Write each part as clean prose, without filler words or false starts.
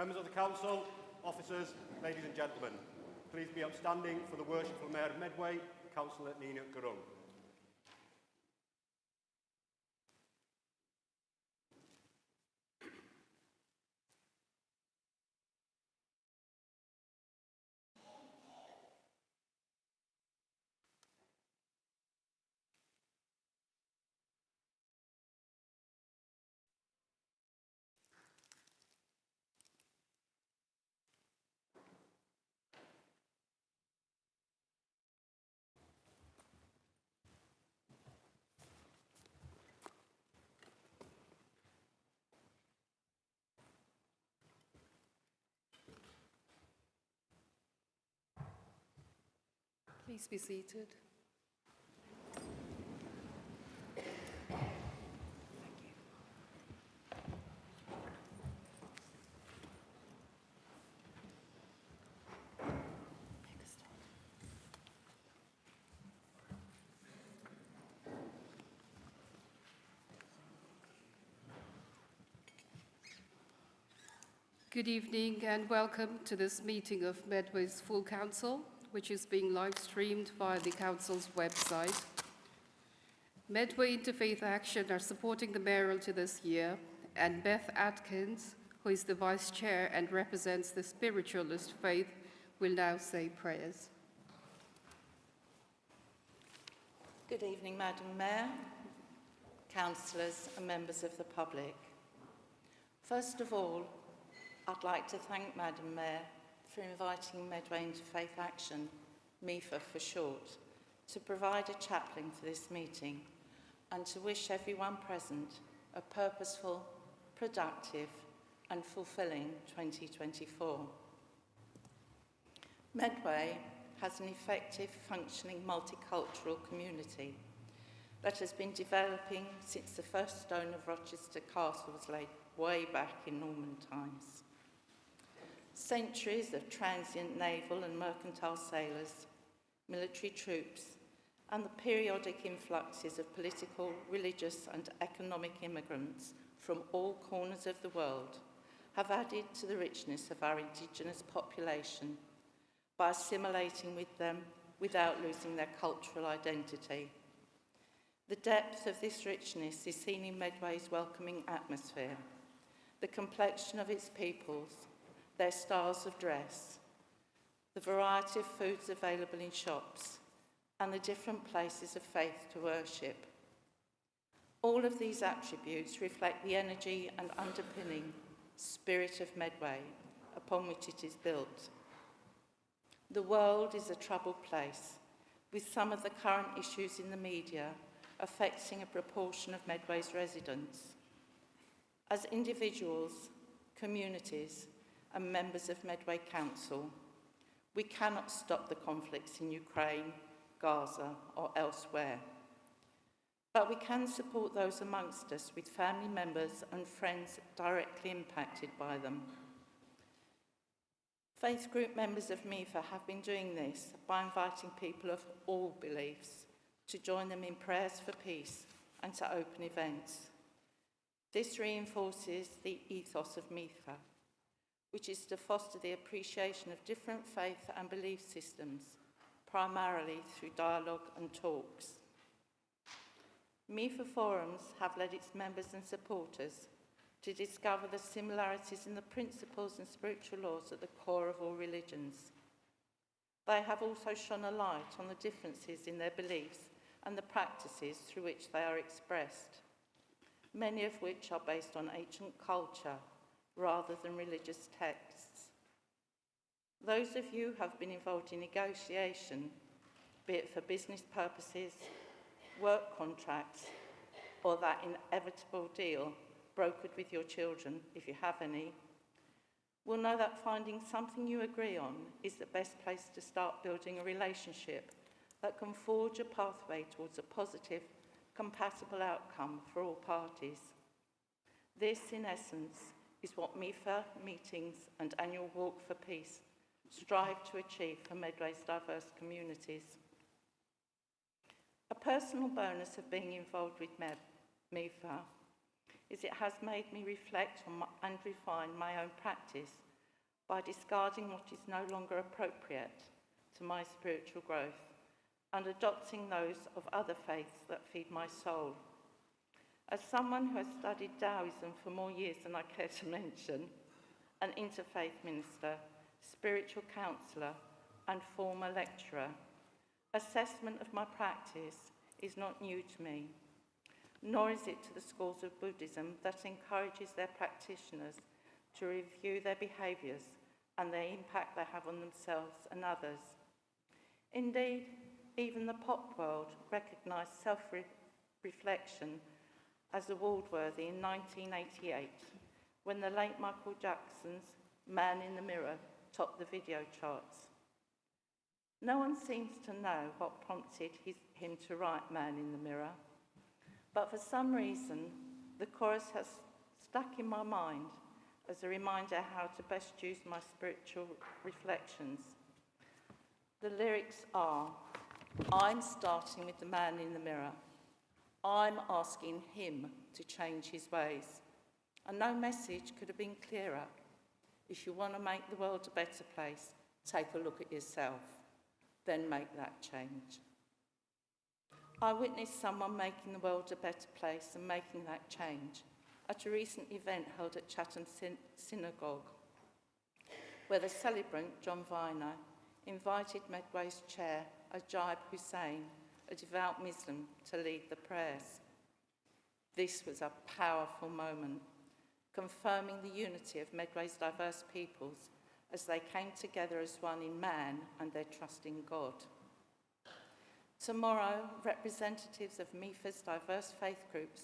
Members of the Council, officers, ladies and gentlemen, please be upstanding for the Worshipful Mayor of Medway, Councillor Nina Gurung. Please be seated. Good evening and welcome to this meeting of Medway's Full Council, which is being live streamed via the Council's website. Medway Interfaith Action are supporting the mayoralty this year, and Beth Atkins, who is the Vice Chair and represents the spiritualist faith, will now say prayers. Good evening, Madam Mayor, councillors and members of the public. First of all, I'd like to thank Madam Mayor for inviting Medway Interfaith Action, MEFA for short, to provide a chaplain for this meeting and to wish everyone present a purposeful, productive and fulfilling 2024. Medway has an effective, functioning, multicultural community that has been developing since the first stone of Rochester Castle was laid way back in Norman times. Centuries of transient naval and mercantile sailors, military troops, and the periodic influxes of political, religious, and economic immigrants from all corners of the world have added to the richness of our indigenous population by assimilating with them without losing their cultural identity. The depth of this richness is seen in Medway's welcoming atmosphere, the complexion of its peoples, their styles of dress, the variety of foods available in shops, and the different places of faith to worship. All of these attributes reflect the energy and underpinning spirit of Medway upon which it is built. The world is a troubled place, with some of the current issues in the media affecting a proportion of Medway's residents. As individuals, communities, and members of Medway Council, we cannot stop the conflicts in Ukraine, Gaza, or elsewhere. But we can support those amongst us with family members and friends directly impacted by them. Faith group members of MEFA have been doing this by inviting people of all beliefs to join them in prayers for peace and to open events. This reinforces the ethos of MEFA, which is to foster the appreciation of different faith and belief systems, primarily through dialogue and talks. MEFA forums have led its members and supporters to discover the similarities in the principles and spiritual laws at the core of all religions. They have also shone a light on the differences in their beliefs and the practices through which they are expressed, many of which are based on ancient culture rather than religious texts. Those of you who have been involved in negotiation, be it for business purposes, work contracts, or that inevitable deal brokered with your children, if you have any, will know that finding something you agree on is the best place to start building a relationship that can forge a pathway towards a positive, compatible outcome for all parties. This, in essence, is what MEFA meetings and annual Walk for Peace strive to achieve for Medway's diverse communities. A personal bonus of being involved with MEFA is it has made me reflect on and refine my own practice by discarding what is no longer appropriate to my spiritual growth and adopting those of other faiths that feed my soul. As someone who has studied Taoism for more years than I care to mention, an interfaith minister, spiritual counsellor, and former lecturer, assessment of my practice is not new to me, nor is it to the schools of Buddhism that encourages their practitioners to review their behaviours and the impact they have on themselves and others. Indeed, even the pop world recognised self-reflection as award-worthy in 1988, when the late Michael Jackson's Man in the Mirror topped the video charts. No one seems to know what prompted him to write Man in the Mirror, but for some reason, the chorus has stuck in my mind as a reminder how to best use my spiritual reflections. The lyrics are, I'm starting with the man in the mirror. I'm asking him to change his ways. And no message could have been clearer. If you want to make the world a better place, take a look at yourself, then make that change. I witnessed someone making the world a better place and making that change at a recent event held at Chatham Synagogue, where the celebrant, John Viner, invited Medway's chair, Ajib Hussain, a devout Muslim, to lead the prayers. This was a powerful moment, confirming the unity of Medway's diverse peoples as they came together as one in man and their trust in God. Tomorrow, representatives of MIFA's diverse faith groups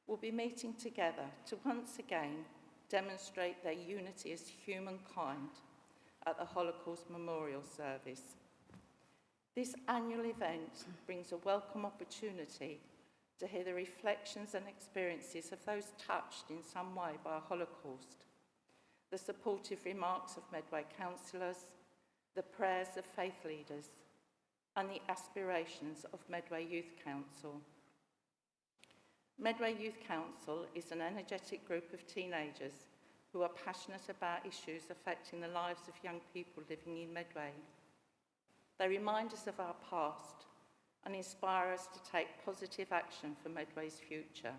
will be meeting together to once again demonstrate their unity as humankind at the Holocaust Memorial Service. This annual event brings a welcome opportunity to hear the reflections and experiences of those touched in some way by a Holocaust, the supportive remarks of Medway councillors, the prayers of faith leaders, and the aspirations of Medway Youth Council. Medway Youth Council is an energetic group of teenagers who are passionate about issues affecting the lives of young people living in Medway. They remind us of our past and inspire us to take positive action for Medway's future.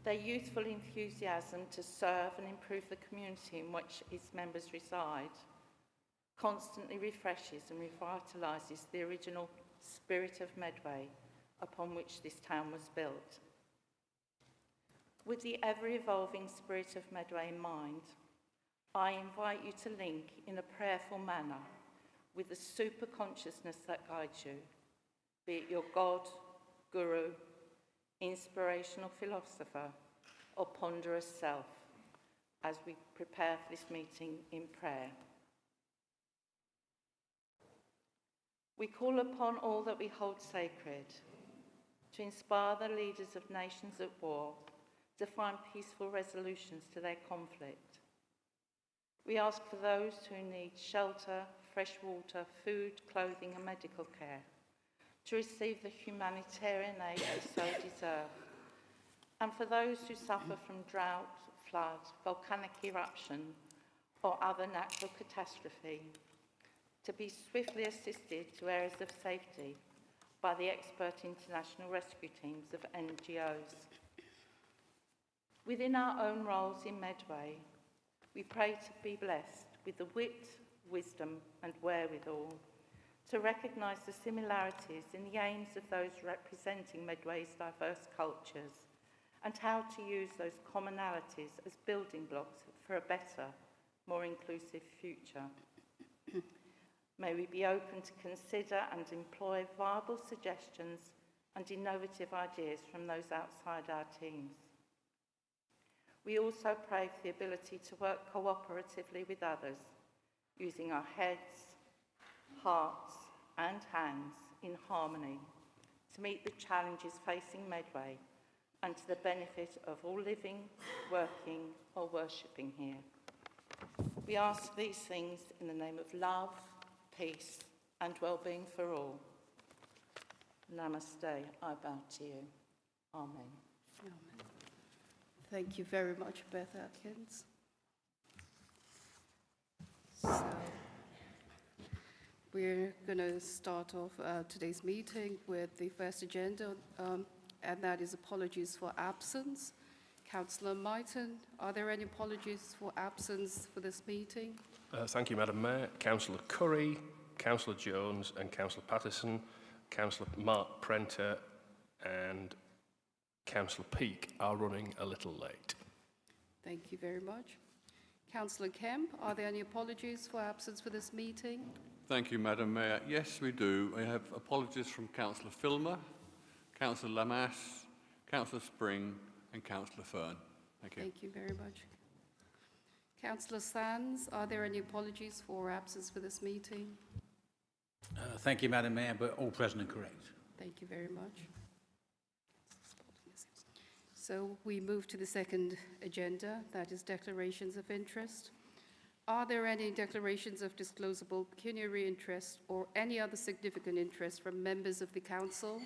Their youthful enthusiasm to serve and improve the community in which its members reside constantly refreshes and revitalises the original spirit of Medway upon which this town was built. With the ever-evolving spirit of Medway in mind, I invite you to link in a prayerful manner with the super consciousness that guides you, be it your God, guru, inspirational philosopher, or ponderous self, as we prepare for this meeting in prayer. We call upon all that we hold sacred to inspire the leaders of nations at war to find peaceful resolutions to their conflict. We ask for those who need shelter, fresh water, food, clothing and medical care to receive the humanitarian aid they so deserve. And for those who suffer from drought, flood, volcanic eruption or other natural catastrophe, to be swiftly assisted to areas of safety by the expert international rescue teams of NGOs. Within our own roles in Medway, we pray to be blessed with the wit, wisdom and wherewithal to recognise the similarities in the aims of those representing Medway's diverse cultures and how to use those commonalities as building blocks for a better, more inclusive future. May we be open to consider and employ viable suggestions and innovative ideas from those outside our teams. We also pray for the ability to work cooperatively with others, using our heads, hearts and hands in harmony to meet the challenges facing Medway and to the benefit of all living, working or worshipping here. We ask these things in the name of love, peace and well-being for all. Namaste, I bow to you. Amen. Amen. Thank you very much, Beth Atkins. So we're going to start off today's meeting with the first agenda, and that is apologies for absence. Councillor Myton, are there any apologies for absence for this meeting? Thank you, Madam Mayor. Councillor Curry, Councillor Jones and Councillor Patterson, Councillor Mark Prenter and Councillor Peake are running a little late. Thank you very much. Councillor Kemp, are there any apologies for absence for this meeting? Thank you, Madam Mayor. Yes, we do. We have apologies from Councillor Filmer, Councillor Lamas, Councillor Spring and Councillor Fern. Thank you. Thank you very much. Councillor Sands, are there any apologies for absence for this meeting? Thank you, Madam Mayor, but all present and correct. Thank you very much. So we move to the second agenda, that is declarations of interest. Are there any declarations of disclosable pecuniary interest or any other significant interest from members of the council?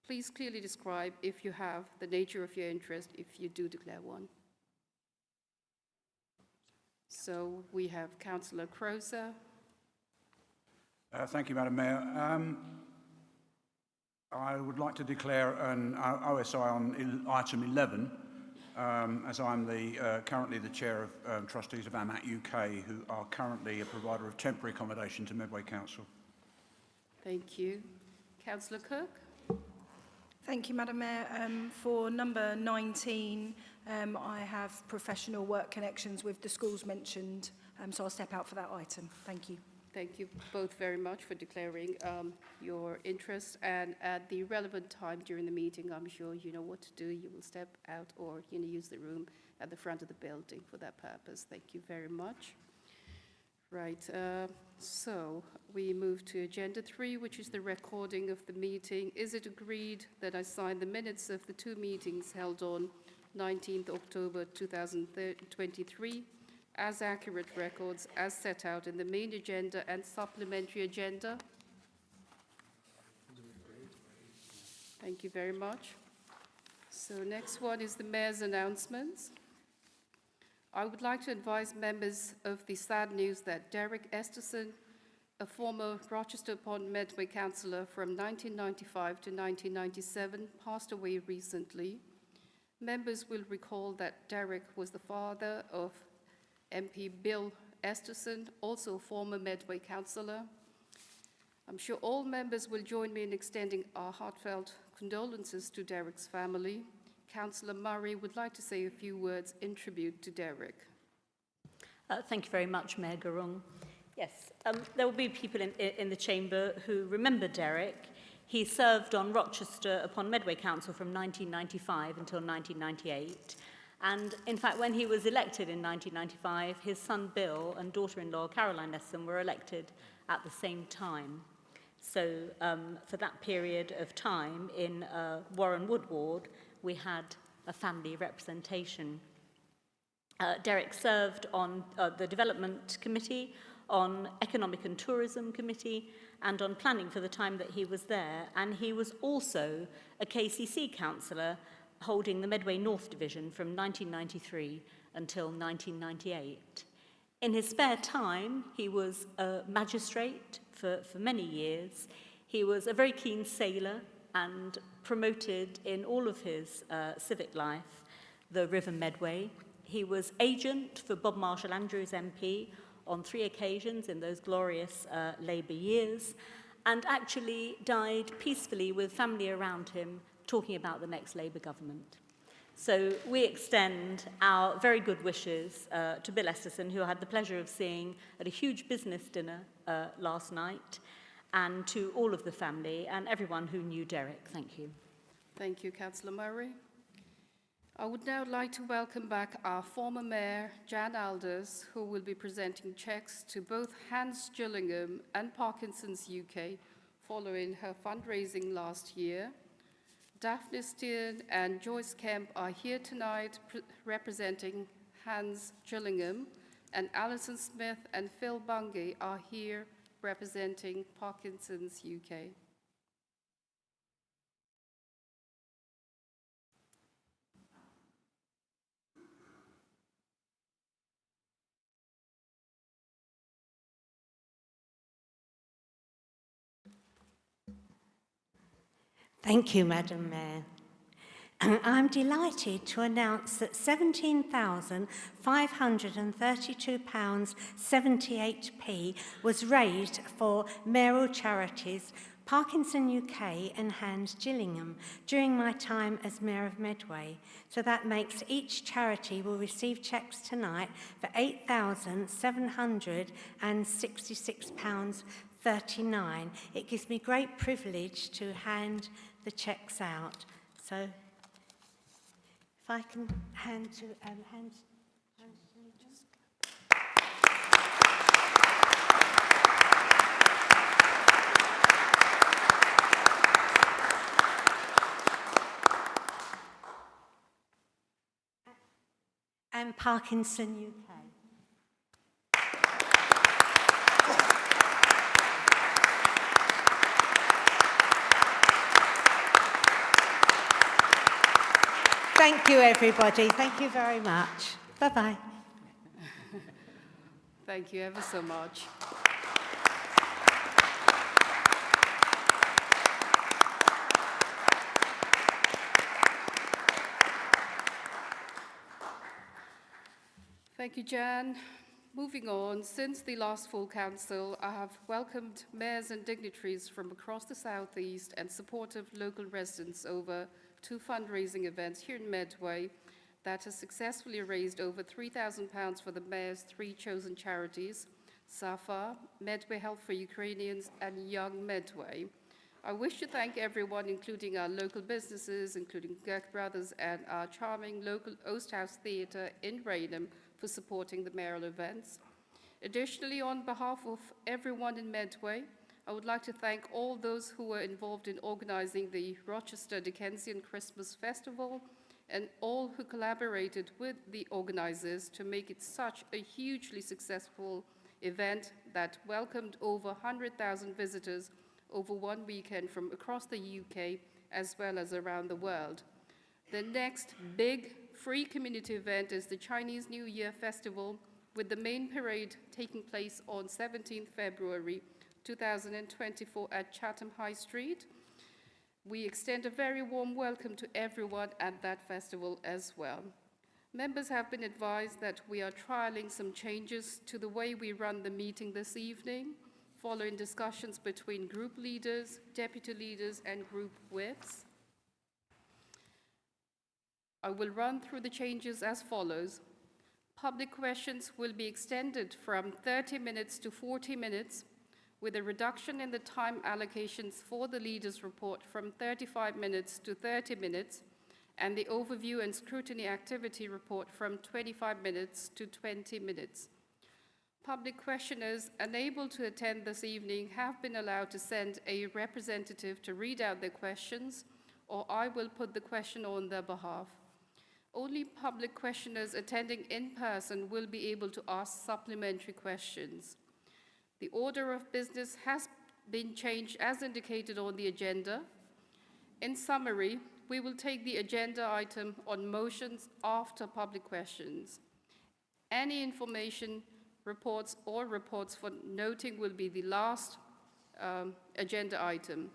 Please clearly describe, if you have, the nature of your interest if you do declare one. So we have Councillor Croser. Thank you, Madam Mayor. I would like to declare an OSI on item 11, as I'm currently the chair of trustees of AMAT UK, who are currently a provider of temporary accommodation to Medway Council. Thank you. Councillor Cook. Thank you, Madam Mayor. For number 19, I have professional work connections with the schools mentioned, so I'll step out for that item. Thank you. Thank you both very much for declaring your interest, and at the relevant time during the meeting, I'm sure you know what to do. You will step out or use the room at the front of the building for that purpose. Thank you very much. Right, so we move to agenda 3, which is the recording of the meeting. Is it agreed that I sign the minutes of the 2 meetings held on 19th October 2023 as accurate records as set out in the main agenda and supplementary agenda? Thank you very much. So next one is the Mayor's announcements. I would like to advise members of the sad news that Derek Esterson, a former Rochester-upon-Medway councillor from 1995 to 1997, passed away recently. Members will recall that Derek was the father of MP Bill Esterson, also a former Medway councillor. I'm sure all members will join me in extending our heartfelt condolences to Derek's family. Councillor Murray would like to say a few words in tribute to Derek. Thank you very much, Mayor Gurung. Yes, there will be people in the chamber who remember Derek. He served on Rochester upon Medway Council from 1995 until 1998. And in fact, when he was elected in 1995, his son Bill and daughter-in-law Caroline Esson were elected at the same time. So for that period of time in Warren Wood Ward, we had a family representation. Derek served on the Development Committee, on Economic and Tourism Committee, and on planning for the time that he was there. And he was also a KCC councillor holding the Medway North Division from 1993 until 1998. In his spare time, he was a magistrate for many years. He was a very keen sailor and promoted in all of his civic life the River Medway. He was agent for Bob Marshall Andrews MP on 3 occasions in those glorious Labour years, and actually died peacefully with family around him talking about the next Labour government. So we extend our very good wishes to Bill Esterson, who I had the pleasure of seeing at a huge business dinner last night, and to all of the family and everyone who knew Derek. Thank you. Thank you, Councillor Murray. I would now like to welcome back our former Mayor, Jan Alders, who will be presenting cheques to both Hans Gillingham and Parkinson's UK following her fundraising last year. Daphne Stearn and Joyce Kemp are here tonight representing Hans Gillingham, and Alison Smith and Phil Bungay are here representing Parkinson's UK. Thank you, Madam Mayor. I'm delighted to announce that £17,532.78 was raised for mayoral charities Parkinson UK and Hand Gillingham during my time as Mayor of Medway. So that makes each charity will receive cheques tonight for £8,766.39. It gives me great privilege to hand the cheques out. So if I can hand to just and Parkinson UK. Thank you, everybody. Thank you very much. Bye-bye. Thank you ever so much. Thank you, Jan. Moving on, since the last full council, I have welcomed mayors and dignitaries from across the southeast and supportive local residents over 2 fundraising events here in Medway that has successfully raised over £3,000 for the mayor's 3 chosen charities, SAFA, Medway Health for Ukrainians, and Young Medway. I wish to thank everyone, including our local businesses, including Girk Brothers and our charming local Osthouse Theatre in Raynham, for supporting the mayoral events. Additionally, on behalf of everyone in Medway, I would like to thank all those who were involved in organizing the Rochester Dickensian Christmas Festival and all who collaborated with the organizers to make it such a hugely successful event that welcomed over 100,000 visitors over one weekend from across the UK as well as around the world. The next big free community event is the Chinese New Year Festival, with the main parade taking place on 17th February 2024 at Chatham High Street. We extend a very warm welcome to everyone at that festival as well. Members have been advised that we are trialing some changes to the way we run the meeting this evening, following discussions between group leaders, deputy leaders, and group whips. I will run through the changes as follows. Public questions will be extended from 30 minutes to 40 minutes, with a reduction in the time allocations for the leaders' report from 35 minutes to 30 minutes, and the overview and scrutiny activity report from 25 minutes to 20 minutes. Public questioners unable to attend this evening have been allowed to send a representative to read out their questions, or I will put the question on their behalf. Only public questioners attending in person will be able to ask supplementary questions. The order of business has been changed as indicated on the agenda. In summary, we will take the agenda item on motions after public questions. Any information, reports, or reports for noting will be the last agenda item.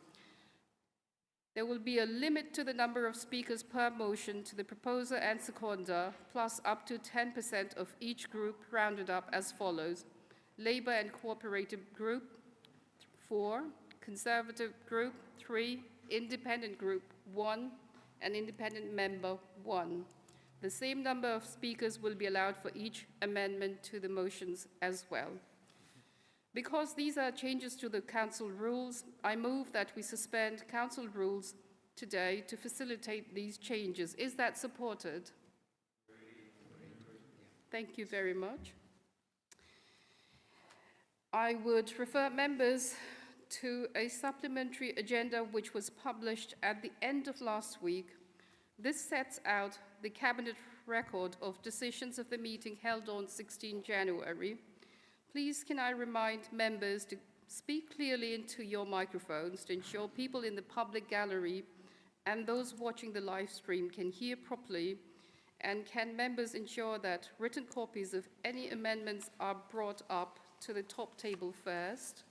There will be a limit to the number of speakers per motion to the proposer and seconder, plus up to 10% of each group, rounded up as follows. Labour and Cooperative Group, 4. Conservative Group, 3. Independent Group, 1. And Independent Member, 1. The same number of speakers will be allowed for each amendment to the motions as well. Because these are changes to the Council rules, I move that we suspend Council rules today to facilitate these changes. Is that supported? Thank you very much. I would refer members to a supplementary agenda which was published at the end of last week. This sets out the Cabinet record of decisions of the meeting held on 16 January. Please can I remind members to speak clearly into your microphones to ensure people in the public gallery and those watching the live stream can hear properly, and can members ensure that written copies of any amendments are brought up to the top table first.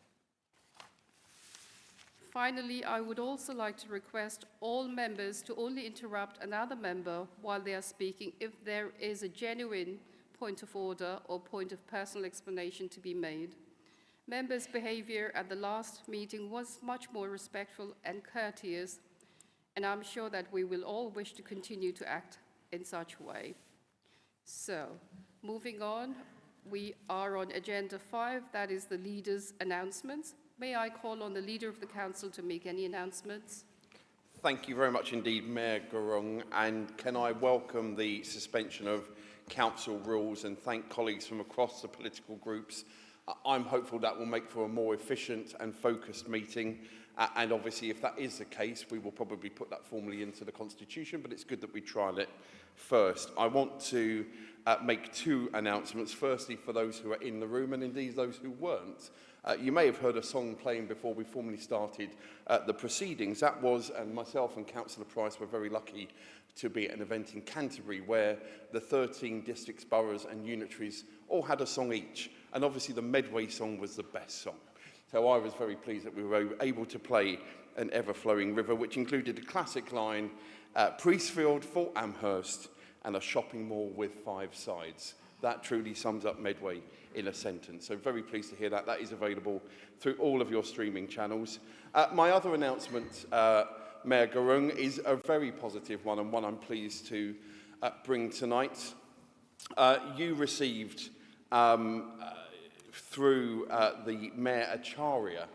Finally, I would also like to request all members to only interrupt another member while they are speaking if there is a genuine point of order or point of personal explanation to be made. Members' behavior at the last meeting was much more respectful and courteous, and I'm sure that we will all wish to continue to act in such a way. So, moving on, we are on Agenda 5, that is the Leader's announcements. May I call on the Leader of the Council to make any announcements? Thank you very much indeed, Mayor Gurung, and can I welcome the suspension of Council rules and thank colleagues from across the political groups. I'm hopeful that will make for a more efficient and focused meeting, and obviously if that is the case, we will probably put that formally into the Constitution, but it's good that we trial it first. I want to make two announcements. Firstly, for those who are in the room, and indeed those who weren't, you may have heard a song playing before we formally started the proceedings. That was, and myself and Councillor Price were very lucky to be at an event in Canterbury where the 13 districts, boroughs and unitaries all had a song each. And obviously the Medway song was the best song. So I was very pleased that we were able to play An Ever-Flowing River, which included a classic line, Priestfield, Fort Amherst, and a shopping mall with 5 sides. That truly sums up Medway in a sentence. So very pleased to hear that. That is available through all of your streaming channels. My other announcement, Mayor Gurung, is a very positive one and one I'm pleased to bring tonight. You received, through the Mayor Acharya,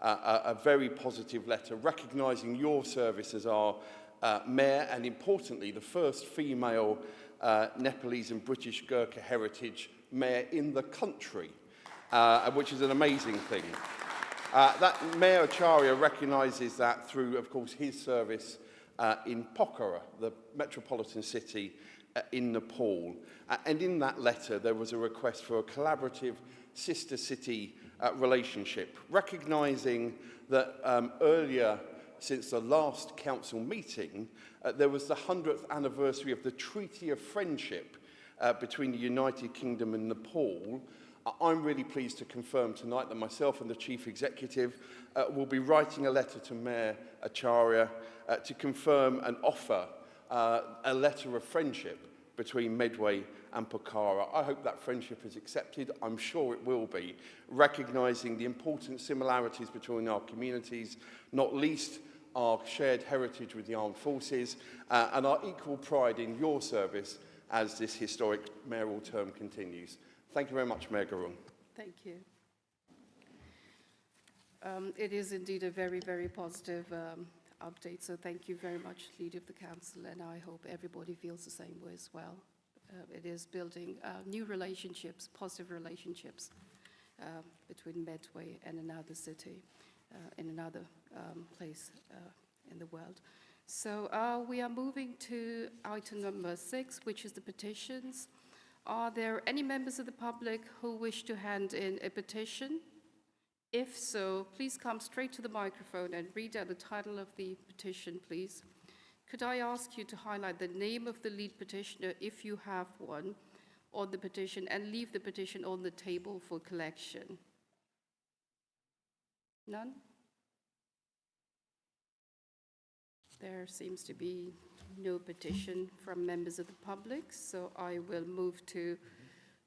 a very positive letter recognising your service as our Mayor and, importantly, the first female Nepalese and British Gurkha heritage Mayor in the country, which is an amazing thing. That Mayor Acharya recognises that through, of course, his service in Pokhara, the metropolitan city in Nepal. And in that letter, there was a request for a collaborative sister city relationship, recognising that earlier, since the last council meeting, there was the 100th anniversary of the Treaty of Friendship between the United Kingdom and Nepal. I'm really pleased to confirm tonight that myself and the Chief Executive will be writing a letter to Mayor Acharya to confirm and offer a letter of friendship between Medway and Pokhara. I hope that friendship is accepted. I'm sure it will be, recognising the important similarities between our communities, not least our shared heritage with the armed forces, and our equal pride in your service as this historic mayoral term continues. Thank you very much, Mayor Gurung. Thank you. It is indeed a very, very positive update, so thank you very much, Leader of the Council, and I hope everybody feels the same way as well. It is building new relationships, positive relationships between Medway and another city, in another place in the world. So we are moving to item number 6, which is the petitions. Are there any members of the public who wish to hand in a petition? If so, please come straight to the microphone and read out the title of the petition, please. Could I ask you to highlight the name of the lead petitioner, if you have one, on the petition, and leave the petition on the table for collection? None? There seems to be no petition from members of the public, so I will move to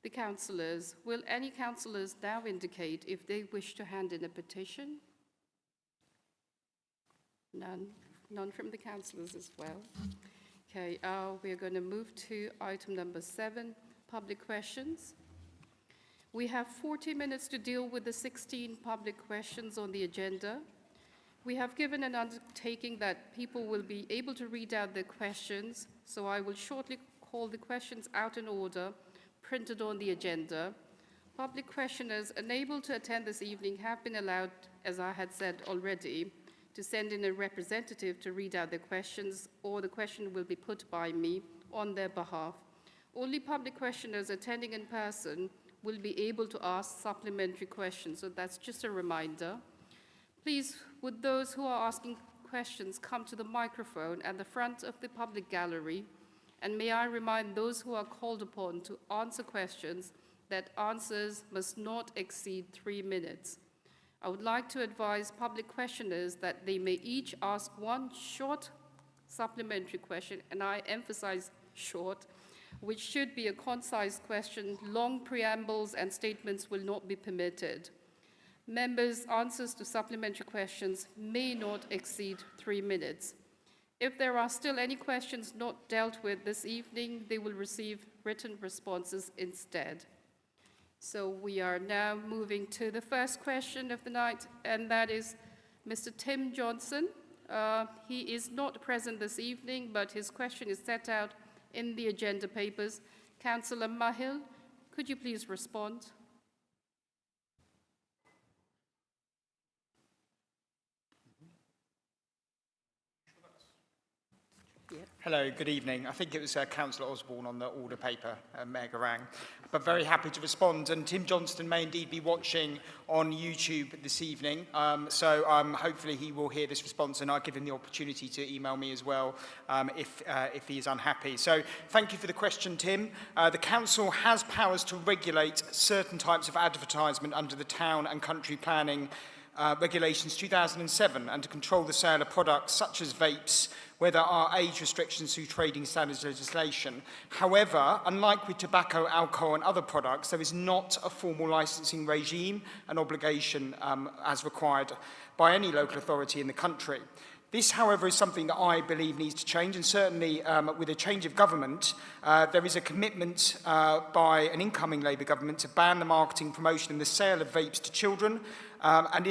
the councillors. Will any councillors now indicate if they wish to hand in a petition? None. None from the councillors as well. Okay, we're going to move to item number 7, public questions. We have 40 minutes to deal with the 16 public questions on the agenda. We have given an undertaking that people will be able to read out their questions, so I will shortly call the questions out in order, printed on the agenda. Public questioners unable to attend this evening have been allowed, as I had said already, to send in a representative to read out their questions, or the question will be put by me on their behalf. Only public questioners attending in person will be able to ask supplementary questions, so that's just a reminder. Please, would those who are asking questions come to the microphone at the front of the public gallery, and may I remind those who are called upon to answer questions that answers must not exceed 3 minutes. I would like to advise public questioners that they may each ask one short supplementary question, and I emphasize short, which should be a concise question. Long preambles and statements will not be permitted. Members' answers to supplementary questions may not exceed 3 minutes. If there are still any questions not dealt with this evening, they will receive written responses instead. So we are now moving to the first question of the night, and that is Mr. Tim Johnson. He is not present this evening, but his question is set out in the agenda papers. Councillor Mahil, could you please respond? Hello, good evening. I think it was Councillor Osborne on the order paper, Mayor Garang. But very happy to respond. And Tim Johnston may indeed be watching on YouTube this evening. So hopefully he will hear this response, and I'll give him the opportunity to email me as well if he is unhappy. So thank you for the question, Tim. The Council has powers to regulate certain types of advertisement under the Town and Country Planning Regulations 2007 and to control the sale of products such as vapes where there are age restrictions through trading standards legislation. However, unlike with tobacco, alcohol and other products, there is not a formal licensing regime and obligation as required by any local authority in the country. This, however, is something that I believe needs to change, and certainly with a change of government, there is a commitment by an incoming Labour government to ban the marketing, promotion and the sale of vapes to children, and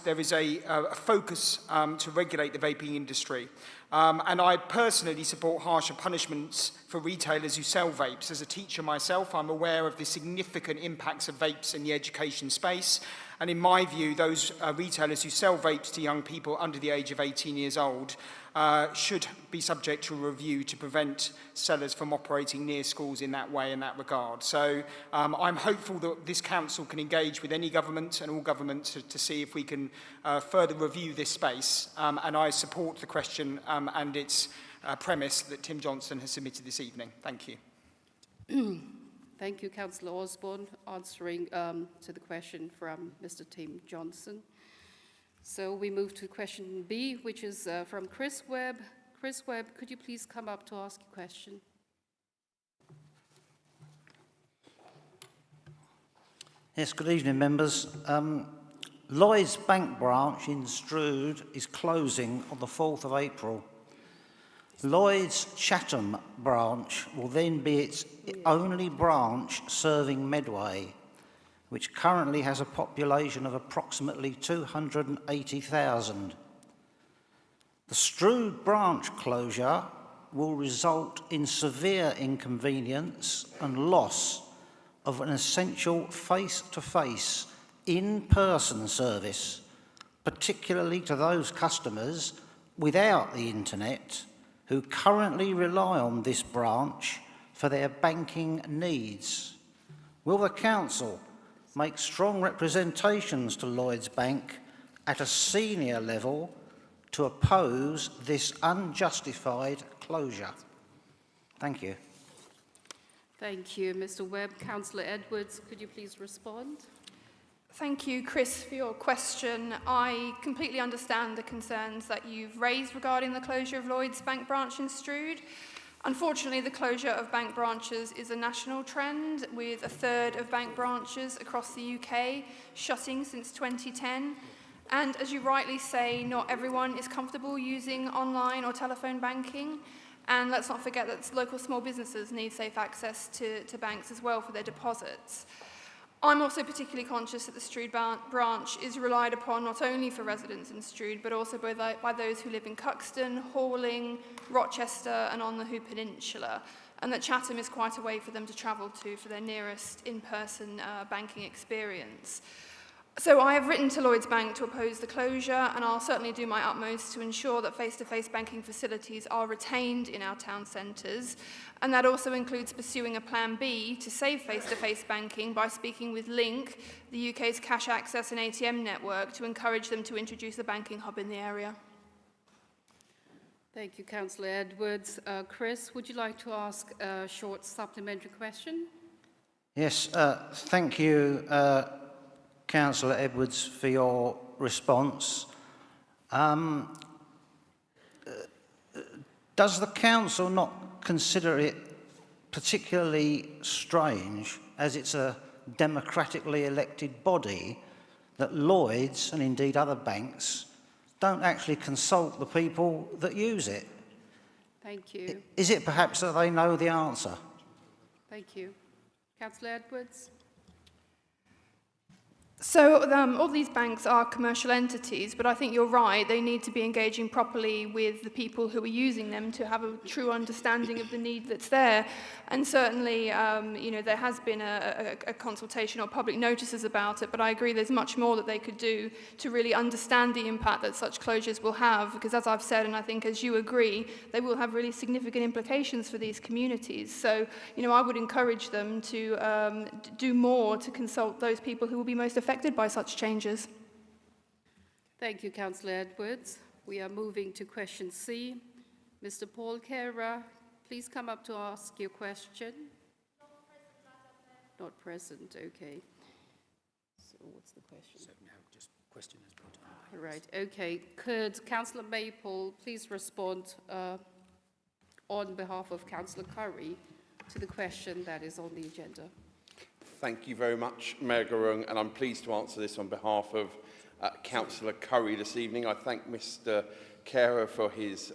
there is a focus to regulate the vaping industry. And I personally support harsher punishments for retailers who sell vapes. As a teacher myself, I'm aware of the significant impacts of vapes in the education space. And in my view, those retailers who sell vapes to young people under the age of 18 years old should be subject to a review to prevent sellers from operating near schools in that way, in that regard. So I'm hopeful that this council can engage with any government and all governments to see if we can further review this space. And I support the question and its premise that Tim Johnson has submitted this evening. Thank you. Thank you, Councillor Osborne, answering to the question from Mr. Tim Johnson. So we move to question B, which is from Chris Webb. Chris Webb, could you please come up to ask a question? Yes, good evening, members. Lloyd's Bank branch in Strood is closing on the 4th of April. Lloyd's Chatham branch will then be its only branch serving Medway, which currently has a population of approximately 280,000. The Strood branch closure will result in severe inconvenience and loss of an essential face-to-face, in-person service, particularly to those customers without the internet who currently rely on this branch for their banking needs. Will the Council make strong representations to Lloyds Bank at a senior level to oppose this unjustified closure? Thank you. Thank you, Mr. Webb. Councillor Edwards, could you please respond? Thank you, Chris, for your question. I completely understand the concerns that you've raised regarding the closure of Lloyds Bank branch in Strood. Unfortunately, the closure of bank branches is a national trend, with a third of bank branches across the UK shutting since 2010. And as you rightly say, not everyone is comfortable using online or telephone banking. And let's not forget that local small businesses need safe access to banks as well for their deposits. I'm also particularly conscious that the Strood branch is relied upon not only for residents in Strood, but also by those who live in Cuxton, Horling, Rochester and on the Hoop Peninsula, and that Chatham is quite a way for them to travel to for their nearest in-person banking experience. So I have written to Lloyds Bank to oppose the closure, and I'll certainly do my utmost to ensure that face-to-face banking facilities are retained in our town centres, and that also includes pursuing a plan B to save face-to-face banking by speaking with Link, the UK's cash access and ATM network, to encourage them to introduce a banking hub in the area. Thank you, Councillor Edwards. Chris, would you like to ask a short supplementary question? Yes, thank you, Councillor Edwards for your response. Does the council not consider it particularly strange, as it's a democratically elected body, that Lloyds and indeed other banks don't actually consult the people that use it? Thank you. Is it perhaps that they know the answer? Thank you. Councillor Edwards. So all these banks are commercial entities, but I think you're right. They need to be engaging properly with the people who are using them to have a true understanding of the need that's there. And certainly, there has been a consultation or public notices about it, but I agree there's much more that they could do to really understand the impact that such closures will have, because as I've said, and I think as you agree, they will have really significant implications for these communities. So, I would encourage them to do more to consult those people who will be most affected by such changes. Thank you, Councillor Edwards. We are moving to question C. Mr. Paul Kera, please come up to ask your question. Not present, okay. So what's the question? So now just question is put on. Right, okay. Could Councillor Maple please respond on behalf of Councillor Curry to the question that is on the agenda? Thank you very much, Mayor Gurung, and I'm pleased to answer this on behalf of Councillor Curry this evening. I thank Mr. Carer for his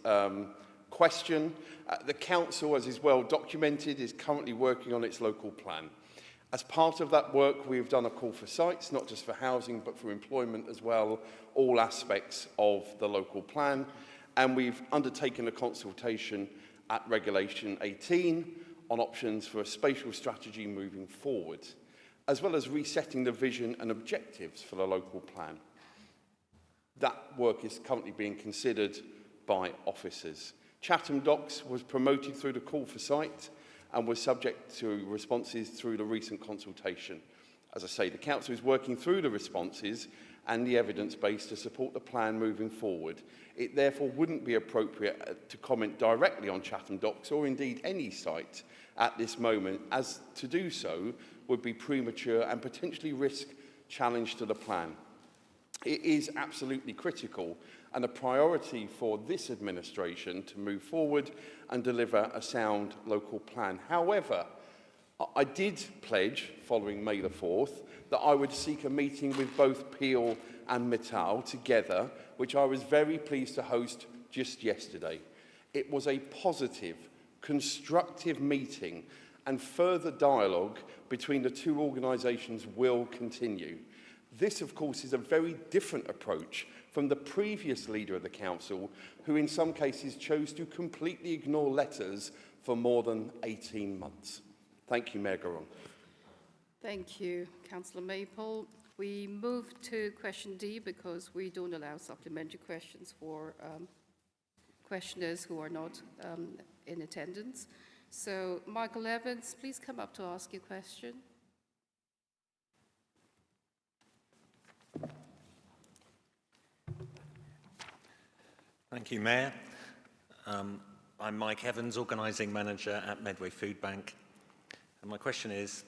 question. The Council, as is well documented, is currently working on its local plan. As part of that work, we've done a call for sites, not just for housing, but for employment as well, all aspects of the local plan. And we've undertaken a consultation at Regulation 18 on options for a spatial strategy moving forward, as well as resetting the vision and objectives for the local plan. That work is currently being considered by officers. Chatham Docks was promoted through the call for site and was subject to responses through the recent consultation. As I say, the Council is working through the responses and the evidence base to support the plan moving forward. It therefore wouldn't be appropriate to comment directly on Chatham Docks or indeed any site at this moment, as to do so would be premature and potentially risk challenge to the plan. It is absolutely critical and a priority for this administration to move forward and deliver a sound local plan. However, I did pledge, following May the 4th, that I would seek a meeting with both Peel and Mittal together, which I was very pleased to host just yesterday. It was a positive, constructive meeting, and further dialogue between the two organisations will continue. This, of course, is a very different approach from the previous leader of the Council, who in some cases chose to completely ignore letters for more than 18 months. Thank you, Mayor Gurung. Thank you, Councillor Maple. We move to question D because we don't allow supplementary questions for questioners who are not in attendance. So, Michael Evans, please come up to ask your question. Thank you, Mayor. I'm Mike Evans, Organising Manager at Medway Food Bank. And my question is,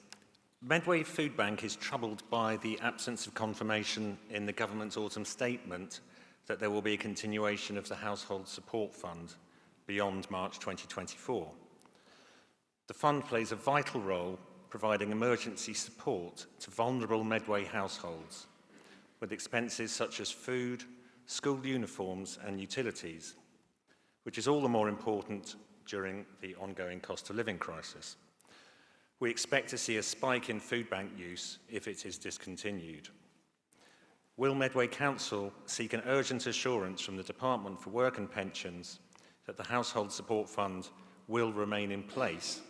Medway Food Bank is troubled by the absence of confirmation in the government's autumn statement that there will be a continuation of the Household Support Fund beyond March 2024. The fund plays a vital role providing emergency support to vulnerable Medway households, with expenses such as food, school uniforms and utilities, which is all the more important during the ongoing cost of living crisis. We expect to see a spike in food bank use if it is discontinued. Will Medway Council seek an urgent assurance from the Department for Work and Pensions that the Household Support Fund will remain in place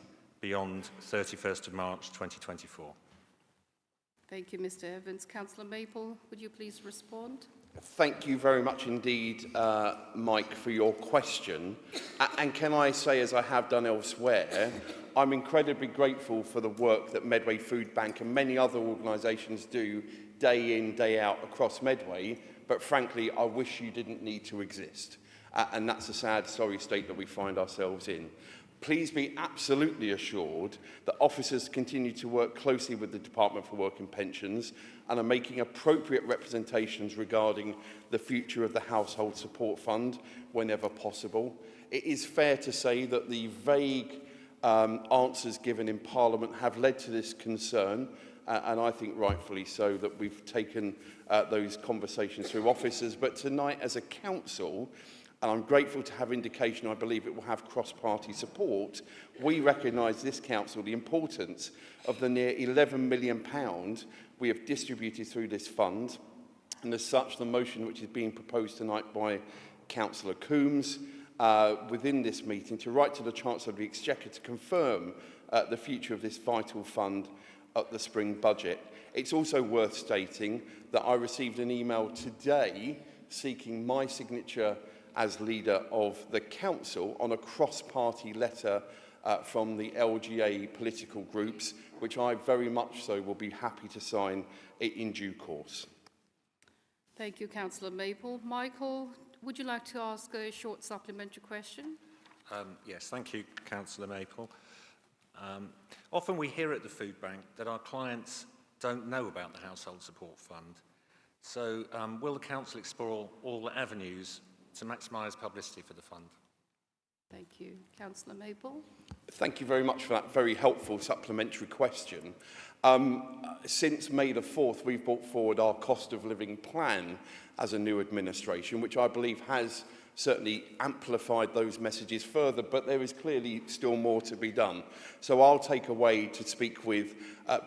beyond 31st of March 2024? Thank you, Mr. Evans. Councillor Maple, would you please respond? Thank you very much indeed, Mike, for your question. And can I say, as I have done elsewhere, I'm incredibly grateful for the work that Medway Food Bank and many other organisations do day in, day out across Medway, but frankly, I wish you didn't need to exist. And that's a sad, sorry state that we find ourselves in. Please be absolutely assured that officers continue to work closely with the Department for Work and Pensions and are making appropriate representations regarding the future of the Household Support Fund whenever possible. It is fair to say that the vague answers given in Parliament have led to this concern, and I think rightfully so, that we've taken those conversations through officers. But tonight, as a council, and I'm grateful to have indication I believe it will have cross-party support, we recognise this council the importance of the near £11 million we have distributed through this fund, and as such the motion which is being proposed tonight by Councillor Coombs within this meeting to write to the Chancellor of the Exchequer to confirm the future of this vital fund at the spring budget. It's also worth stating that I received an email today seeking my signature as leader of the council on a cross-party letter from the LGA political groups, which I very much so will be happy to sign in due course. Thank you, Councillor Maple. Michael, would you like to ask a short supplementary question? Yes, thank you, Councillor Maple. Often we hear at the food bank that our clients don't know about the Household Support Fund. So will the council explore all the avenues to maximise publicity for the fund? Thank you. Councillor Maple. Thank you very much for that very helpful supplementary question. Since May the 4th, we've brought forward our cost of living plan as a new administration, which I believe has certainly amplified those messages further, but there is clearly still more to be done. So I'll take away to speak with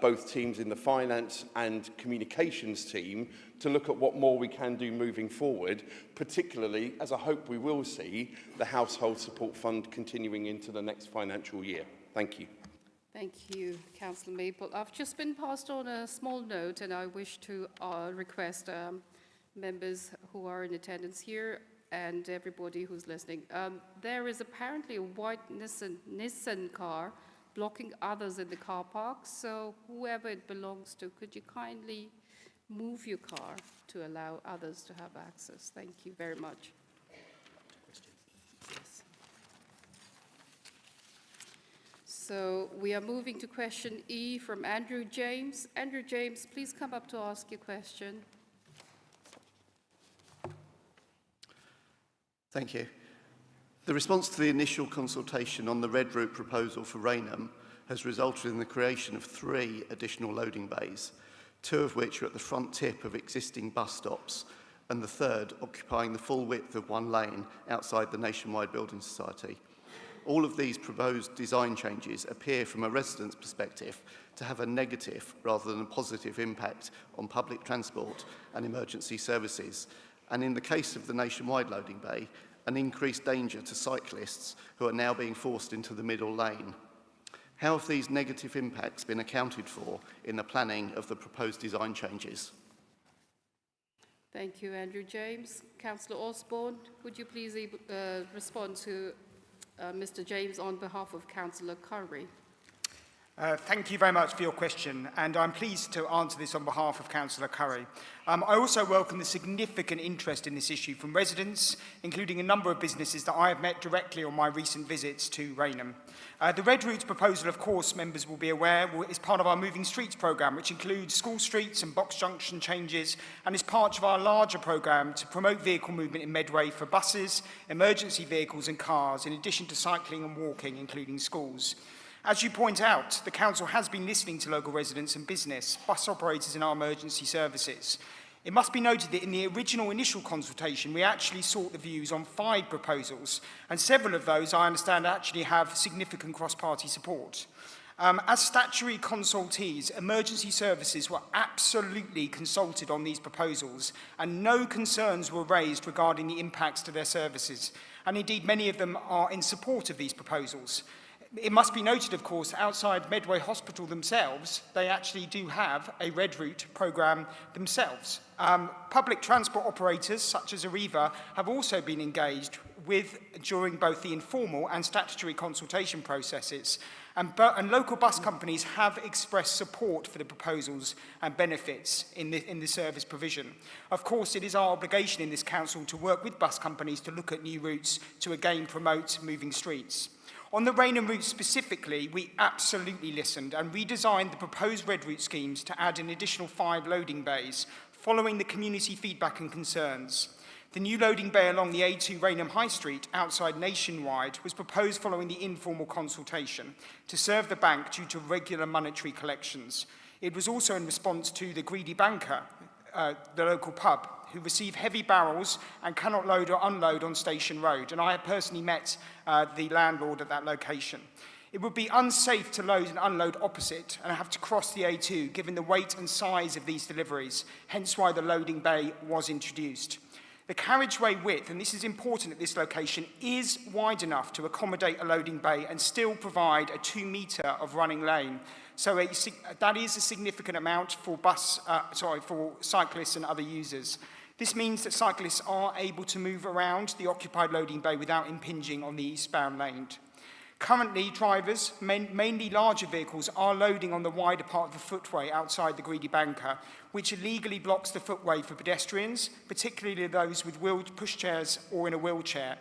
both teams in the finance and communications team to look at what more we can do moving forward, particularly, as I hope we will see, the Household Support Fund continuing into the next financial year. Thank you. Thank you, Councillor Maple. I've just been passed on a small note, and I wish to request members who are in attendance here and everybody who's listening. There is apparently a white Nissan car blocking others in the car park, so whoever it belongs to, could you kindly move your car to allow others to have access? Thank you very much. Yes. So we are moving to question E from Andrew James. Andrew James, please come up to ask your question. Thank you. The response to the initial consultation on the red route proposal for Raynham has resulted in the creation of 3 additional loading bays, 2 of which are at the front tip of existing bus stops, and the 3rd occupying the full width of 1 lane outside the Nationwide Building Society. All of these proposed design changes appear from a resident's perspective to have a negative rather than a positive impact on public transport and emergency services, and in the case of the Nationwide loading bay, an increased danger to cyclists who are now being forced into the middle lane. How have these negative impacts been accounted for in the planning of the proposed design changes? Thank you, Andrew James. Councillor Osborne, would you please respond to Mr. James on behalf of Councillor Curry? Thank you very much for your question, and I'm pleased to answer this on behalf of Councillor Curry. I also welcome the significant interest in this issue from residents, including a number of businesses that I have met directly on my recent visits to Raynham. The Red Routes proposal, of course, members will be aware, is part of our Moving Streets programme, which includes school streets and box junction changes, and is part of our larger programme to promote vehicle movement in Medway for buses, emergency vehicles and cars, in addition to cycling and walking, including schools. As you point out, the Council has been listening to local residents and business, bus operators in our emergency services. It must be noted that in the original initial consultation, we actually sought the views on 5 proposals, and several of those, I understand, actually have significant cross-party support. As statutory consultees, emergency services were absolutely consulted on these proposals, and no concerns were raised regarding the impacts to their services, and indeed many of them are in support of these proposals. It must be noted, of course, outside Medway Hospital themselves, they actually do have a Red Route programme themselves. Public transport operators, such as Arriva, have also been engaged with during both the informal and statutory consultation processes. And local bus companies have expressed support for the proposals and benefits in the service provision. Of course, it is our obligation in this council to work with bus companies to look at new routes to again promote moving streets. On the Rainham route specifically, we absolutely listened and redesigned the proposed red route schemes to add an additional 5 loading bays, following the community feedback and concerns. The new loading bay along the A2 Rainham High Street, outside Nationwide, was proposed following the informal consultation to serve the bank due to regular monetary collections. It was also in response to the greedy banker, the local pub, who receive heavy barrels and cannot load or unload on Station Road. And I have personally met the landlord at that location. It would be unsafe to load and unload opposite and have to cross the A2, given the weight and size of these deliveries, hence why the loading bay was introduced. The carriageway width, and this is important at this location, is wide enough to accommodate a loading bay and still provide a 2 metre of running lane. So that is a significant amount for for cyclists and other users. This means that cyclists are able to move around the occupied loading bay without impinging on the eastbound lane. Currently, drivers, mainly larger vehicles, are loading on the wider part of the footway outside the greedy banker, which illegally blocks the footway for pedestrians, particularly those with pushchairs or in a wheelchair.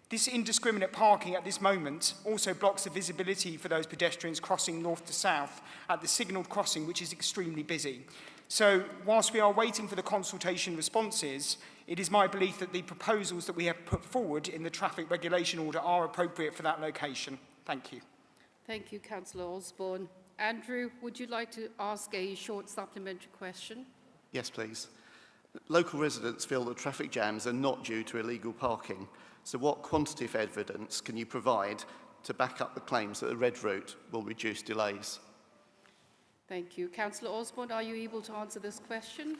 This indiscriminate parking at this moment also blocks the visibility for those pedestrians crossing north to south at the signalled crossing, which is extremely busy. So, whilst we are waiting for the consultation responses, it is my belief that the proposals that we have put forward in the traffic regulation order are appropriate for that location. Thank you. Thank you, Councillor Osborne. Andrew, would you like to ask a short supplementary question? Yes, please. Local residents feel that traffic jams are not due to illegal parking. So what quantitative evidence can you provide to back up the claims that the red route will reduce delays? Thank you. Councillor Osborne, are you able to answer this question?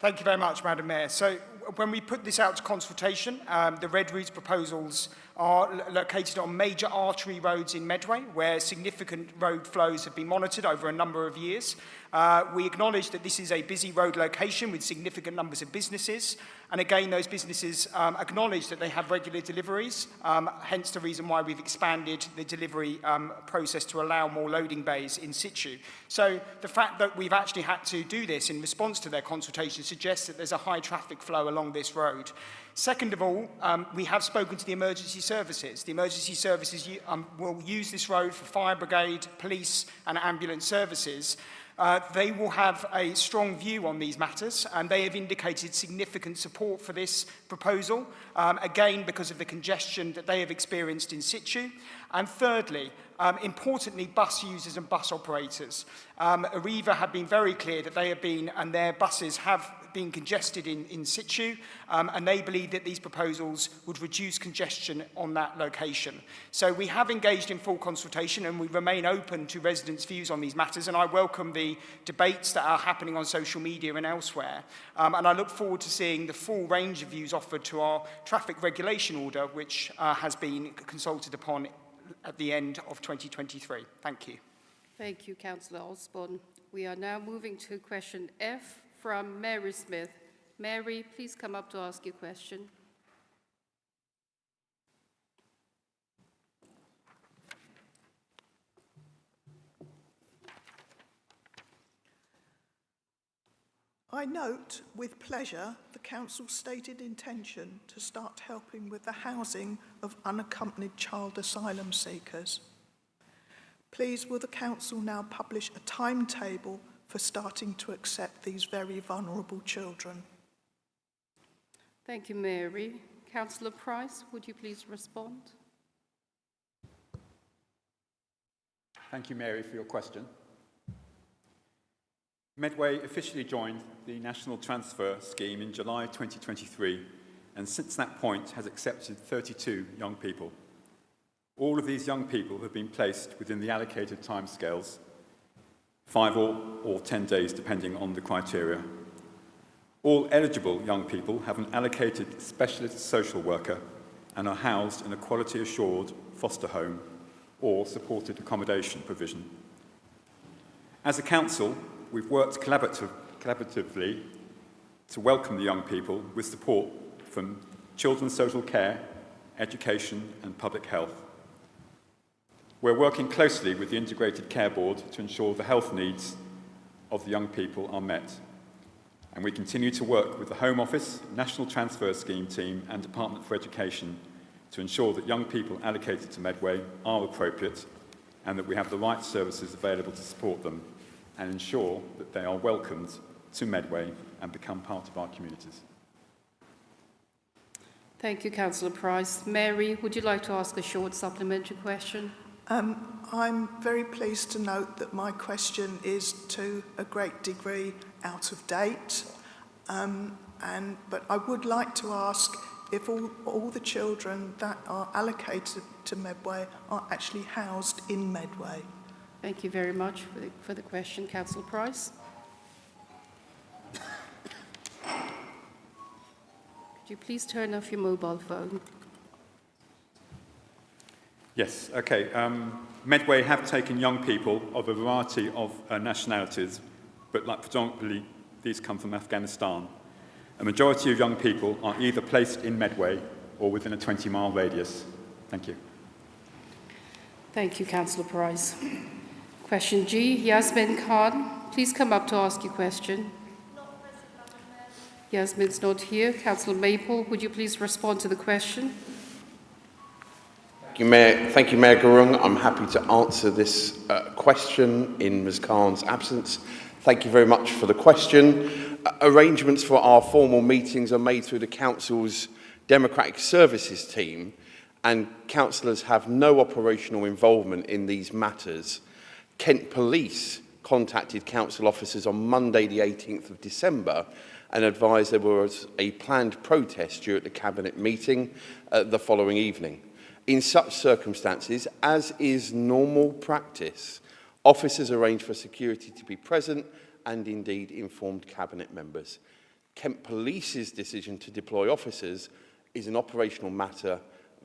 Thank you very much, Madam Mayor. So when we put this out to consultation, the red route proposals are located on major artery roads in Medway, where significant road flows have been monitored over a number of years. We acknowledge that this is a busy road location with significant numbers of businesses. And again, those businesses acknowledge that they have regular deliveries, hence the reason why we've expanded the delivery process to allow more loading bays in situ. So the fact that we've actually had to do this in response to their consultation suggests that there's a high traffic flow along this road. Second of all, we have spoken to the emergency services. The emergency services will use this road for fire brigade, police and ambulance services. They will have a strong view on these matters, and they have indicated significant support for this proposal, again, because of the congestion that they have experienced in situ. And thirdly, importantly, bus users and bus operators. Arriva have been very clear that they have been, and their buses have been congested in situ, and they believe that these proposals would reduce congestion on that location. So we have engaged in full consultation, and we remain open to residents' views on these matters, and I welcome the debates that are happening on social media and elsewhere. And I look forward to seeing the full range of views offered to our traffic regulation order, which has been consulted upon at the end of 2023. Thank you. Thank you, Councillor Osborne. We are now moving to question F from Mary Smith. Mary, please come up to ask your question. I note with pleasure the Council's stated intention to start helping with the housing of unaccompanied child asylum seekers. Please, will the Council now publish a timetable for starting to accept these very vulnerable children? Thank you, Mary. Councillor Price, would you please respond? Thank you, Mary, for your question. Medway officially joined the National Transfer Scheme in July 2023, and since that point has accepted 32 young people. All of these young people have been placed within the allocated timescales, 5 or 10 days, depending on the criteria. All eligible young people have an allocated specialist social worker and are housed in a quality-assured foster home or supported accommodation provision. As a council, we've worked collaboratively to welcome the young people with support from children's social care, education and public health. We're working closely with the Integrated Care Board to ensure the health needs of the young people are met. And we continue to work with the Home Office, National Transfer Scheme team and Department for Education to ensure that young people allocated to Medway are appropriate and that we have the right services available to support them and ensure that they are welcomed to Medway and become part of our communities. Thank you, Councillor Price. Mary, would you like to ask a short supplementary question? I'm very pleased to note that my question is to a great degree out of date, but I would like to ask if all the children that are allocated to Medway are actually housed in Medway. Thank you very much for the question, Councillor Price. Could you please turn off your mobile phone? Yes, okay. Medway have taken young people of a variety of nationalities, but predominantly these come from Afghanistan. A majority of young people are either placed in Medway or within a 20-mile radius. Thank you. Thank you, Councillor Price. Question G, Yasmin Khan. Please come up to ask your question. Yasmin's not here. Councillor Maple, would you please respond to the question? Thank you, Mayor Gurung. I'm happy to answer this question in Ms Khan's absence. Thank you very much for the question. Arrangements for our formal meetings are made through the Council's Democratic Services team, and councillors have no operational involvement in these matters. Kent Police contacted council officers on Monday the 18th of December and advised there was a planned protest due at the Cabinet meeting the following evening. In such circumstances, as is normal practice, officers arrange for security to be present and indeed informed Cabinet members. Kent Police's decision to deploy officers is an operational matter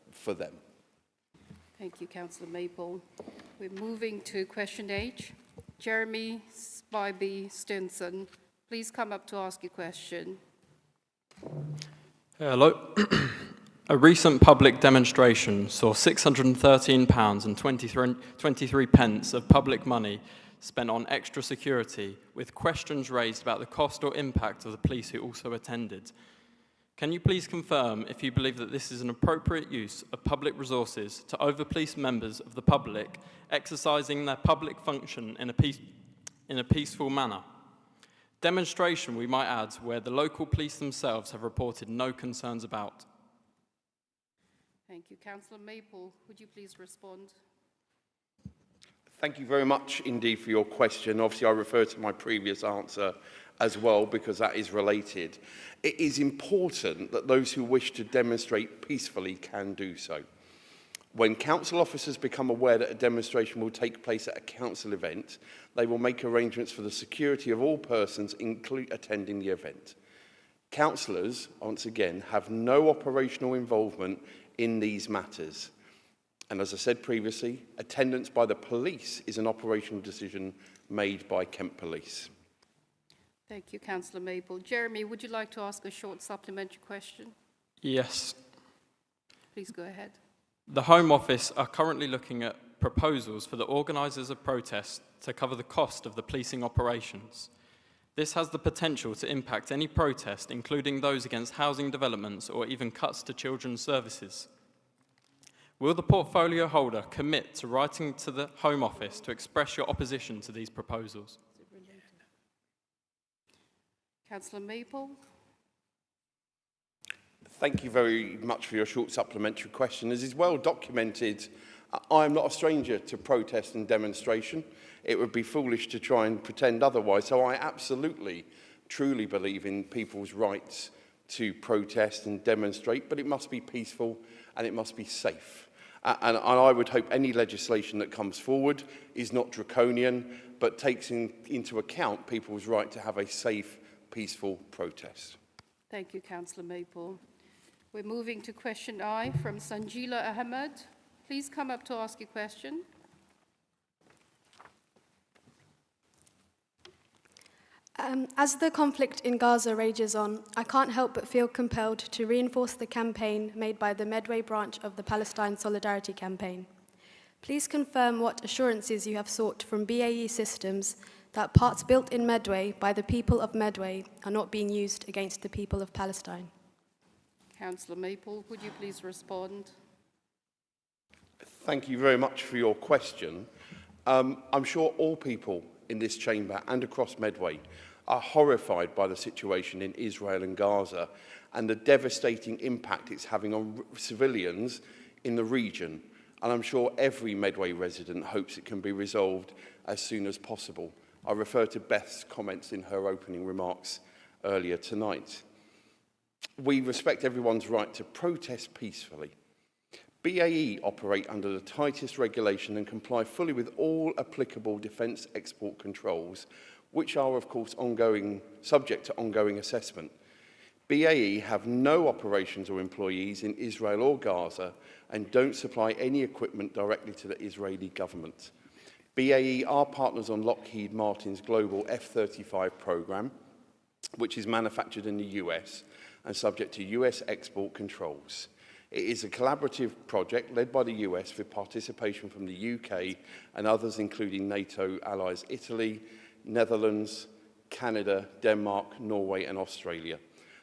for them. Thank you, Councillor Maple. We're moving to question H. Jeremy Spivey Stinson, please come up to ask your question. Hello. A recent public demonstration saw £613 and 23 pence of public money spent on extra security, with questions raised about the cost or impact of the police who also attended. Can you please confirm if you believe that this is an appropriate use of public resources to over-police members of the public exercising their public function in a peaceful manner? Demonstration, we might add, where the local police themselves have reported no concerns about. Thank you. Councillor Maple, would you please respond? Thank you very much indeed for your question. Obviously, I refer to my previous answer as well because that is related. It is important that those who wish to demonstrate peacefully can do so. When council officers become aware that a demonstration will take place at a council event, they will make arrangements for the security of all persons attending the event. Councillors, once again, have no operational involvement in these matters. And as I said previously, attendance by the police is an operational decision made by Kent Police. Thank you, Councillor Maple. Jeremy, would you like to ask a short supplementary question? Yes. Please go ahead. The Home Office are currently looking at proposals for the organisers of protests to cover the cost of the policing operations. This has the potential to impact any protest, including those against housing developments or even cuts to children's services. Will the portfolio holder commit to writing to the Home Office to express your opposition to these proposals? Councillor Maple. Thank you very much for your short supplementary question. As is well documented, I am not a stranger to protest and demonstration. It would be foolish to try and pretend otherwise. So I absolutely, truly believe in people's rights to protest and demonstrate, but it must be peaceful and it must be safe. And I would hope any legislation that comes forward is not draconian, but takes into account people's right to have a safe, peaceful protest. Thank you, Councillor Maple. We're moving to question I from Sanjila Ahmed. Please come up to ask your question. As the conflict in Gaza rages on, I can't help but feel compelled to reinforce the campaign made by the Medway branch of the Palestine Solidarity Campaign. Please confirm what assurances you have sought from BAE Systems that parts built in Medway by the people of Medway are not being used against the people of Palestine. Councillor Maple, would you please respond? Thank you very much for your question. I'm sure all people in this chamber and across Medway are horrified by the situation in Israel and Gaza and the devastating impact it's having on civilians in the region. And I'm sure every Medway resident hopes it can be resolved as soon as possible. I refer to Beth's comments in her opening remarks earlier tonight. We respect everyone's right to protest peacefully. BAE operate under the tightest regulation and comply fully with all applicable defence export controls, which are, of course, subject to ongoing assessment. BAE have no operations or employees in Israel or Gaza and don't supply any equipment directly to the Israeli government. BAE are partners on Lockheed Martin's global F-35 program, which is manufactured in the US and subject to US export controls. It is a collaborative project led by the US with participation from the UK and others, including NATO allies Italy, Netherlands, Canada, Denmark, Norway and Australia.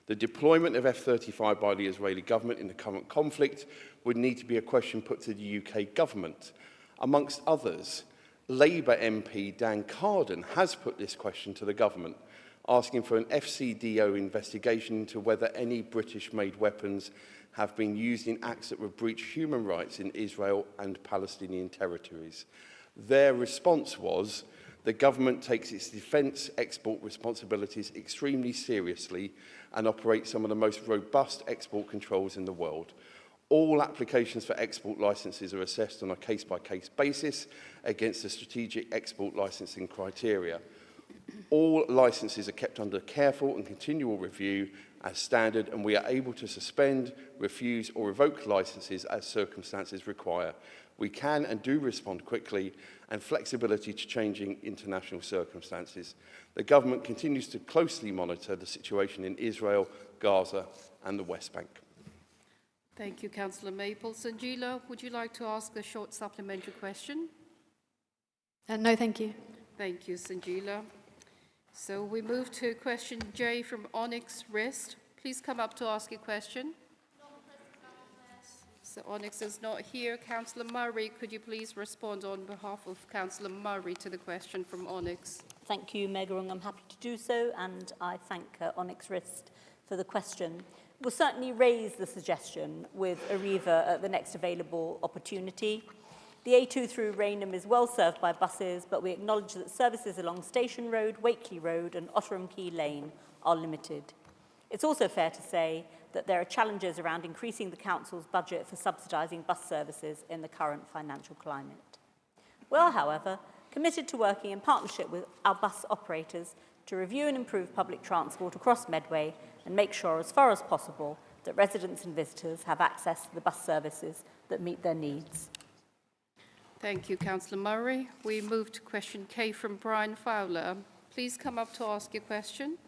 The deployment of F-35 by the Israeli government in the current conflict would need to be a question put to the UK government. Amongst others, Labour MP Dan Carden has put this question to the government, asking for an FCDO investigation into whether any British-made weapons have been used in acts that would breach human rights in Israel and Palestinian territories. Their response was, the government takes its defence export responsibilities extremely seriously and operates some of the most robust export controls in the world. All applications for export licences are assessed on a case-by-case basis against the strategic export licensing criteria. All licences are kept under careful and continual review as standard, and we are able to suspend, refuse or revoke licences as circumstances require. We can and do respond quickly and flexibility to changing international circumstances. The government continues to closely monitor the situation in Israel, Gaza and the West Bank. Thank you, Councillor Maple. Sanjila, would you like to ask a short supplementary question? No, thank you. Thank you, Sanjila. So we move to question J from Onyx Wrist. Please come up to ask your question. So Onyx is not here. Councillor Murray, could you please respond on behalf of Councillor Murray to the question from Onyx? Thank you, Mayor Gurung. I'm happy to do so, and I thank Onyx Wrist for the question. We'll certainly raise the suggestion with Arriva at the next available opportunity. The A2 through Rainham is well served by buses, but we acknowledge that services along Station Road, Wakeley Road and Otterham Quay Lane are limited. It's also fair to say that there are challenges around increasing the council's budget for subsidising bus services in the current financial climate. We are, however, committed to working in partnership with our bus operators to review and improve public transport across Medway and make sure, as far as possible, that residents and visitors have access to the bus services that meet their needs. Thank you, Councillor Murray. We move to question K from Brian Fowler. Please come up to ask your question.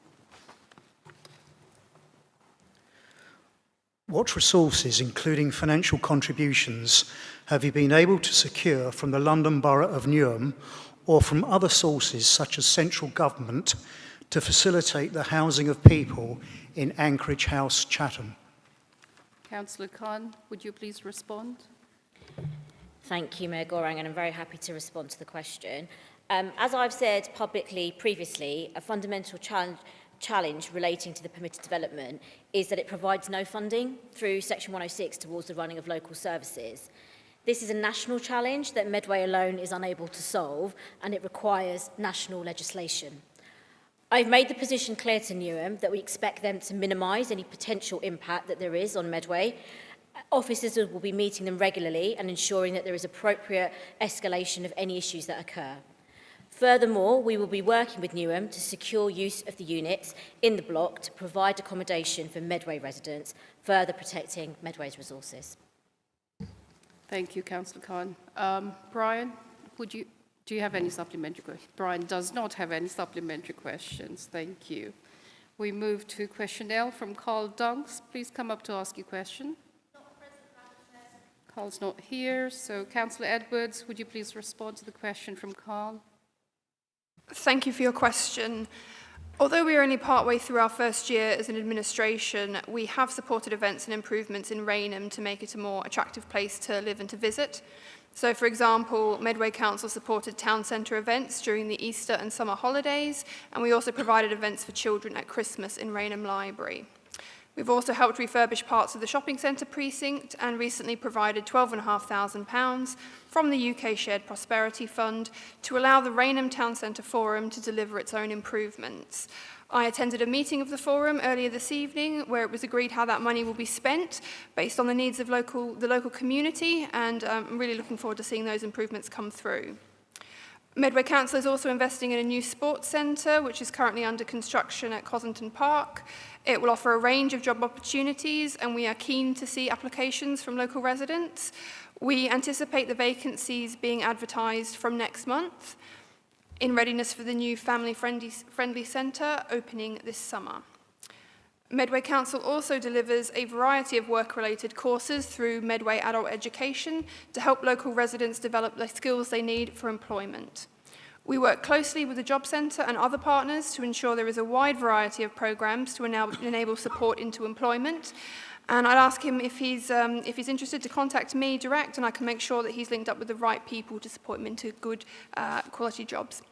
What resources, including financial contributions, have you been able to secure from the London Borough of Newham or from other sources such as central government to facilitate the housing of people in Anchorage House, Chatham? Councillor Khan, would you please respond? Thank you, Mayor Gorang, and I'm very happy to respond to the question. As I've said publicly previously, a fundamental challenge relating to the permitted development is that it provides no funding through Section 106 towards the running of local services. This is a national challenge that Medway alone is unable to solve, and it requires national legislation. I've made the position clear to Newham that we expect them to minimise any potential impact that there is on Medway. Officers will be meeting them regularly and ensuring that there is appropriate escalation of any issues that occur. Furthermore, we will be working with Newham to secure use of the units in the block to provide accommodation for Medway residents, further protecting Medway's resources. Thank you, Councillor Khan. Brian, do you have any supplementary questions? Brian does not have any supplementary questions. Thank you. We move to question L from Carl Dunks. Please come up to ask your question. Carl's not here, so Councillor Edwards, would you please respond to the question from Carl? Thank you for your question. Although we are only partway through our first year as an administration, we have supported events and improvements in Rainham to make it a more attractive place to live and to visit. So, for example, Medway Council supported town centre events during the Easter and summer holidays, and we also provided events for children at Christmas in Rainham Library. We've also helped refurbish parts of the shopping centre precinct and recently provided £12,500 from the UK Shared Prosperity Fund to allow the Rainham Town Centre Forum to deliver its own improvements. I attended a meeting of the forum earlier this evening where it was agreed how that money will be spent based on the needs of the local community, and I'm really looking forward to seeing those improvements come through. Medway Council is also investing in a new sports centre, which is currently under construction at Cossington Park. It will offer a range of job opportunities, and we are keen to see applications from local residents. We anticipate the vacancies being advertised from next month, in readiness for the new family-friendly centre opening this summer. Medway Council also delivers a variety of work-related courses through Medway Adult Education to help local residents develop the skills they need for employment. We work closely with the Job Centre and other partners to ensure there is a wide variety of programmes to enable support into employment. And I'd ask him if he's interested to contact me direct, and I can make sure that he's linked up with the right people to support him into good quality jobs.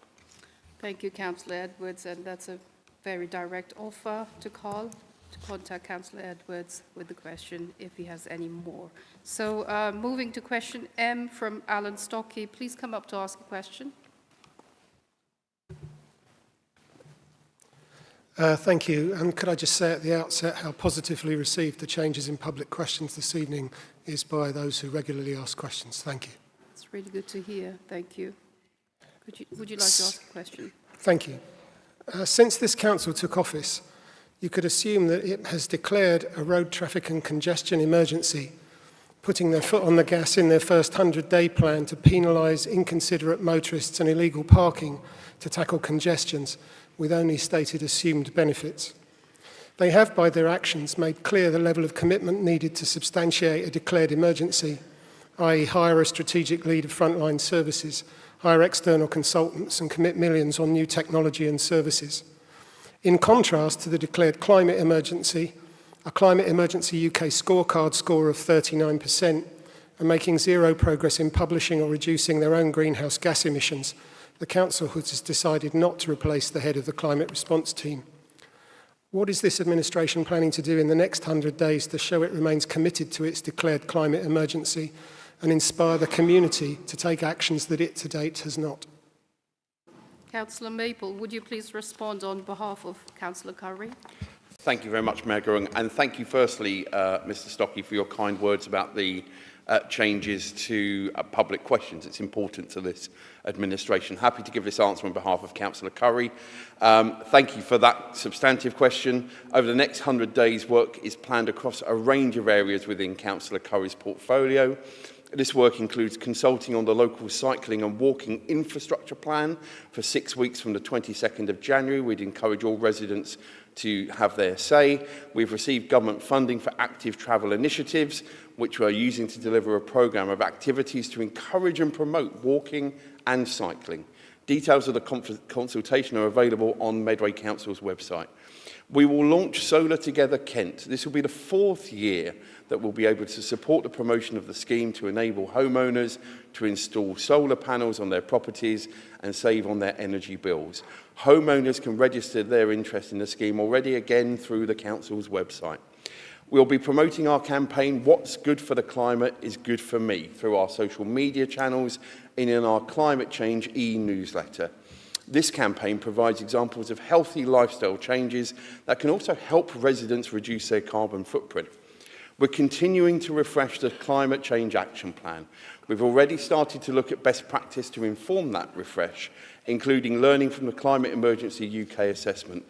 Thank you, Councillor Edwards, and that's a very direct offer to contact Councillor Edwards with the question if he has any more. So moving to question M from Alan Stockey. Please come up to ask a question. Thank you. And could I just say at the outset how positively received the changes in public questions this evening is by those who regularly ask questions. Thank you. It's really good to hear. Thank you. Would you like to ask a question? Thank you. Since this council took office, you could assume that it has declared a road traffic and congestion emergency, putting their foot on the gas in their first 100-day plan to penalise inconsiderate motorists and illegal parking to tackle congestions with only stated assumed benefits. They have, by their actions, made clear the level of commitment needed to substantiate a declared emergency, i.e. hire a strategic lead of frontline services, hire external consultants and commit millions on new technology and services. In contrast to the declared climate emergency, a Climate Emergency UK scorecard score of 39% and making zero progress in publishing or reducing their own greenhouse gas emissions, the Council has decided not to replace the head of the climate response team. What is this administration planning to do in the next 100 days to show it remains committed to its declared climate emergency and inspire the community to take actions that it to date has not? Councillor Maple, would you please respond on behalf of Councillor Curry? Thank you very much, Mayor Gurung, and thank you firstly, Mr Stockey, for your kind words about the changes to public questions. It's important to this administration. Happy to give this answer on behalf of Councillor Curry. Thank you for that substantive question. Over the next 100 days, work is planned across a range of areas within Councillor Curry's portfolio. This work includes consulting on the local cycling and walking infrastructure plan for 6 weeks from the 22nd of January. We'd encourage all residents to have their say. We've received government funding for active travel initiatives, which we're using to deliver a programme of activities to encourage and promote walking and cycling. Details of the consultation are available on Medway Council's website. We will launch Solar Together Kent. This will be the 4th year that we'll be able to support the promotion of the scheme to enable homeowners to install solar panels on their properties and save on their energy bills. Homeowners can register their interest in the scheme already, again, through the Council's website. We'll be promoting our campaign, What's Good for the Climate is Good for Me, through our social media channels and in our Climate Change e-newsletter. This campaign provides examples of healthy lifestyle changes that can also help residents reduce their carbon footprint. We're continuing to refresh the Climate Change Action Plan. We've already started to look at best practice to inform that refresh, including learning from the Climate Emergency UK assessment.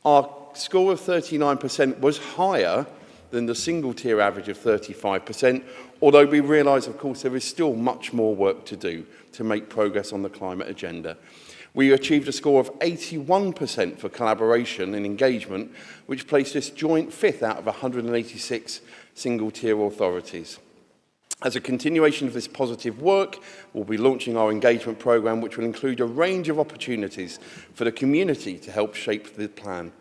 Our score of 39% was higher than the single-tier average of 35%, although we realise, of course, there is still much more work to do to make progress on the climate agenda. We achieved a score of 81% for collaboration and engagement, which placed us joint 5th out of 186 single-tier authorities. As a continuation of this positive work, we'll be launching our engagement programme, which will include a range of opportunities for the community to help shape the plan.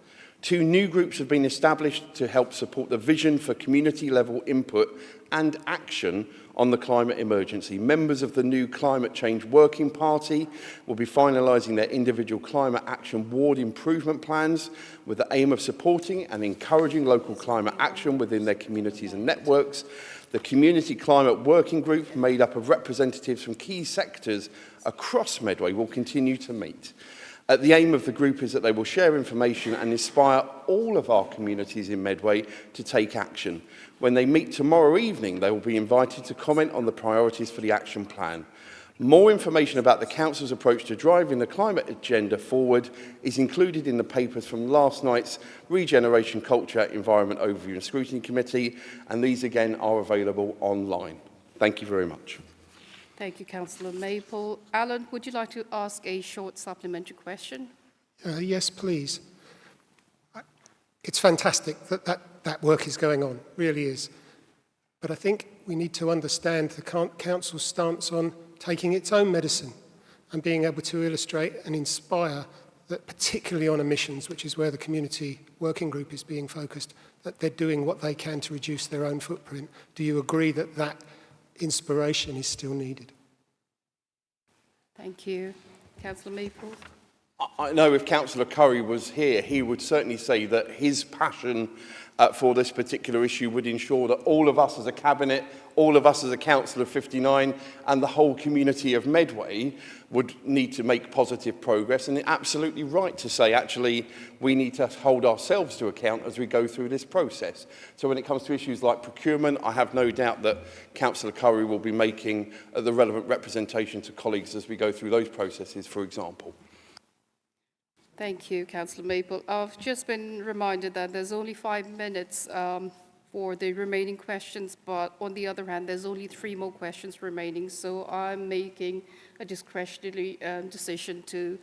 2 new groups have been established to help support the vision for community-level input and action on the climate emergency. Members of the new Climate Change Working Party will be finalising their individual climate action ward improvement plans with the aim of supporting and encouraging local climate action within their communities and networks. The Community Climate Working Group, made up of representatives from key sectors across Medway, will continue to meet. The aim of the group is that they will share information and inspire all of our communities in Medway to take action. When they meet tomorrow evening, they will be invited to comment on the priorities for the action plan. More information about the Council's approach to driving the climate agenda forward is included in the papers from last night's Regeneration, Culture, Environment Overview and Scrutiny Committee, and these again are available online. Thank you very much. Thank you, Councillor Maple. Alan, would you like to ask a short supplementary question? Yes, please. It's fantastic that work is going on, really is. But I think we need to understand the Council's stance on taking its own medicine and being able to illustrate and inspire that, particularly on emissions, which is where the community working group is being focused, that they're doing what they can to reduce their own footprint. Do you agree that that inspiration is still needed? Thank you. Councillor Maple. I know if Councillor Curry was here, he would certainly say that his passion for this particular issue would ensure that all of us as a cabinet, all of us as a council of 59 and the whole community of Medway would need to make positive progress. And it's absolutely right to say, actually, we need to hold ourselves to account as we go through this process. So when it comes to issues like procurement, I have no doubt that Councillor Curry will be making the relevant representation to colleagues as we go through those processes, for example. Thank you, Councillor Maple. I've just been reminded that there's only 5 minutes for the remaining questions, but on the other hand, there's only 3 more questions remaining, so I'm making a discretionary decision to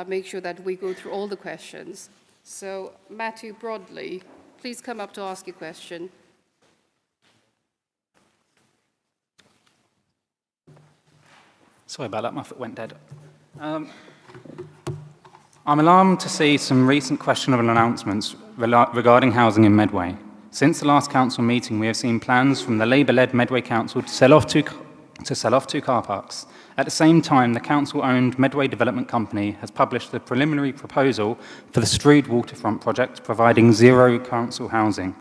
make sure that we go through all the questions. So, Matthew Broadley, please come up to ask your question. Sorry about that, my foot went dead. I'm alarmed to see some recent questionable announcements regarding housing in Medway. Since the last council meeting, we have seen plans from the Labour-led Medway Council to sell off two car parks. At the same time, the council-owned Medway Development Company has published the preliminary proposal for the Strood waterfront project, providing 0 council housing.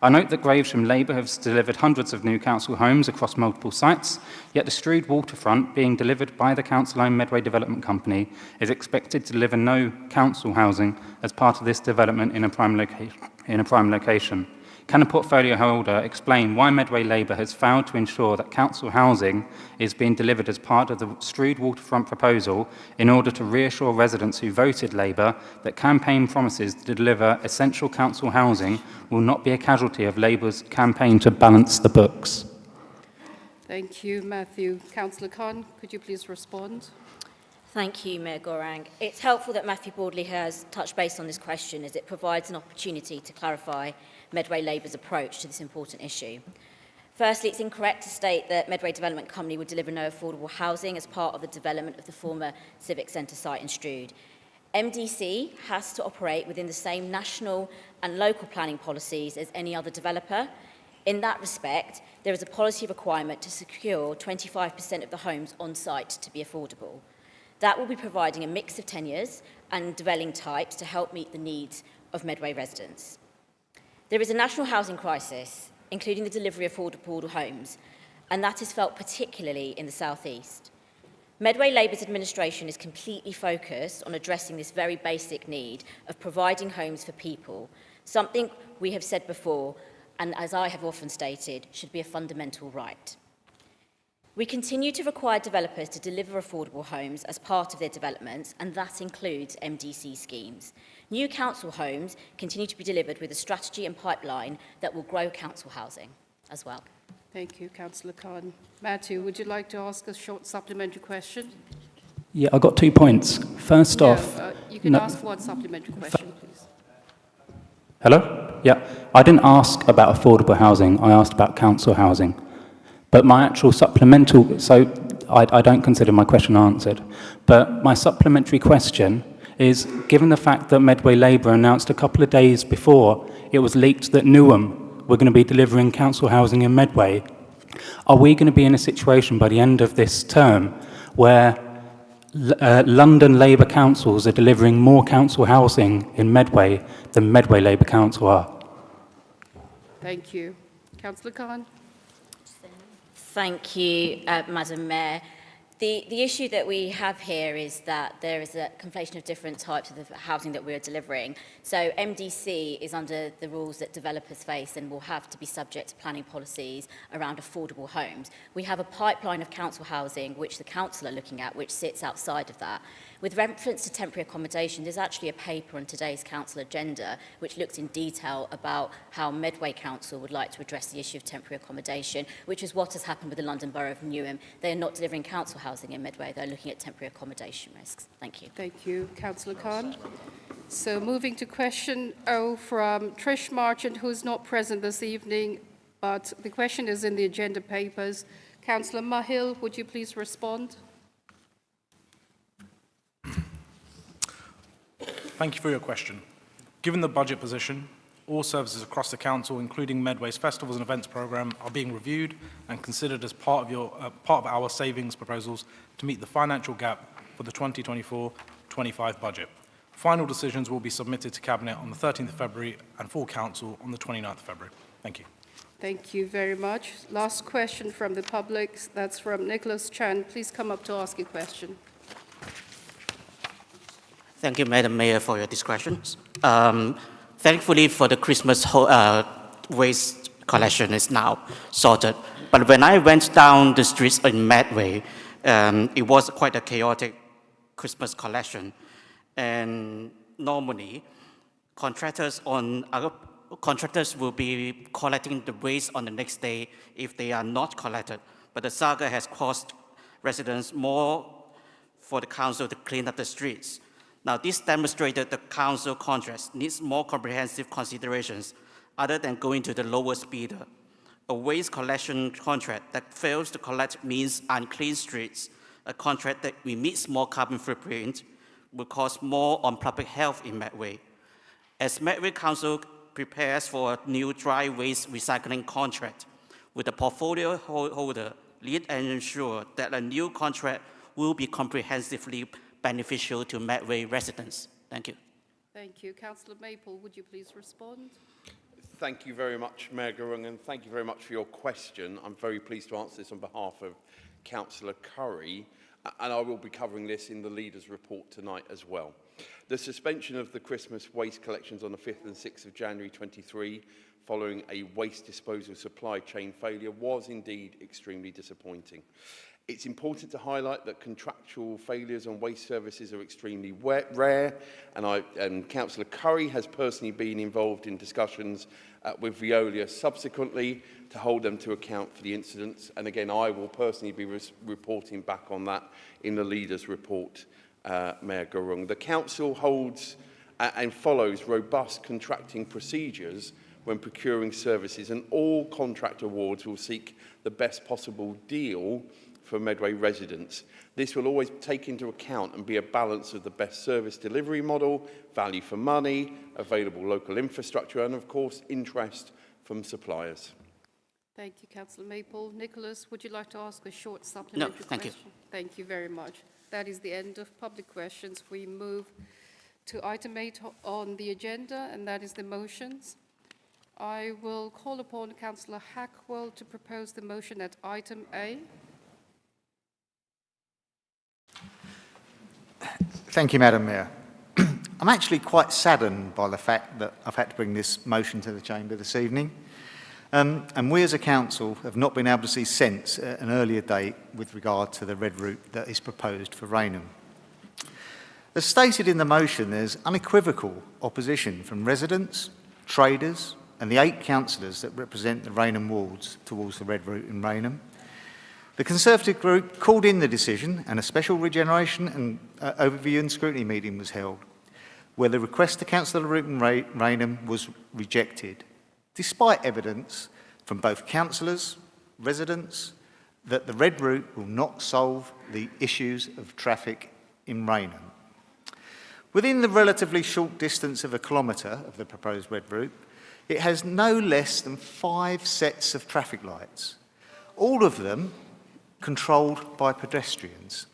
I note that Gravesham Labour has delivered hundreds of new council homes across multiple sites, yet the Strood waterfront, being delivered by the council-owned Medway Development Company, is expected to deliver no council housing as part of this development in a prime location. Can a portfolio holder explain why Medway Labour has failed to ensure that council housing is being delivered as part of the Strood waterfront proposal in order to reassure residents who voted Labour that campaign promises to deliver essential council housing will not be a casualty of Labour's campaign to balance the books? Thank you, Matthew. Councillor Khan, could you please respond? Thank you, Mayor Gorang. It's helpful that Matthew Broadley has touched base on this question, as it provides an opportunity to clarify Medway Labour's approach to this important issue. Firstly, it's incorrect to state that Medway Development Company would deliver no affordable housing as part of the development of the former Civic Centre site in Strood. MDC has to operate within the same national and local planning policies as any other developer. In that respect, there is a policy requirement to secure 25% of the homes on site to be affordable. That will be providing a mix of tenures and dwelling types to help meet the needs of Medway residents. There is a national housing crisis, including the delivery of affordable homes, and that is felt particularly in the South East. Medway Labour's administration is completely focused on addressing this very basic need of providing homes for people, something we have said before, and as I have often stated, should be a fundamental right. We continue to require developers to deliver affordable homes as part of their developments, and that includes MDC schemes. New council homes continue to be delivered with a strategy and pipeline that will grow council housing as well. Thank you, Councillor Khan. Matthew, would you like to ask a short supplementary question? Yeah, I've got 2 points. First off... you can ask one supplementary question, please. Hello? Yeah. I didn't ask about affordable housing. I asked about council housing. But my actual supplemental, so I don't consider my question answered, but my supplementary question is, given the fact that Medway Labour announced a couple of days before it was leaked that Newham were going to be delivering council housing in Medway, are we going to be in a situation by the end of this term where London Labour councils are delivering more council housing in Medway than Medway Labour Council are? Thank you. Councillor Khan. Thank you, Madam Mayor. The issue that we have here is that there is a conflation of different types of the housing that we are delivering. So MDC is under the rules that developers face and will have to be subject to planning policies around affordable homes. We have a pipeline of council housing which the council are looking at, which sits outside of that. With reference to temporary accommodation, there's actually a paper on today's council agenda which looks in detail about how Medway Council would like to address the issue of temporary accommodation, which is what has happened with the London Borough of Newham. They are not delivering council housing in Medway, they're looking at temporary accommodation risks. Thank you. Thank you, Councillor Khan. So moving to question 0 from Trish Marchant, who's not present this evening, but the question is in the agenda papers. Councillor Mahil, would you please respond? Thank you for your question. Given the budget position, all services across the council, including Medway's festivals and events programme, are being reviewed and considered as part of our savings proposals to meet the financial gap for the 2024-25 budget. Final decisions will be submitted to Cabinet on the 13th of February and full council on the 29th of February. Thank you. Thank you very much. Last question from the public. That's from Nicholas Chan. Please come up to ask a question. Thank you, Madam Mayor, for your discretions. Thankfully, for the Christmas waste collection is now sorted. But when I went down the streets in Medway, it was quite a chaotic Christmas collection. And normally, contractors will be collecting the waste on the next day if they are not collected. But the saga has cost residents more for the council to clean up the streets. Now, this demonstrated the council contracts needs more comprehensive considerations other than going to the lowest bidder. A waste collection contract that fails to collect means unclean streets. A contract that emits more carbon footprint will cost more on public health in Medway. As Medway Council prepares for a new dry waste recycling contract, with the portfolio holder lead and ensure that a new contract will be comprehensively beneficial to Medway residents. Thank you. Thank you. Councillor Maple, would you please respond? Thank you very much, Mayor Gurung, and thank you very much for your question. I'm very pleased to answer this on behalf of Councillor Curry, and I will be covering this in the Leaders' Report tonight as well. The suspension of the Christmas waste collections on the 5th and 6th of January 23, following a waste disposal supply chain failure, was indeed extremely disappointing. It's important to highlight that contractual failures on waste services are extremely rare, and Councillor Curry has personally been involved in discussions with Veolia subsequently to hold them to account for the incidents. And again, I will personally be reporting back on that in the Leaders' Report, Mayor Gurung. The Council holds and follows robust contracting procedures when procuring services, and all contract awards will seek the best possible deal for Medway residents. This will always take into account and be a balance of the best service delivery model, value for money, available local infrastructure, and of course, interest from suppliers. Thank you, Councillor Maple. Nicholas, would you like to ask a short supplementary question? Thank you. Thank you very much. That is the end of public questions. We move to item 8 on the agenda, and that is the motions. I will call upon Councillor Hackwell to propose the motion at item A. Thank you, Madam Mayor. I'm actually quite saddened by the fact that I've had to bring this motion to the Chamber this evening. And we as a council have not been able to see sense at an earlier date with regard to the red route that is proposed for Rainham. As stated in the motion, there's unequivocal opposition from residents, traders, and the 8 councillors that represent the Rainham wards towards the red route in Rainham. The Conservative group called in the decision, and a special regeneration and overview and scrutiny meeting was held, where the request to cancel the route in Rainham was rejected, despite evidence from both councillors, residents, that the red route will not solve the issues of traffic in Rainham. Within the relatively short distance of 1 kilometre of the proposed red route, it has no less than 5 sets of traffic lights, all of them controlled by pedestrians.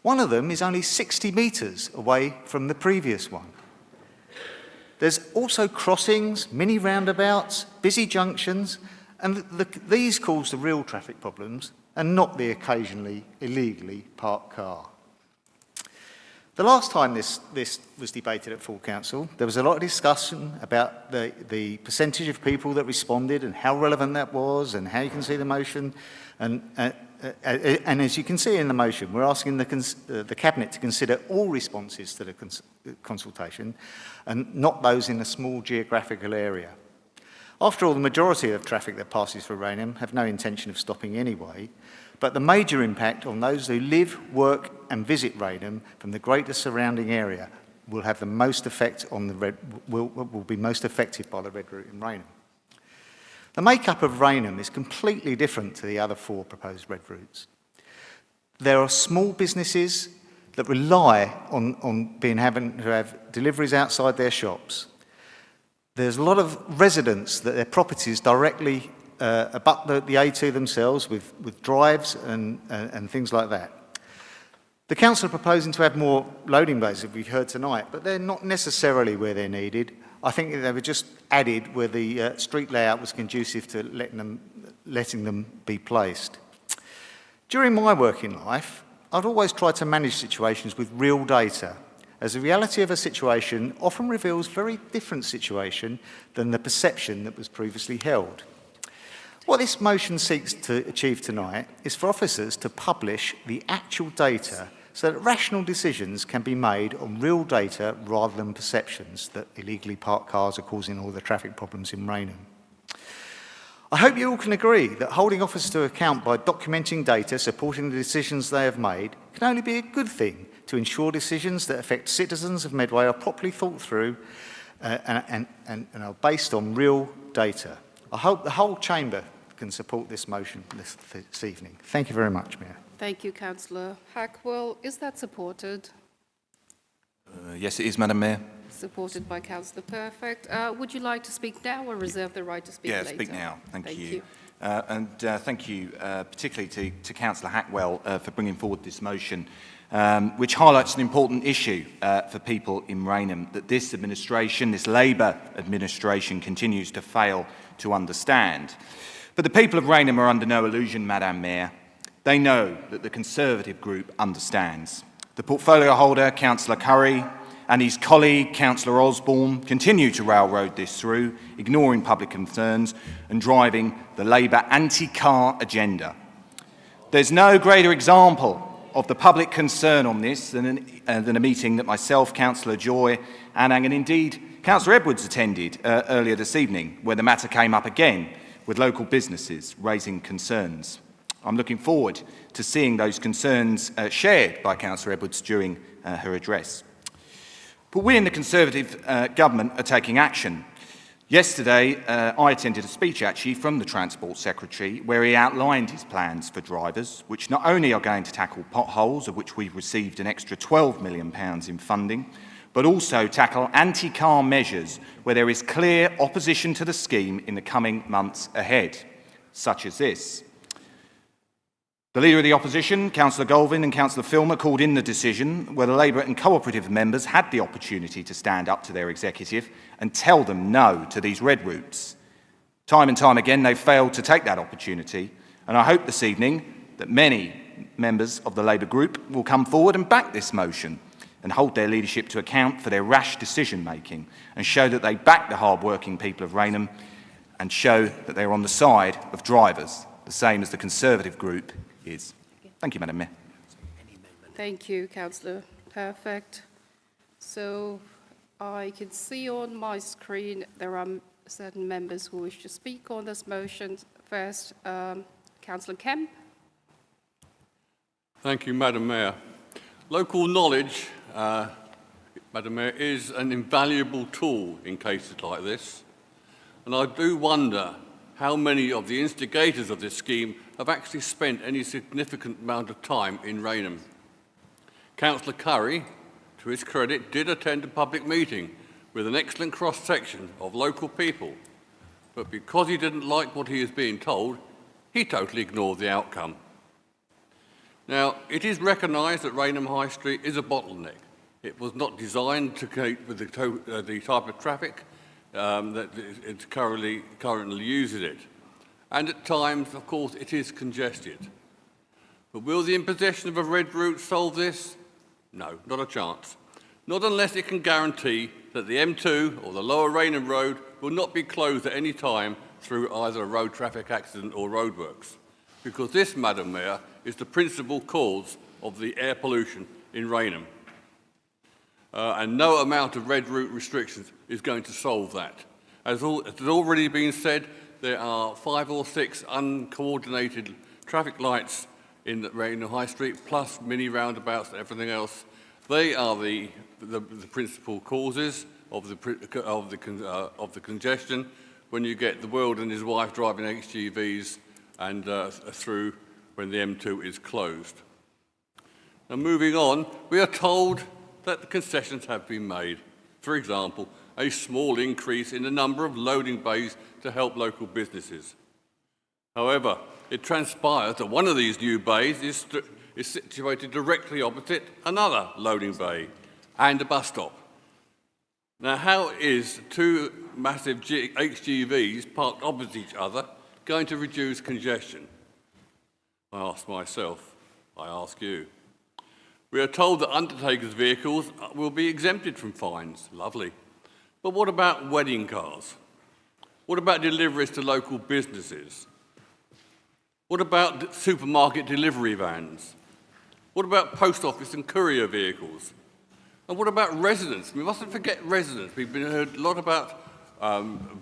One of them is only 60 metres away from the previous one. There's also crossings, mini roundabouts, busy junctions, and these cause the real traffic problems and not the occasionally illegally parked car. The last time this was debated at full council, there was a lot of discussion about the percentage of people that responded and how relevant that was and how you can see the motion. And as you can see in the motion, we're asking the Cabinet to consider all responses to the consultation and not those in a small geographical area. After all, the majority of traffic that passes through Rainham have no intention of stopping anyway, but the major impact on those who live, work and visit Rainham from the greater surrounding area will have the most effect on the will be most affected by the red route in Rainham. The makeup of Rainham is completely different to the other 4 proposed red routes. There are small businesses that rely on having to have deliveries outside their shops. There's a lot of residents that their properties directly abut the A2 themselves with drives and things like that. The council are proposing to add more loading bays, as we've heard tonight, but they're not necessarily where they're needed. I think they were just added where the street layout was conducive to letting them be placed. During my working life, I've always tried to manage situations with real data, as the reality of a situation often reveals a very different situation than the perception that was previously held. What this motion seeks to achieve tonight is for officers to publish the actual data so that rational decisions can be made on real data rather than perceptions that illegally parked cars are causing all the traffic problems in Rainham. I hope you all can agree that holding officers to account by documenting data supporting the decisions they have made can only be a good thing to ensure decisions that affect citizens of Medway are properly thought through and are based on real data. I hope the whole chamber can support this motion this evening. Thank you very much, Mayor. Thank you, Councillor Hackwell. Is that supported? Yes, it is, Madam Mayor. Supported by Councillor Perfect. Would you like to speak now or reserve the right to speak later? Yeah, speak now. Thank you. Thank you particularly to Councillor Hackwell for bringing forward this motion, which highlights an important issue for people in Rainham, that this administration, this Labour administration, continues to fail to understand. But the people of Rainham are under no illusion, Madam Mayor. They know that the Conservative group understands. The portfolio holder, Councillor Curry, and his colleague, Councillor Osborne, continue to railroad this through, ignoring public concerns and driving the Labour anti-car agenda. There's no greater example of the public concern on this than a meeting that myself, Councillor Joy, and indeed Councillor Edwards attended earlier this evening, where the matter came up again with local businesses raising concerns. I'm looking forward to seeing those concerns shared by Councillor Edwards during her address. But we in the Conservative government are taking action. Yesterday, I attended a speech actually from the Transport Secretary where he outlined his plans for drivers, which not only are going to tackle potholes, of which we've received an extra £12 million in funding, but also tackle anti-car measures where there is clear opposition to the scheme in the coming months ahead, such as this. The Leader of the Opposition, Councillor Galvin and Councillor Filmer, called in the decision where the Labour and Cooperative members had the opportunity to stand up to their executive and tell them no to these red routes. Time and time again, they've failed to take that opportunity, and I hope this evening that many members of the Labour group will come forward and back this motion and hold their leadership to account for their rash decision-making and show that they back the hard-working people of Rainham and show that they're on the side of drivers, the same as the Conservative group is. Thank you, Madam Mayor. Thank you, Councillor Perfect. So I can see on my screen there are certain members who wish to speak on this motion. First, Councillor Kemp. Thank you, Madam Mayor. Local knowledge, Madam Mayor, is an invaluable tool in cases like this. And I do wonder how many of the instigators of this scheme have actually spent any significant amount of time in Rainham. Councillor Curry, to his credit, did attend a public meeting with an excellent cross-section of local people, but because he didn't like what he was being told, he totally ignored the outcome. Now, it is recognised that Rainham High Street is a bottleneck. It was not designed to cope with the type of traffic that it currently uses it. And at times, of course, it is congested. But will the imposition of a red route solve this? No, not a chance. Not unless it can guarantee that the M2 or the Lower Rainham Road will not be closed at any time through either a road traffic accident or roadworks. Because this, Madam Mayor, is the principal cause of the air pollution in Rainham. And no amount of red route restrictions is going to solve that. As has already been said, there are 5 or 6 uncoordinated traffic lights in Rainham High Street, plus mini roundabouts and everything else. They are the principal causes of the congestion when you get the world and his wife driving HGVs and through when the M2 is closed. Now, moving on, we are told that the concessions have been made. For example, a small increase in the number of loading bays to help local businesses. However, it transpires that one of these new bays is situated directly opposite another loading bay and a bus stop. Now, how is 2 massive HGVs parked opposite each other going to reduce congestion? I ask myself, I ask you. We are told that undertakers' vehicles will be exempted from fines. Lovely. But what about wedding cars? What about deliveries to local businesses? What about supermarket delivery vans? What about post office and courier vehicles? And what about residents? We mustn't forget residents. We've been heard a lot about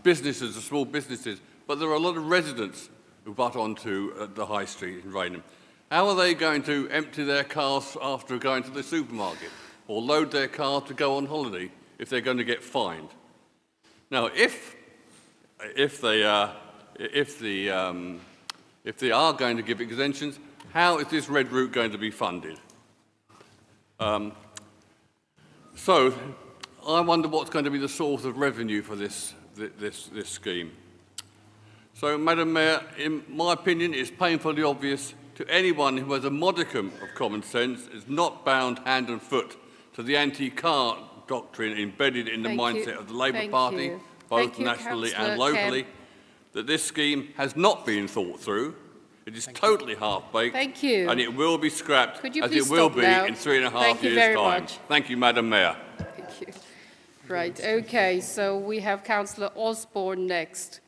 businesses, the small businesses, but there are a lot of residents who butt onto the high street in Rainham. How are they going to empty their cars after going to the supermarket or load their car to go on holiday if they're going to get fined? Now, if they are going to give exemptions, how is this red route going to be funded? So, I wonder what's going to be the source of revenue for this scheme. So, Madam Mayor, in my opinion, it's painfully obvious to anyone who has a modicum of common sense is not bound hand and foot to the anti-car doctrine embedded in the mindset of the Labour Party, both nationally and locally, that this scheme has not been thought through. It is totally half-baked. Thank you. And it will be scrapped, Could you as please it will stop be now? in 3.5 Thank you years' very time. much. Thank you, Madam Mayor. Thank you. Right, okay, so we have Councillor Osborne next.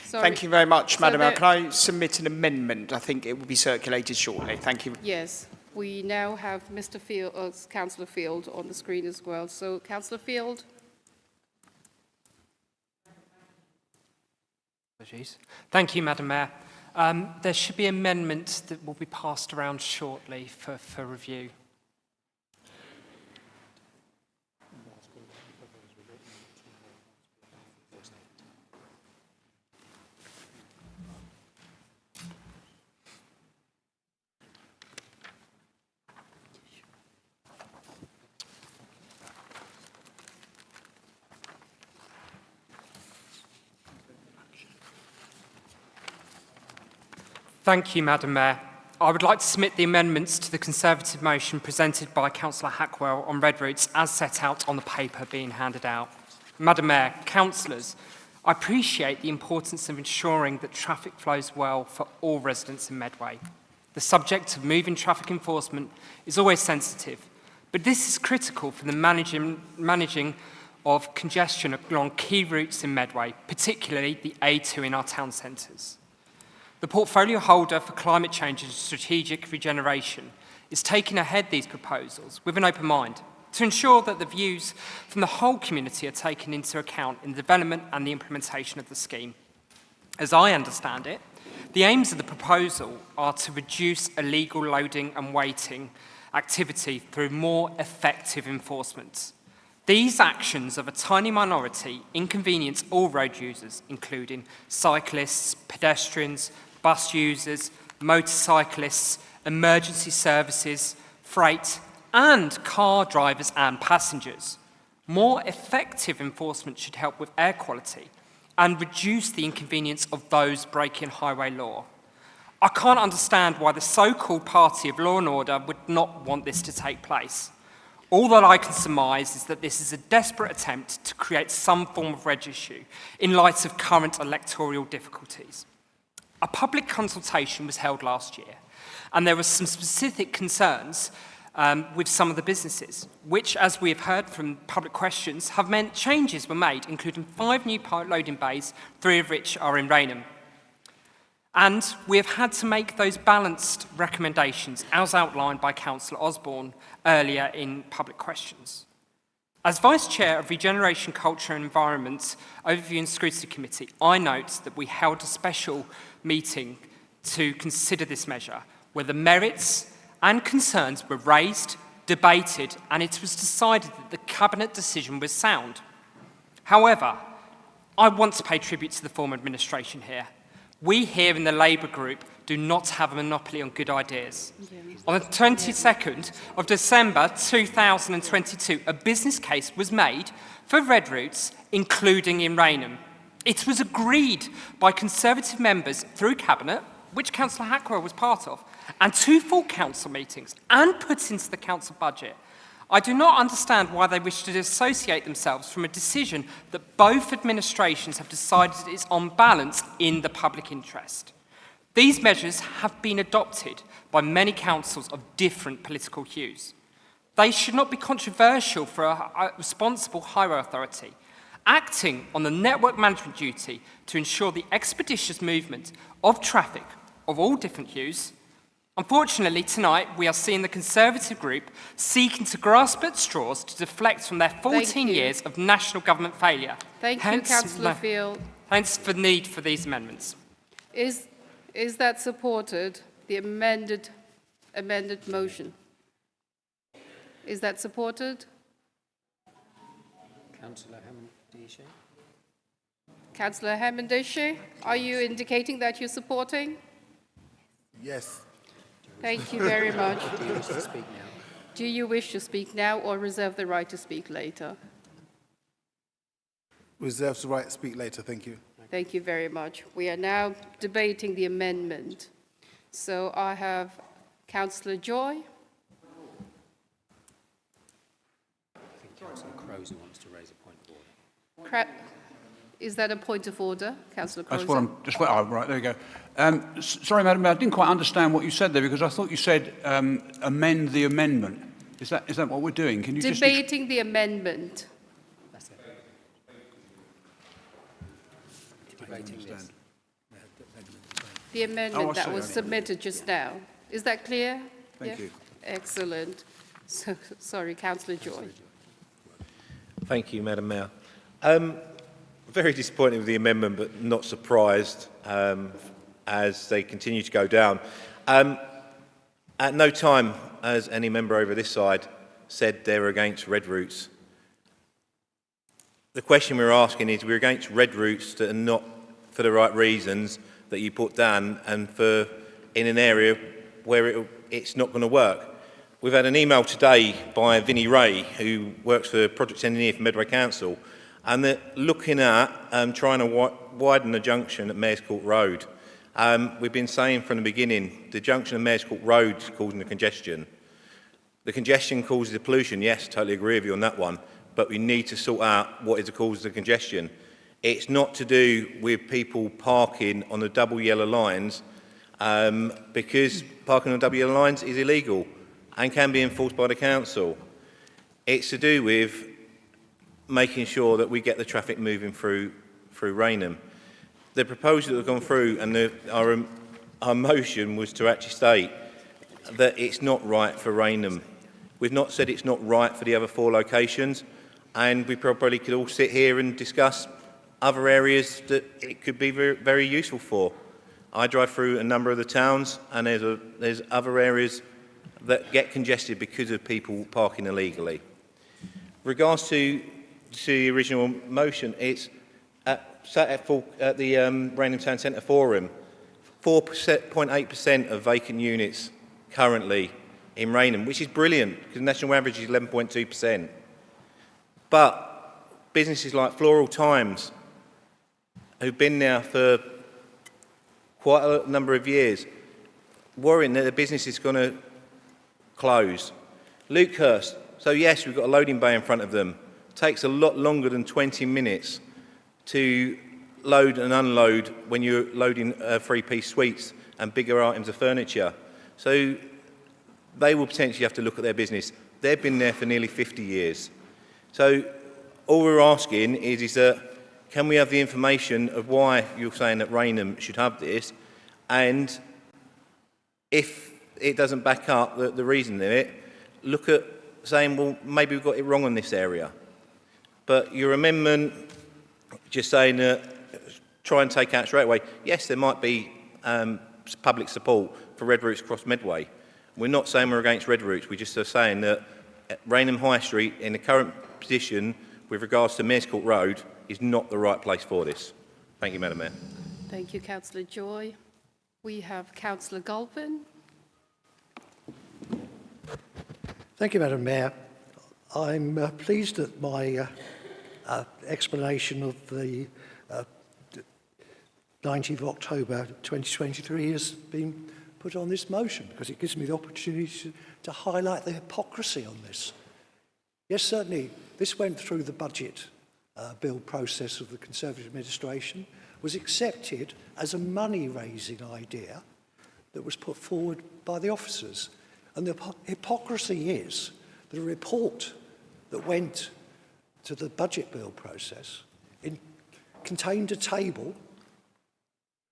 Sorry. Thank you very much, So Madam Mayor. there- Can I submit an amendment? I think it will be circulated shortly. Thank you. Yes, we now have Mr. Field, Councillor Field on the screen as well. So, Councillor Field. Apologies. Thank you, Madam Mayor. There should be amendments that will be passed around shortly for review. Thank you, Madam Mayor. I would like to submit the amendments to the Conservative motion presented by Councillor Hackwell on red routes as set out on the paper being handed out. Madam Mayor, councillors, I appreciate the importance of ensuring that traffic flows well for all residents in Medway. The subject of moving traffic enforcement is always sensitive, but this is critical for the managing of congestion along key routes in Medway, particularly the A2 in our town centres. The portfolio holder for climate change and strategic regeneration is taking ahead these proposals with an open mind to ensure that the views from the whole community are taken into account in the development and the implementation of the scheme. As I understand it, the aims of the proposal are to reduce illegal loading and weighting activity through more effective enforcement. These actions of a tiny minority inconvenience all road users, including cyclists, pedestrians, bus users, motorcyclists, emergency services, freight, and car drivers and passengers. More effective enforcement should help with air quality and reduce the inconvenience of those breaking highway law. I can't understand why the so-called party of law and order would not want this to take place. All that I can surmise is that this is a desperate attempt to create some form of red issue in light of current electoral difficulties. A public consultation was held last year, and there were some specific concerns with some of the businesses, which, as we have heard from public questions, have meant changes were made, including 5 new loading bays, 3 of which are in Rainham. And we have had to make those balanced recommendations, as outlined by Councillor Osborne earlier in public questions. As Vice Chair of Regeneration, Culture and Environment Overview and Scrutiny Committee, I note that we held a special meeting to consider this measure, where the merits and concerns were raised, debated, and it was decided that the Cabinet decision was sound. However, I want to pay tribute to the former administration here. We here in the Labour group do not have a monopoly on good ideas. On the 22nd of December 2022, a business case was made for red routes, including in Rainham. It was agreed by Conservative members through Cabinet, which Councillor Hackwell was part of, and 2 full council meetings, and put into the council budget. I do not understand why they wish to dissociate themselves from a decision that both administrations have decided is on balance in the public interest. These measures have been adopted by many councils of different political hues. They should not be controversial for a responsible highway authority, acting on the network management duty to ensure the expeditious movement of traffic of all different hues. Unfortunately, tonight, we are seeing the Conservative group seeking to grasp at straws to deflect from their 14 years of national government failure. Thank you, Councillor Field. Hence the need for these amendments. Is that supported, the amended motion? Is that supported? Councillor Hammond-Deshay. Councillor Hammond-Deshay, are you indicating that you're supporting? Yes. Thank you very much. Do you wish to speak now? Do you wish to speak now or reserve the right to speak later? Reserves the right to speak later. Thank you. Thank you very much. We are now debating the amendment. So I have Councillor Joy. I think Councillor Croser wants to raise a point of order. Is that a point of order, Councillor Croser? That's what I'm just. Oh, right, there you go. Sorry, Madam Mayor, I didn't quite understand what you said there because I thought you said amend the amendment. Is that what we're doing? Can you debating the amendment? That's it. Debating this. The amendment that was submitted just now. Is that clear? Thank you. Excellent. So, sorry, Councillor Joy. Thank you, Madam Mayor. Very disappointed with the amendment, but not surprised as they continue to go down. At no time has any member over this side said they're against red routes. The question we're asking is we're against red routes that are not for the right reasons that you put down and for in an area where it's not going to work. We've had an email today by Vinnie Ray, who works for project engineer for Medway Council, and they're looking at trying to widen the junction at Mayor's Court Road. We've been saying from the beginning, the junction of Mayor's Court Road is causing the congestion. The congestion causes the pollution, yes, totally agree with you on that one, but we need to sort out what is the cause of the congestion. It's not to do with people parking on the double yellow lines, because parking on double yellow lines is illegal and can be enforced by the council. It's to do with making sure that we get the traffic moving through Rainham. The proposal that has gone through and our motion was to actually state that it's not right for Rainham. We've not said it's not right for the other 4 locations, and we probably could all sit here and discuss other areas that it could be very, very useful for. I drive through a number of the towns, and there's other areas that get congested because of people parking illegally. Regards to the original motion, it's sat at the Rainham Town Centre Forum. 4.8% of vacant units currently in Rainham, which is brilliant because the national average is 11.2%. But businesses like Floral Times, who've been there for quite a number of years, worrying that the business is going to close. Lukehurst, so yes, we've got a loading bay in front of them. Takes a lot longer than 20 minutes to load and unload when you're loading three-piece suites and bigger items of furniture. So they will potentially have to look at their business. They've been there for nearly 50 years. So all we're asking is that can we have the information of why you're saying that Rainham should have this, and if it doesn't back up the reason of it, look at saying, well, maybe we've got it wrong on this area. But your amendment, just saying that try and take out straight away, yes, there might be public support for red routes across Medway. We're not saying we're against red routes, we're just saying that Rainham High Street, in the current position with regards to Mayor's Court Road, is not the right place for this. Thank you, Madam Mayor. Thank you, Councillor Joy. We have Councillor Galvin. Thank you, Madam Mayor. I'm pleased that my explanation of the 19th of October 2023 has been put on this motion, because it gives me the opportunity to highlight the hypocrisy on this. Yes, certainly, this went through the budget bill process of the Conservative administration, was accepted as a money-raising idea that was put forward by the officers. And the hypocrisy is the report that went to the budget bill process contained a table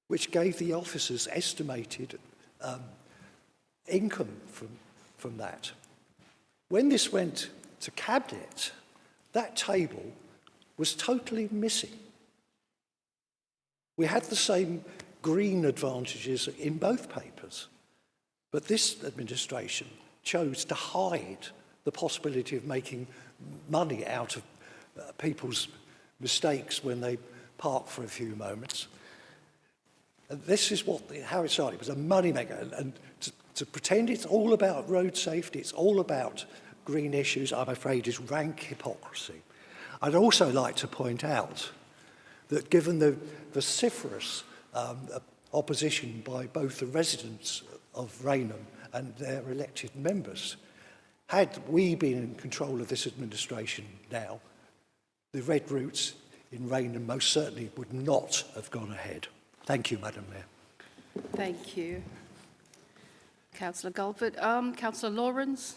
which gave the officers estimated income from that. When this went to Cabinet, that table was totally missing. We had the same green advantages in both papers, but this administration chose to hide the possibility of making money out of people's mistakes when they park for a few moments. And this is how it started. It was a moneymaker. And to pretend it's all about road safety, it's all about green issues, I'm afraid is rank hypocrisy. I'd also like to point out that given the vociferous opposition by both the residents of Rainham and their elected members, had we been in control of this administration now, the red routes in Rainham most certainly would not have gone ahead. Thank you, Madam Mayor. Thank you. Councillor Gulford. Councillor Lawrence.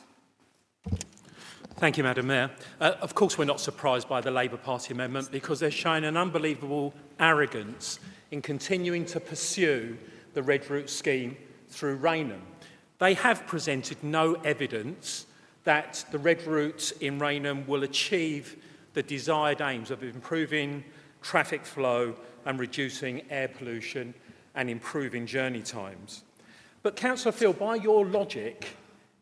Thank you, Madam Mayor. Of course, we're not surprised by the Labour Party amendment, because they're showing an unbelievable arrogance in continuing to pursue the red route scheme through Rainham. They have presented no evidence that the red route in Rainham will achieve the desired aims of improving traffic flow and reducing air pollution and improving journey times. But Councillor Field, by your logic,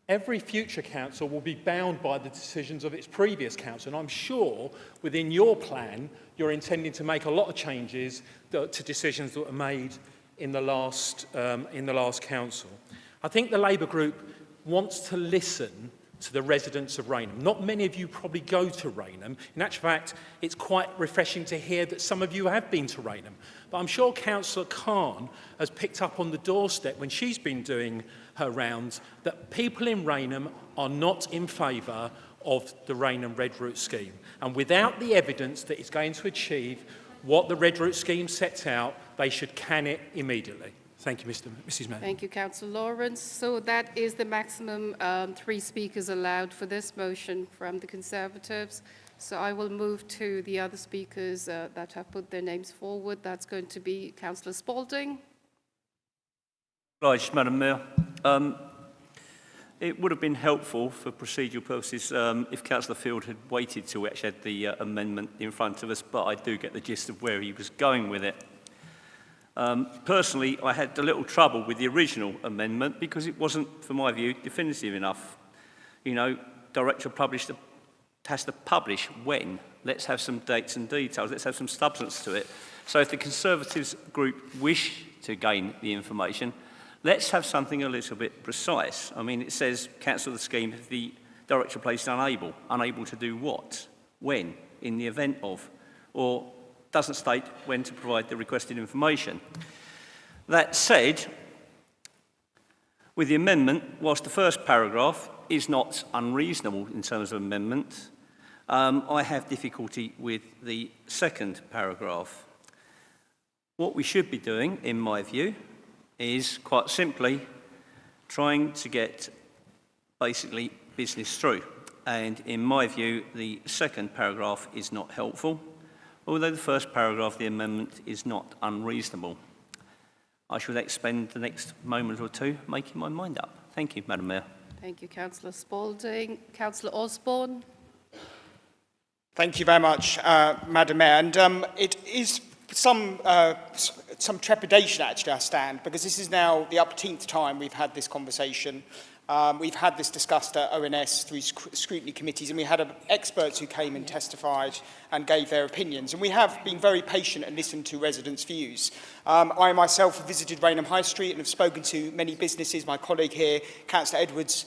every future council will be bound by the decisions of its previous council. And I'm sure within your plan, you're intending to make a lot of changes to decisions that were made in the last council. I think the Labour group wants to listen to the residents of Rainham. Not many of you probably go to Rainham. In actual fact, it's quite refreshing to hear that some of you have been to Rainham. But I'm sure Councillor Khan has picked up on the doorstep when she's been doing her rounds that people in Rainham are not in favour of the Rainham Red Route scheme. And without the evidence that it's going to achieve what the Red Route scheme sets out, they should can it immediately. Thank you, Mrs. Mayor. Thank you, Councillor Lawrence. So that is the maximum 3 speakers allowed for this motion from the Conservatives. So I will move to the other speakers that have put their names forward. That's going to be Councillor Spalding. Obliged, Madam Mayor. It would have been helpful for procedural purposes if Councillor Field had waited till we actually had the amendment in front of us, but I do get the gist of where he was going with it. Personally, I had a little trouble with the original amendment because it wasn't, from my view, definitive enough. You know, Director published a has to publish when. Let's have some dates and details. Let's have some substance to it. So if the Conservatives group wish to gain the information, let's have something a little bit precise. I mean, it says cancel the scheme if the director placed unable. Unable to do what? When? In the event of? Or doesn't state when to provide the requested information. That said, with the amendment, whilst the first paragraph is not unreasonable in terms of amendment, I have difficulty with the second paragraph. What we should be doing, in my view, is quite simply trying to get basically business through. And in my view, the second paragraph is not helpful, although the first paragraph of the amendment is not unreasonable. I shall expend the next moment or two making my mind up. Thank you, Madam Mayor. Thank you, Councillor Spalding. Councillor Osborne. Thank you very much, Madam Mayor. And it is some trepidation, actually, I stand, because this is now the upteenth time we've had this conversation. We've had this discussed at ONS through scrutiny committees, and we had experts who came and testified and gave their opinions. And we have been very patient and listened to residents' views. I myself have visited Rainham High Street and have spoken to many businesses. My colleague here, Councillor Edwards,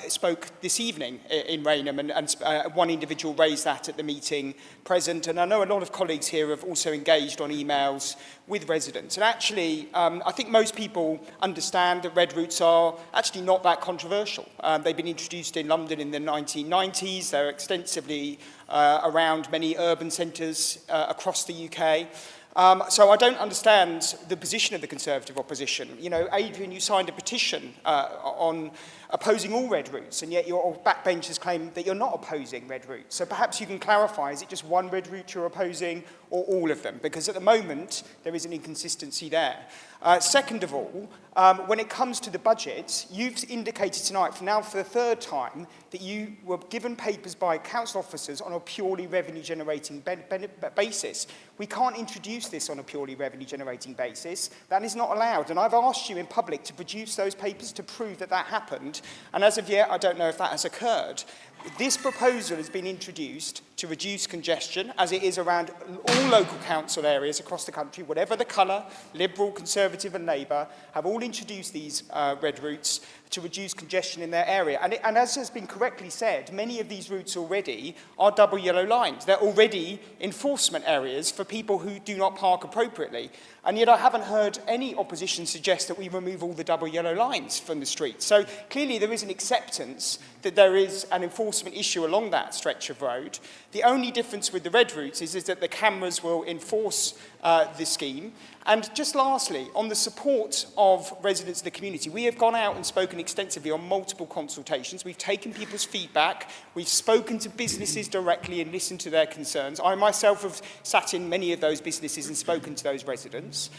spoke this evening in Rainham, and one individual raised that at the meeting present. And I know a lot of colleagues here have also engaged on emails with residents. And actually, I think most people understand that red routes are actually not that controversial. They've been introduced in London in the 1990s. They're extensively around many urban centres across the UK. So I don't understand the position of the Conservative opposition. You know, Adrian, you signed a petition on opposing all red routes, and yet your backbenchers claim that you're not opposing red routes. So perhaps you can clarify, is it just one red route you're opposing or all of them? Because at the moment, there is an inconsistency there. Second of all, when it comes to the budget, you've indicated tonight, for the third time, that you were given papers by council officers on a purely revenue-generating basis. We can't introduce this on a purely revenue-generating basis. That is not allowed. And I've asked you in public to produce those papers to prove that that happened. And as of yet, I don't know if that has occurred. This proposal has been introduced to reduce congestion, as it is around all local council areas across the country, whatever the colour, Liberal, Conservative and Labour, have all introduced these red routes to reduce congestion in their area. And as has been correctly said, many of these routes already are double yellow lines. They're already enforcement areas for people who do not park appropriately. And yet I haven't heard any opposition suggest that we remove all the double yellow lines from the street. So clearly there is an acceptance that there is an enforcement issue along that stretch of road. The only difference with the red routes is that the cameras will enforce the scheme. And just lastly, on the support of residents of the community, we have gone out and spoken extensively on multiple consultations. We've taken people's feedback. We've spoken to businesses directly and listened to their concerns. I myself have sat in many of those businesses and spoken to those residents.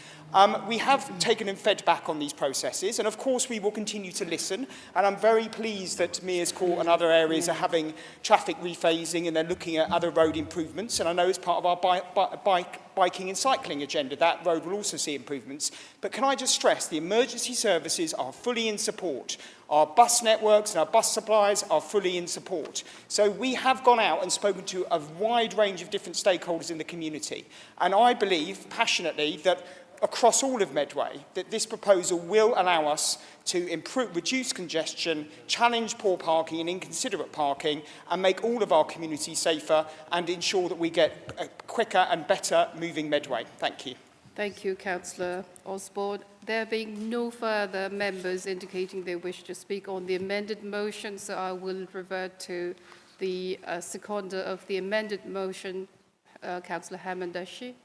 We have taken and fed back on these processes, and of course we will continue to listen. And I'm very pleased that Mears Court and other areas are having traffic rephasing, and they're looking at other road improvements. And I know as part of our biking and cycling agenda, that road will also see improvements. But can I just stress, the emergency services are fully in support. Our bus networks and our bus suppliers are fully in support. So we have gone out and spoken to a wide range of different stakeholders in the community. And I believe passionately that across all of Medway, that this proposal will allow us to reduce congestion, challenge poor parking and inconsiderate parking, and make all of our communities safer and ensure that we get a quicker and better moving Medway. Thank you. Thank you, Councillor Osborne. There being no further members indicating they wish to speak on the amended motion, so I will revert to the seconder of the amended motion, Councillor Hamandashi.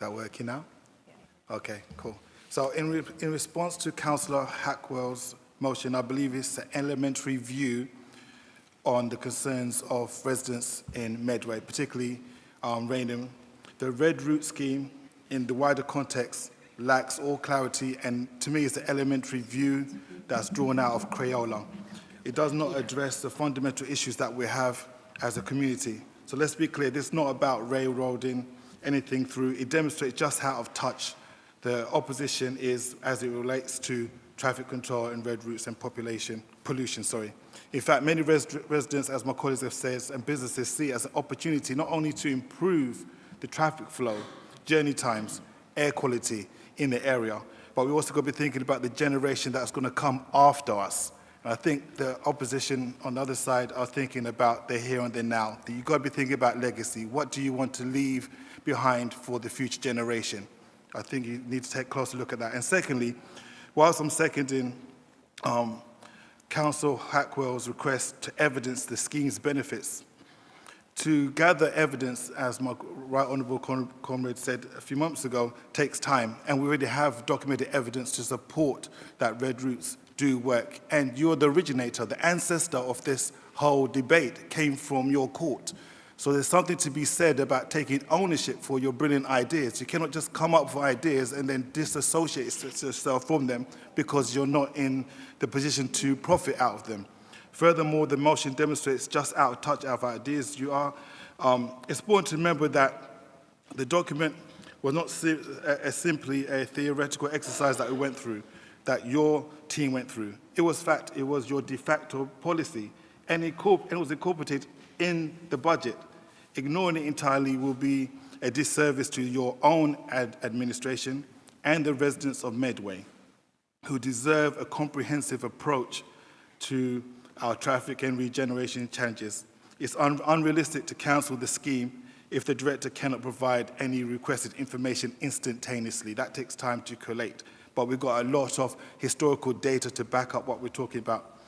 That working now? Yeah. Okay, cool. So in response to Councillor Hackwell's motion, I believe it's an elementary view on the concerns of residents in Medway, particularly Rainham. The red route scheme in the wider context lacks all clarity, and to me it's an elementary view that's drawn out of Crayola. It does not address the fundamental issues that we have as a community. So let's be clear, this is not about railroading anything through. It demonstrates just how out of touch the opposition is as it relates to traffic control and red routes and pollution. In fact, many residents, as my colleagues have said, and businesses see it as an opportunity not only to improve the traffic flow, journey times, air quality in the area, but we also got to be thinking about the generation that's going to come after us. And I think the opposition on the other side are thinking about the here and the now. You've got to be thinking about legacy. What do you want to leave behind for the future generation? I think you need to take a closer look at that. And secondly, whilst I'm seconding Councillor Hackwell's request to evidence the scheme's benefits, to gather evidence, as my right honourable comrade said a few months ago, takes time, and we already have documented evidence to support that red routes do work. And you're the originator, the ancestor of this whole debate came from your court. So there's something to be said about taking ownership for your brilliant ideas. You cannot just come up with ideas and then disassociate yourself from them because you're not in the position to profit out of them. Furthermore, the motion demonstrates just out of touch of ideas you are. It's important to remember that the document was not simply a theoretical exercise that we went through, that your team went through. It was your de facto policy, and it was incorporated in the budget. Ignoring it entirely will be a disservice to your own administration and the residents of Medway, who deserve a comprehensive approach to our traffic and regeneration challenges. It's unrealistic to cancel the scheme if the director cannot provide any requested information instantaneously. That takes time to collate, but we've got a lot of historical data to back up what we're talking about.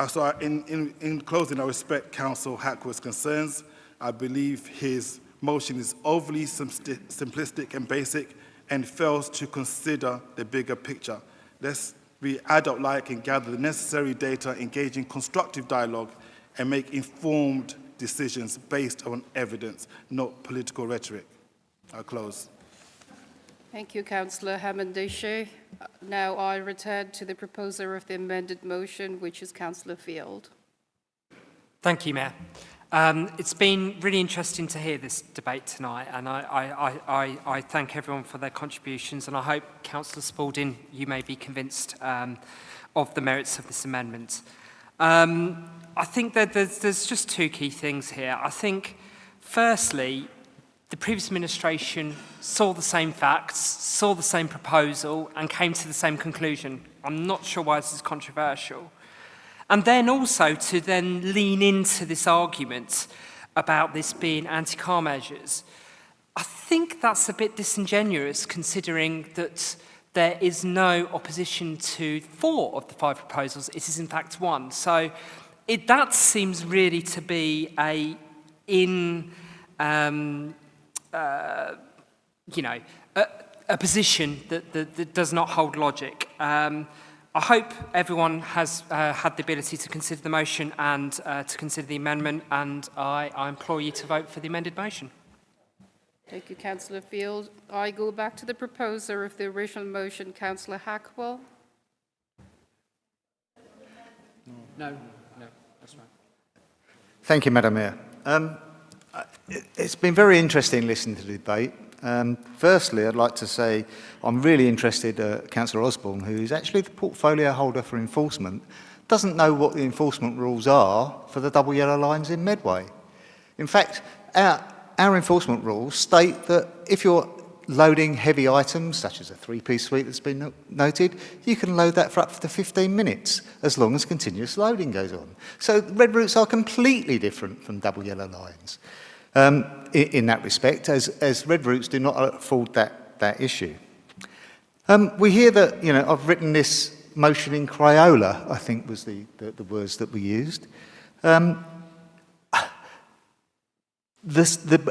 So in closing, I respect Councillor Hackwell's concerns. I believe his motion is overly simplistic and basic and fails to consider the bigger picture. Let's be adult-like and gather the necessary data, engage in constructive dialogue, and make informed decisions based on evidence, not political rhetoric. I'll close. Thank you, Councillor Hemingway. Now I return to the proposer of the amended motion, which is Councillor Field. Thank you, Mayor. It's been really interesting to hear this debate tonight, and I thank everyone for their contributions, and I hope, Councillor Spalding, you may be convinced of the merits of this amendment. I think that there's just two key things here. I think, firstly, the previous administration saw the same facts, saw the same proposal, and came to the same conclusion. I'm not sure why this is controversial. And then also to then lean into this argument about this being anti-car measures. I think that's a bit disingenuous considering that there is no opposition to 4 of the 5 proposals. It is in fact 1. So that seems really to be a position that does not hold logic. I hope everyone has had the ability to consider the motion and to consider the amendment, and I implore you to vote for the amended motion. Thank you, Councillor Field. I go back to the proposer of the original motion, Councillor Hackwell. No, that's right. Thank you, Madam Mayor. It's been very interesting listening to the debate. Firstly, I'd like to say I'm really interested, Councillor Osborne, who is actually the portfolio holder for enforcement, doesn't know what the enforcement rules are for the double yellow lines in Medway. In fact, our enforcement rules state that if you're loading heavy items, such as a 3-piece suite that's been noted, you can load that for up to 15 minutes, as long as continuous loading goes on. So red routes are completely different from double yellow lines. In that respect, as red routes do not afford that issue. We hear that, I've written this motion in Crayola, I think was the words that we used. The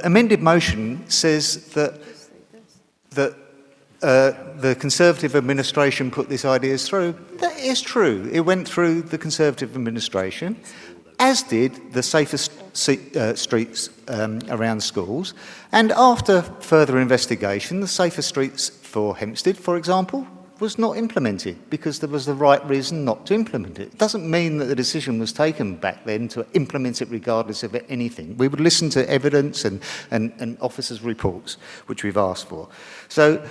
amended motion says that the Conservative administration put these ideas through. That is true. It went through the Conservative administration, as did the safer streets around schools. And after further investigation, the safer streets for Hempstead, for example, was not implemented because there was the right reason not to implement it. It doesn't mean that the decision was taken back then to implement it regardless of anything. We would listen to evidence and officers' reports, which we've asked for. So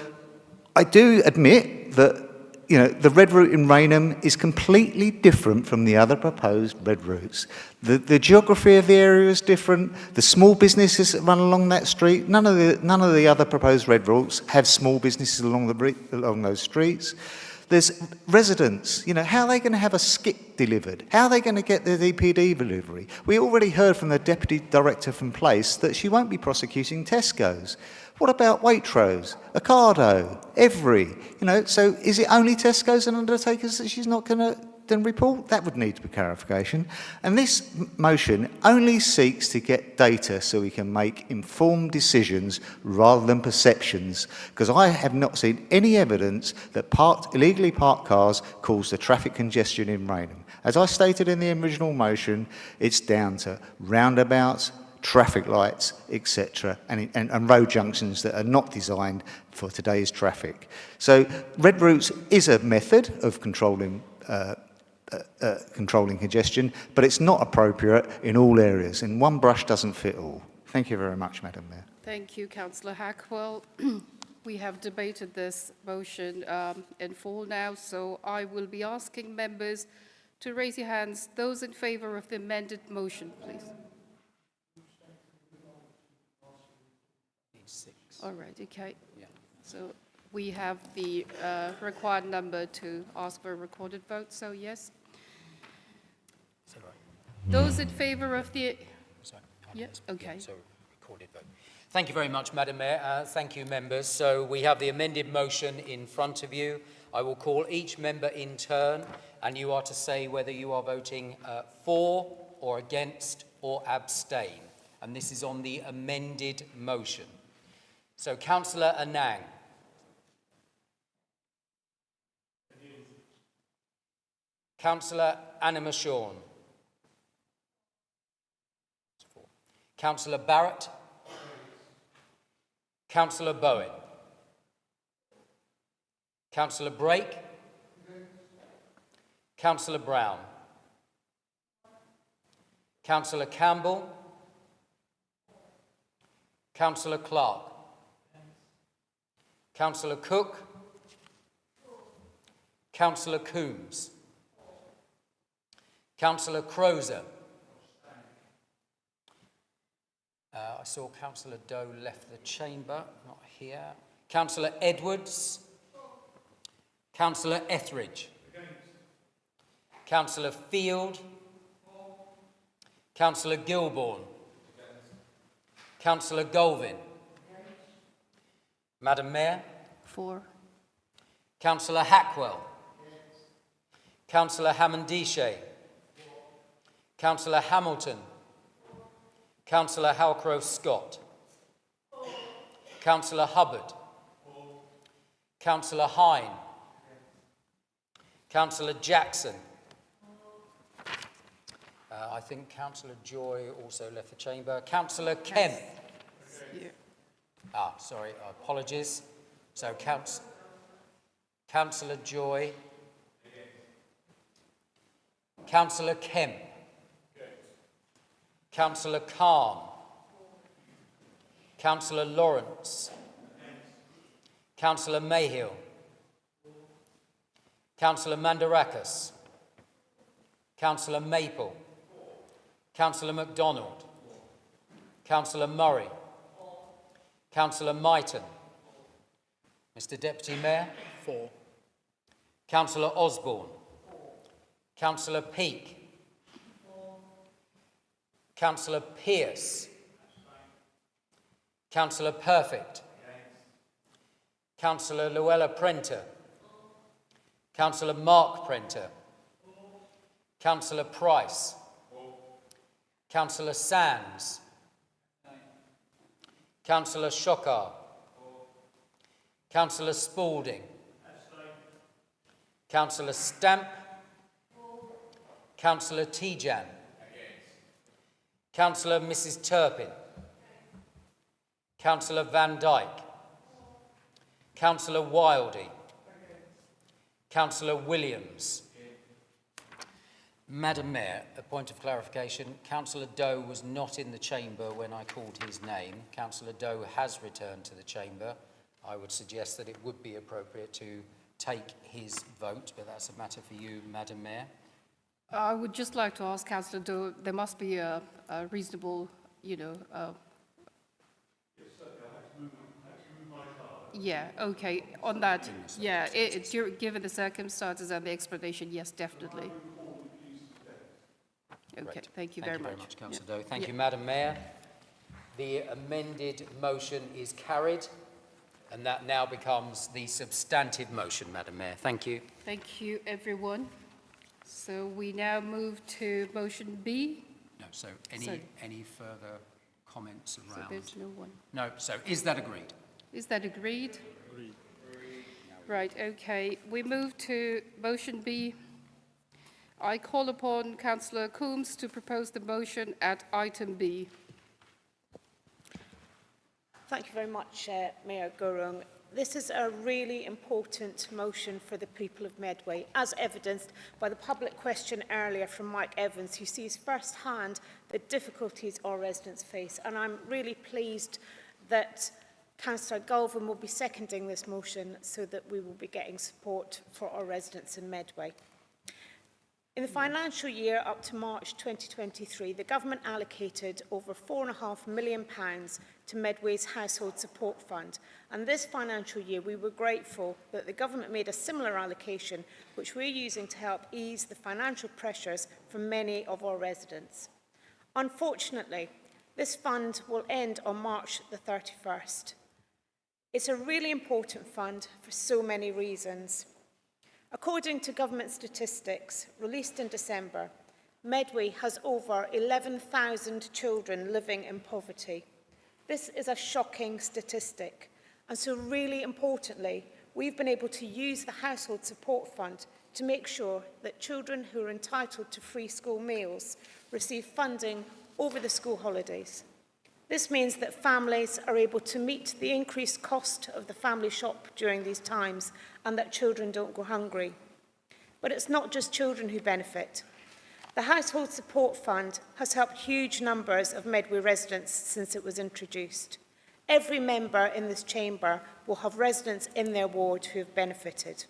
I do admit that you know, the red route in Rainham is completely different from the other proposed red routes. The geography of the area is different. The small businesses that run along that street, none of the other proposed red routes have small businesses along those streets. There's residents, you know, how are they going to have a skip delivered? How are they going to get their DPD delivery? We already heard from the Deputy Director from Place that she won't be prosecuting Tesco's. What about Waitrose, Ocado, Every? You know, so is it only Tesco's and Undertakers that she's not going to then report? That would need to be clarification. And this motion only seeks to get data so we can make informed decisions rather than perceptions, because I have not seen any evidence that illegally parked cars cause the traffic congestion in Rainham. As I stated in the original motion, it's down to roundabouts, traffic lights, etc., and road junctions that are not designed for today's traffic. So red routes is a method of controlling congestion, but it's not appropriate in all areas, and one brush doesn't fit all. Thank you very much, Madam Mayor. Thank you, Councillor Hackwell. We have debated this motion in full now, so I will be asking members to raise your hands. Those in favour of the amended motion, please. All right, okay. So we have the required number to ask for a recorded vote, so yes. Those in favour of the... Yes, okay. So recorded vote. Thank you very much, Madam Mayor. Thank you, members. So we have the amended motion in front of you. I will call each member in turn, and you are to say whether you are voting for or against or abstain. And this is on the amended motion. So, Councillor Anang. Councillor Anna-Mashorn. Councillor Barrett. Councillor Bowen. Councillor Brake. Councillor Brown. Councillor Campbell. Councillor Clark. Councillor Cook. Councillor Coombs. Councillor Crozer. I saw Councillor Doe left the chamber, not here. Councillor Edwards. Councillor Etheridge. Councillor Field. Councillor Gilbourne. Councillor Golvin. Madam Mayor. For. Councillor Hackwell. Councillor Hammondishe. Councillor Hamilton. Councillor Halcrow-Scott. Councillor Hubbard. Councillor Hine. Councillor Jackson. I think Councillor Joy also left the chamber. Councillor Kemp. Sorry, apologies. So, Councillor Joy. Councillor Kemp. Councillor Khan. Councillor Lawrence. Councillor Mayhill. Councillor Mandarakis. Councillor Maple. Councillor MacDonald. Councillor Murray. Councillor Myton. Mr Deputy Mayor. For. Councillor Osborne. Councillor Peake. Councillor Pearce. Councillor Perfect. Councillor Luella Prenter. Councillor Mark Prenter. Councillor Price. Councillor Sands. Councillor Shockar. Councillor Spalding. Councillor Stamp. Councillor Tijan. Councillor Mrs Turpin. Councillor Van Dyke. Councillor Wildey. Councillor Williams. Madam Mayor, a point of clarification. Councillor Doe was not in the chamber when I called his name. Councillor Doe has returned to the chamber. I would suggest that it would be appropriate to take his vote, but that's a matter for you, Madam Mayor. I would just like to ask Councillor Doe, there must be a reasonable, yeah, okay, on that, yeah, given the circumstances and the explanation, yes, definitely. Okay, Great. thank you very much. Thank you very much, Councillor Doe. Thank you, Madam Mayor. The amended motion is carried, and that now becomes the substantive motion, Madam Mayor. Thank you. Thank you, everyone. So we now move to motion B. No, so any further comments around? So there's no one. No, so is that agreed? Is that agreed? Agreed. Right, okay. We move to motion B. I call upon Councillor Coombs to propose the motion at item B. Thank you very much, Mayor Gurung. This is a really important motion for the people of Medway, as evidenced by the public question earlier from Mike Evans, who sees firsthand the difficulties our residents face. And I'm really pleased that Councillor Galvin will be seconding this motion so that we will be getting support for our residents in Medway. In the financial year up to March 2023, the government allocated over £4.5 million to Medway's Household Support Fund. And this financial year, we were grateful that the government made a similar allocation, which we're using to help ease the financial pressures for many of our residents. Unfortunately, this fund will end on March the 31st. It's a really important fund for so many reasons. According to government statistics released in December, Medway has over 11,000 children living in poverty. This is a shocking statistic, and so really importantly, we've been able to use the Household Support Fund to make sure that children who are entitled to free school meals receive funding over the school holidays. This means that families are able to meet the increased cost of the family shop during these times and that children don't go hungry. But it's not just children who benefit. The Household Support Fund has helped huge numbers of Medway residents since it was introduced. Every member in this chamber will have residents in their ward who have benefited.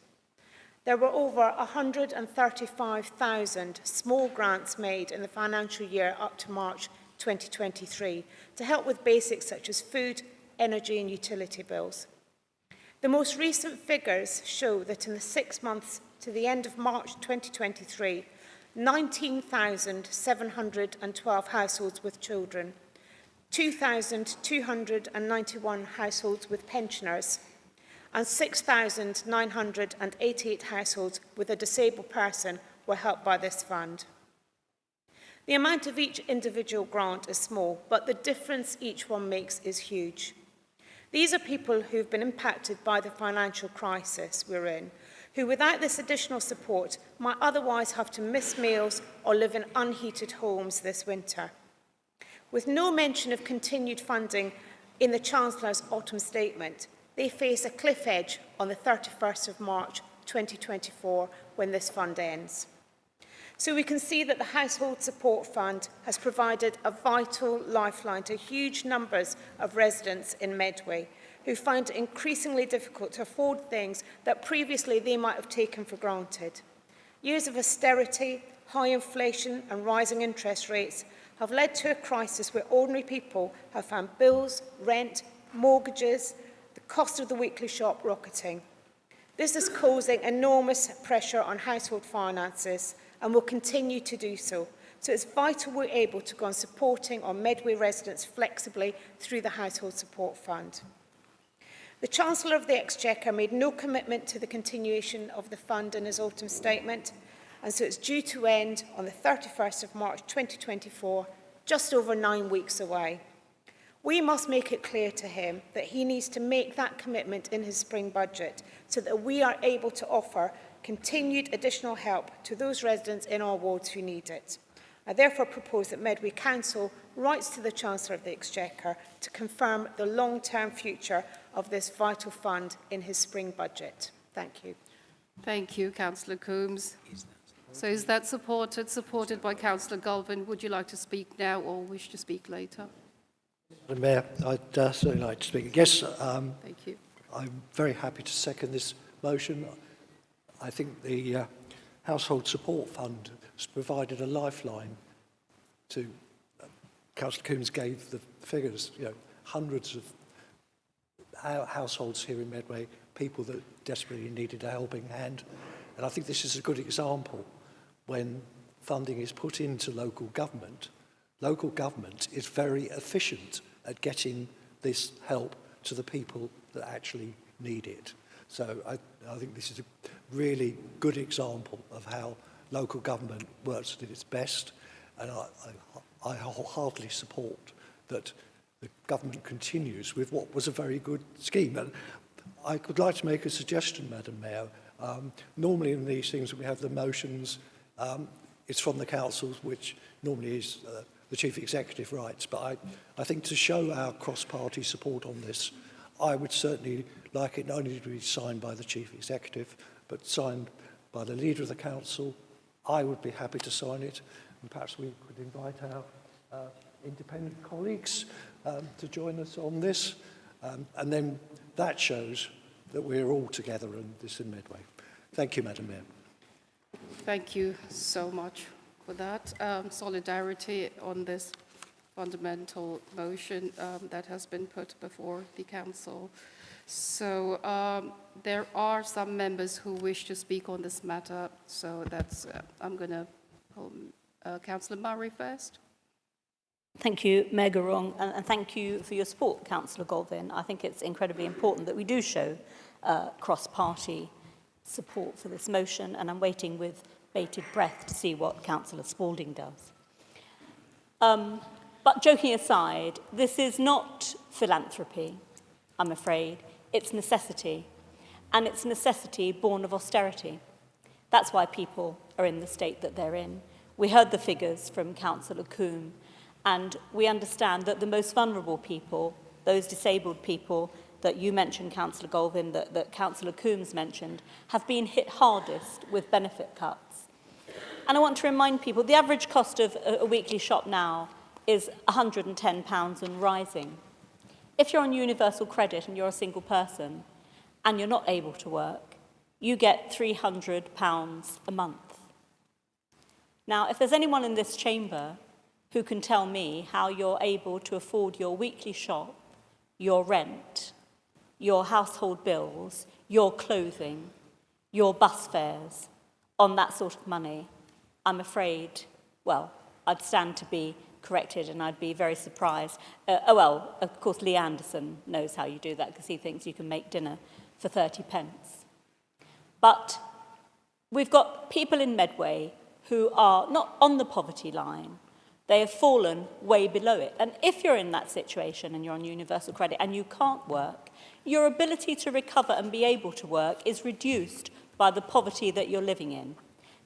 There were over 135,000 small grants made in the financial year up to March 2023 to help with basics such as food, energy and utility bills. The most recent figures show that in the 6 months to the end of March 2023, 19,712 households with children, 2,291 households with pensioners, and 6,988 households with a disabled person were helped by this fund. The amount of each individual grant is small, but the difference each one makes is huge. These are people who've been impacted by the financial crisis we're in, who without this additional support might otherwise have to miss meals or live in unheated homes this winter. With no mention of continued funding in the Chancellor's autumn statement, they face a cliff edge on the 31st of March 2024 when this fund ends. So we can see that the Household Support Fund has provided a vital lifeline to huge numbers of residents in Medway who find it increasingly difficult to afford things that previously they might have taken for granted. Years of austerity, high inflation and rising interest rates have led to a crisis where ordinary people have found bills, rent, mortgages, the cost of the weekly shop rocketing. This is causing enormous pressure on household finances and will continue to do so. So it's vital we're able to go on supporting our Medway residents flexibly through the Household Support Fund. The Chancellor of the Exchequer made no commitment to the continuation of the fund in his autumn statement, and so it's due to end on the 31st of March 2024, just over 9 weeks away. We must make it clear to him that he needs to make that commitment in his spring budget so that we are able to offer continued additional help to those residents in our wards who need it. I therefore propose that Medway Council writes to the Chancellor of the Exchequer to confirm the long-term future of this vital fund in his spring budget. Thank you. Thank you, Councillor Coombs. So is that supported? Supported by Councillor Galvin. Would you like to speak now or wish to speak later? Madam Mayor, I'd certainly like to speak. Yes, Thank you. I'm very happy to second this motion. I think the Household Support Fund has provided a lifeline to, Councillor Coombs gave the figures, you know, hundreds of households here in Medway, people that desperately needed a helping hand. And I think this is a good example when funding is put into local government is very efficient at getting this help to the people that actually need it. So I think this is a really good example of how local government works at its best, and I wholeheartedly support that the government continues with what was a very good scheme. And I would like to make a suggestion, Madam Mayor. Normally in these things we have the motions, it's from the councils, which normally is the Chief Executive writes, but I think to show our cross-party support on this, I would certainly like it not only to be signed by the Chief Executive, but signed by the Leader of the Council. I would be happy to sign it, and perhaps we could invite our independent colleagues to join us on this, and then that shows that we're all together in this in Medway. Thank you, Madam Mayor. Thank you so much for that. Solidarity on this fundamental motion that has been put before the Council. So there are some members who wish to speak on this matter, so that's, I'm going to call Councillor Murray first. Thank you, Mayor Gurung, and thank you for your support, Councillor Galvin. I think it's incredibly important that we do show cross-party support for this motion, and I'm waiting with bated breath to see what Councillor Spalding does. But joking aside, this is not philanthropy, I'm afraid. It's necessity, and it's necessity born of austerity. That's why people are in the state that they're in. We heard the figures from Councillor Coombe, and we understand that the most vulnerable people, those disabled people that you mentioned, Councillor Galvin, that Councillor Coombs mentioned, have been hit hardest with benefit cuts. And I want to remind people, the average cost of a weekly shop now is £110 and rising. If you're on universal credit and you're a single person and you're not able to work, you get £300 a month. Now, if there's anyone in this chamber who can tell me how you're able to afford your weekly shop, your rent, your household bills, your clothing, your bus fares on that sort of money, I'm afraid, well, I'd stand to be corrected and I'd be very surprised. Well, of course, Lee Anderson knows how you do that because he thinks you can make dinner for 30 pence. But we've got people in Medway who are not on the poverty line. They have fallen way below it. And if you're in that situation and you're on universal credit and you can't work, your ability to recover and be able to work is reduced by the poverty that you're living in.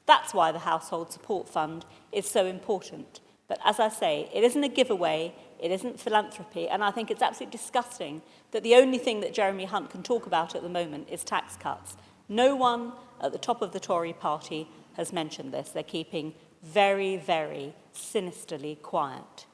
That's why the Household Support Fund is so important. But as I say, it isn't a giveaway, it isn't philanthropy, and I think it's absolutely disgusting that the only thing that Jeremy Hunt can talk about at the moment is tax cuts. No one at the top of the Tory party has mentioned this. They're keeping very, very sinisterly quiet.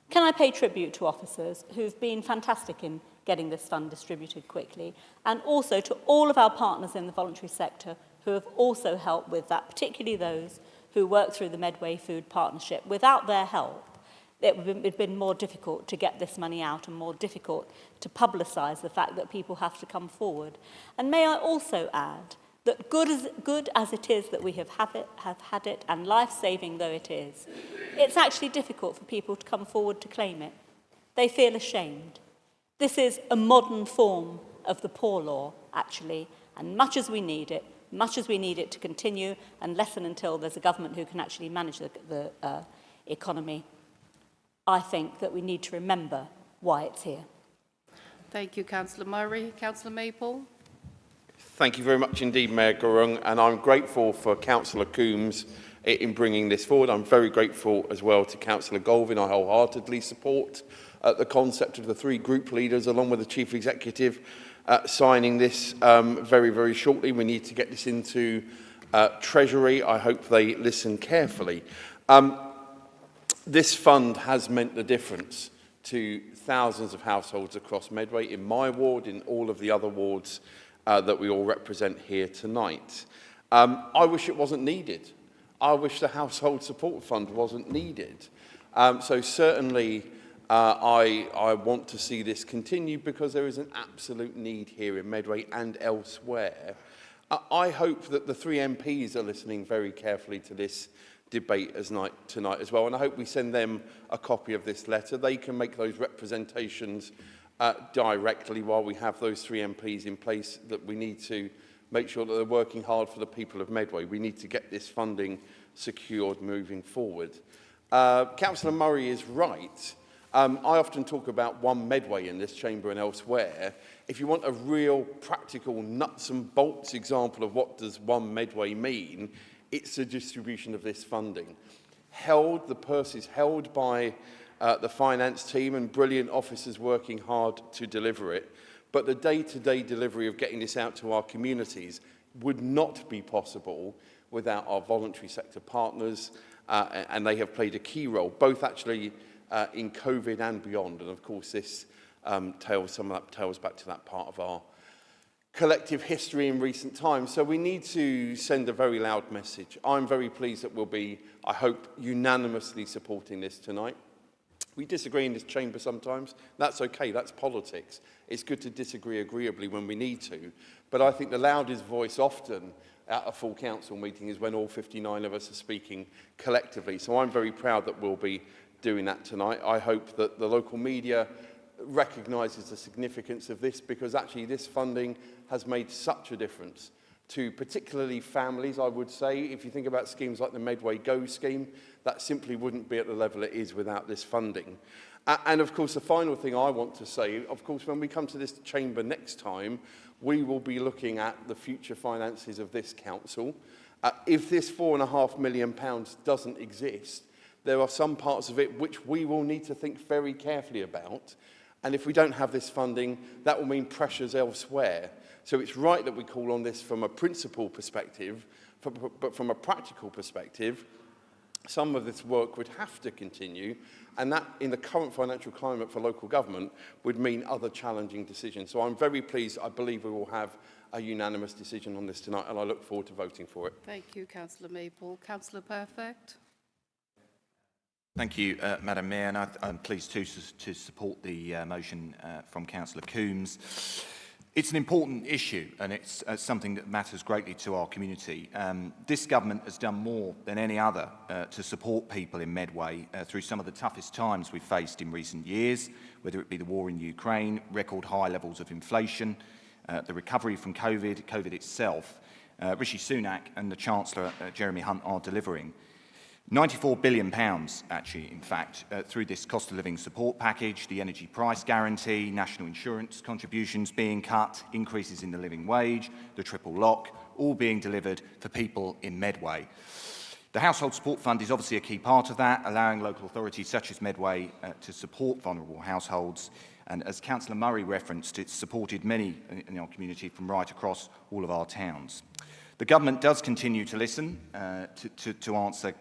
Can I pay tribute to officers who've been fantastic in getting this fund distributed quickly, and also to all of our partners in the voluntary sector who have also helped with that, particularly those who work through the Medway Food Partnership. Without their help, it would have been more difficult to get this money out and more difficult to publicise the fact that people have to come forward. And may I also add that good as it is that we have had it, and life-saving though it is, it's actually difficult for people to come forward to claim it. They feel ashamed. This is a modern form of the poor law, actually, and much as we need it to continue, unless and until there's a government who can actually manage the economy, I think that we need to remember why it's here. Thank you, Councillor Murray. Councillor Maple. Thank you very much indeed, Mayor Gurung, and I'm grateful for Councillor Coombs in bringing this forward. I'm very grateful as well to Councillor Galvin. I wholeheartedly support the concept of the three group leaders, along with the Chief Executive, signing this very, very shortly. We need to get this into Treasury. I hope they listen carefully. This fund has meant the difference to thousands of households across Medway, in my ward, in all of the other wards that we all represent here tonight. I wish it wasn't needed. I wish the Household Support Fund wasn't needed. So certainly I want to see this continue because there is an absolute need here in Medway and elsewhere. I hope that the 3 MPs are listening very carefully to this debate tonight as well, and I hope we send them a copy of this letter. They can make those representations directly while we have those 3 MPs in place, that we need to make sure that they're working hard for the people of Medway. We need to get this funding secured moving forward. Councillor Murray is right. I often talk about one Medway in this chamber and elsewhere. If you want a real practical nuts and bolts example of what does one Medway mean, it's the distribution of this funding. The purse is held by the finance team and brilliant officers working hard to deliver it. But the day-to-day delivery of getting this out to our communities would not be possible without our voluntary sector partners, and they have played a key role, both actually in COVID and beyond. And of course, this some of that tails back to that part of our collective history in recent times. So we need to send a very loud message. I'm very pleased that we'll be, I hope, unanimously supporting this tonight. We disagree in this chamber sometimes. That's okay, that's politics. It's good to disagree agreeably when we need to. But I think the loudest voice often at a full council meeting is when all 59 of us are speaking collectively. So I'm very proud that we'll be doing that tonight. I hope that the local media recognises the significance of this, because actually this funding has made such a difference to particularly families, I would say. If you think about schemes like the Medway Go scheme, that simply wouldn't be at the level it is without this funding. And of course, the final thing I want to say, of course, when we come to this chamber next time, we will be looking at the future finances of this council. If this £4.5 million doesn't exist, there are some parts of it which we will need to think very carefully about. And if we don't have this funding, that will mean pressures elsewhere. So it's right that we call on this from a principle perspective, but from a practical perspective, some of this work would have to continue, and that, in the current financial climate for local government, would mean other challenging decisions. So I'm very pleased. I believe we will have a unanimous decision on this tonight, and I look forward to voting for it. Thank you, Councillor Maple. Councillor Perfect. Thank you, Madam Mayor, and I'm pleased to support the motion from Councillor Coombs. It's an important issue, and it's something that matters greatly to our community. This government has done more than any other to support people in Medway through some of the toughest times we've faced in recent years, whether it be the war in Ukraine, record high levels of inflation, the recovery from COVID itself. Rishi Sunak and the Chancellor, Jeremy Hunt, are delivering. £94 billion, actually, in fact, through this cost of living support package, the energy price guarantee, national insurance contributions being cut, increases in the living wage, the triple lock, all being delivered for people in Medway. The Household Support Fund is obviously a key part of that, allowing local authorities such as Medway to support vulnerable households. And as Councillor Murray referenced, it's supported many in our community from right across all of our towns. The government does continue to listen to answer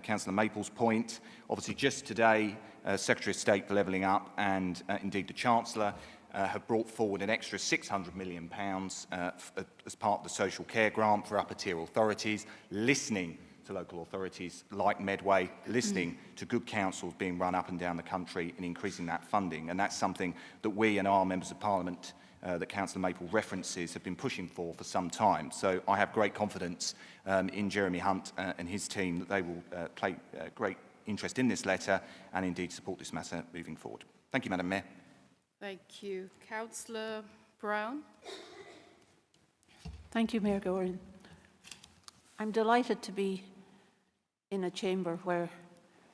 Councillor Maple's point. Obviously, just today, Secretary of State for Levelling Up and indeed the Chancellor have brought forward an extra £600 million as part of the social care grant for upper tier authorities, listening to local authorities like Medway, listening to good councils being run up and down the country and increasing that funding. And that's something that we and our members of Parliament that Councillor Maple references have been pushing for some time. So I have great confidence in Jeremy Hunt and his team that they will play great interest in this letter and indeed support this matter moving forward. Thank you, Madam Mayor. Thank you. Councillor Brown. Thank you, Mayor Gorin. I'm delighted to be in a chamber where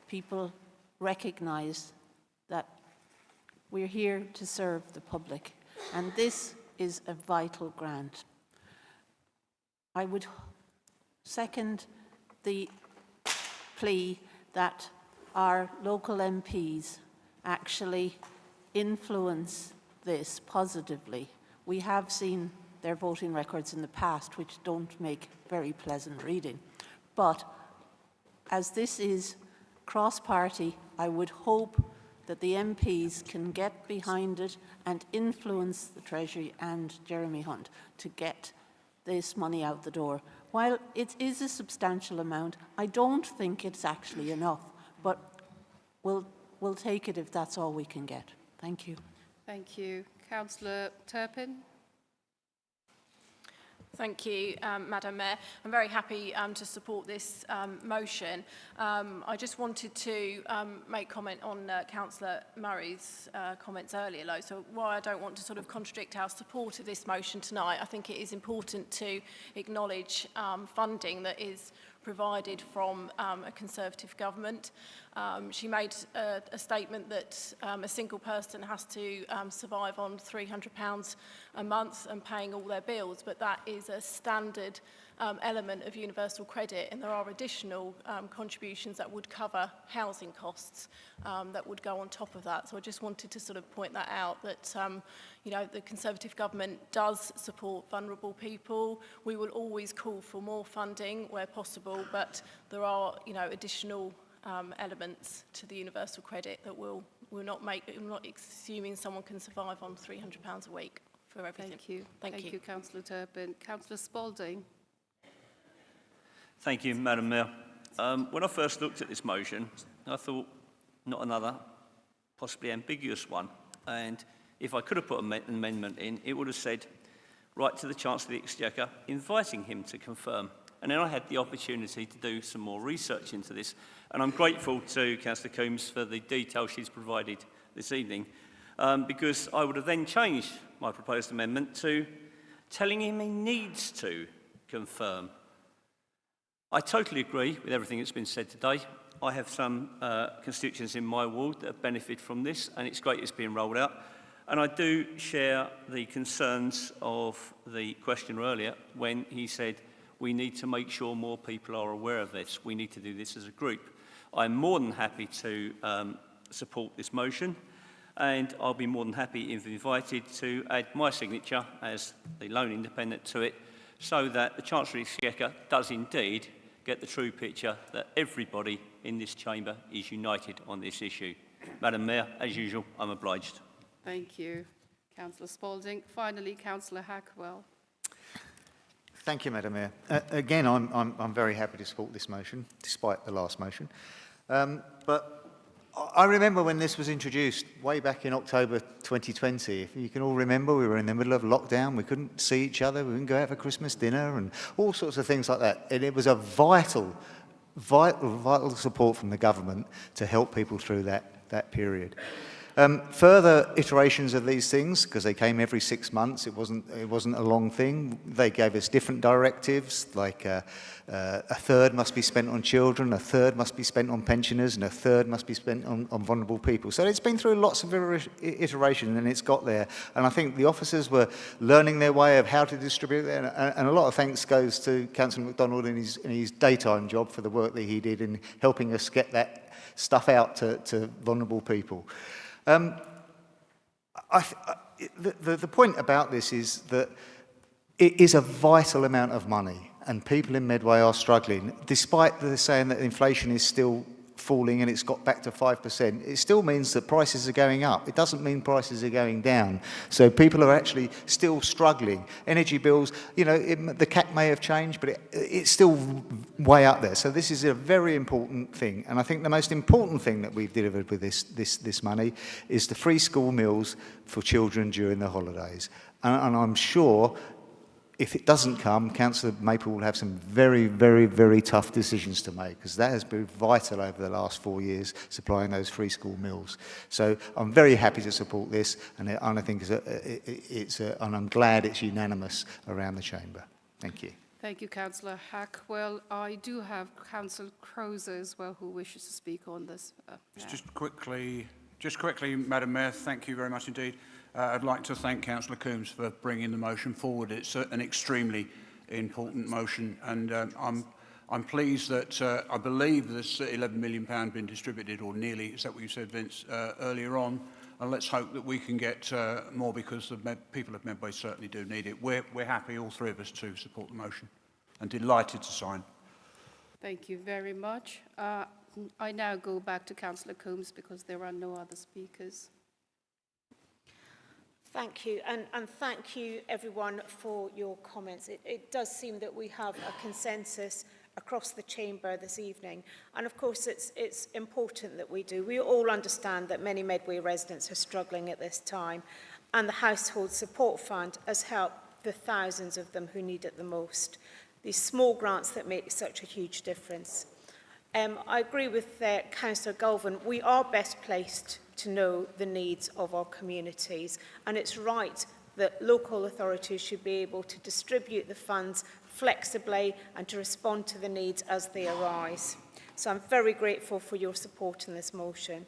people recognise that we're here to serve the public, and this is a vital grant. I would second the plea that our local MPs actually influence this positively. We have seen their voting records in the past, which don't make very pleasant reading. But as this is cross-party, I would hope that the MPs can get behind it and influence the Treasury and Jeremy Hunt to get this money out the door. while it is a substantial amount, I don't think it's actually enough, but we'll take it if that's all we can get. Thank you. Thank you. Councillor Turpin. Thank you, Madam Mayor. I'm very happy to support this motion. I just wanted to make comment on Councillor Murray's comments earlier, so while I don't want to sort of contradict our support of this motion tonight, I think it is important to acknowledge funding that is provided from a Conservative government. She made a statement that a single person has to survive on £300 a month and paying all their bills, but that is a standard element of universal credit, and there are additional contributions that would cover housing costs that would go on top of that. So I just wanted to sort of point that out, that you know, the Conservative government does support vulnerable people. We will always call for more funding where possible, but there are, you know, additional elements to the universal credit that will not make. I'm not assuming someone can survive on £300 a week for everything. Thank you. Thank you, Councillor Turpin. Councillor Spalding. Thank you, Madam Mayor. When I first looked at this motion, I thought, not another, possibly ambiguous one. And if I could have put an amendment in, it would have said, write to the Chancellor of the Exchequer, inviting him to confirm. And then I had the opportunity to do some more research into this. And I'm grateful to Councillor Coombs for the detail she's provided this evening, because I would have then changed my proposed amendment to telling him he needs to confirm. I totally agree with everything that's been said today. I have some constituents in my ward that have benefited from this, and it's great it's being rolled out. And I do share the concerns of the questioner earlier when he said we need to make sure more people are aware of this. We need to do this as a group. I'm more than happy to support this motion, and I'll be more than happy if invited to add my signature as the lone independent to it, so that the Chancellor of the Exchequer does indeed get the true picture that everybody in this chamber is united on this issue. Madam Mayor, as usual, I'm obliged. Thank you, Councillor Spalding. Finally, Councillor Hackwell. Thank you, Madam Mayor. Again, I'm very happy to support this motion, despite the last motion. But I remember when this was introduced way back in October 2020. If you can all remember, we were in the middle of lockdown. We couldn't see each other. We couldn't go out for Christmas dinner and all sorts of things like that. And it was a vital support from the government to help people through that period. Further iterations of these things, because they came every 6 months, it wasn't a long thing. They gave us different directives, like a third must be spent on children, a third must be spent on pensioners, and a third must be spent on vulnerable people. So it's been through lots of iteration, and it's got there. And I think the officers were learning their way of how to distribute it, and a lot of thanks goes to Councillor MacDonald in his daytime job for the work that he did in helping us get that stuff out to vulnerable people. The point about this is that it is a vital amount of money, and people in Medway are struggling. Despite the saying that inflation is still falling and it's got back to 5%, it still means that prices are going up. It doesn't mean prices are going down. So people are actually still struggling. Energy bills, you know, the cap may have changed, but it's still way up there. So this is a very important thing. And I think the most important thing that we've delivered with this money is the free school meals for children during the holidays. And I'm sure if it doesn't come, Councillor Maple will have some very, very, very tough decisions to make, because that has been vital over the last 4 years, supplying those free school meals. So I'm very happy to support this, and I think and I'm glad it's unanimous around the chamber. Thank you. Thank you, Councillor Hackwell. I do have Councillor Crozer as well, who wishes to speak on this. Just quickly, Madam Mayor, thank you very much indeed. I'd like to thank Councillor Coombs for bringing the motion forward. It's an extremely important motion, and I'm pleased that I believe there's £11 million been distributed, or nearly. Is that what you said, Vince, earlier on? And let's hope that we can get more, because the people of Medway certainly do need it. We're happy, all three of us, to support the motion, and delighted to sign. Thank you very much. I now go back to Councillor Coombs because there are no other speakers. Thank you, and thank you everyone for your comments. It does seem that we have a consensus across the chamber this evening, and of course it's important that we do. We all understand that many Medway residents are struggling at this time, and the Household Support Fund has helped the thousands of them who need it the most. These small grants that make such a huge difference. I agree with Councillor Galvin. We are best placed to know the needs of our communities, and it's right that local authorities should be able to distribute the funds flexibly and to respond to the needs as they arise. So I'm very grateful for your support in this motion.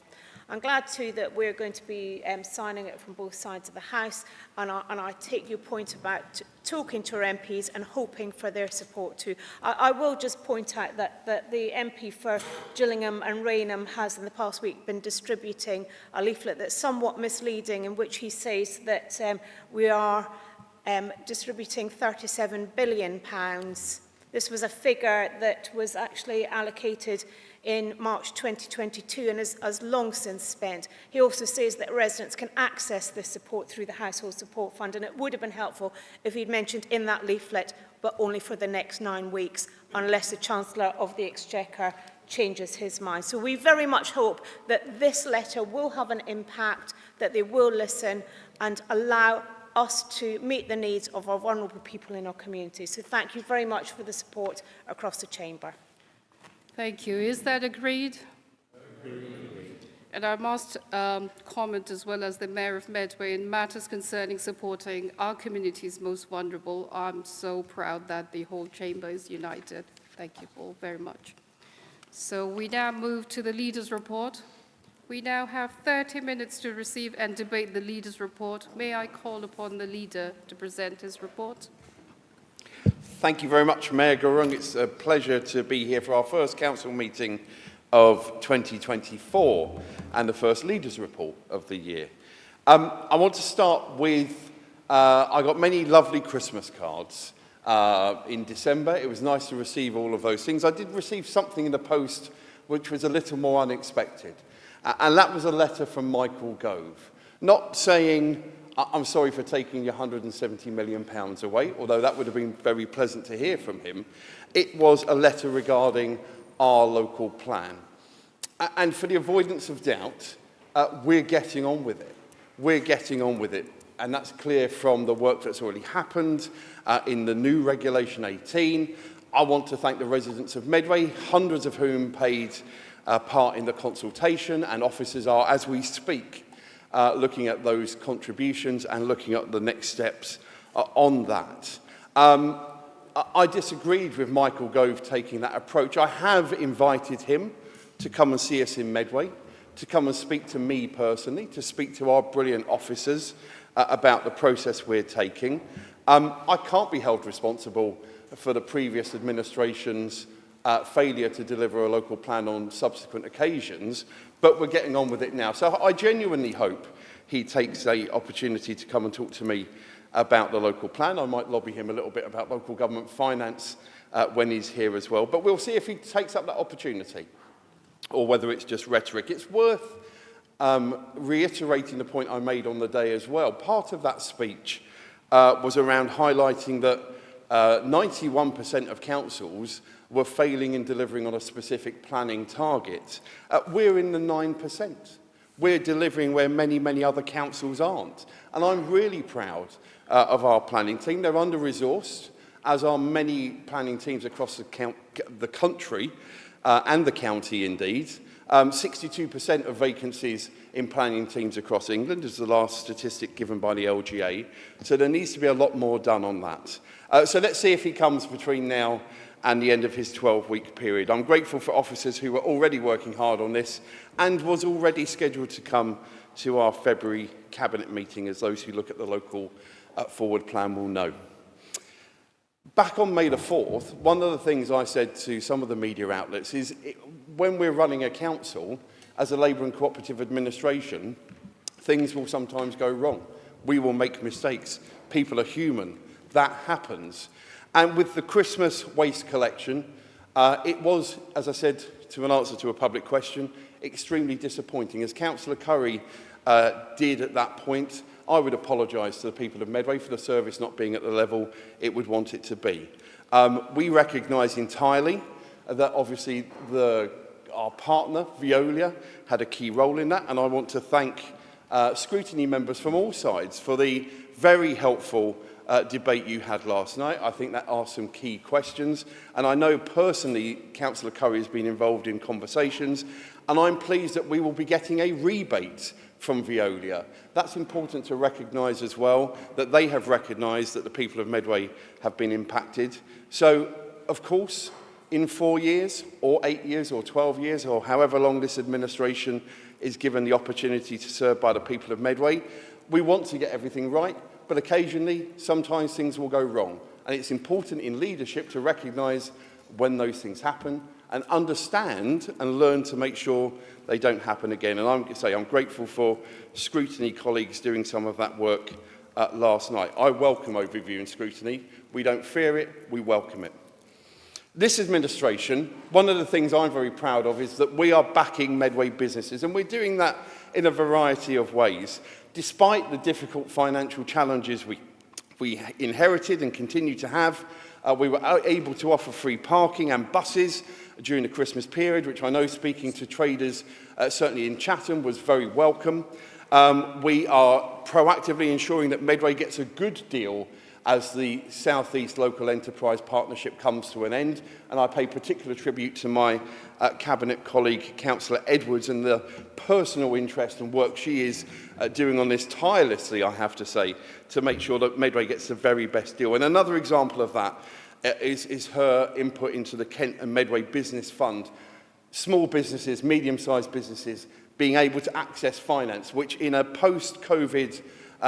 I'm glad too that we're going to be signing it from both sides of the House, and I take your point about talking to our MPs and hoping for their support too. I will just point out that the MP for Gillingham and Rainham has in the past week been distributing a leaflet that's somewhat misleading, in which he says that we are distributing £37 billion. This was a figure that was actually allocated in March 2022 and has long since spent. He also says that residents can access this support through the Household Support Fund, and it would have been helpful if he'd mentioned in that leaflet, but only for the next 9 weeks, unless the Chancellor of the Exchequer changes his mind. So we very much hope that this letter will have an impact, that they will listen and allow us to meet the needs of our vulnerable people in our community. So thank you very much for the support across the chamber. Thank you. Is that agreed? And I must comment, as well as the Mayor of Medway, in matters concerning supporting our community's most vulnerable. I'm so proud that the whole chamber is united. Thank you all very much. So we now move to the Leaders' Report. We now have 30 minutes to receive and debate the Leaders' Report. May I call upon the Leader to present his report? Thank you very much, Mayor Gurung. It's a pleasure to be here for our first council meeting of 2024 and the first Leaders' Report of the year. I want to start with, I got many lovely Christmas cards in December. It was nice to receive all of those things. I did receive something in the post which was a little more unexpected, and that was a letter from Michael Gove, not saying, I'm sorry for taking your £170 million away, although that would have been very pleasant to hear from him. It was a letter regarding our local plan. And for the avoidance of doubt, we're getting on with it. We're getting on with it. And that's clear from the work that's already happened in the new Regulation 18. I want to thank the residents of Medway, hundreds of whom paid part in the consultation, and officers are, as we speak, looking at those contributions and looking at the next steps on that. I disagreed with Michael Gove taking that approach. I have invited him to come and see us in Medway, to come and speak to me personally, to speak to our brilliant officers about the process we're taking. I can't be held responsible for the previous administration's failure to deliver a local plan on subsequent occasions, but we're getting on with it now. So I genuinely hope he takes the opportunity to come and talk to me about the local plan. I might lobby him a little bit about local government finance when he's here as well. But we'll see if he takes up that opportunity or whether it's just rhetoric. It's worth reiterating the point I made on the day as well. Part of that speech was around highlighting that 91% of councils were failing in delivering on a specific planning target. We're in the 9%. We're delivering where many, many other councils aren't. And I'm really proud of our planning team. They're under-resourced, as are many planning teams across the country and the county indeed. 62% of vacancies in planning teams across England is the last statistic given by the LGA. So there needs to be a lot more done on that. So let's see if he comes between now and the end of his 12-week period. I'm grateful for officers who were already working hard on this and was already scheduled to come to our February Cabinet meeting, as those who look at the local forward plan will know. Back on May the 4th, one of the things I said to some of the media outlets is when we're running a council, as a Labour and Cooperative administration, things will sometimes go wrong. We will make mistakes. People are human. That happens. And with the Christmas waste collection, it was, as I said to an answer to a public question, extremely disappointing. As Councillor Curry did at that point, I would apologise to the people of Medway for the service not being at the level it would want it to be. We recognise entirely that obviously our partner, Veolia, had a key role in that, and I want to thank Scrutiny members from all sides for the very helpful debate you had last night. I think that asked some key questions, and I know personally Councillor Curry has been involved in conversations, and I'm pleased that we will be getting a rebate from Veolia. That's important to recognise as well, that they have recognised that the people of Medway have been impacted. So, of course, in 4 years, or 8 years, or 12 years, or however long this administration is given the opportunity to serve by the people of Medway, we want to get everything right, but occasionally, sometimes things will go wrong. And it's important in leadership to recognise when those things happen and understand and learn to make sure they don't happen again. And I'm grateful for Scrutiny colleagues doing some of that work last night. I welcome overview and scrutiny. We don't fear it, we welcome it. This administration, one of the things I'm very proud of is that we are backing Medway businesses, and we're doing that in a variety of ways. Despite the difficult financial challenges we inherited and continue to have, we were able to offer free parking and buses during the Christmas period, which I know, speaking to traders, certainly in Chatham, was very welcome. We are proactively ensuring that Medway gets a good deal as the South East Local Enterprise Partnership comes to an end, and I pay particular tribute to my Cabinet colleague, Councillor Edwards, and the personal interest and work she is doing on this tirelessly, I have to say, to make sure that Medway gets the very best deal. And another example of that is her input into the Kent and Medway Business Fund. Small businesses, medium-sized businesses, being able to access finance, which in a post-COVID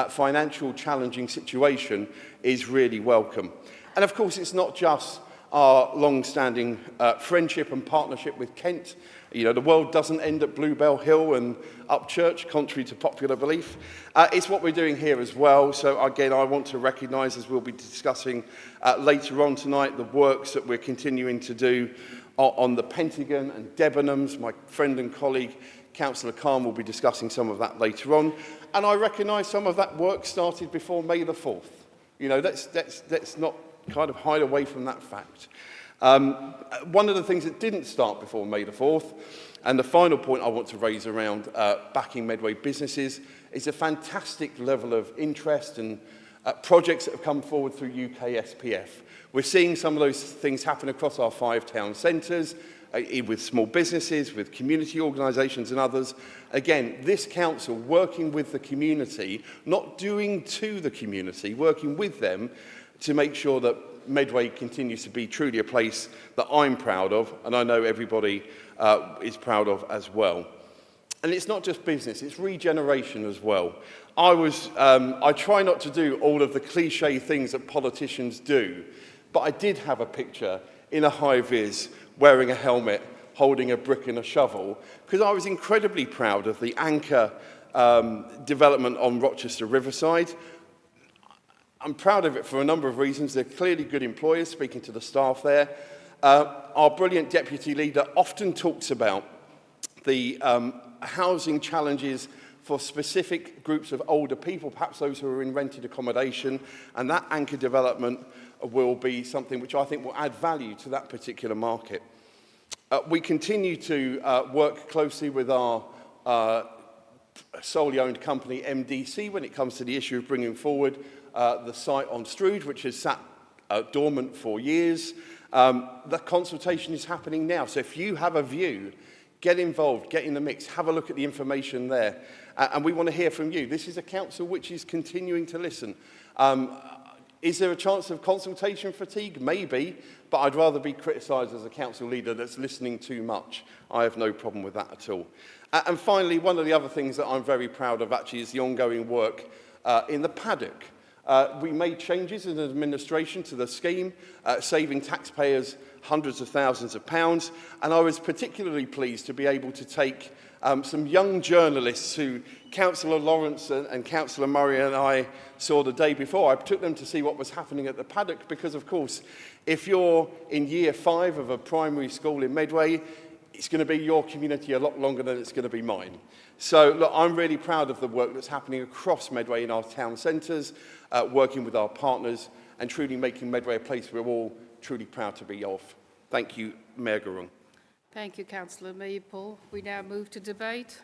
financial challenging situation is really welcome. And of course, it's not just our long-standing friendship and partnership with Kent. You know, the world doesn't end at Bluebell Hill and Upchurch, contrary to popular belief. It's what we're doing here as well. So again, I want to recognise, as we'll be discussing later on tonight, the works that we're continuing to do on the Pentagon and Debenhams. My friend and colleague, Councillor Khan, will be discussing some of that later on. And I recognise some of that work started before May the 4th. You know, let's not kind of hide away from that fact. One of the things that didn't start before May the 4th, and the final point I want to raise around backing Medway businesses, is a fantastic level of interest and projects that have come forward through UK SPF. We're seeing some of those things happen across our 5 town centres, with small businesses, with community organisations and others. Again, this council working with the community, not doing to the community, working with them to make sure that Medway continues to be truly a place that I'm proud of, and I know everybody is proud of as well. And it's not just business, it's regeneration as well. I try not to do all of the cliche things that politicians do, but I did have a picture in a high-vis wearing a helmet, holding a brick and a shovel, because I was incredibly proud of the Anchor development on Rochester Riverside. I'm proud of it for a number of reasons. They're clearly good employers, speaking to the staff there. Our brilliant deputy leader often talks about the housing challenges for specific groups of older people, perhaps those who are in rented accommodation, and that Anchor development will be something which I think will add value to that particular market. We continue to work closely with our solely owned company, MDC, when it comes to the issue of bringing forward the site on Strood, which has sat dormant for years. The consultation is happening now, so if you have a view, get involved, get in the mix, have a look at the information there, and we want to hear from you. This is a council which is continuing to listen. Is there a chance of consultation fatigue? Maybe, but I'd rather be criticised as a council leader that's listening too much. I have no problem with that at all. And finally, one of the other things that I'm very proud of actually is the ongoing work in the paddock. We made changes in the administration to the scheme, saving taxpayers hundreds of thousands of pounds, and I was particularly pleased to be able to take some young journalists who Councillor Lawrence and Councillor Murray and I saw the day before. I took them to see what was happening at the paddock because, of course, if you're in year 5 of a primary school in Medway, it's going to be your community a lot longer than it's going to be mine. So, look, I'm really proud of the work that's happening across Medway in our town centres, working with our partners, and truly making Medway a place we're all truly proud to be of. Thank you, Mayor Gurung. Thank you, Councillor Maypole. We now move to debate.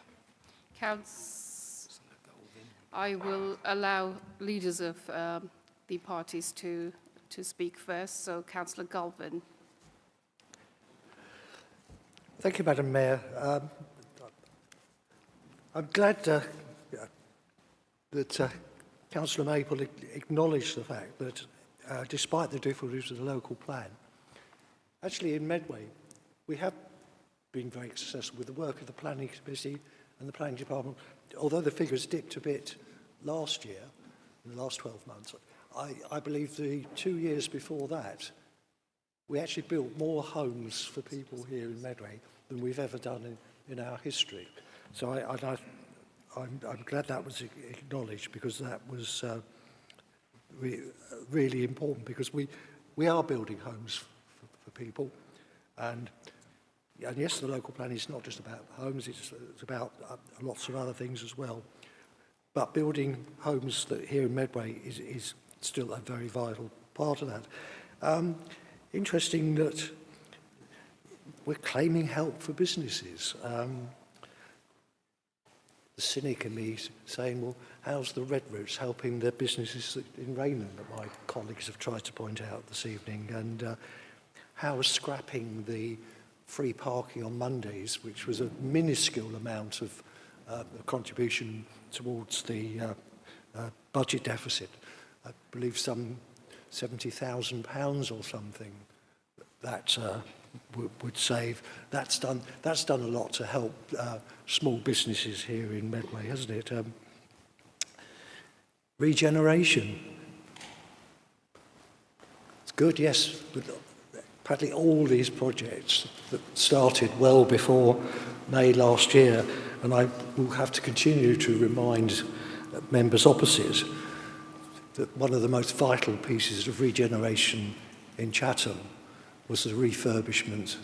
I will allow leaders of the parties to speak first. So, Councillor Galvin. Thank you, Madam Mayor. I'm glad that Councillor Maple acknowledged the fact that despite the difficulties of the local plan, actually in Medway, we have been very successful with the work of the Planning Committee and the Planning Department. Although the figures dipped a bit last year, in the last 12 months, I believe the 2 years before that, we actually built more homes for people here in Medway than we've ever done in our history. So I'm glad that was acknowledged, because that was really important, because we are building homes for people. And yes, the local plan is not just about homes, it's about lots of other things as well. But building homes here in Medway is still a very vital part of that. Interesting that we're claiming help for businesses. The cynic in me saying, well, how's the Red Routes helping the businesses in Raynham that my colleagues have tried to point out this evening? And how is scrapping the free parking on Mondays, which was a minuscule amount of contribution towards the budget deficit, I believe some £70,000 or something, that would save. That's done a lot to help small businesses here in Medway, hasn't it? Regeneration. It's good, yes. But practically all these projects that started well before May last year, and I will have to continue to remind members opposite that one of the most vital pieces of regeneration in Chatham was the refurbishment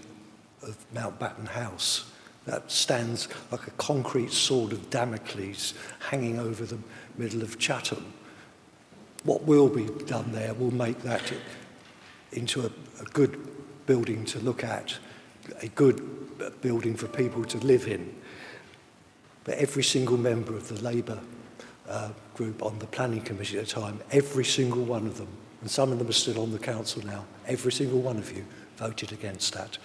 of Mountbatten House. That stands like a concrete sword of Damocles hanging over the middle of Chatham. What will be done there will make that into a good building to look at, a good building for people to live in. But every single member of the Labour group on the Planning Committee at the time, every single one of them, and some of them are still on the council now, every single one of you voted against that.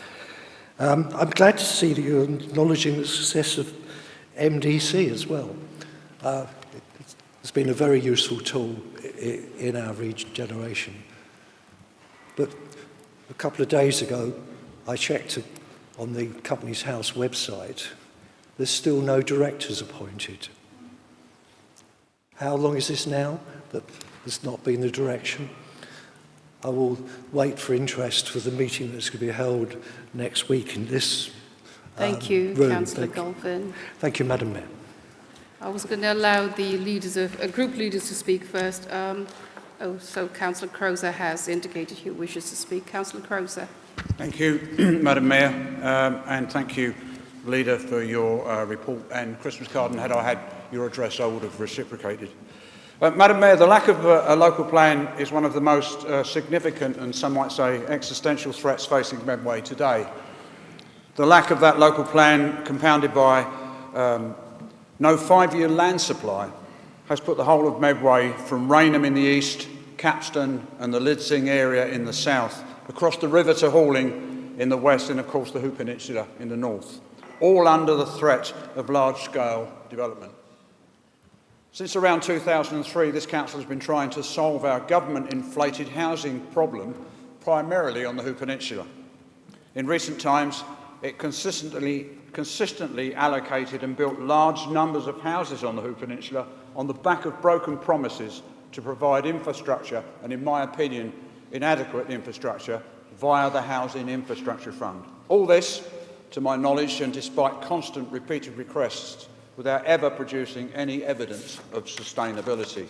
I'm glad to see that you're acknowledging the success of MDC as well. It's been a very useful tool in our regeneration. But a couple of days ago, I checked on the Companies House website. There's still no directors appointed. How long is this now that there's not been the direction? I will wait for interest for the meeting that's going to be held next week in this Thank you, room. Councillor Galvin. Thank you, Madam Mayor. I was going to allow the leaders of group leaders to speak first. So Councillor Croser has indicated he wishes to speak. Councillor Croser. Thank you, Madam Mayor, and thank you, Leader, for your report and Christmas card. And had I had your address, I would have reciprocated. Madam Mayor, the lack of a local plan is one of the most significant and some might say existential threats facing Medway today. The lack of that local plan, compounded by no 5-year land supply, has put the whole of Medway from Raynham in the east, Capston and the Lidsing area in the south, across the river to Halling in the west, and of course the Hoop Peninsula in the north, all under the threat of large-scale development. Since around 2003, this council has been trying to solve our government-inflated housing problem primarily on the Hoop Peninsula. In recent times, it consistently allocated and built large numbers of houses on the Hoop Peninsula on the back of broken promises to provide infrastructure, and in my opinion, inadequate infrastructure, via the Housing Infrastructure Fund. All this, to my knowledge, and despite constant repeated requests, without ever producing any evidence of sustainability.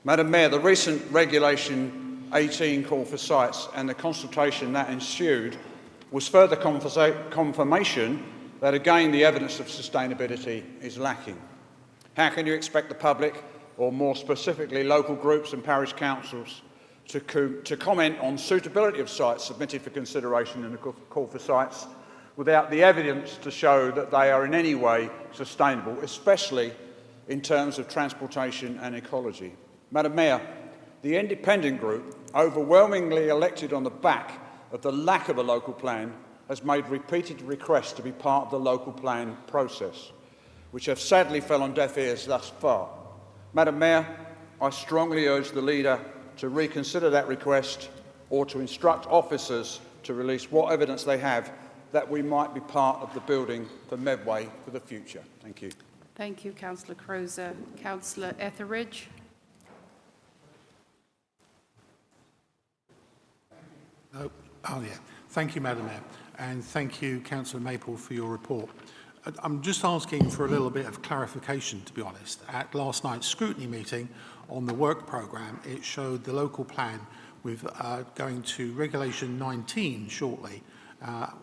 Madam Mayor, the recent Regulation 18 call for sites and the consultation that ensued was further confirmation that, again, the evidence of sustainability is lacking. How can you expect the public, or more specifically local groups and parish councils, to comment on suitability of sites submitted for consideration in the call for sites without the evidence to show that they are in any way sustainable, especially in terms of transportation and ecology? Madam Mayor, the independent group, overwhelmingly elected on the back of the lack of a local plan, has made repeated requests to be part of the local plan process, which have sadly fell on deaf ears thus far. Madam Mayor, I strongly urge the leader to reconsider that request or to instruct officers to release what evidence they have that we might be part of the building for Medway for the future. Thank you. Thank you, Councillor Croser. Councillor Etheridge. Oh, yeah. Thank you, Madam Mayor, and thank you, Councillor Maple, for your report. I'm just asking for a little bit of clarification, to be honest. At last night's scrutiny meeting on the work programme, it showed the local plan with going to Regulation 19 shortly,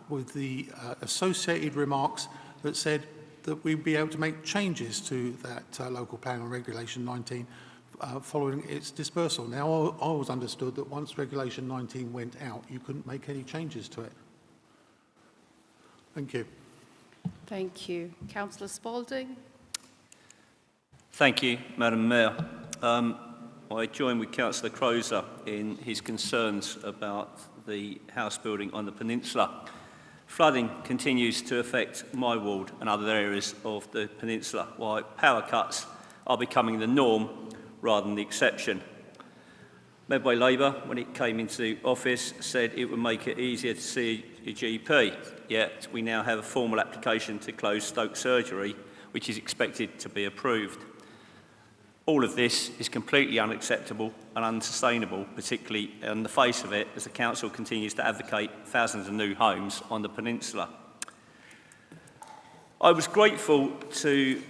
with the associated remarks that said that we'd be able to make changes to that local plan on Regulation 19 following its dispersal. Now, I was understood that once Regulation 19 went out, you couldn't make any changes to it. Thank you. Thank you. Councillor Spalding. Thank you, Madam Mayor. I join with Councillor Croser in his concerns about the house building on the peninsula. Flooding continues to affect my ward and other areas of the peninsula, while power cuts are becoming the norm rather than the exception. Medway Labour, when it came into office, said it would make it easier to see a GP, yet we now have a formal application to close Stoke Surgery, which is expected to be approved. All of this is completely unacceptable and unsustainable, particularly in the face of it, as the council continues to advocate thousands of new homes on the peninsula. I was grateful to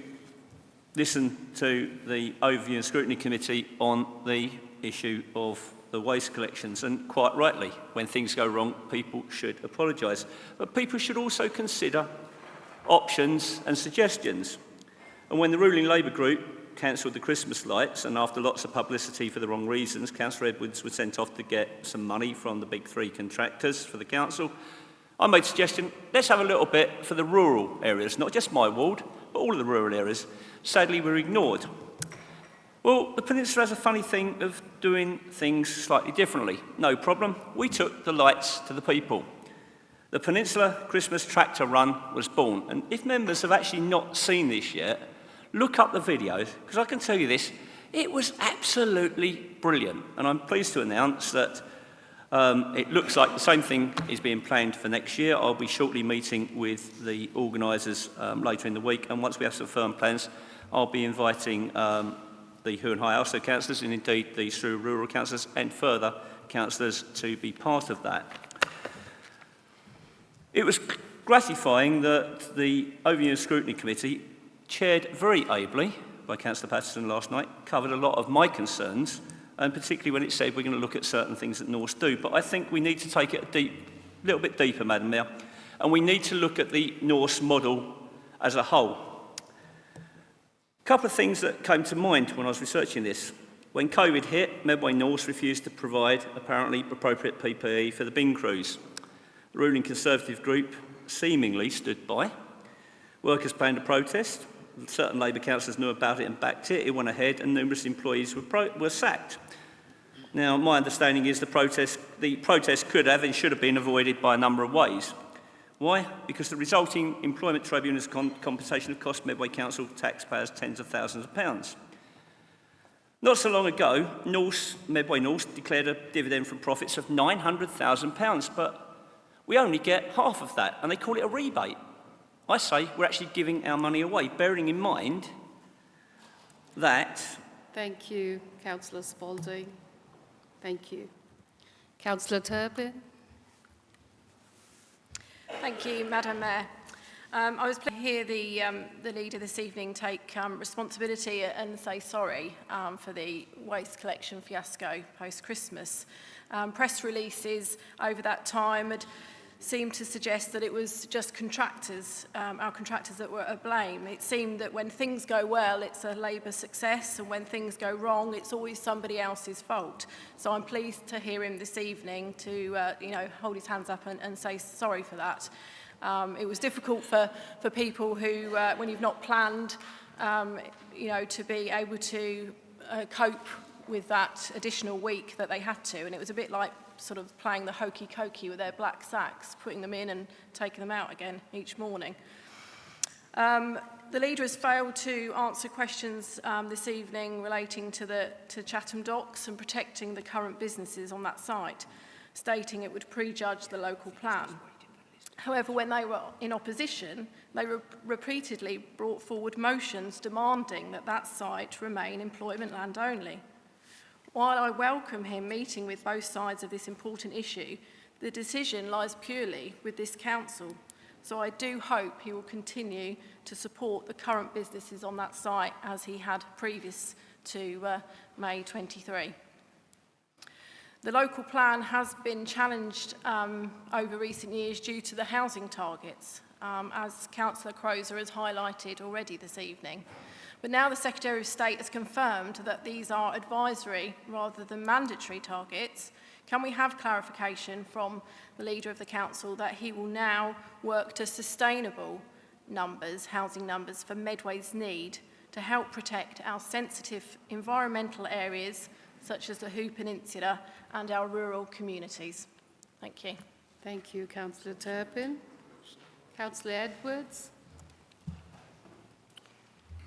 listen to the Overview and Scrutiny Committee on the issue of the waste collections, and quite rightly, when things go wrong, people should apologise. But people should also consider options and suggestions. And when the ruling Labour group cancelled the Christmas lights, and after lots of publicity for the wrong reasons, Councillor Edwards was sent off to get some money from the big three contractors for the council, I made a suggestion, let's have a little bit for the rural areas, not just my ward, but all of the rural areas. Sadly, we're ignored. Well, the peninsula has a funny thing of doing things slightly differently. No problem. We took the lights to the people. The Peninsula Christmas Tractor Run was born. And if members have actually not seen this yet, look up the videos, because I can tell you this, it was absolutely brilliant. And I'm pleased to announce that it looks like the same thing is being planned for next year. I'll be shortly meeting with the organisers later in the week, and once we have some firm plans, I'll be inviting the Hu and High also councillors, and indeed the Sru rural councillors, and further councillors to be part of that. It was gratifying that the Overview and Scrutiny Committee, chaired very ably by Councillor Patterson last night, covered a lot of my concerns, and particularly when it said we're going to look at certain things that Norse do. But I think we need to take it a little bit deeper, Madam Mayor, and we need to look at the Norse model as a whole. A couple of things that came to mind when I was researching this. When COVID hit, Medway North refused to provide apparently appropriate PPE for the bin crews. The ruling Conservative group seemingly stood by. Workers planned a protest. Certain Labour councillors knew about it and backed it. It went ahead and numerous employees were sacked. Now, my understanding is the protest could have and should have been avoided by a number of ways. Why? Because the resulting employment tribunal's compensation have cost Medway Council taxpayers tens of thousands of pounds. Not so long ago, Medway North declared a dividend from profits of £900,000, but we only get half of that, and they call it a rebate. I say we're actually giving our money away, bearing in mind that... Thank you, Councillor Spalding. Thank you. Councillor Turpin. Thank you, Madam Mayor. I was pleased to hear the leader this evening take responsibility and say sorry for the waste collection fiasco post-Christmas. Press releases over that time had seemed to suggest that it was just contractors, our contractors, that were at blame. It seemed that when things go well, it's a Labour success, and when things go wrong, it's always somebody else's fault. So I'm pleased to hear him this evening to, hold his hands up and say sorry for that. It was difficult for people who, when you've not planned, to be able to cope with that additional week that they had to. And it was a bit like sort of playing the hokey cokey with their black sacks, putting them in and taking them out again each morning. The leader has failed to answer questions this evening relating to Chatham docks and protecting the current businesses on that site, stating it would prejudge the local plan. However, when they were in opposition, they repeatedly brought forward motions demanding that that site remain employment land only. While I welcome him meeting with both sides of this important issue, the decision lies purely with this council. So I do hope he will continue to support the current businesses on that site as he had previous to May 23. The local plan has been challenged over recent years due to the housing targets, as Councillor Croser has highlighted already this evening. But now the Secretary of State has confirmed that these are advisory rather than mandatory targets. Can we have clarification from the Leader of the Council that he will now work to sustainable numbers, housing numbers, for Medway's need to help protect our sensitive environmental areas such as the Hoo Peninsula and our rural communities? Thank you. Thank you, Councillor Turpin. Councillor Edwards.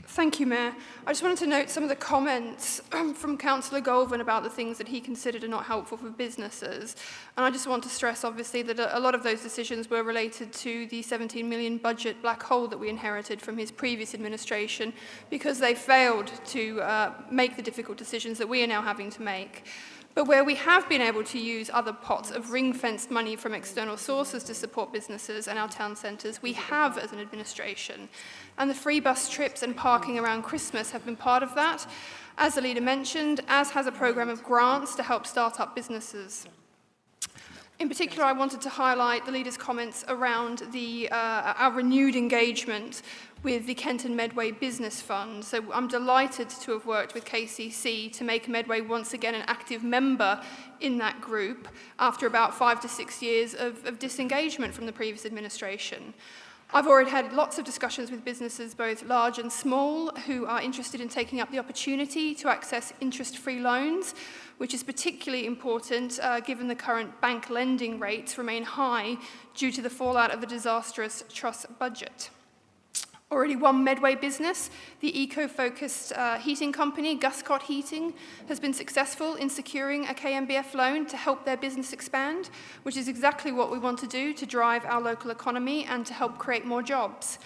Thank you, Mayor. I just wanted to note some of the comments from Councillor Goulven about the things that he considered are not helpful for businesses. And I just want to stress, obviously, that a lot of those decisions were related to the 17 million budget black hole that we inherited from his previous administration, because they failed to make the difficult decisions that we are now having to make. But where we have been able to use other pots of ring-fenced money from external sources to support businesses and our town centres, we have as an administration. And the free bus trips and parking around Christmas have been part of that, as the leader mentioned, as has a programme of grants to help start up businesses. In particular, I wanted to highlight the leader's comments around our renewed engagement with the Kent and Medway Business Fund. So I'm delighted to have worked with KCC to make Medway once again an active member in that group after about 5 to 6 years of disengagement from the previous administration. I've already had lots of discussions with businesses, both large and small, who are interested in taking up the opportunity to access interest-free loans, which is particularly important given the current bank lending rates remain high due to the fallout of the disastrous Truss budget. Already one Medway business, the eco-focused heating company, Guscott Heating, has been successful in securing a KMBF loan to help their business expand, which is exactly what we want to do to drive our local economy and to help create more jobs.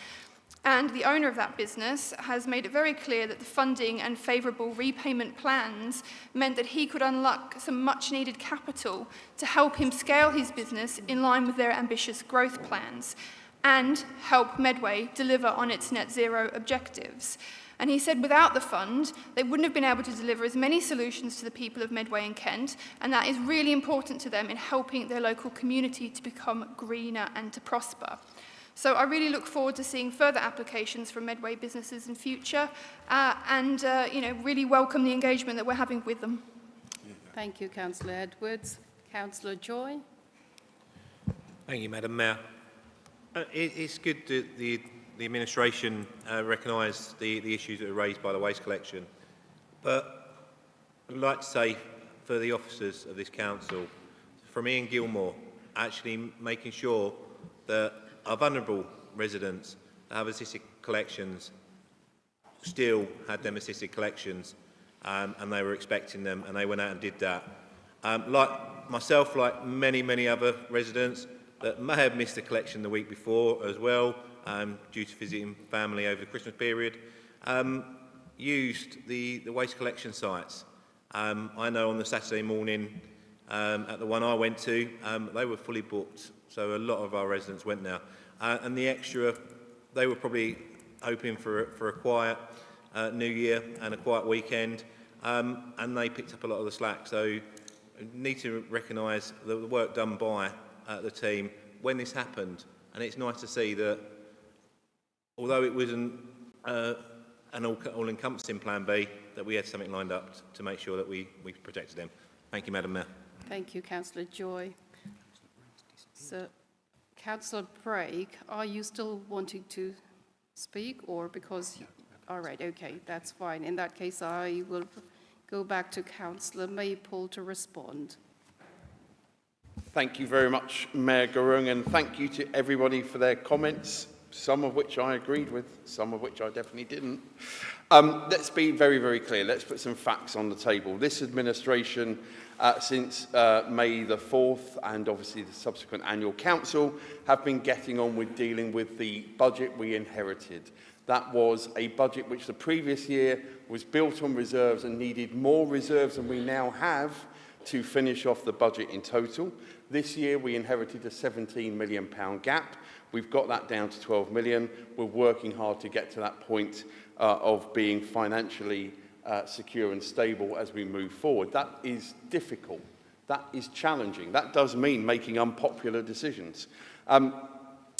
And the owner of that business has made it very clear that the funding and favourable repayment plans meant that he could unlock some much-needed capital to help him scale his business in line with their ambitious growth plans, and help Medway deliver on its net zero objectives. And he said without the fund, they wouldn't have been able to deliver as many solutions to the people of Medway and Kent, and that is really important to them in helping their local community to become greener and to prosper. So I really look forward to seeing further applications from Medway businesses in future, and really welcome the engagement that we're having with them. Thank you, Councillor Edwards. Councillor Joy. Thank you, Madam Mayor. It's good that the administration recognise the issues that are raised by the waste collection, but I'd like to say for the officers of this council, from Ian Gilmore, actually making sure that our vulnerable residents that have assisted collections still had them assisted collections, and they were expecting them, and they went out and did that. Like myself, like many other residents that may have missed a collection the week before as well, due to visiting family over the Christmas period, used the waste collection sites. I know on the Saturday morning at the one I went to, they were fully booked, so a lot of our residents went now. And the extra, they were probably hoping for a quiet New Year and a quiet weekend, and they picked up a lot of the slack. So need to recognise the work done by the team, when this happened, and it's nice to see that, although it wasn't an all-encompassing Plan B, that we had something lined up to make sure that we protected them. Thank you, Madam Mayor. Thank you, Councillor Joy. So, Councillor Brake, are you still wanting to speak, or because... All right, okay, that's fine. In that case, I will go back to Councillor Maple to respond. Thank you very much, Mayor Gurung, and thank you to everybody for their comments, some of which I agreed with, some of which I definitely didn't. Let's be very, very clear. Let's put some facts on the table. This administration, since May the 4th, and obviously the subsequent annual council, have been getting on with dealing with the budget we inherited. That was a budget which the previous year was built on reserves and needed more reserves than we now have to finish off the budget in total. This year we inherited a £17 million gap. We've got that down to 12 million. We're working hard to get to that point of being financially secure and stable as we move forward. That is difficult. That is challenging. That does mean making unpopular decisions. And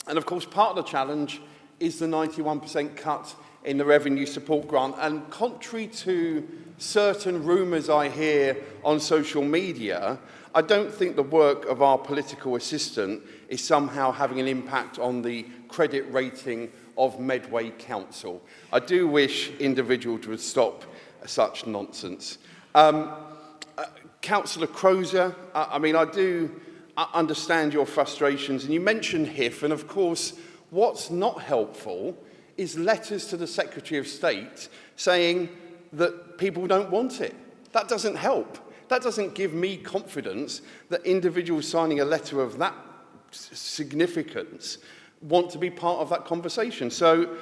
of course, part of the challenge is the 91% cut in the revenue support grant. And contrary to certain rumours I hear on social media, I don't think the work of our political assistant is somehow having an impact on the credit rating of Medway Council. I do wish individuals would stop such nonsense. Councillor Crozer, I do understand your frustrations, and you mentioned HIF, and of course, what's not helpful is letters to the Secretary of State saying that people don't want it. That doesn't help. That doesn't give me confidence that individuals signing a letter of that significance want to be part of that conversation. So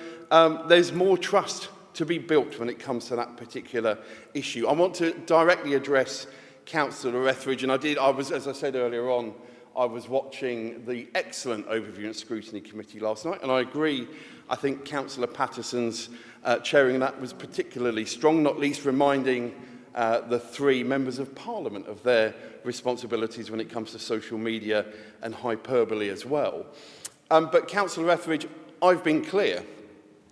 there's more trust to be built when it comes to that particular issue. I want to directly address Councillor Etheridge, and I was, as I said earlier on, I was watching the excellent Overview and Scrutiny Committee last night, and I agree. I think Councillor Patterson's chairing that was particularly strong, not least reminding the three members of Parliament of their responsibilities when it comes to social media and hyperbole as well. But Councillor Etheridge, I've been clear.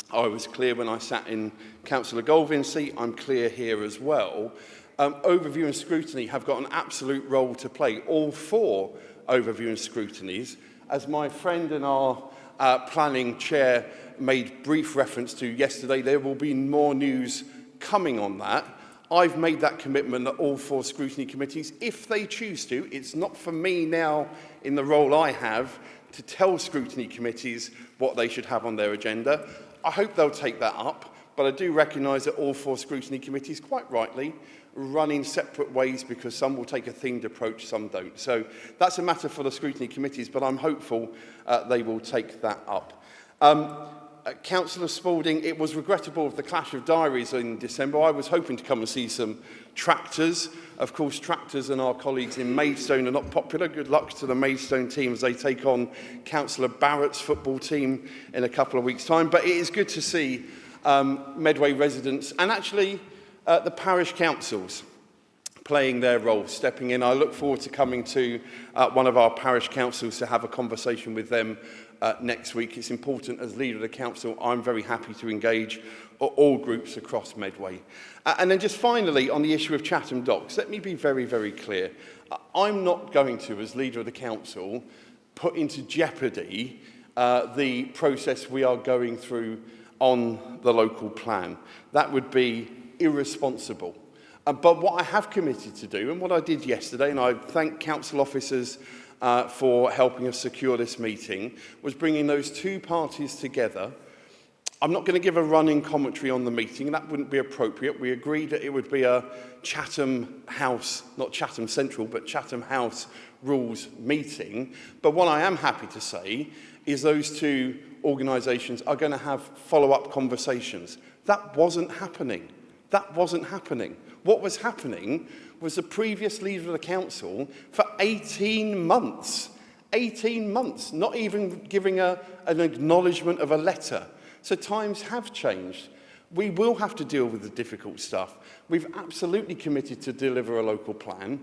I was clear when I sat in Councillor Goldwyn's seat. I'm clear here as well. Overview and Scrutiny have got an absolute role to play. All four Overview and Scrutinies, as my friend and our planning chair made brief reference to yesterday, there will be more news coming on that. I've made that commitment that all four scrutiny committees, if they choose to, it's not for me now in the role I have to tell scrutiny committees what they should have on their agenda. I hope they'll take that up, but I do recognise that all four scrutiny committees, quite rightly, run in separate ways because some will take a themed approach, some don't. So that's a matter for the scrutiny committees, but I'm hopeful they will take that up. Councillor Spalding, it was regrettable of the clash of diaries in December. I was hoping to come and see some tractors. Of course, tractors and our colleagues in Maidstone are not popular. Good luck to the Maidstone team as they take on Councillor Barrett's football team in a couple of weeks' time. But it is good to see Medway residents and actually the parish councils playing their role, stepping in. I look forward to coming to one of our parish councils to have a conversation with them next week. It's important as leader of the council. I'm very happy to engage all groups across Medway. And then just finally, on the issue of Chatham Docks, let me be very, very clear. I'm not going to, as leader of the council, put into jeopardy the process we are going through on the local plan. That would be irresponsible. But what I have committed to do, and what I did yesterday, and I thank council officers for helping us secure this meeting, was bringing those two parties together. I'm not going to give a running commentary on the meeting. That wouldn't be appropriate. We agreed that it would be a Chatham House, not Chatham Central, but Chatham House rules meeting. But what I am happy to say is those two organisations are going to have follow-up conversations. That wasn't happening. That wasn't happening. What was happening was the previous leader of the council for 18 months, not even giving an acknowledgement of a letter. So times have changed. We will have to deal with the difficult stuff. We've absolutely committed to deliver a local plan.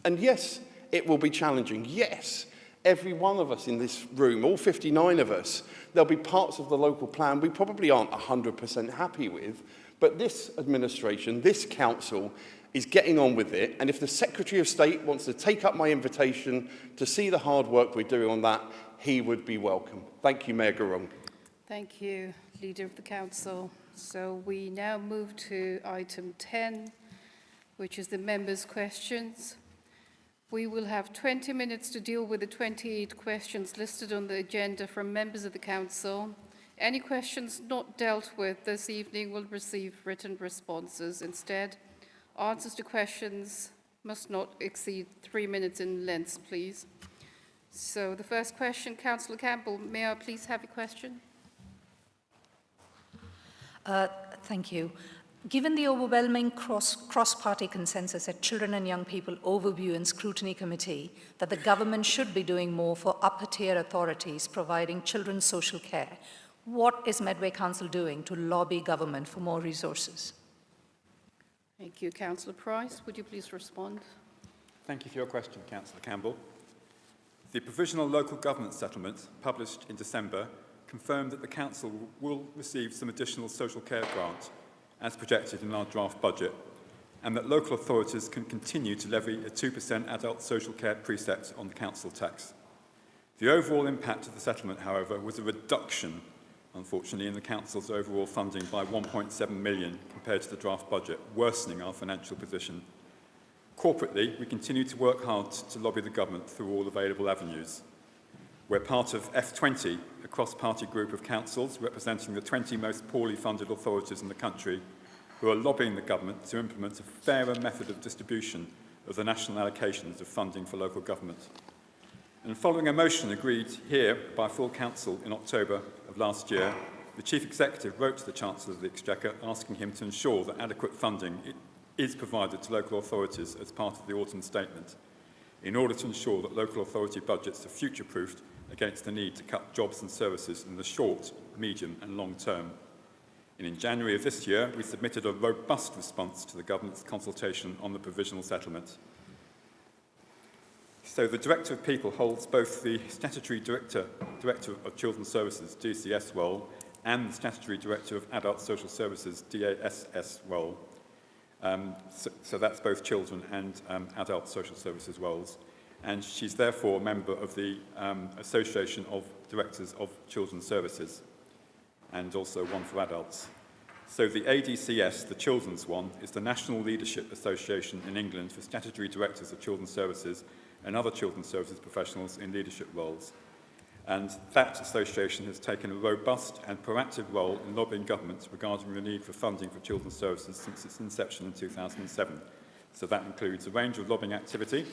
And yes, it will be challenging. Yes, every one of us in this room, all 59 of us, there'll be parts of the local plan we probably aren't 100% happy with, but this administration, this council, is getting on with it. And if the Secretary of State wants to take up my invitation to see the hard work we're doing on that, he would be welcome. Thank you, Mayor Gurung. Thank you, Leader of the Council. So we now move to item 10, which is the members' questions. We will have 20 minutes to deal with the 28 questions listed on the agenda from members of the Council. Any questions not dealt with this evening will receive written responses. Instead, answers to questions must not exceed 3 minutes in length, please. So the first question, Councillor Campbell, may I please have your question? Thank you. Given the overwhelming cross-party consensus at Children and Young People Overview and Scrutiny Committee that the government should be doing more for upper-tier authorities providing children's social care, what is Medway Council doing to lobby government for more resources? Thank you. Councillor Price, would you please respond? Thank you for your question, Councillor Campbell. The Provisional Local Government Settlement, published in December, confirmed that the Council will receive some additional social care grant as projected in our draft budget, and that local authorities can continue to levy a 2% adult social care precept on the council tax. The overall impact of the settlement, however, was a reduction, unfortunately, in the council's overall funding by 1.7 million compared to the draft budget, worsening our financial position. Corporately, we continue to work hard to lobby the government through all available avenues. We're part of F20, a cross-party group of councils representing the 20 most poorly funded authorities in the country who are lobbying the government to implement a fairer method of distribution of the national allocations of funding for local government. And following a motion agreed here by full council in October of last year, the Chief Executive wrote to the Chancellor of the Exchequer asking him to ensure that adequate funding is provided to local authorities as part of the autumn statement, in order to ensure that local authority budgets are future-proofed against the need to cut jobs and services in the short, medium and long term. And in January of this year, we submitted a robust response to the government's consultation on the provisional settlement. So the Director of People holds both the Statutory Director of Children's Services, DCS role, and the Statutory Director of Adult Social Services, DASS role. So that's both children and adult social services roles. And she's therefore a member of the Association of Directors of Children's Services, and also one for adults. So the ADCS, the children's one, is the National Leadership Association in England for statutory directors of children's services and other children's services professionals in leadership roles. And that association has taken a robust and proactive role in lobbying governments regarding the need for funding for children's services since its inception in 2007. So that includes a range of lobbying activity,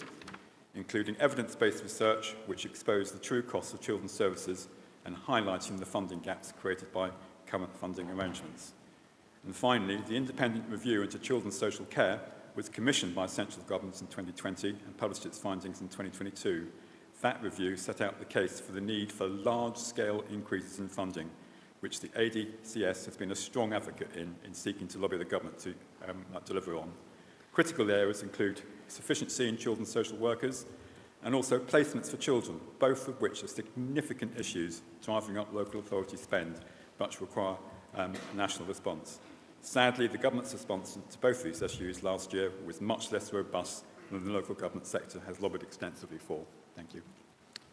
including evidence-based research which exposed the true costs of children's services and highlighting the funding gaps created by current funding arrangements. And finally, the independent review into children's social care was commissioned by central governments in 2020 and published its findings in 2022. That review set out the case for the need for large-scale increases in funding, which the ADCS has been a strong advocate in seeking to lobby the government to deliver on. Critical areas include sufficiency in children's social workers and also placements for children, both of which are significant issues driving up local authority spend, but require a national response. Sadly, the government's response to both of these issues last year was much less robust than the local government sector has lobbied extensively for. Thank you.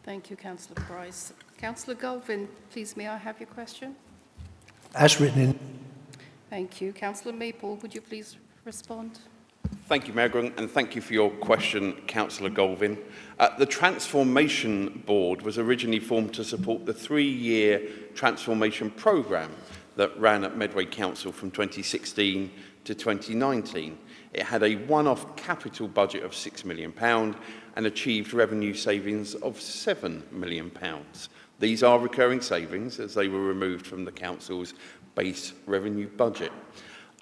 Thank you, Councillor Price. Councillor Galvin, please may I have your question? As written in. Thank you. Councillor Maple, would you please respond? Thank you, Mayor Grung, and thank you for your question, Councillor Galvin. The Transformation Board was originally formed to support the 3-year transformation programme that ran at Medway Council from 2016 to 2019. It had a one-off capital budget of £6 million and achieved revenue savings of £7 million. These are recurring savings as they were removed from the Council's base revenue budget.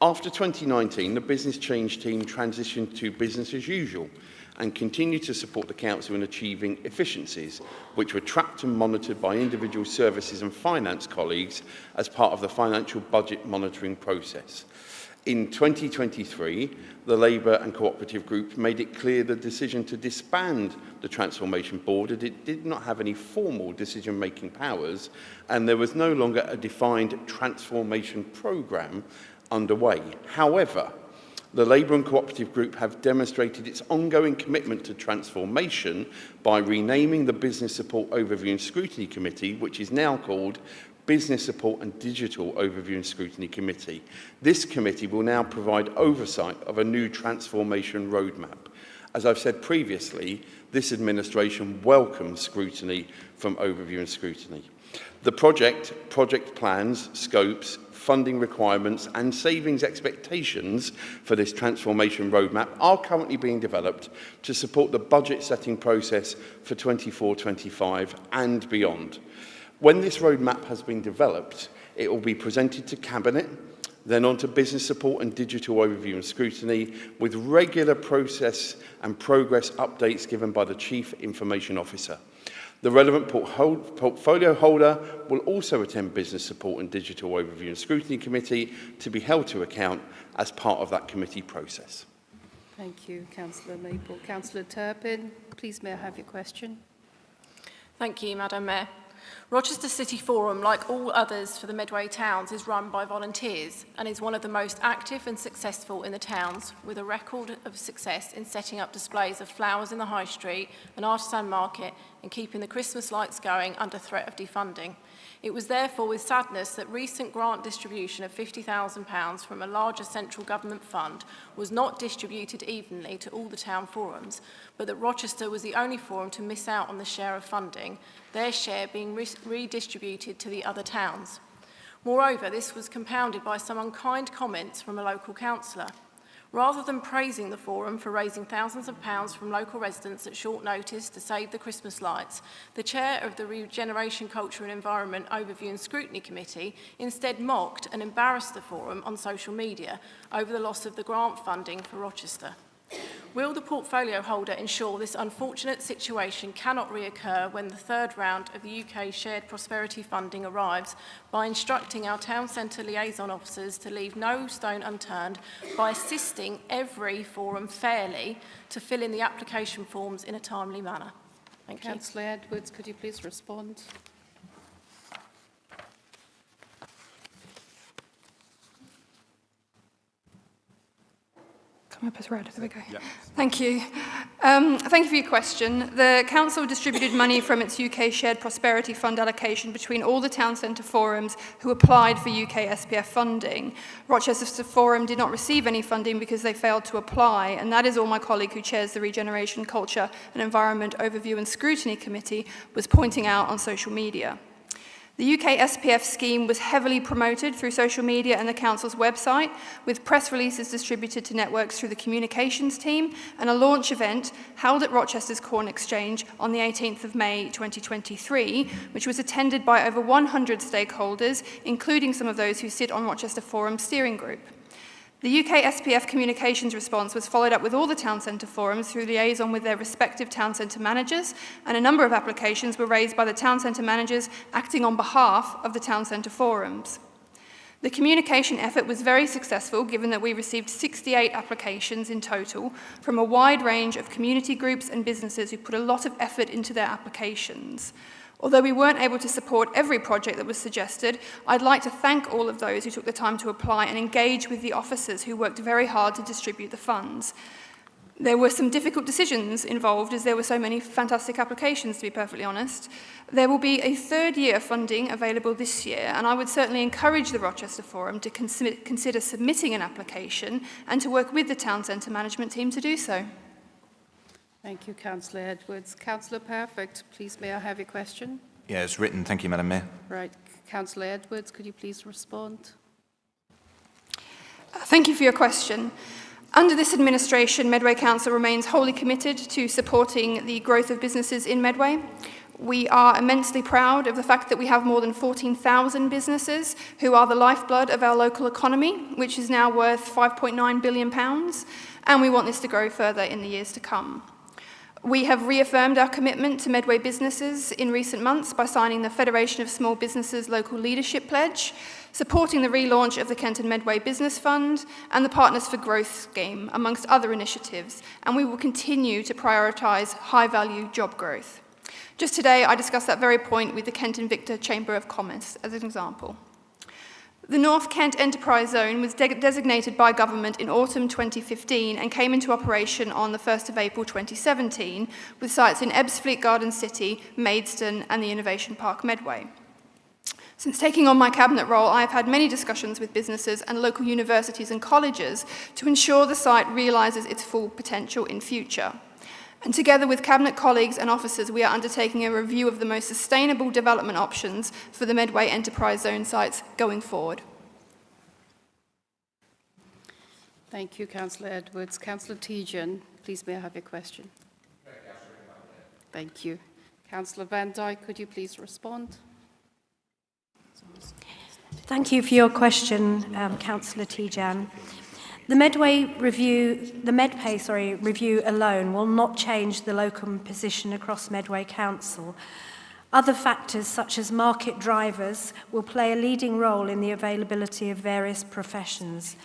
After 2019, the business change team transitioned to business as usual and continued to support the Council in achieving efficiencies, which were tracked and monitored by individual services and finance colleagues as part of the financial budget monitoring process. In 2023, the Labour and Cooperative Group made it clear the decision to disband the Transformation Board, that it did not have any formal decision-making powers, and there was no longer a defined transformation programme underway. However, the Labour and Cooperative Group have demonstrated its ongoing commitment to transformation by renaming the Business Support Overview and Scrutiny Committee, which is now called Business Support and Digital Overview and Scrutiny Committee. This committee will now provide oversight of a new transformation roadmap. As I've said previously, this administration welcomes scrutiny from Overview and Scrutiny. The project plans, scopes, funding requirements and savings expectations for this transformation roadmap are currently being developed to support the budget setting process for 24-25 and beyond. When this roadmap has been developed, it will be presented to Cabinet, then on to Business Support and Digital Overview and Scrutiny, with regular process and progress updates given by the Chief Information Officer. The relevant portfolio holder will also attend Business Support and Digital Overview and Scrutiny Committee to be held to account as part of that committee process. Thank you, Councillor Maple. Councillor Turpin, please may I have your question? Thank you, Madam Mayor. Rochester City Forum, like all others for the Medway towns, is run by volunteers and is one of the most active and successful in the towns, with a record of success in setting up displays of flowers in the high street, an artisan market, and keeping the Christmas lights going under threat of defunding. It was therefore with sadness that recent grant distribution of £50,000 from a larger central government fund was not distributed evenly to all the town forums, but that Rochester was the only forum to miss out on the share of funding, their share being redistributed to the other towns. Moreover, this was compounded by some unkind comments from a local councillor. Rather than praising the forum for raising thousands of pounds from local residents at short notice to save the Christmas lights, the chair of the Remuneration, Culture and Environment Overview and Scrutiny Committee instead mocked and embarrassed the forum on social media over the loss of the grant funding for Rochester. Will the portfolio holder ensure this unfortunate situation cannot reoccur when the third round of the UK Shared Prosperity Funding arrives by instructing our town centre liaison officers to leave no stone unturned by assisting every forum fairly to fill in the application forms in a timely manner? Thank you. Councillor Edwards, could you please respond? Come up as red, there we go. Yeah. Thank you. Thank you for your question. The Council distributed money from its UK Shared Prosperity Fund allocation between all the town centre forums who applied for UK SPF funding. Rochester Forum did not receive any funding because they failed to apply, and that is all my colleague who chairs the Regeneration, Culture and Environment Overview and Scrutiny Committee was pointing out on social media. The UK SPF scheme was heavily promoted through social media and the Council's website, with press releases distributed to networks through the communications team and a launch event held at Rochester's Corn Exchange on the 18th of May 2023, which was attended by over 100 stakeholders, including some of those who sit on Rochester Forum Steering Group. The UK SPF communications response was followed up with all the town centre forums through liaison with their respective town centre managers, and a number of applications were raised by the town centre managers acting on behalf of the town centre forums. The communication effort was very successful, given that we received 68 applications in total from a wide range of community groups and businesses who put a lot of effort into their applications. Although we weren't able to support every project that was suggested, I'd like to thank all of those who took the time to apply and engage with the officers who worked very hard to distribute the funds. There were some difficult decisions involved, as there were so many fantastic applications, to be perfectly honest. There will be a third year of funding available this year, and I would certainly encourage the Rochester Forum to consider submitting an application and to work with the town centre management team to do so. Thank you, Councillor Edwards. Councillor Perfect, please may I have your question? Yeah, it's written. Thank you, Madam Mayor. Right. Councillor Edwards, could you please respond? Thank you for your question. Under this administration, Medway Council remains wholly committed to supporting the growth of businesses in Medway. We are immensely proud of the fact that we have more than 14,000 businesses who are the lifeblood of our local economy, which is now worth £5.9 billion, and we want this to grow further in the years to come. We have reaffirmed our commitment to Medway businesses in recent months by signing the Federation of Small Businesses Local Leadership Pledge, supporting the relaunch of the Kent and Medway Business Fund and the Partners for Growth scheme, amongst other initiatives, and we will continue to prioritise high-value job growth. Just today, I discussed that very point with the Kent and Victor Chamber of Commerce as an example. The North Kent Enterprise Zone was designated by government in autumn 2015 and came into operation on the 1st of April 2017 with sites in Ebbsfleet Garden City, Maidstone and the Innovation Park Medway. Since taking on my cabinet role, I have had many discussions with businesses and local universities and colleges to ensure the site realises its full potential in future. And together with cabinet colleagues and officers, we are undertaking a review of the most sustainable development options for the Medway Enterprise Zone sites going forward. Thank you, Councillor Edwards. Councillor Tejan, please may I have your question? Thank you. Councillor Van Dijk, could you please respond? Thank you for your question, Councillor Tejan. The Medway review, the Medpay review alone will not change the locum position across Medway Council. Other factors such as market drivers will play a leading role in the availability of various professions.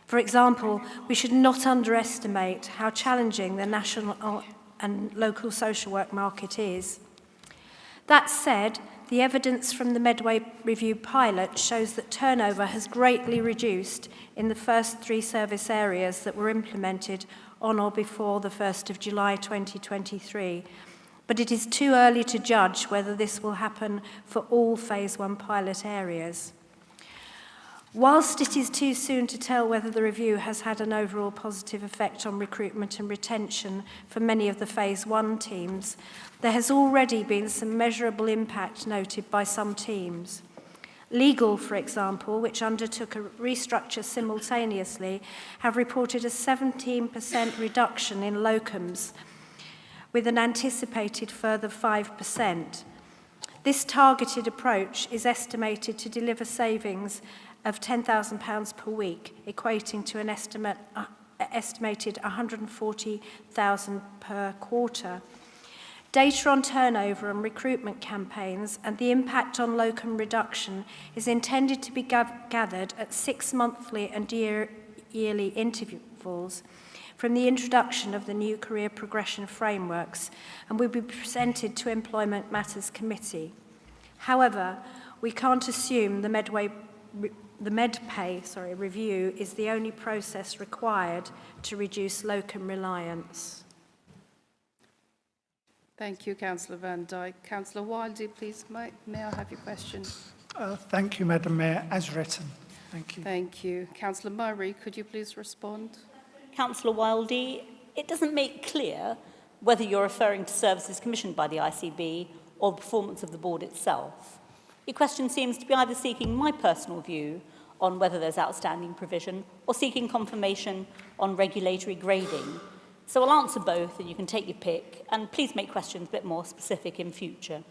For example, we should not underestimate how challenging the national and local social work market is. That said, the evidence from the Medway Review pilot shows that turnover has greatly reduced in the first 3 service areas that were implemented on or before the 1st of July 2023. But it is too early to judge whether this will happen for all Phase 1 pilot areas. Whilst it is too soon to tell whether the review has had an overall positive effect on recruitment and retention for many of the Phase 1 teams, there has already been some measurable impact noted by some teams. Legal, for example, which undertook a restructure simultaneously, have reported a 17% reduction in locums, with an anticipated further 5%. This targeted approach is estimated to deliver savings of £10,000 per week, equating to an estimated £140,000 per quarter. Data on turnover and recruitment campaigns and the impact on locum reduction is intended to be gathered at 6 monthly and yearly intervals from the introduction of the new career progression frameworks and will be presented to Employment Matters Committee. However, we can't assume the Medpay review is the only process required to reduce locum reliance. Thank you, Councillor Van Dijk. Councillor Wildey, please, may I have your question? Thank you, Madam Mayor, as written. Thank you. Thank you. Councillor Murray, could you please respond? Councillor Wildey, it doesn't make clear whether you're referring to services commissioned by the ICB or the performance of the board itself. Your question seems to be either seeking my personal view on whether there's outstanding provision or seeking confirmation on regulatory grading. So I'll answer both and you can take your pick, and please make questions a bit more specific in future.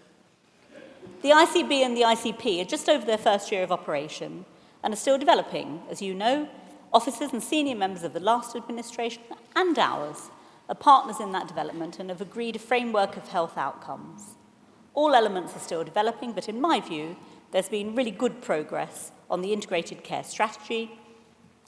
The ICB and the ICP are just over their first year of operation and are still developing. As you know, officers and senior members of the last administration and ours are partners in that development and have agreed a framework of health outcomes. All elements are still developing, but in my view, there's been really good progress on the integrated care strategy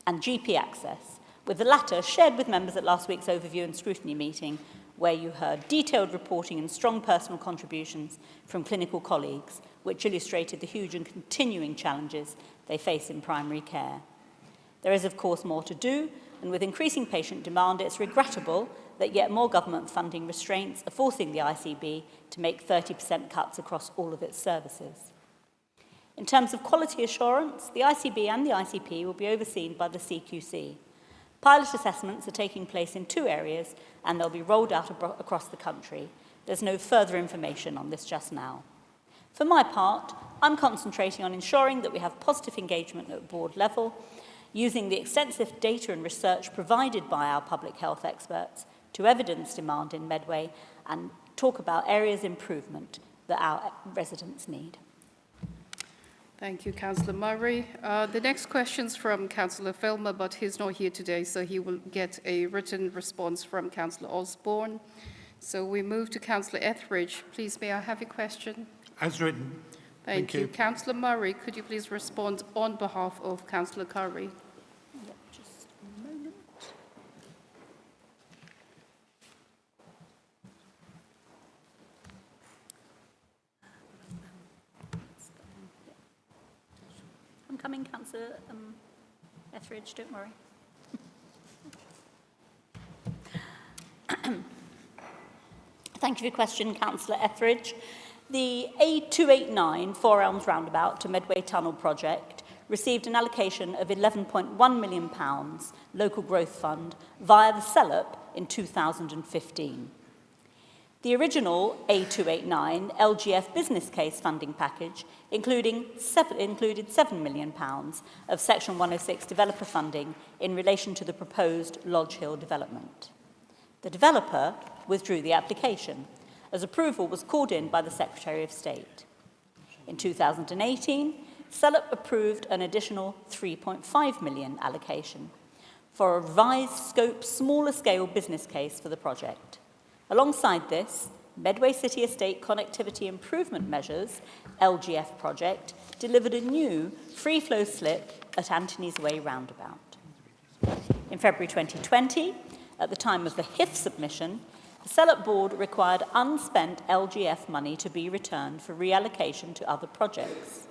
and GP access, with the latter shared with members at last week's overview and scrutiny meeting, where you heard detailed reporting and strong personal contributions from clinical colleagues, which illustrated the huge and continuing challenges they face in primary care. There is, of course, more to do, and with increasing patient demand, it's regrettable that yet more government funding restraints are forcing the ICB to make 30% cuts across all of its services. In terms of quality assurance, the ICB and the ICP will be overseen by the CQC. Pilot assessments are taking place in 2 areas and they'll be rolled out across the country. There's no further information on this just now. For my part, I'm concentrating on ensuring that we have positive engagement at board level, using the extensive data and research provided by our public health experts to evidence demand in Medway and talk about areas of improvement that our residents need. Thank you, Councillor Murray. The next question's from Councillor Filmer, but he's not here today, so he will get a written response from Councillor Osborne. So we move to Councillor Etheridge. Please, may I have your question? As written. Thank you. Councillor Murray, could you please respond on behalf of Councillor Curry? Yep, just a moment. I'm coming, Councillor Etheridge, don't worry. Thank you for your question, Councillor Etheridge. The A289 Four Elms Roundabout to Medway Tunnel project received an allocation of £11.1 million local growth fund via the SELUP in 2015. The original A289 LGF business case funding package included £7 million of Section 106 developer funding in relation to the proposed Lodge Hill development. The developer withdrew the application, as approval was called in by the Secretary of State. In 2018, SELUP approved an additional £3.5 million allocation for a revised scope, smaller scale business case for the project. Alongside this, Medway City Estate Connectivity Improvement Measures, LGF project, delivered a new free-flow slip at Anthony's Way roundabout. In February 2020, at the time of the HIF submission, the SELUP board required unspent LGF money to be returned for reallocation to other projects.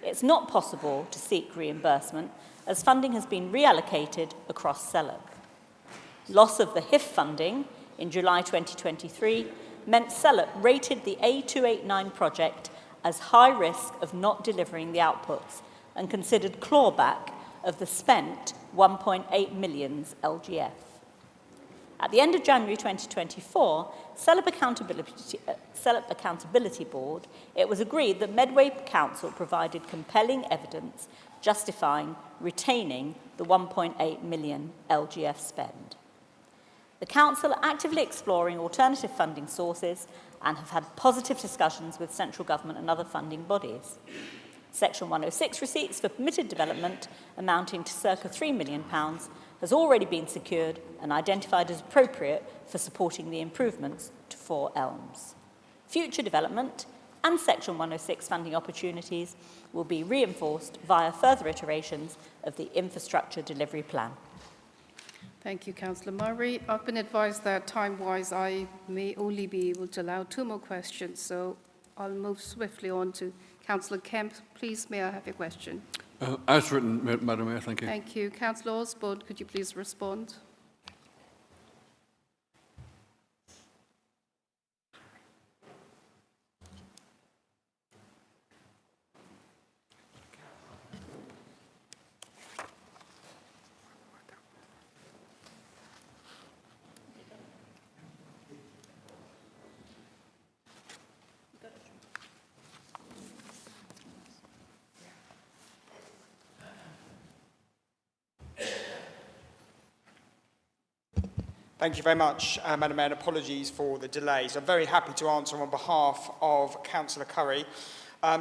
It's not possible to seek reimbursement as funding has been reallocated across SELUP. Loss of the HIF funding in July 2023 meant SELUP rated the A289 project as high risk of not delivering the outputs and considered clawback of the spent 1.8 million LGF. At the end of January 2024, SELUP Accountability Board, it was agreed that Medway Council provided compelling evidence justifying retaining the 1.8 million LGF spend. The Council are actively exploring alternative funding sources and have had positive discussions with central government and other funding bodies. Section 106 receipts for permitted development amounting to circa £3 million has already been secured and identified as appropriate for supporting the improvements to Four Elms. Future development and Section 106 funding opportunities will be reinforced via further iterations of the Infrastructure Delivery Plan. Thank you, Councillor Murray. I've been advised that time-wise I may only be able to allow 2 more questions, so I'll move swiftly on to Councillor Kemp. Please, may I have your question? As written, Madam Mayor, thank you. Thank you. Councillor Osborne, could you please respond? Thank you very much, Madam Mayor, and apologies for the delays. I'm very happy to answer on behalf of Councillor Curry.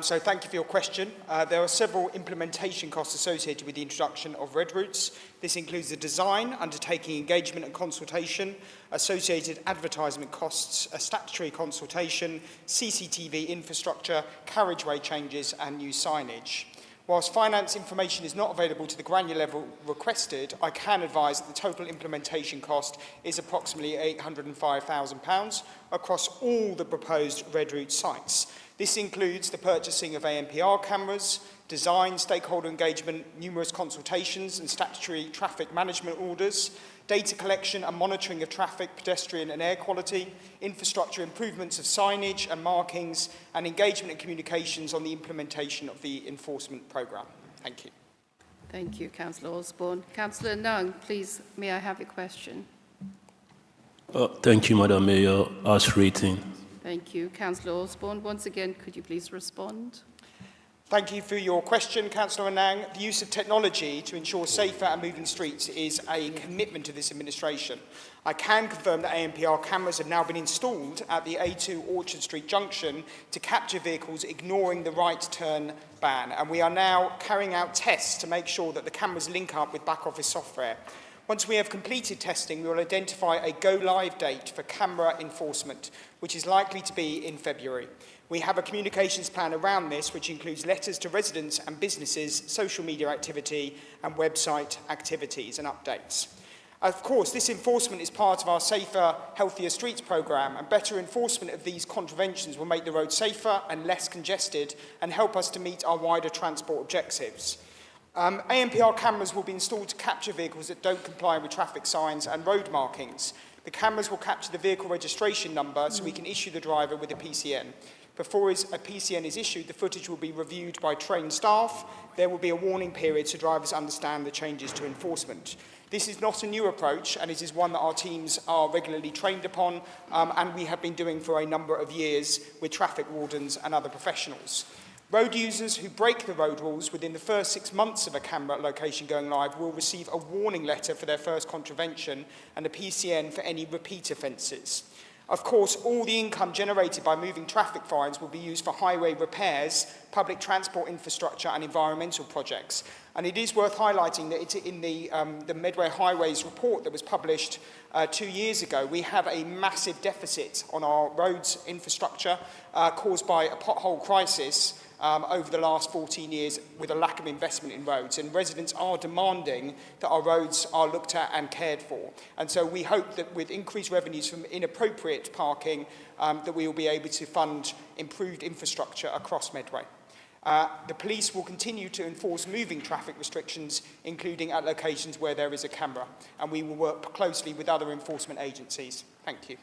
So thank you for your question. There are several implementation costs associated with the introduction of red routes. This includes the design, undertaking engagement and consultation, associated advertisement costs, a statutory consultation, CCTV infrastructure, carriageway changes and new signage. Whilst finance information is not available to the granular level requested, I can advise that the total implementation cost is approximately £805,000 across all the proposed red route sites. This includes the purchasing of ANPR cameras, design, stakeholder engagement, numerous consultations and statutory traffic management orders, data collection and monitoring of traffic, pedestrian and air quality, infrastructure improvements of signage and markings, and engagement and communications on the implementation of the enforcement programme. Thank you. Thank you, Councillor Osborne. Councillor Nung, please, may I have your question? Thank you, Madam Mayor. As written. Thank you. Councillor Osborne, once again, could you please respond? Thank you for your question, Councillor Anang. The use of technology to ensure safer and moving streets is a commitment of this administration. I can confirm that ANPR cameras have now been installed at the A2 Orchard Street junction to capture vehicles ignoring the right turn ban, and we are now carrying out tests to make sure that the cameras link up with back office software. Once we have completed testing, we will identify a go-live date for camera enforcement, which is likely to be in February. We have a communications plan around this, which includes letters to residents and businesses, social media activity, and website activities and updates. Of course, this enforcement is part of our Safer, Healthier Streets programme, and better enforcement of these contraventions will make the road safer and less congested and help us to meet our wider transport objectives. ANPR cameras will be installed to capture vehicles that don't comply with traffic signs and road markings. The cameras will capture the vehicle registration number so we can issue the driver with a PCN. Before a PCN is issued, the footage will be reviewed by trained staff. There will be a warning period so drivers understand the changes to enforcement. This is not a new approach, and it is one that our teams are regularly trained upon, and we have been doing for a number of years with traffic wardens and other professionals. Road users who break the road rules within the first 6 months of a camera location going live will receive a warning letter for their first contravention and a PCN for any repeat offences. Of course, all the income generated by moving traffic fines will be used for highway repairs, public transport infrastructure and environmental projects. And it is worth highlighting that in the Medway Highways report that was published 2 years ago, we have a massive deficit on our roads infrastructure caused by a pothole crisis over the last 14 years with a lack of investment in roads, and residents are demanding that our roads are looked at and cared for. And so we hope that with increased revenues from inappropriate parking, that we will be able to fund improved infrastructure across Medway. The police will continue to enforce moving traffic restrictions, including at locations where there is a camera, and we will work closely with other enforcement agencies. Thank you.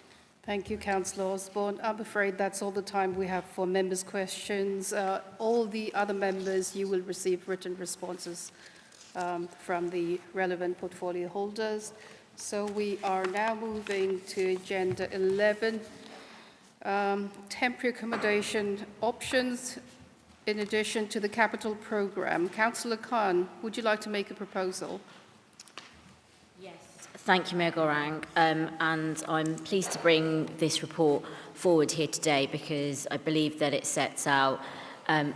Thank you, Councillor Osborne. I'm afraid that's all the time we have for members' questions. All the other members, you will receive written responses from the relevant portfolio holders. So we are now moving to Agenda 11, temporary accommodation options in addition to the capital programme. Councillor Khan, would you like to make a proposal? Thank you, Mayor Gorang, and I'm pleased to bring this report forward here today because I believe that it sets out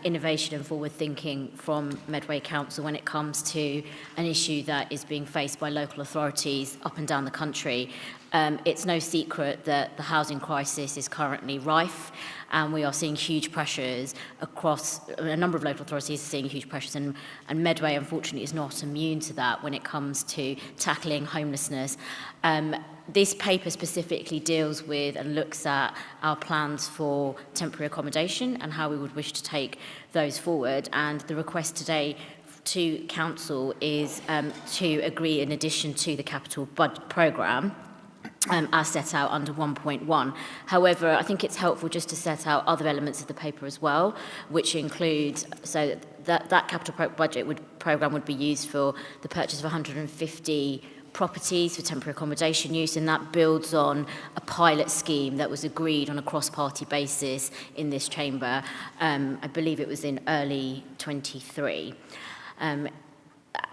innovation and forward thinking from Medway Council when it comes to an issue that is being faced by local authorities up and down the country. It's no secret that the housing crisis is currently rife, and we are seeing huge pressures across a number of local authorities are seeing huge pressures, and Medway unfortunately is not immune to that when it comes to tackling homelessness. This paper specifically deals with and looks at our plans for temporary accommodation and how we would wish to take those forward, and the request today to Council is to agree in addition to the capital budget programme as set out under 1.1. However, I think it's helpful just to set out other elements of the paper as well, which includes, so that capital budget programme would be used for the purchase of 150 properties for temporary accommodation use, and that builds on a pilot scheme that was agreed on a cross-party basis in this chamber. I believe it was in early 23.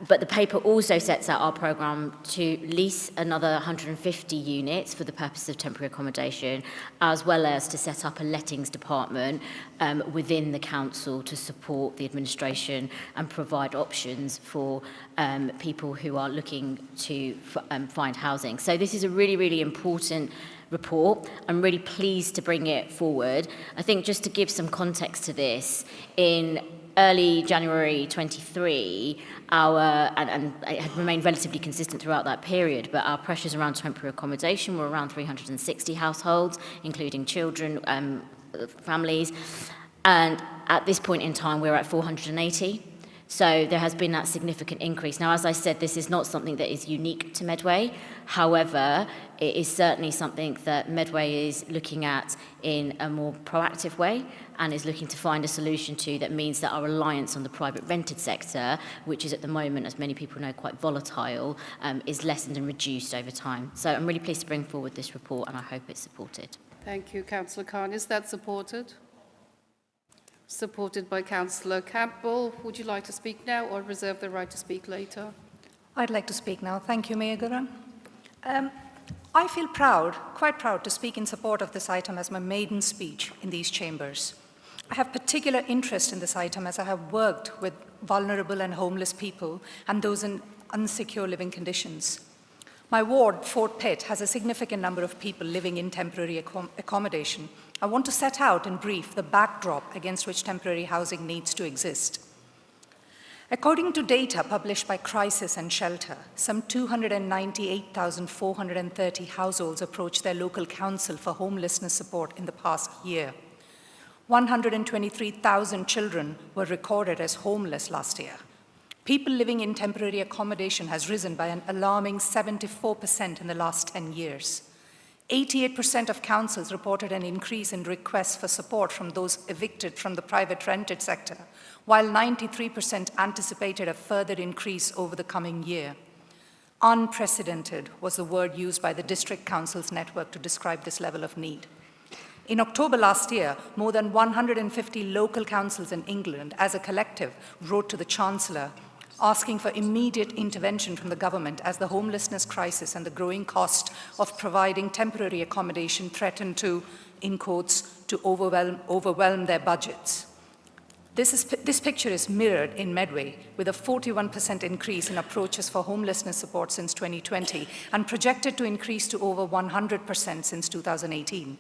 But the paper also sets out our programme to lease another 150 units for the purpose of temporary accommodation, as well as to set up a lettings department within the council to support the administration and provide options for people who are looking to find housing. So this is a really, really important report. I'm really pleased to bring it forward. I think just to give some context to this, in early January 23, and it had remained relatively consistent throughout that period, but our pressures around temporary accommodation were around 360 households, including children, families, and at this point in time we're at 480. So there has been that significant increase. Now, as I said, this is not something that is unique to Medway. However, it is certainly something that Medway is looking at in a more proactive way and is looking to find a solution to that means that our reliance on the private rented sector, which is at the moment, as many people know, quite volatile, is lessened and reduced over time. So I'm really pleased to bring forward this report and I hope it's supported. Thank you, Councillor Khan. Is that supported? Supported by Councillor Campbell. Would you like to speak now or reserve the right to speak later? I'd like to speak now. Thank you, Mayor Gurran. I feel proud, quite proud, to speak in support of this item as my maiden speech in these chambers. I have particular interest in this item as I have worked with vulnerable and homeless people and those in unsecure living conditions. My ward, Fort Pitt, has a significant number of people living in temporary accommodation. I want to set out in brief the backdrop against which temporary housing needs to exist. According to data published by Crisis and Shelter, some 298,430 households approached their local council for homelessness support in the past year. 123,000 children were recorded as homeless last year. People living in temporary accommodation has risen by an alarming 74% in the last 10 years. 88% of councils reported an increase in requests for support from those evicted from the private rented sector, while 93% anticipated a further increase over the coming year. Unprecedented was the word used by the District Councils network to describe this level of need. In October last year, more than 150 local councils in England, as a collective, wrote to the Chancellor asking for immediate intervention from the government as the homelessness crisis and the growing cost of providing temporary accommodation threatened to, in quotes, to overwhelm their budgets. This picture is mirrored in Medway, with a 41% increase in approaches for homelessness support since 2020 and projected to increase to over 100% since 2018.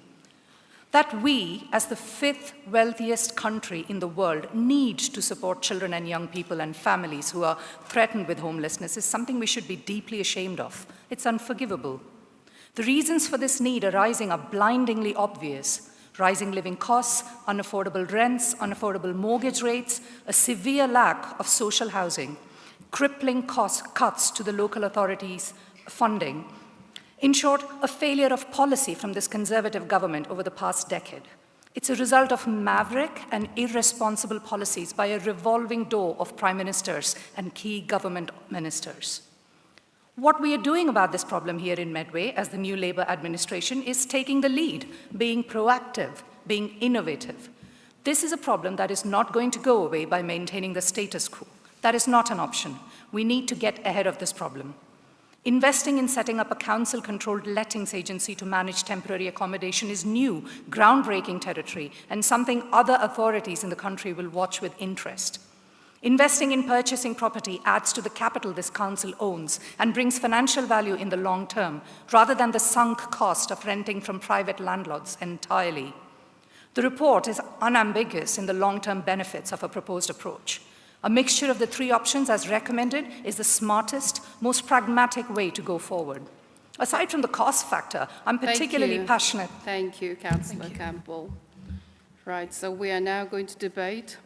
That we, as the 5th wealthiest country in the world, need to support children and young people and families who are threatened with homelessness is something we should be deeply ashamed of. It's unforgivable. The reasons for this need arising are blindingly obvious. Rising living costs, unaffordable rents, unaffordable mortgage rates, a severe lack of social housing, crippling cuts to the local authorities' funding. In short, a failure of policy from this Conservative government over the past decade. It's a result of maverick and irresponsible policies by a revolving door of prime ministers and key government ministers. What we are doing about this problem here in Medway, as the new Labour administration, is taking the lead, being proactive, being innovative. This is a problem that is not going to go away by maintaining the status quo. That is not an option. We need to get ahead of this problem. Investing in setting up a council-controlled lettings agency to manage temporary accommodation is new, groundbreaking territory, and something other authorities in the country will watch with interest. Investing in purchasing property adds to the capital this council owns and brings financial value in the long term, rather than the sunk cost of renting from private landlords entirely. The report is unambiguous in the long-term benefits of a proposed approach. A mixture of the three options as recommended is the smartest, most pragmatic way to go forward. Aside from the cost factor, I'm particularly passionate. Thank you, Councillor Campbell. Right, so we are now going to debate.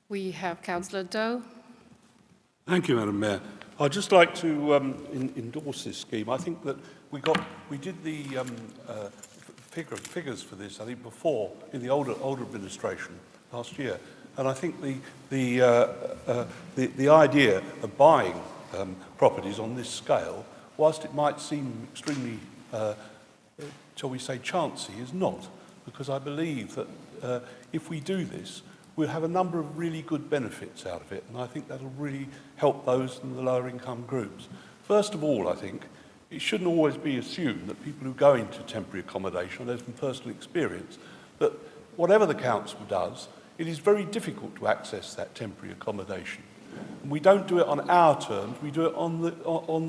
We have Councillor Doe. Thank you, Madam Mayor. I'd just like to endorse this scheme. I think that we did the figures for this, I think, before in the older administration last year. And I think the idea of buying properties on this scale, whilst it might seem extremely, shall we say, chancy, is not. Because I believe that if we do this, we'll have a number of really good benefits out of it. And I think that'll really help those in the lower income groups. First of all, I think it shouldn't always be assumed that people who go into temporary accommodation, I know from personal experience, that whatever the council does, it is very difficult to access that temporary accommodation. And we don't do it on our terms, we do it on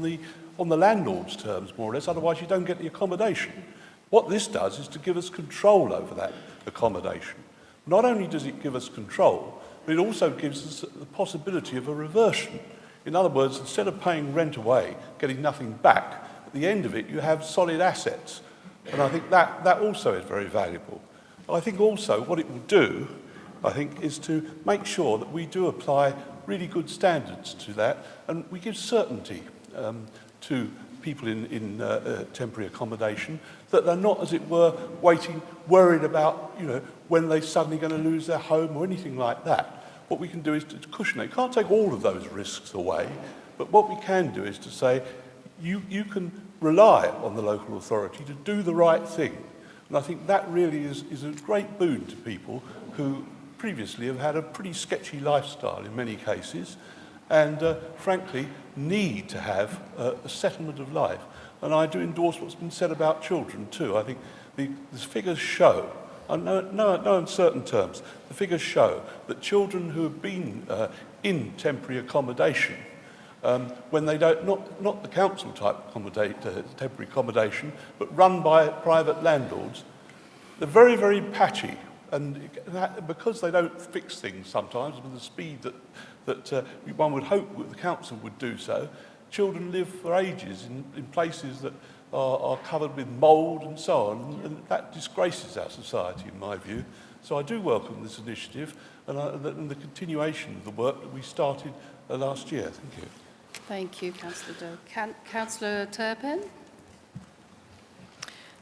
the landlord's terms, more or less, otherwise you don't get the accommodation. What this does is to give us control over that accommodation. Not only does it give us control, but it also gives us the possibility of a reversion. In other words, instead of paying rent away, getting nothing back, at the end of it you have solid assets. And I think that also is very valuable. I think also what it will do, I think, is to make sure that we do apply really good standards to that, and we give certainty to people in temporary accommodation, that they're not, as it were, worried about, when they're suddenly going to lose their home or anything like that. What we can do is to cushion it. You can't take all of those risks away, but what we can do is to say, you can rely on the local authority to do the right thing. And I think that really is a great boon to people who previously have had a pretty sketchy lifestyle in many cases, and frankly need to have a settlement of life. And I do endorse what's been said about children too. I think the figures show, no uncertain terms, the figures show that children who have been in temporary accommodation when they don't, not the council type temporary accommodation, but run by private landlords. They're very, very patchy, and because they don't fix things sometimes with the speed that one would hope the council would do so, children live for ages in places that are covered with mould and so on, and that disgraces our society, in my view. So I do welcome this initiative and the continuation of the work that we started last year. Thank you. Thank you, Councillor Doe. Councillor Turpin.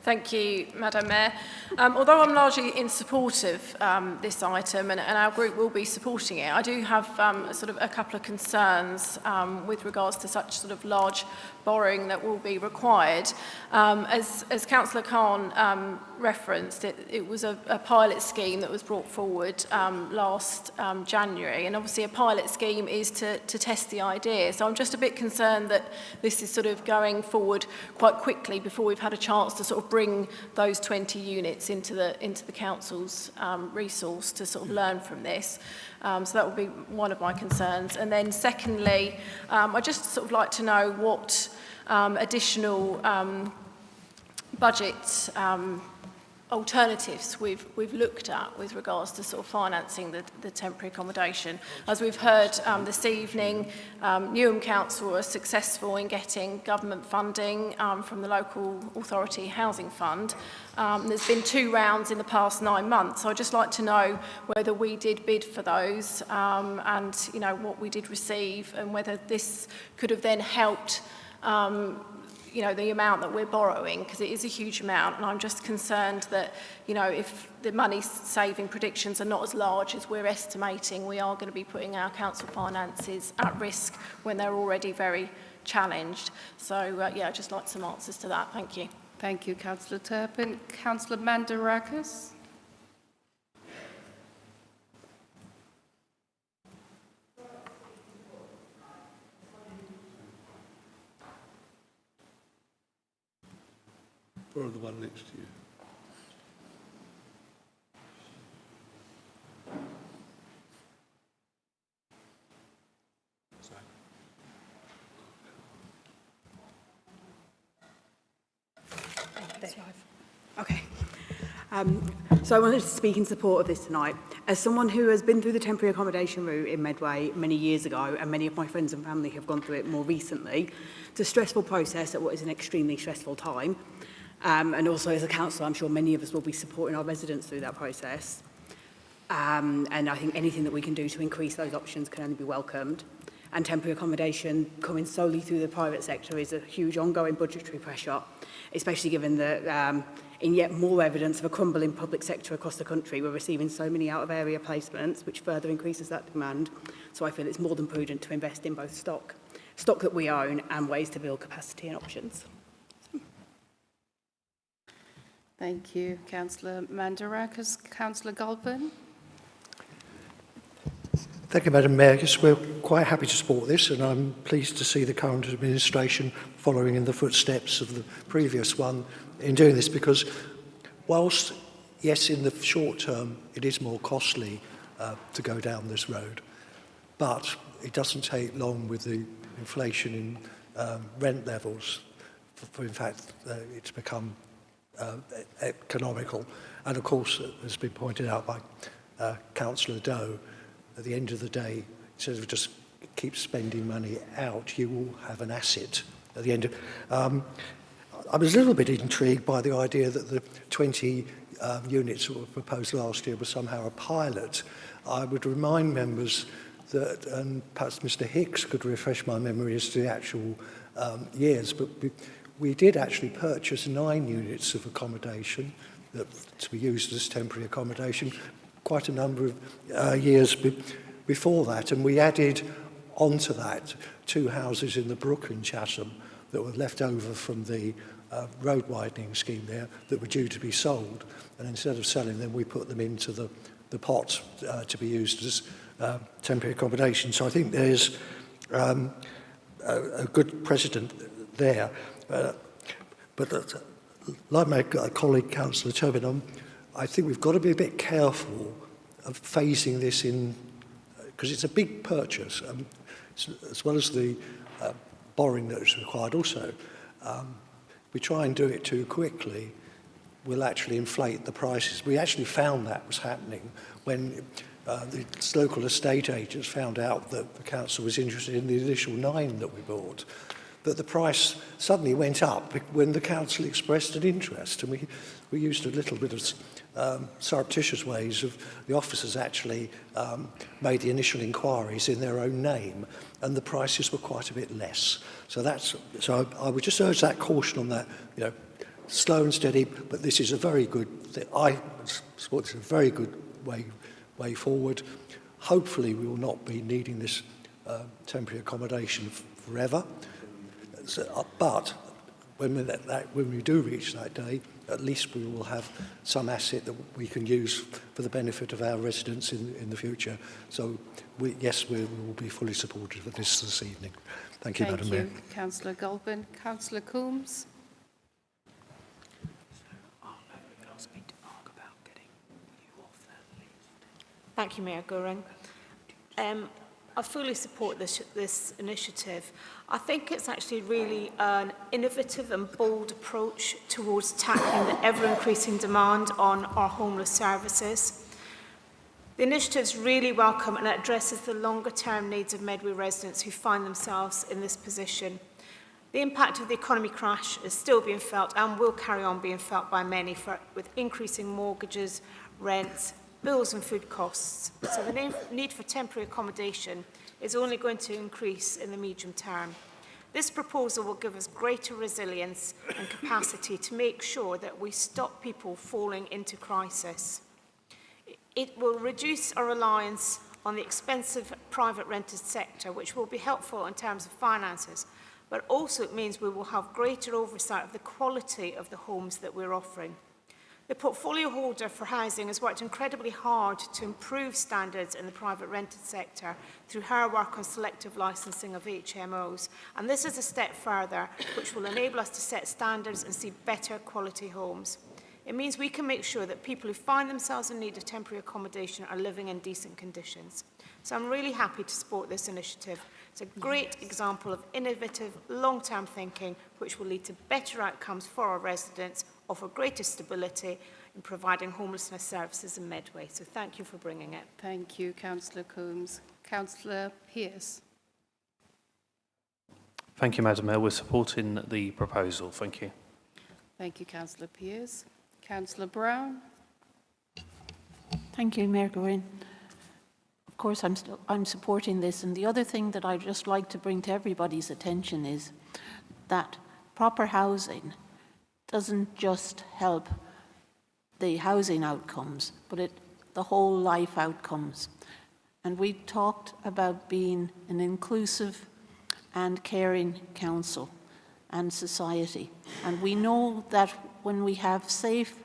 Thank you, Madam Mayor. Although I'm largely in support of this item, and our group will be supporting it, I do have sort of a couple of concerns with regards to such sort of large borrowing that will be required. As Councillor Khan referenced, it was a pilot scheme that was brought forward last January, and obviously a pilot scheme is to test the idea. So I'm just a bit concerned that this is sort of going forward quite quickly before we've had a chance to sort of bring those 20 units into the council's resource to sort of learn from this. So that would be one of my concerns. And then secondly, I'd just sort of like to know what additional budget alternatives we've looked at with regards to sort of financing the temporary accommodation. As we've heard this evening, Newham Council was successful in getting government funding from the local authority housing fund. There's been 2 rounds in the past 9 months, so I'd just like to know whether we did bid for those and what we did receive, and whether this could have then helped the amount that we're borrowing, because it is a huge amount, and I'm just concerned that, if the money saving predictions are not as large as we're estimating, we are going to be putting our council finances at risk when they're already very challenged. So, I'd just like some answers to that. Thank you. Thank you, Councillor Turpin. Councillor Mandarakis. Or the one next to you. Okay. So I wanted to speak in support of this tonight. As someone who has been through the temporary accommodation route in Medway many years ago, and many of my friends and family have gone through it more recently, it's a stressful process at what is an extremely stressful time. And also as a councillor, I'm sure many of us will be supporting our residents through that process. And I think anything that we can do to increase those options can only be welcomed. And temporary accommodation coming solely through the private sector is a huge ongoing budgetary pressure, especially given that in yet more evidence of a crumbling public sector across the country, we're receiving so many out-of-area placements, which further increases that demand. So I feel it's more than prudent to invest in both stock that we own, and ways to build capacity and options. Thank you, Councillor Mandarakis. Councillor Goulburn. Thank you, Madam Mayor. Yes, we're quite happy to support this, and I'm pleased to see the current administration following in the footsteps of the previous one in doing this, because whilst, yes, in the short term, it is more costly to go down this road, but it doesn't take long with the inflation in rent levels. In fact, it's become economical. And of course, as has been pointed out by Councillor Doe, at the end of the day, instead of just keep spending money out, you will have an asset at the end of... I was a little bit intrigued by the idea that the 20 units that were proposed last year were somehow a pilot. I would remind members that, and perhaps Mr Hicks could refresh my memory as to the actual years, but we did actually purchase 9 units of accommodation to be used as temporary accommodation quite a number of years before that, and we added onto that 2 houses in the Brook in Chatham that were left over from the road widening scheme there that were due to be sold, and instead of selling them we put them into the pot to be used as temporary accommodation. So I think there's a good precedent there. But like my colleague Councillor Tobin, I think we've got to be a bit careful of phasing this in, because it's a big purchase. as well as the borrowing that is required also, we try and do it too quickly, we'll actually inflate the prices. We actually found that was happening when the local estate agents found out that the council was interested in the initial 9 that we bought, that the price suddenly went up when the council expressed an interest. And we used a little bit of surreptitious ways of the officers actually made the initial inquiries in their own name, and the prices were quite a bit less. So I would just urge that caution on that, you know, slow and steady, but this is a very good thing. I support this, a very good way forward. Hopefully we will not be needing this temporary accommodation forever. But when we do reach that day, at least we will have some asset that we can use for the benefit of our residents in the future. So yes, we will be fully supportive of this evening. Thank you, Madam Mayor. Thank you, Councillor Goulburn. Councillor Coombs. Thank you, Mayor Goring. I fully support this initiative. I think it's actually really an innovative and bold approach towards tackling the ever-increasing demand on our homeless services. The initiative is really welcome and it addresses the longer-term needs of Medway residents who find themselves in this position. The impact of the economy crash is still being felt and will carry on being felt by many with increasing mortgages, rents, bills and food costs. So the need for temporary accommodation is only going to increase in the medium term. This proposal will give us greater resilience and capacity to make sure that we stop people falling into crisis. It will reduce our reliance on the expensive private rented sector, which will be helpful in terms of finances, but also it means we will have greater oversight of the quality of the homes that we're offering. The portfolio holder for housing has worked incredibly hard to improve standards in the private rented sector through her work on selective licensing of HMOs. And this is a step further, which will enable us to set standards and see better quality homes. It means we can make sure that people who find themselves in need of temporary accommodation are living in decent conditions. So I'm really happy to support this initiative. It's a great example of innovative, long-term thinking, which will lead to better outcomes for our residents, offer greater stability in providing homelessness services in Medway. So thank you for bringing it. Thank you, Councillor Coombs. Councillor Pearce. Thank you, Madam Mayor. We're supporting the proposal. Thank you. Thank you, Councillor Pearce. Councillor Brown. Thank you, Mayor Gorin. Of course, I'm supporting this. And the other thing that I'd just like to bring to everybody's attention is that proper housing doesn't just help the housing outcomes, but the whole life outcomes. And we talked about being an inclusive and caring council and society. And we know that when we have safe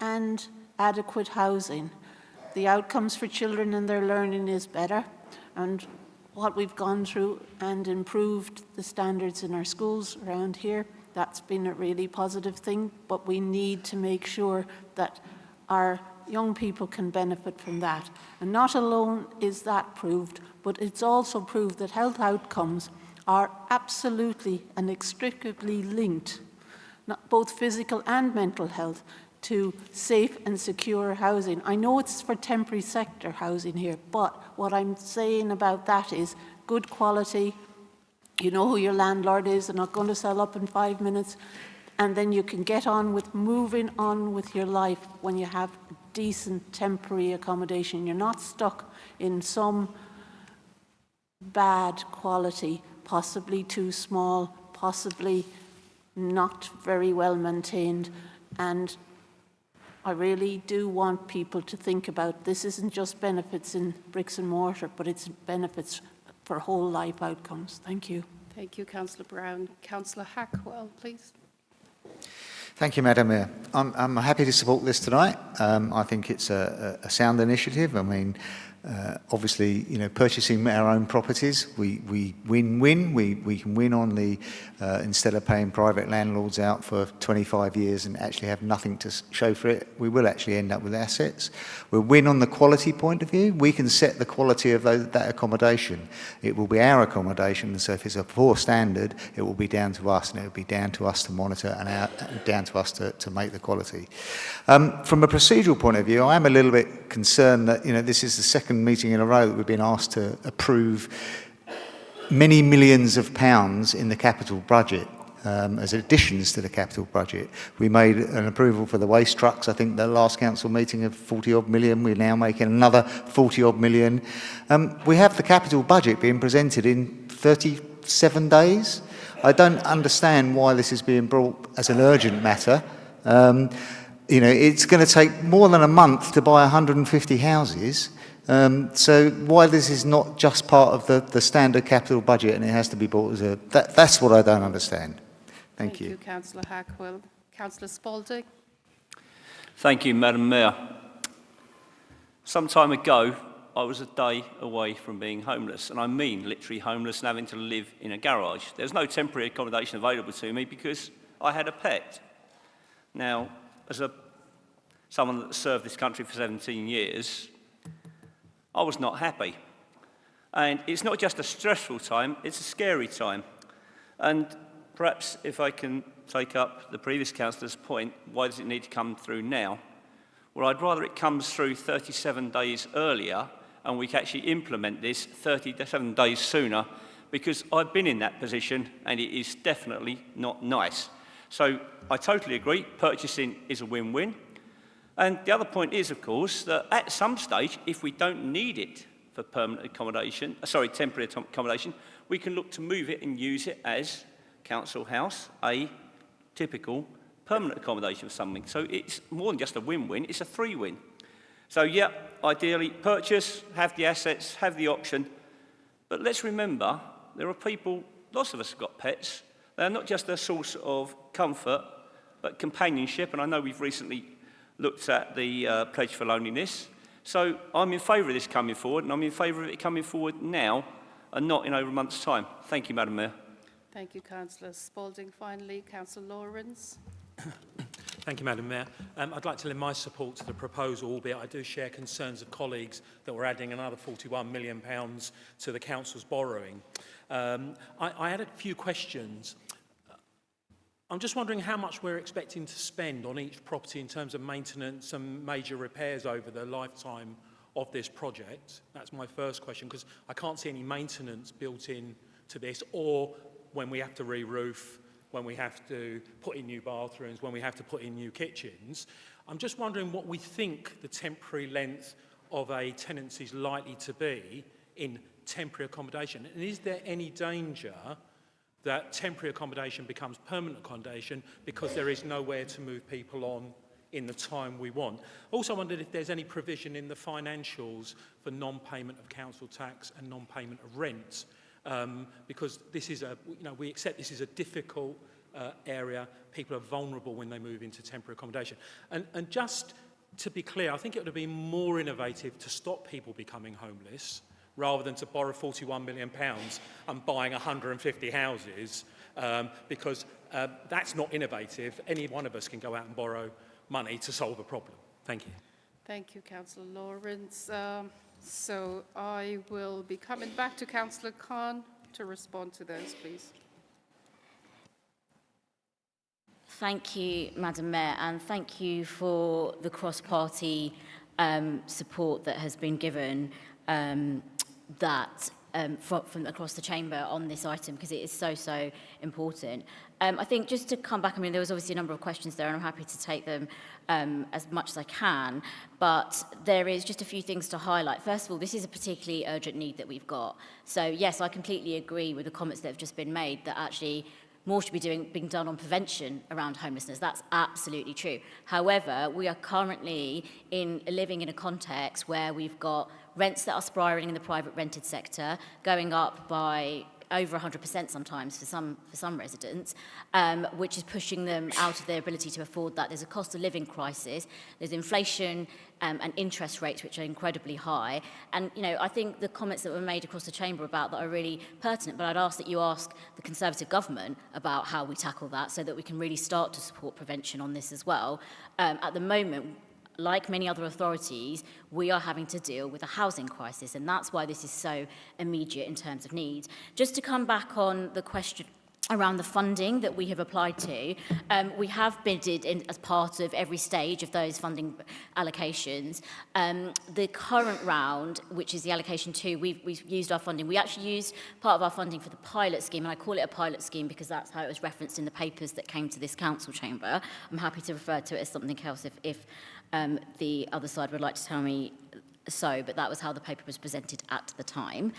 and adequate housing, the outcomes for children and their learning is better. And what we've gone through and improved the standards in our schools around here, that's been a really positive thing, but we need to make sure that our young people can benefit from that. And not alone is that proved, but it's also proved that health outcomes are absolutely and inextricably linked, both physical and mental health, to safe and secure housing. I know it's for temporary sector housing here, but what I'm saying about that is good quality. You know who your landlord is, they're not going to sell up in 5 minutes, and then you can get on with moving on with your life when you have decent temporary accommodation. You're not stuck in some bad quality, possibly too small, possibly not very well maintained. And I really do want people to think about this isn't just benefits in bricks and mortar, but it's benefits for whole life outcomes. Thank you. Thank you, Councillor Brown. Councillor Hackwell, please. Thank you, Madam Mayor. I'm happy to support this tonight. I think it's a sound initiative. I mean, Obviously, you know, purchasing our own properties, we win-win. We can win on the, instead of paying private landlords out for 25 years and actually have nothing to show for it, we will actually end up with assets. We'll win on the quality point of view. We can set the quality of that accommodation. It will be our accommodation, and so if it's a poor standard, it will be down to us, and it will be down to us to monitor and down to us to make the quality. From a procedural point of view, I am a little bit concerned that, you know, this is the second meeting in a row that we've been asked to approve many millions of pounds in the capital budget as additions to the capital budget. We made an approval for the waste trucks, I think the last council meeting, of 40 odd million. We're now making another 40 odd million. We have the capital budget being presented in 37 days. I don't understand why this is being brought as an urgent matter. You know, it's going to take more than a month to buy 150 houses. So why this is not just part of the standard capital budget and it has to be bought as a... That's what I don't understand. Thank you. Thank you, Councillor Hackwell. Councillor Spalding. Thank you, Madam Mayor. Some time ago, I was a day away from being homeless, and I mean literally homeless and having to live in a garage. There's no temporary accommodation available to me because I had a pet. Now, as someone that served this country for 17 years, I was not happy. And it's not just a stressful time, it's a scary time. And perhaps if I can take up the previous councillor's point, why does it need to come through now? Well, I'd rather it comes through 37 days earlier and we can actually implement this 37 days sooner, because I've been in that position and it is definitely not nice. So I totally agree, purchasing is a win-win. And the other point is, of course, that at some stage, if we don't need it for permanent accommodation, temporary accommodation, we can look to move it and use it as council house, a typical permanent accommodation for something. So it's more than just a win-win, it's a three-win. So yeah, ideally purchase, have the assets, have the option. But let's remember, there are people, lots of us have got pets. They're not just a source of comfort, but companionship. And I know we've recently looked at the Pledge for Loneliness. So I'm in favour of this coming forward, and I'm in favour of it coming forward now and not in over a month's time. Thank you, Madam Mayor. Thank you, Councillor Spalding. Finally, Councillor Lawrence. Thank you, Madam Mayor. I'd like to lend my support to the proposal, albeit I do share concerns of colleagues that we're adding another £41 million to the council's borrowing. I had a few questions. I'm just wondering how much we're expecting to spend on each property in terms of maintenance and major repairs over the lifetime of this project. That's my first question, because I can't see any maintenance built in to this, or when we have to re-roof, when we have to put in new bathrooms, when we have to put in new kitchens. I'm just wondering what we think the temporary length of a tenancy is likely to be in temporary accommodation. And is there any danger that temporary accommodation becomes permanent accommodation because there is nowhere to move people on in the time we want? Also, I wondered if there's any provision in the financials for non-payment of council tax and non-payment of rent, because this is we accept this is a difficult area. People are vulnerable when they move into temporary accommodation. And just to be clear, I think it would be more innovative to stop people becoming homeless rather than to borrow £41 million and buying 150 houses, because that's not innovative. Any one of us can go out and borrow money to solve a problem. Thank you. Thank you, Councillor Lawrence. So I will be coming back to Councillor Khan to respond to those, please. Thank you, Madam Mayor, and thank you for the cross-party support that has been given from across the chamber on this item, because it is so important. I think just to come back, I mean, there was obviously a number of questions there, and I'm happy to take them as much as I can, but there is just a few things to highlight. First of all, this is a particularly urgent need that we've got. So yes, I completely agree with the comments that have just been made that actually more should be being done on prevention around homelessness. That's absolutely true. However, we are currently living in a context where we've got rents that are spiralling in the private rented sector, going up by over 100% sometimes for some residents, which is pushing them out of their ability to afford that. There's a cost of living crisis, there's inflation and interest rates which are incredibly high. And I think the comments that were made across the chamber about that are really pertinent, but I'd ask that you ask the Conservative government about how we tackle that so that we can really start to support prevention on this as well. At the moment, like many other authorities, we are having to deal with a housing crisis, and that's why this is so immediate in terms of needs. Just to come back on the question around the funding that we have applied to, we have bidded in as part of every stage of those funding allocations. The current round, which is the allocation 2, we've used our funding. We actually used part of our funding for the pilot scheme, and I call it a pilot scheme because that's how it was referenced in the papers that came to this council chamber. I'm happy to refer to it as something else if the other side would like to tell me so, but that was how the paper was presented at the time.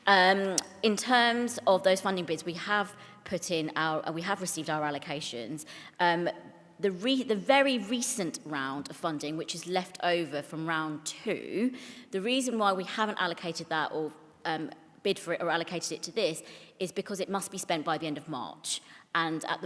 In terms of those funding bids, we have received our allocations. The very recent round of funding, which is left over from round 2, the reason why we haven't allocated that or bid for it or allocated it to this is because it must be spent by the end of March. And at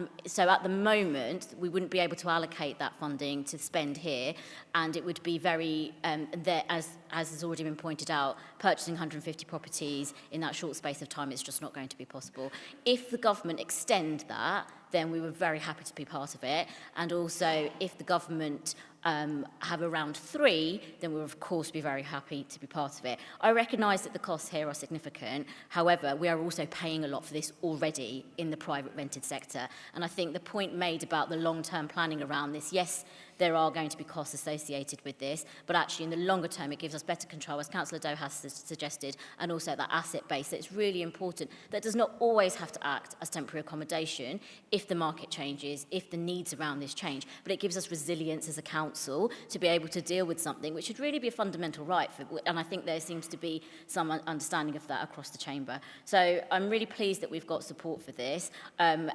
the moment, we wouldn't be able to allocate that funding to spend here, and it would be very, as has already been pointed out, purchasing 150 properties in that short space of time is just not going to be possible. If the government extend that, then we were very happy to be part of it. And also, if the government have a round 3, then we'll of course be very happy to be part of it. I recognise that the costs here are significant. However, we are also paying a lot for this already in the private rented sector. And I think the point made about the long-term planning around this, yes, there are going to be costs associated with this, but actually in the longer term it gives us better control, as Councillor Doe has suggested, and also that asset base. It's really important. That does not always have to act as temporary accommodation if the market changes, if the needs around this change, but it gives us resilience as a council to be able to deal with something which should really be a fundamental right, and I think there seems to be some understanding of that across the chamber. So I'm really pleased that we've got support for this, and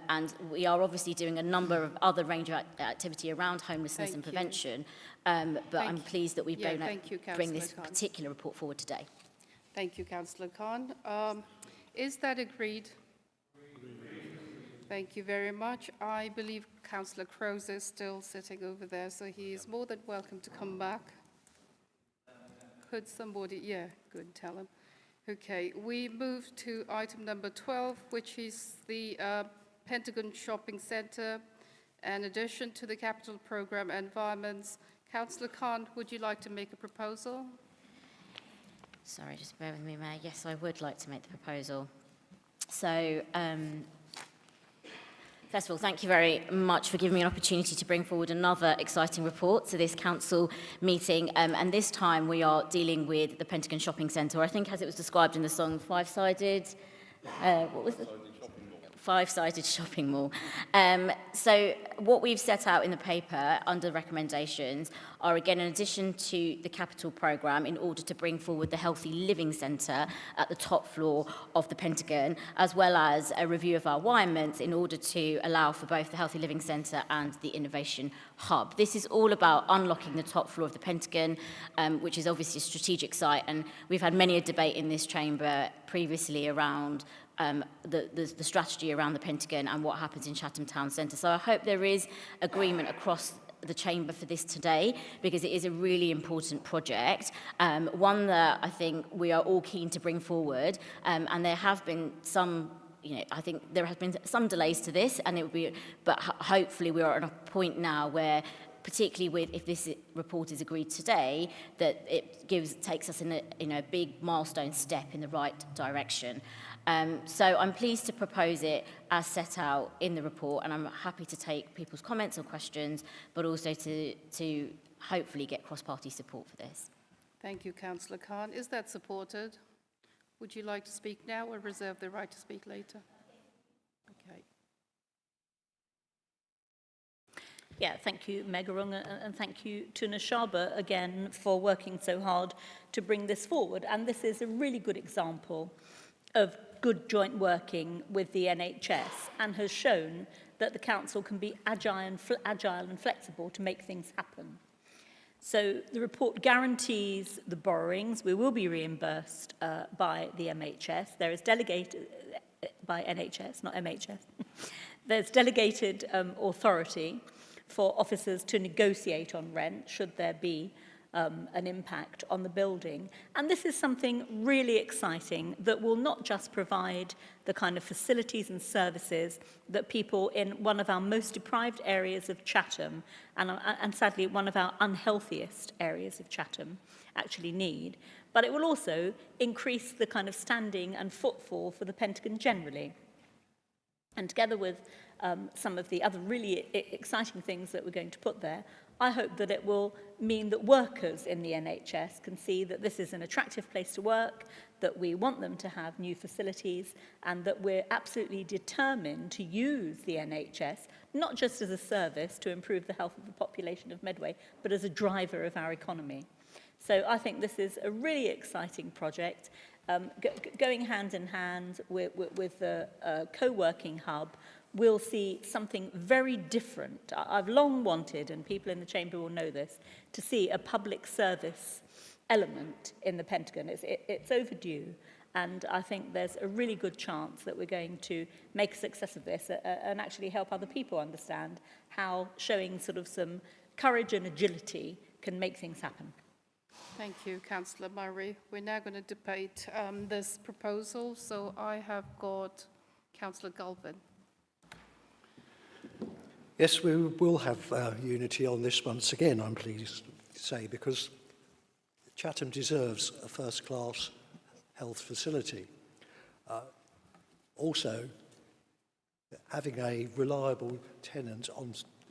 we are obviously doing a number of other range of activity around homelessness and prevention, but I'm pleased that we've been able to bring this particular report forward today. Thank you, Councillor Khan. Is that agreed? Thank you very much. I believe Councillor Crowe is still sitting over there, so he is more than welcome to come back. Could somebody, yeah, good, tell him. Okay, we move to item number 12, which is the Pentagon Shopping Centre, in addition to the capital programme Environments. Councillor Khan, would you like to make a proposal? Sorry, just bear with me, Mayor. Yes, I would like to make the proposal. So, first of all, thank you very much for giving me an opportunity to bring forward another exciting report to this council meeting. And this time we are dealing with the Pentagon Shopping Centre, or I think as it was described in the song, five-sided, what was it? Five-sided shopping mall. So what we've set out in the paper under recommendations are, again, in addition to the capital programme, in order to bring forward the Healthy Living Centre at the top floor of the Pentagon, as well as a review of our Virements in order to allow for both the Healthy Living Centre and the Innovation Hub. This is all about unlocking the top floor of the Pentagon, which is obviously a strategic site, and we've had many a debate in this chamber previously around the strategy around the Pentagon and what happens in Chatham Town Centre. So I hope there is agreement across the chamber for this today, because it is a really important project, one that I think we are all keen to bring forward, and there have been some, I think there have been some delays to this, and it would be, but hopefully we are at a point now where, particularly with if this report is agreed today, that it takes us in a big milestone step in the right direction. So I'm pleased to propose it as set out in the report, and I'm happy to take people's comments or questions, but also to hopefully get cross-party support for this. Thank you, Councillor Khan. Is that supported? Would you like to speak now or reserve the right to speak later? Okay. Yeah, thank you, Megarung, and thank you to Nashaba again for working so hard to bring this forward. And this is a really good example of good joint working with the NHS, and has shown that the council can be agile and flexible to make things happen. So the report guarantees the borrowings. We will be reimbursed by the NHS. There is by NHS, not MHS. There's delegated authority for officers to negotiate on rent, should there be an impact on the building. And this is something really exciting that will not just provide the kind of facilities and services that people in one of our most deprived areas of Chatham, and sadly one of our unhealthiest areas of Chatham, actually need, but it will also increase the kind of standing and footfall for the Pentagon generally. And together with some of the other really exciting things that we're going to put there, I hope that it will mean that workers in the NHS can see that this is an attractive place to work, that we want them to have new facilities, and that we're absolutely determined to use the NHS, not just as a service to improve the health of the population of Medway, but as a driver of our economy. So I think this is a really exciting project, going hand in hand with the co-working hub. We'll see something very different. I've long wanted, and people in the chamber will know this, to see a public service element in the Pentagon. It's overdue, and I think there's a really good chance that we're going to make a success of this and actually help other people understand how showing sort of some courage and agility can make things happen. Thank you, Councillor Murray. We're now going to debate this proposal. So I have got Councillor Galvin. Yes, we will have unity on this once again, I'm pleased to say, because Chatham deserves a first-class health facility. Also, having a reliable tenant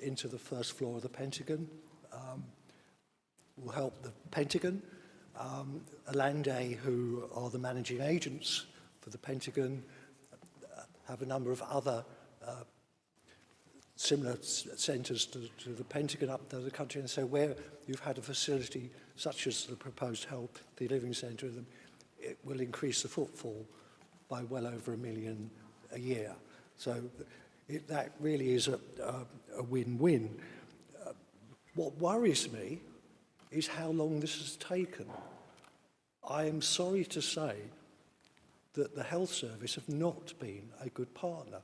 into the first floor of the Pentagon will help the Pentagon. Allande, who are the managing agents for the Pentagon, have a number of other similar centres to the Pentagon up there, the country, and so where you've had a facility such as the proposed healthy living centre, it will increase the footfall by well over 1 million a year. So that really is a win-win. What worries me is how long this has taken. I am sorry to say that the health service have not been a good partner.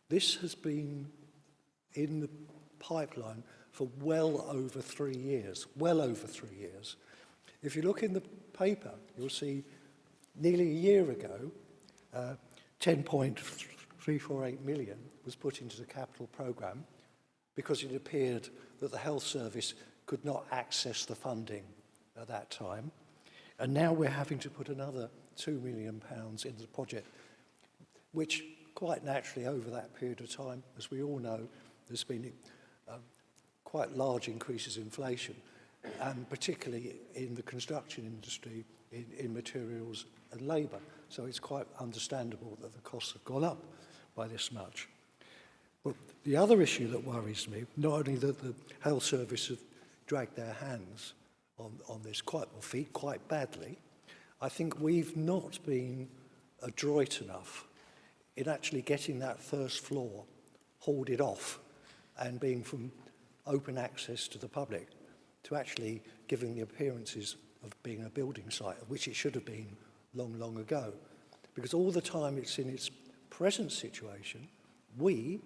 This has been in the pipeline for well over 3 years, If you look in the paper, you'll see nearly a year ago, 10.348 million was put into the capital programme because it appeared that the health service could not access the funding at that time. And now we're having to put another £2 million into the project, which quite naturally over that period of time, as we all know, there's been quite large increases in inflation, and particularly in the construction industry, in materials and labour. So it's quite understandable that the costs have gone up by this much. But the other issue that worries me, not only that the health service have dragged their hands on this quite badly, I think we've not been adroit enough in actually getting that first floor hauled off and being from open access to the public to actually giving the appearances of being a building site, which it should have been long, long ago. Because all the time it's in its present situation, we,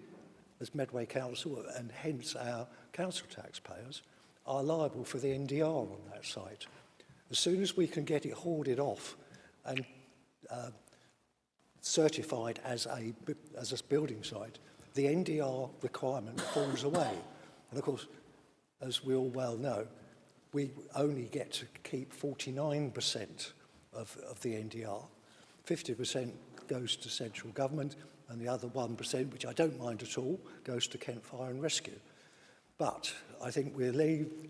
as Medway Council, and hence our council taxpayers, are liable for the NDR on that site. As soon as we can get it hauled off and certified as a building site, the NDR requirement falls away. And of course, as we all well know, we only get to keep 49% of the NDR. 50% goes to central government, and the other 1%, which I don't mind at all, goes to Kent Fire and Rescue. But I think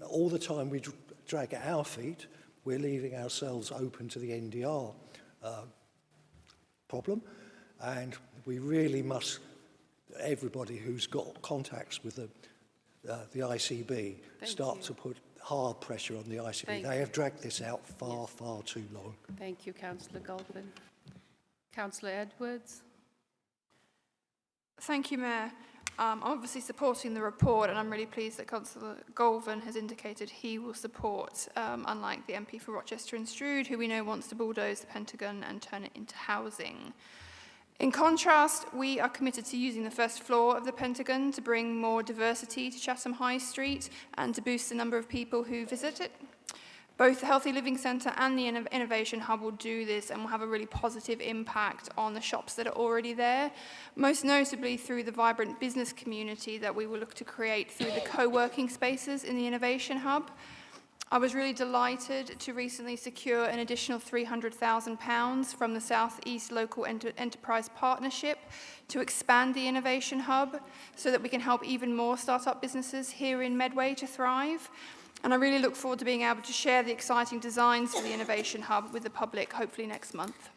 all the time we drag at our feet, we're leaving ourselves open to the NDR problem, and we really must, everybody who's got contacts with the ICB, start to put hard pressure on the ICB. They have dragged this out far too long. Thank you, Councillor Galvin. Councillor Edwards. Thank you, Mayor. I'm obviously supporting the report, and I'm really pleased that Councillor Galvin has indicated he will support, unlike the MP for Rochester and Strood, who we know wants to bulldoze the Pentagon and turn it into housing. In contrast, we are committed to using the first floor of the Pentagon to bring more diversity to Chatham High Street and to boost the number of people who visit it. Both the Healthy Living Centre and the Innovation Hub will do this and will have a really positive impact on the shops that are already there, most notably through the vibrant business community that we will look to create through the co-working spaces in the Innovation Hub. I was really delighted to recently secure an additional £300,000 from the South East Local Enterprise Partnership to expand the Innovation Hub so that we can help even more startup businesses here in Medway to thrive. And I really look forward to being able to share the exciting designs for the Innovation Hub with the public, hopefully next month.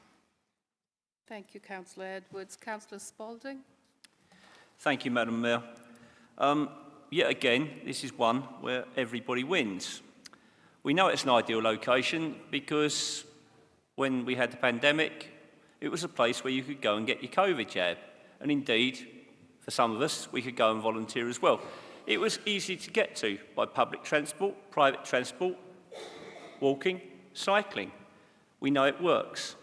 Thank you, Councillor Edwards. Councillor Spalding. Thank you, Madam Mayor. Yet again, this is one where everybody wins. We know it's an ideal location because when we had the pandemic, it was a place where you could go and get your COVID jab. And indeed, for some of us, we could go and volunteer as well. It was easy to get to by public transport, private transport, walking, cycling. We know it works.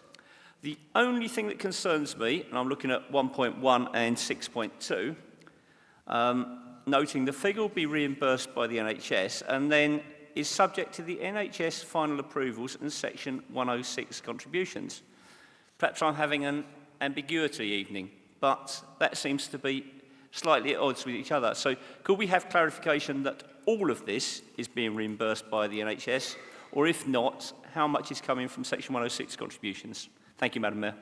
The only thing that concerns me, and I'm looking at 1.1 and 6.2, noting the figure will be reimbursed by the NHS and then is subject to the NHS final approvals and Section 106 contributions. Perhaps I'm having an ambiguity evening, but that seems to be slightly at odds with each other. So could we have clarification that all of this is being reimbursed by the NHS, or if not, how much is coming from Section 106 contributions? Thank you, Madam Mayor.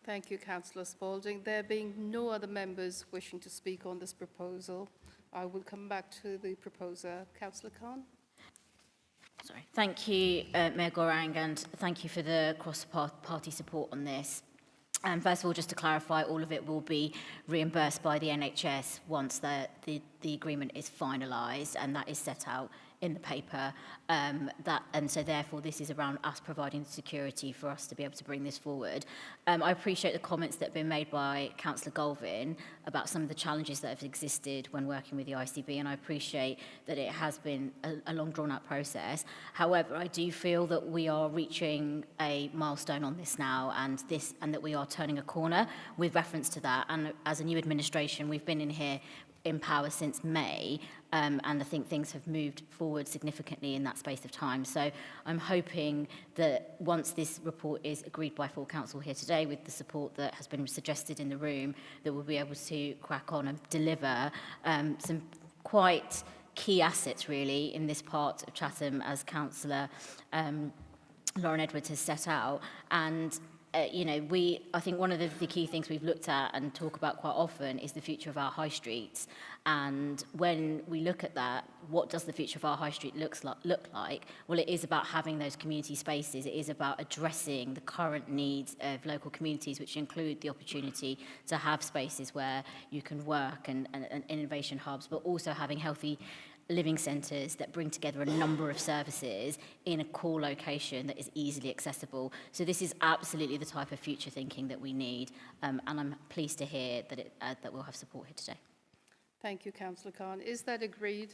Thank you, Councillor Spalding. There being no other members wishing to speak on this proposal, I will come back to the proposer. Councillor Khan. Sorry. Thank you, Mayor Gorang, and thank you for the cross-party support on this. First of all, just to clarify, all of it will be reimbursed by the NHS once the agreement is finalised, and that is set out in the paper. And so therefore, this is around us providing security for us to be able to bring this forward. I appreciate the comments that have been made by Councillor Golvin about some of the challenges that have existed when working with the ICB, and I appreciate that it has been a long drawn-out process. However, I do feel that we are reaching a milestone on this now, and that we are turning a corner with reference to that. And as a new administration, we've been in here in power since May, and I think things have moved forward significantly in that space of time. So I'm hoping that once this report is agreed by full council here today, with the support that has been suggested in the room, that we'll be able to crack on and deliver some quite key assets really in this part of Chatham, as Councillor Lauren Edwards has set out. And you know, I think one of the key things we've looked at and talk about quite often is the future of our high streets. And when we look at that, what does the future of our high street look like? Well, it is about having those community spaces. It is about addressing the current needs of local communities, which include the opportunity to have spaces where you can work and innovation hubs, but also having healthy living centres that bring together a number of services in a core location that is easily accessible. So this is absolutely the type of future thinking that we need, and I'm pleased to hear that that we'll have support here today. Thank you, Councillor Khan. Is that agreed?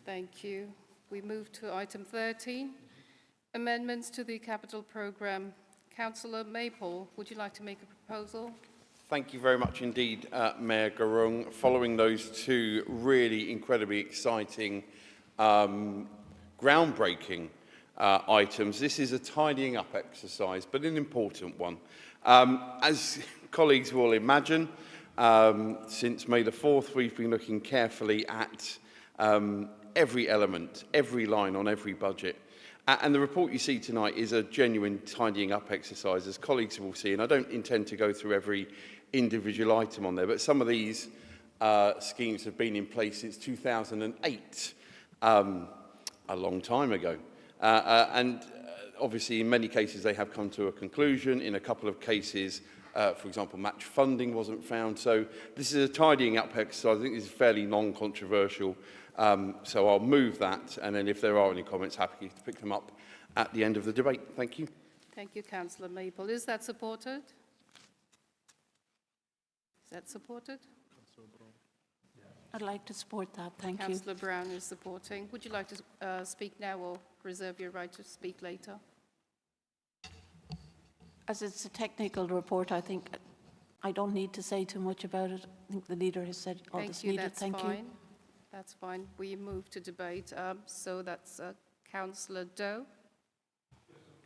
Thank you. We move to item 13, amendments to the capital programme. Councillor Maple, would you like to make a proposal? Thank you very much indeed, Mayor Gurung. Following those two really incredibly exciting, groundbreaking items, this is a tidying up exercise, but an important one. As colleagues will imagine, since May the 4th, we've been looking carefully at every element, every line on every budget. And the report you see tonight is a genuine tidying up exercise, as colleagues will see. And I don't intend to go through every individual item on there, but some of these schemes have been in place since 2008, a long time ago. And obviously, in many cases, they have come to a conclusion. In a couple of cases, for example, match funding wasn't found. So this is a tidying up exercise. I think this is fairly non-controversial. So I'll move that, and then if there are any comments, happy to pick them up at the end of the debate. Thank you. Thank you, Councillor Maple. Is that supported? Is that supported? I'd like to support that. Thank you. Councillor Brown is supporting. Would you like to speak now or reserve your right to speak later? As it's a technical report, I think I don't need to say too much about it. I think the leader has said all that's needed. Thank you. That's fine. We move to debate. So that's Councillor Doe.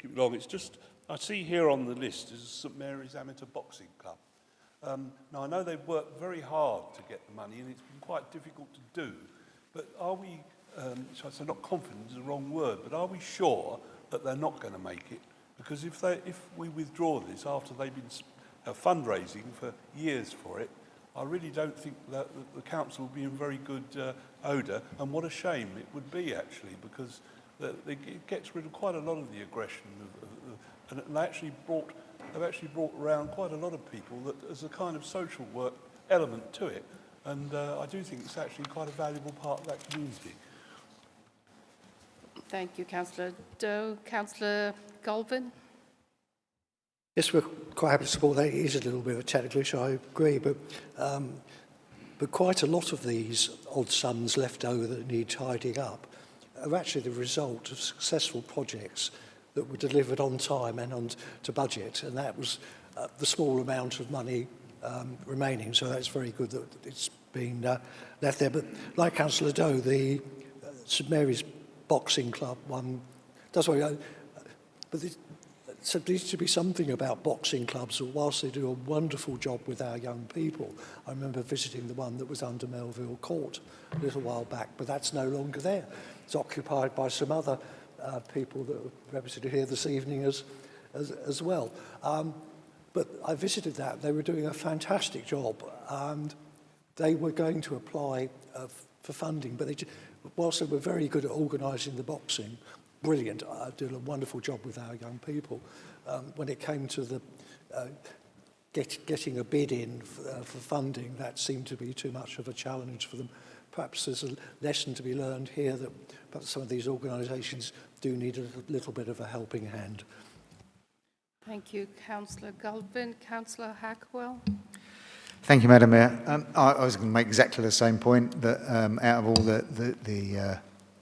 Keep it long. It's just, I see here on the list is St Mary's Amateur Boxing Club. Now, I know they've worked very hard to get the money, and it's been quite difficult to do. But are we, so not confident is the wrong word, but are we sure that they're not going to make it? Because if we withdraw this after they've been fundraising for years for it, I really don't think that the council will be in very good odour, and what a shame it would be actually, because it gets rid of quite a lot of the aggression, and they actually they've actually brought around quite a lot of people that as a kind of social work element to it, and I do think it's actually quite a valuable part of that community. Thank you, Councillor Doe. Councillor Galvin. Yes, we're quite happy to support that. It is a little bit of a technical issue, I agree, but quite a lot of these odd sums left over that need tidying up are actually the result of successful projects that were delivered on time and to budget, and that was the small amount of money remaining, so that's very good that it's been left there. But like Councillor Doe, the St Mary's Boxing Club one does worry, but so there needs to be something about boxing clubs that whilst they do a wonderful job with our young people, I remember visiting the one that was under Melville Court a little while back, but that's no longer there. It's occupied by some other people that are represented here this evening as well. But I visited that. They were doing a fantastic job, and they were going to apply for funding, but whilst they were very good at organising the boxing, brilliant, did a wonderful job with our young people. When it came to the getting a bid in for funding, that seemed to be too much of a challenge for them. Perhaps there's a lesson to be learned here that perhaps some of these organisations do need a little bit of a helping hand. Thank you, Councillor Galvin. Councillor Hackwell. Thank you, Madam Mayor. I was going to make exactly the same point, that out of all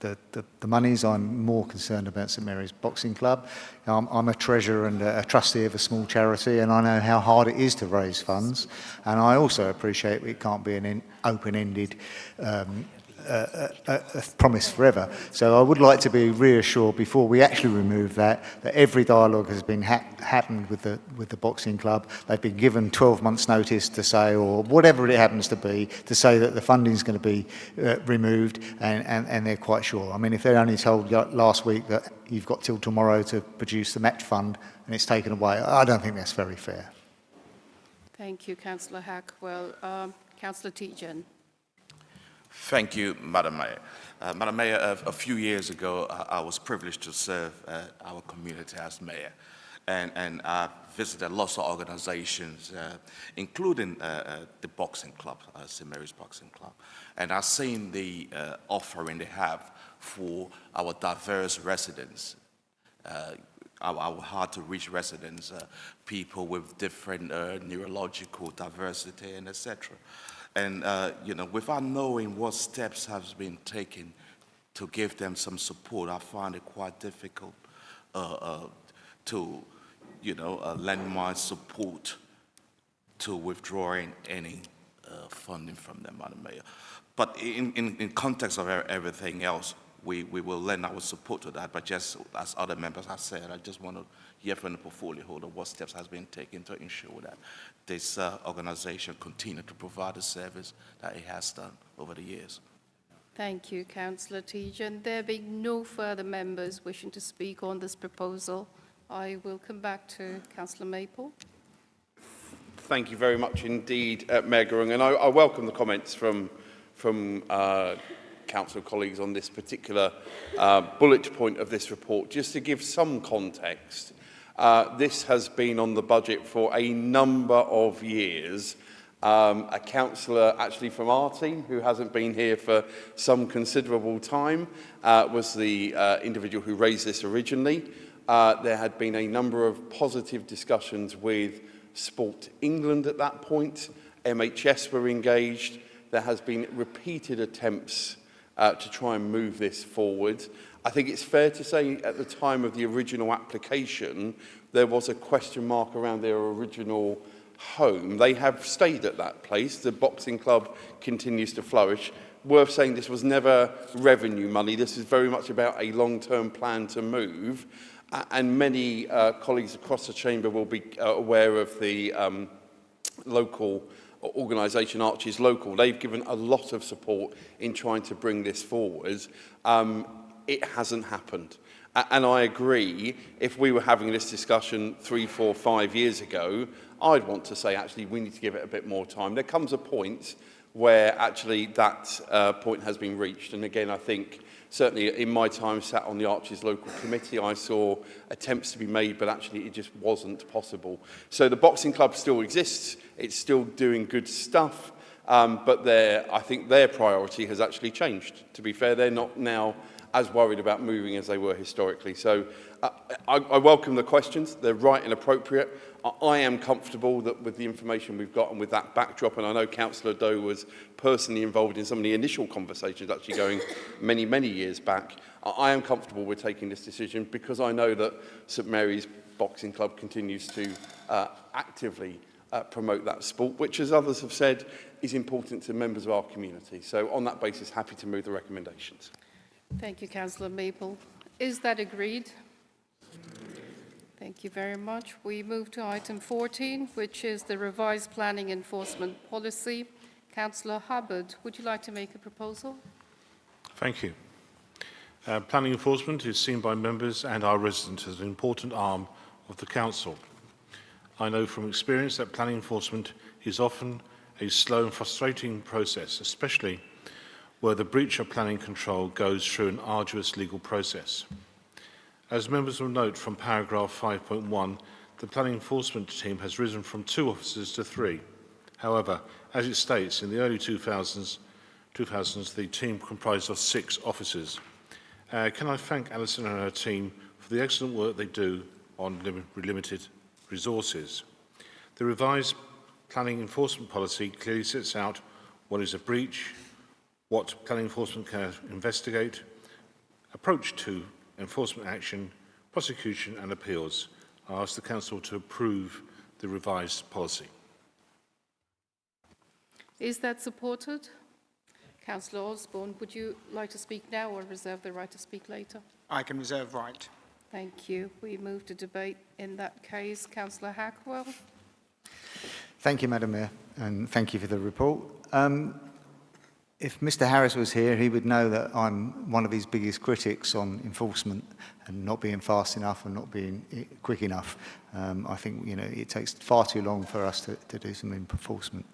the monies, I'm more concerned about St Mary's Boxing Club. I'm a treasurer and a trustee of a small charity, and I know how hard it is to raise funds, and I also appreciate it can't be an open-ended promise forever. So I would like to be reassured before we actually remove that every dialogue has been happened with the boxing club. They've been given 12 months notice to say, or whatever it happens to be, to say that the funding is going to be removed, and they're quite sure. I mean, if they're only told last week that you've got till tomorrow to produce the match fund and it's taken away, I don't think that's very fair. Thank you, Councillor Hackwell. Councillor Tietjen. Thank you, Madam Mayor. Madam Mayor, a few years ago, I was privileged to serve our community as mayor, and I visited lots of organizations, including the boxing club, St Mary's Boxing Club, and I've seen the offering they have for our diverse residents, our hard-to-reach residents, people with different neurological diversity, and etc. And, you know, without knowing what steps have been taken to give them some support, I find it quite difficult to, you know, lend my support to withdrawing any funding from them, Madam Mayor. But in context of everything else, we will lend our support to that. But just as other members have said, I just want to hear from the portfolio holder what steps has been taken to ensure that this organization continue to provide the service that it has done over the years. Thank you, Councillor Tietjen. There being no further members wishing to speak on this proposal, I will come back to Councillor Maple. Thank you very much indeed, Mayor Gurung, and I welcome the comments from council colleagues on this particular bullet point of this report. Just to give some context, this has been on the budget for a number of years. A councillor actually from our team, who hasn't been here for some considerable time, was the individual who raised this originally. There had been a number of positive discussions with Sport England at that point. MHS were engaged. There has been repeated attempts to try and move this forward. I think it's fair to say at the time of the original application, there was a question mark around their original home. They have stayed at that place. The boxing club continues to flourish. Worth saying, this was never revenue money. This is very much about a long-term plan to move. And many colleagues across the chamber will be aware of the local organisation, Arches Local. They've given a lot of support in trying to bring this forward. It hasn't happened. And I agree, if we were having this discussion 3, 4, 5 years ago, I'd want to say, actually, we need to give it a bit more time. There comes a point where actually that point has been reached. And again, I think certainly in my time sat on the Arches Local Committee, I saw attempts to be made, but actually it just wasn't possible. So the boxing club still exists. It's still doing good stuff. But I think their priority has actually changed. To be fair, they're not now as worried about moving as they were historically. So I welcome the questions. They're right and appropriate. I am comfortable that with the information we've got and with that backdrop, and I know Councillor Doe was personally involved in some of the initial conversations actually going many, many years back. I am comfortable with taking this decision because I know that St Mary's Boxing Club continues to actively promote that sport, which, as others have said, is important to members of our community. So on that basis, happy to move the recommendations. Thank you, Councillor Maple. Is that agreed? Thank you very much. We move to item 14, which is the revised planning enforcement policy. Councillor Hubbard, would you like to make a proposal? Thank you. Planning enforcement is seen by members and our residents as an important arm of the Council. I know from experience that planning enforcement is often a slow and frustrating process, especially where the breach of planning control goes through an arduous legal process. As members will note from paragraph 5.1, the planning enforcement team has risen from 2 officers to 3. However, as it states, in the early 2000s, the team comprised of 6 officers. Can I thank Alison and her team for the excellent work they do on limited resources. The revised planning enforcement policy clearly sets out what is a breach, what planning enforcement can investigate, approach to enforcement action, prosecution and appeals. I ask the Council to approve the revised policy. Is that supported? Councillor Osborne, would you like to speak now or reserve the right to speak later? I can reserve right. Thank you. We move to debate in that case. Councillor Hackwell. Thank you, Madam Mayor, and thank you for the report. If Mr Harris was here, he would know that I'm one of his biggest critics on enforcement and not being fast enough and not being quick enough. I think it takes far too long for us to do some enforcement.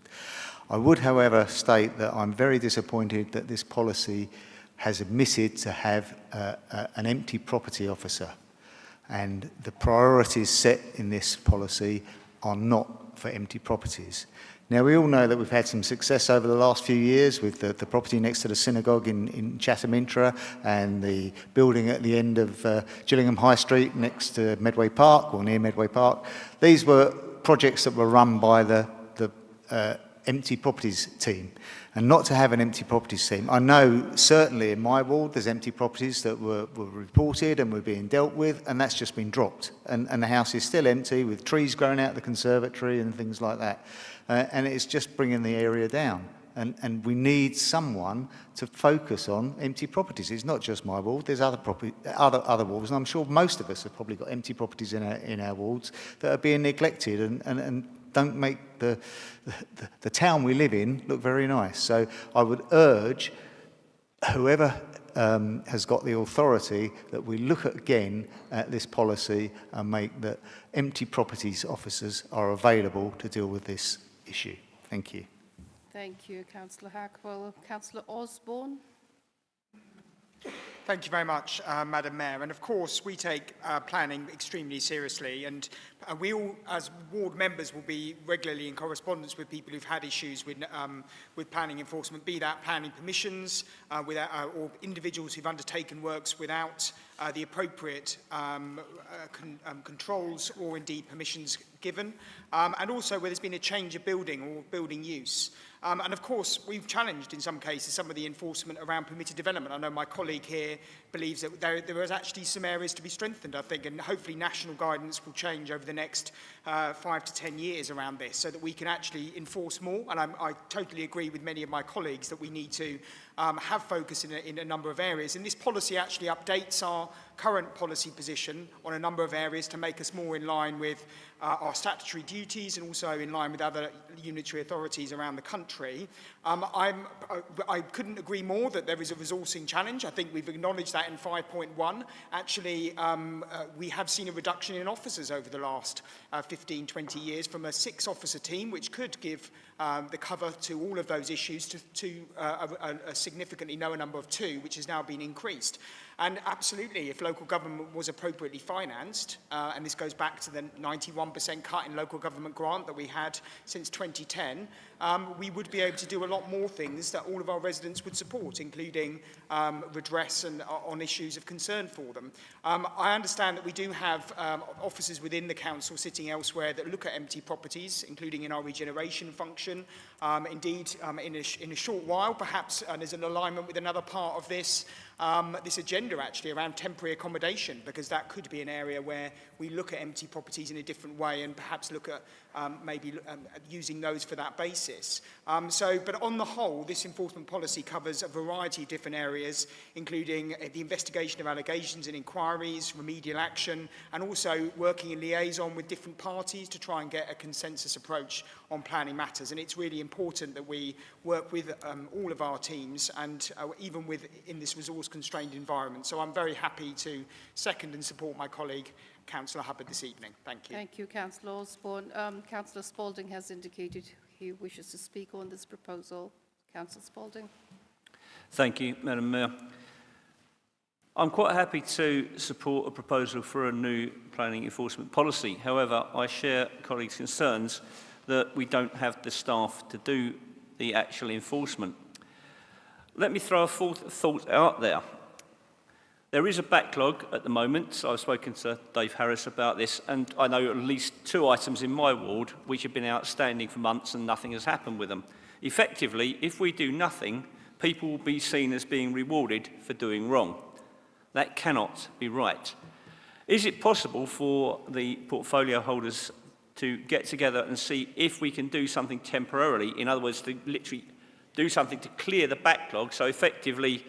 I would, however, state that I'm very disappointed that this policy has admitted to have an empty property officer, and the priorities set in this policy are not for empty properties. Now, we all know that we've had some success over the last few years with the property next to the synagogue in Chatham Intra and the building at the end of Gillingham High Street next to Medway Park or near Medway Park. These were projects that were run by the empty properties team. And not to have an empty properties team. I know certainly in my ward there's empty properties that were reported and were being dealt with, and that's just been dropped. And the house is still empty with trees growing out of the conservatory and things like that. And it's just bringing the area down. And we need someone to focus on empty properties. It's not just my ward, there's other wards, and I'm sure most of us have probably got empty properties in our wards that are being neglected and don't make the town we live in look very nice. So I would urge whoever has got the authority that we look again at this policy and make that empty properties officers are available to deal with this issue. Thank you. Thank you, Councillor Hackwell. Councillor Osborne. Thank you very much, Madam Mayor. And of course, we take planning extremely seriously, and we all, as ward members, will be regularly in correspondence with people who've had issues with planning enforcement, be that planning permissions, or individuals who've undertaken works without the appropriate controls or indeed permissions given, and also where there's been a change of building or building use. And of course, we've challenged in some cases some of the enforcement around permitted development. I know my colleague here believes that there is actually some areas to be strengthened, I think, and hopefully national guidance will change over the next 5 to 10 years around this so that we can actually enforce more. And I totally agree with many of my colleagues that we need to have focus in a number of areas. And this policy actually updates our current policy position on a number of areas to make us more in line with our statutory duties and also in line with other unitary authorities around the country. I couldn't agree more that there is a resourcing challenge. I think we've acknowledged that in 5.1. Actually, we have seen a reduction in officers over the last 15, 20 years from a 6-officer team, which could give the cover to all of those issues to a significantly lower number of 2, which has now been increased. And absolutely, if local government was appropriately financed, and this goes back to the 91% cut in local government grant that we had since 2010, we would be able to do a lot more things that all of our residents would support, including redress and on issues of concern for them. I understand that we do have officers within the council sitting elsewhere that look at empty properties, including in our regeneration function. Indeed, in a short while, perhaps there's an alignment with another part of this agenda actually around temporary accommodation, because that could be an area where we look at empty properties in a different way and perhaps look at maybe using those for that basis. But on the whole, this enforcement policy covers a variety of different areas, including the investigation of allegations and inquiries, remedial action, and also working in liaison with different parties to try and get a consensus approach on planning matters. And it's really important that we work with all of our teams, and even in this resource-constrained environment. So I'm very happy to second and support my colleague, Councillor Hubbard, this evening. Thank you. Thank you, Councillor Osborne. Councillor Spalding has indicated he wishes to speak on this proposal. Councillor Spalding. Thank you, Madam Mayor. I'm quite happy to support a proposal for a new planning enforcement policy. However, I share colleagues' concerns that we don't have the staff to do the actual enforcement. Let me throw a thought out there. There is a backlog at the moment. I've spoken to Dave Harris about this, and I know at least 2 items in my ward which have been outstanding for months and nothing has happened with them. Effectively, if we do nothing, people will be seen as being rewarded for doing wrong. That cannot be right. Is it possible for the portfolio holders to get together and see if we can do something temporarily, in other words, to literally do something to clear the backlog, so effectively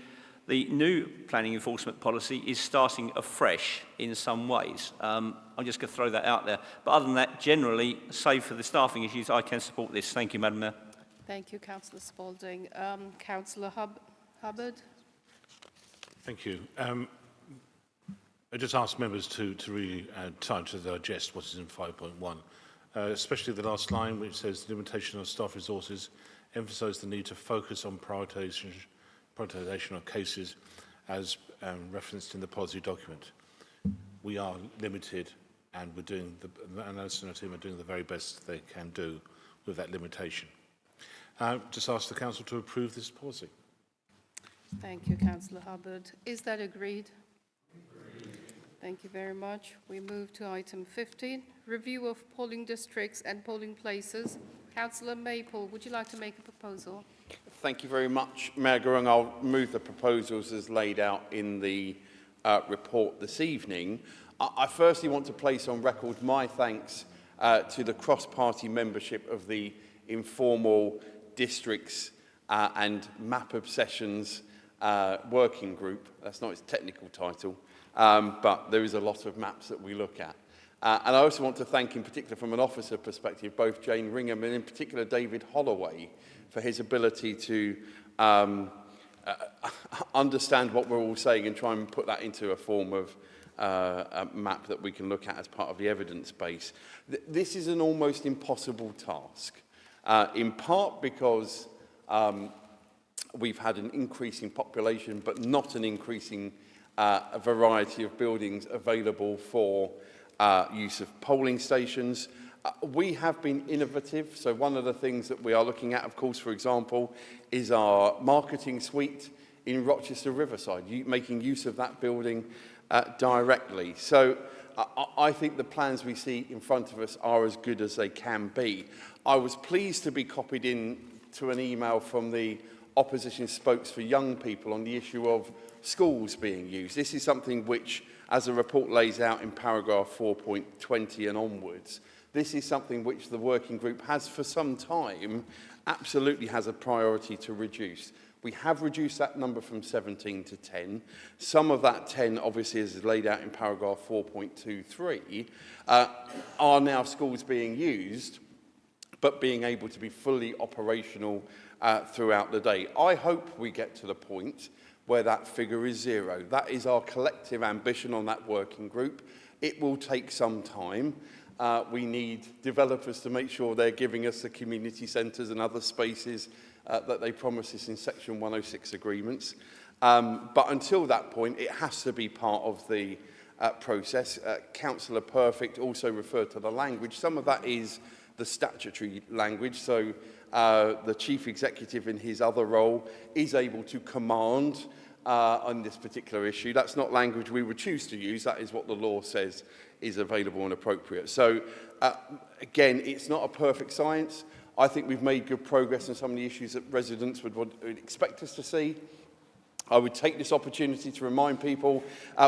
the new planning enforcement policy is starting afresh in some ways. I'm just going to throw that out there. But other than that, generally, save for the staffing issues, I can support this. Thank you, Madam Mayor. Thank you, Councillor Spalding. Councillor Hubbard. Thank you. I just ask members to really time to digest what is in 5.1, especially the last line, which says limitation of staff resources, emphasise the need to focus on prioritisation of cases as referenced in the policy document. We are limited, and we're doing Alison and our team are doing the very best they can do with that limitation. Just ask the Council to approve this policy. Thank you, Councillor Hubbard. Is that agreed? Thank you very much. We move to item 15, review of polling districts and polling places. Councillor Maple, would you like to make a proposal? Thank you very much, Mayor Gurung. I'll move the proposals as laid out in the report this evening. I firstly want to place on record my thanks to the cross-party membership of the informal districts and map obsessions working group. That's not its technical title, but there is a lot of maps that we look at. And I also want to thank, in particular from an officer perspective, both Jane Ringham and in particular David Holloway for his ability to understand what we're all saying and try and put that into a form of a map that we can look at as part of the evidence base. This is an almost impossible task, in part because we've had an increasing population, but not an increasing variety of buildings available for use of polling stations. We have been innovative, so one of the things that we are looking at, of course, for example, is our marketing suite in Rochester Riverside, making use of that building directly. So I think the plans we see in front of us are as good as they can be. I was pleased to be copied in to an email from the opposition spokes for young people on the issue of schools being used. This is something which, as the report lays out in paragraph 4.20 and onwards, this is something which the working group has for some time absolutely has a priority to reduce. We have reduced that number from 17 to 10. Some of that 10, obviously, as is laid out in paragraph 4.23, are now schools being used, but being able to be fully operational throughout the day. I hope we get to the point where that figure is 0. That is our collective ambition on that working group. It will take some time. We need developers to make sure they're giving us the community centres and other spaces that they promise us in Section 106 agreements. But until that point, it has to be part of the process. Councillor Perfect also referred to the language. Some of that is the statutory language. So the Chief Executive in his other role is able to command on this particular issue. That's not language we would choose to use. That is what the law says is available and appropriate. So again, it's not a perfect science. I think we've made good progress on some of the issues that residents would expect us to see. I would take this opportunity to remind people,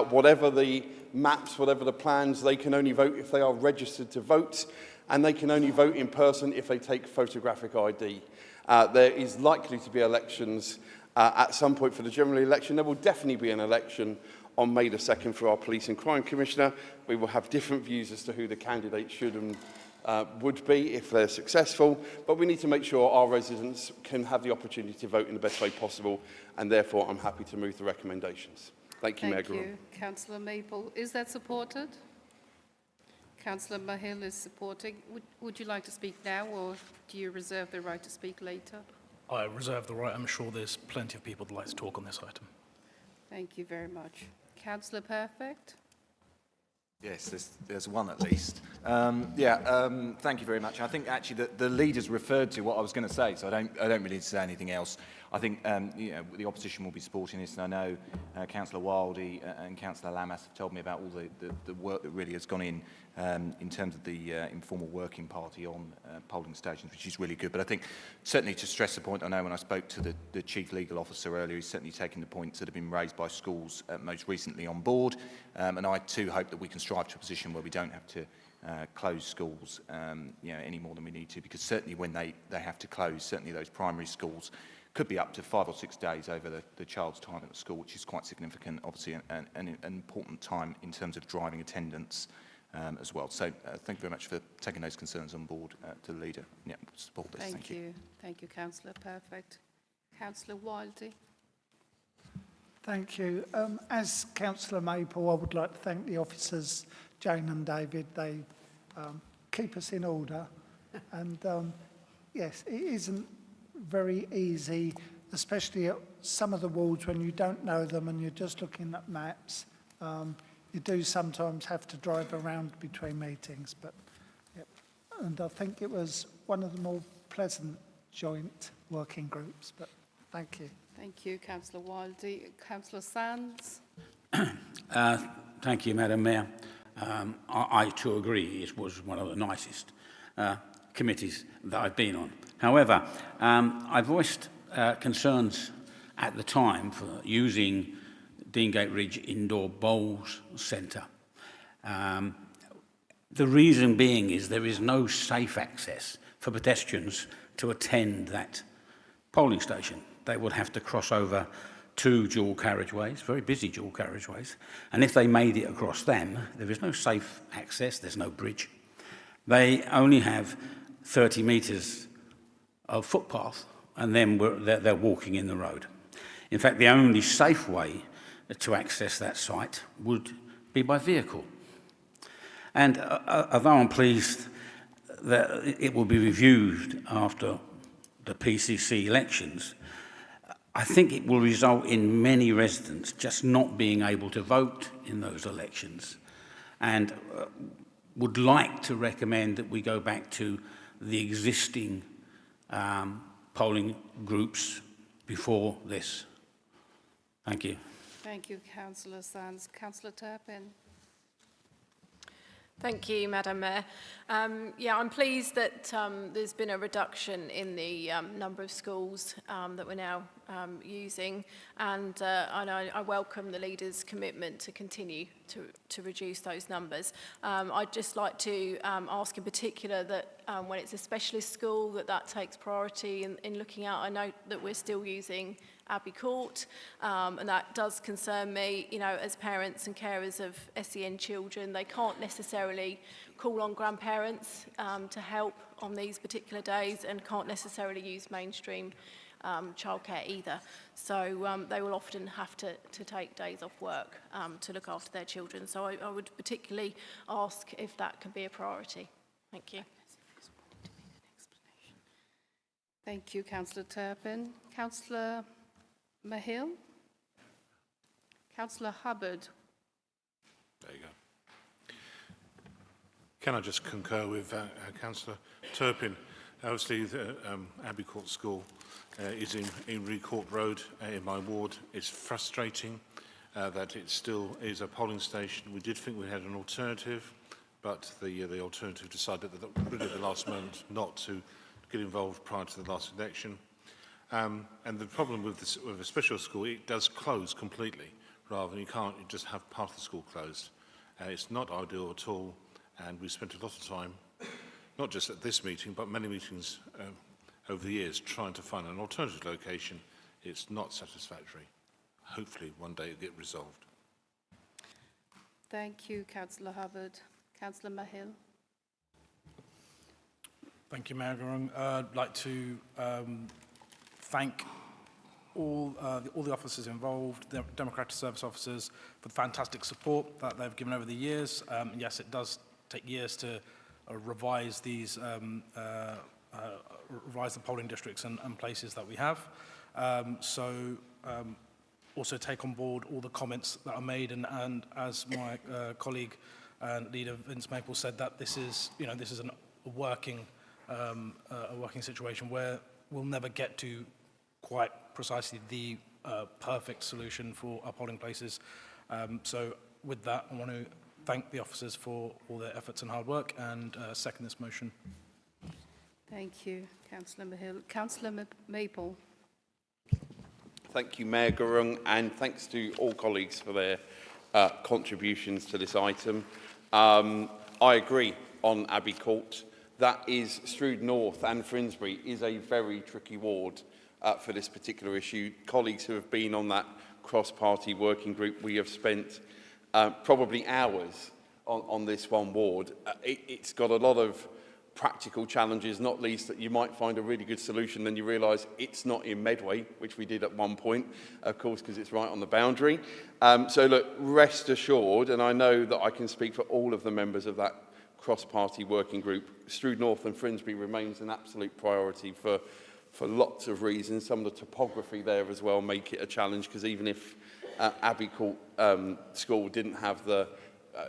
whatever the maps, whatever the plans, they can only vote if they are registered to vote, and they can only vote in person if they take photographic ID. There is likely to be elections at some point for the general election. There will definitely be an election on May the 2nd for our Police and Crime Commissioner. We will have different views as to who the candidate should and would be if they're successful, but we need to make sure our residents can have the opportunity to vote in the best way possible, and therefore I'm happy to move the recommendations. Thank you, Mayor. Thank you. Councillor Maple, is that supported? Councillor Mahill is supporting. Would you like to speak now, or do you reserve the right to speak later? I reserve the right. I'm sure there's plenty of people that like to talk on this item. Thank you very much. Councillor Perfect? Yes, there's one at least. Thank you very much. I think actually the leaders referred to what I was going to say, so I don't really need to say anything else. I think the opposition will be supporting this, and I know Councillor Wildey and Councillor Lammas have told me about all the work that really has gone in terms of the informal working party on polling stations, which is really good. But I think certainly to stress the point, I know when I spoke to the Chief Legal Officer earlier, he's certainly taken the points that have been raised by schools most recently on board, and I too hope that we can strive to a position where we don't have to close schools any more than we need to, because certainly when they have to close, certainly those primary schools could be up to 5 or 6 days over the child's time at school, which is quite significant, obviously, and an important time in terms of driving attendance as well. So thank you very much for taking those concerns on board to the leader. Yeah, support this. Thank you. Thank you, Councillor Perfect. Councillor Wildey. Thank you. As Councillor Maple, I would like to thank the officers, Jane and David. They keep us in order. And yes, it isn't very easy, especially at some of the wards when you don't know them and you're just looking at maps. You do sometimes have to drive around between meetings, but yep. And I think it was one of the more pleasant joint working groups, but thank you. Thank you, Councillor Wildey. Councillor Sands. Thank you, Madam Mayor. I too agree it was one of the nicest committees that I've been on. However, I voiced concerns at the time for using Deangate Ridge Indoor Bowls Centre. The reason being is there is no safe access for pedestrians to attend that polling station. They would have to cross over 2 dual carriageways, very busy dual carriageways, and if they made it across them, there is no safe access, there's no bridge. They only have 30 metres of footpath, and then they're walking in the road. In fact, the only safe way to access that site would be by vehicle. And although I'm pleased that it will be reviewed after the PCC elections, I think it will result in many residents just not being able to vote in those elections, and would like to recommend that we go back to the existing polling groups before this. Thank you. Thank you, Councillor Sands. Councillor Turpin. Thank you, Madam Mayor. Yeah, I'm pleased that there's been a reduction in the number of schools that we're now using, and I welcome the leader's commitment to continue to reduce those numbers. I'd just like to ask in particular that when it's a specialist school, that takes priority in looking at. I know that we're still using Abbey Court, and that does concern me. You know, as parents and carers of SEN children, they can't necessarily call on grandparents to help on these particular days, and can't necessarily use mainstream childcare either. So they will often have to take days off work to look after their children. So I would particularly ask if that can be a priority. Thank you. Thank you, Councillor Turpin. Councillor Mahill? Councillor Hubbard? There you go. Can I just concur with Councillor Turpin? Obviously, the Abbey Court School is in Recourt Road in my ward. It's frustrating that it still is a polling station. We did think we had an alternative, but the alternative decided that really at the last moment not to get involved prior to the last election. And the problem with a special school, it does close completely, rather than you just have part of the school closed. It's not ideal at all, and we spent a lot of time, not just at this meeting, but many meetings over the years, trying to find an alternative location. It's not satisfactory. Hopefully, one day it'll get resolved. Thank you, Councillor Hubbard. Councillor Mahill? Thank you, Mayor Gurung. I'd like to thank all the officers involved, the Democratic Service officers, for the fantastic support that they've given over the years. Yes, it does take years to revise these, revise the polling districts and places that we have. Also take on board all the comments that are made, and as my colleague and leader Vince Maple said, that this is, this is a working situation where we'll never get to quite precisely the perfect solution for our polling places. So with that, I want to thank the officers for all their efforts and hard work, and second this motion. Thank you, Councillor Mahill. Councillor Maple? Thank you, Mayor Gurung, and thanks to all colleagues for their contributions to this item. I agree on Abbey Court. That is Strood North and Finsbury is a very tricky ward for this particular issue. Colleagues who have been on that cross-party working group, we have spent probably hours on this one ward. It's got a lot of practical challenges, not least that you might find a really good solution, then you realise it's not in Medway, which we did at one point, of course, because it's right on the boundary. So look, rest assured, and I know that I can speak for all of the members of that cross-party working group, Strood North and Finsbury remains an absolute priority for lots of reasons. Some of the topography there as well make it a challenge, because even if Abbey Court School didn't have the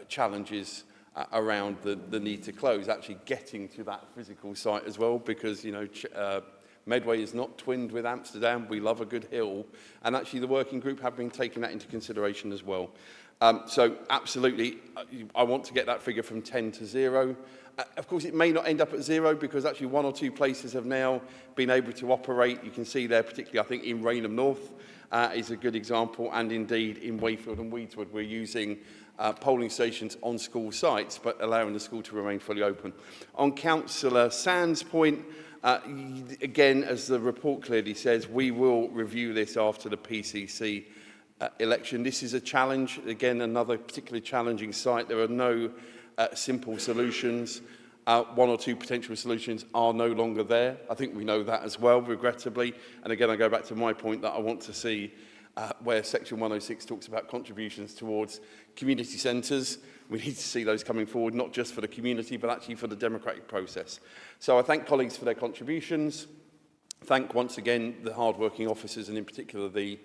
challenges around the need to close, actually getting to that physical site as well, because, Medway is not twinned with Amsterdam. We love a good hill. And actually the working group have been taking that into consideration as well. So absolutely, I want to get that figure from 10 to 0. Of course, it may not end up at 0 because actually one or two places have now been able to operate. You can see there, particularly, I think, in Rainham North is a good example. And indeed, in Wayfield and Weedswood, we're using polling stations on school sites, but allowing the school to remain fully open. On Councillor Sand's point, again, as the report clearly says, we will review this after the PCC election. This is a challenge. Again, another particularly challenging site. There are no simple solutions. One or two potential solutions are no longer there. I think we know that as well, regrettably. And again, I go back to my point that I want to see where Section 106 talks about contributions towards community centres. We need to see those coming forward, not just for the community, but actually for the democratic process. So I thank colleagues for their contributions. Thank once again the hard-working officers, and in particular the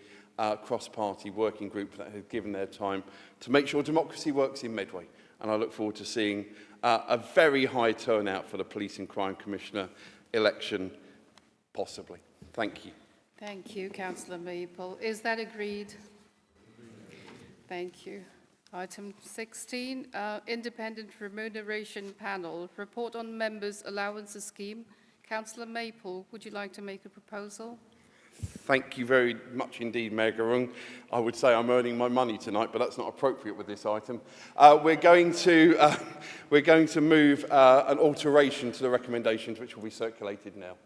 cross-party working group that have given their time to make sure democracy works in Medway. And I look forward to seeing a very high turnout for the Police and Crime Commissioner election, possibly. Thank you. Thank you, Councillor Maple. Is that agreed? Thank you. Item 16, Independent Remuneration Panel, report on members' allowances scheme. Councillor Maple, would you like to make a proposal? Thank you very much indeed, Mayor Garung. I would say I'm earning my money tonight, but that's not appropriate with this item. We're going to move an alteration to the recommendations, which will be circulated now.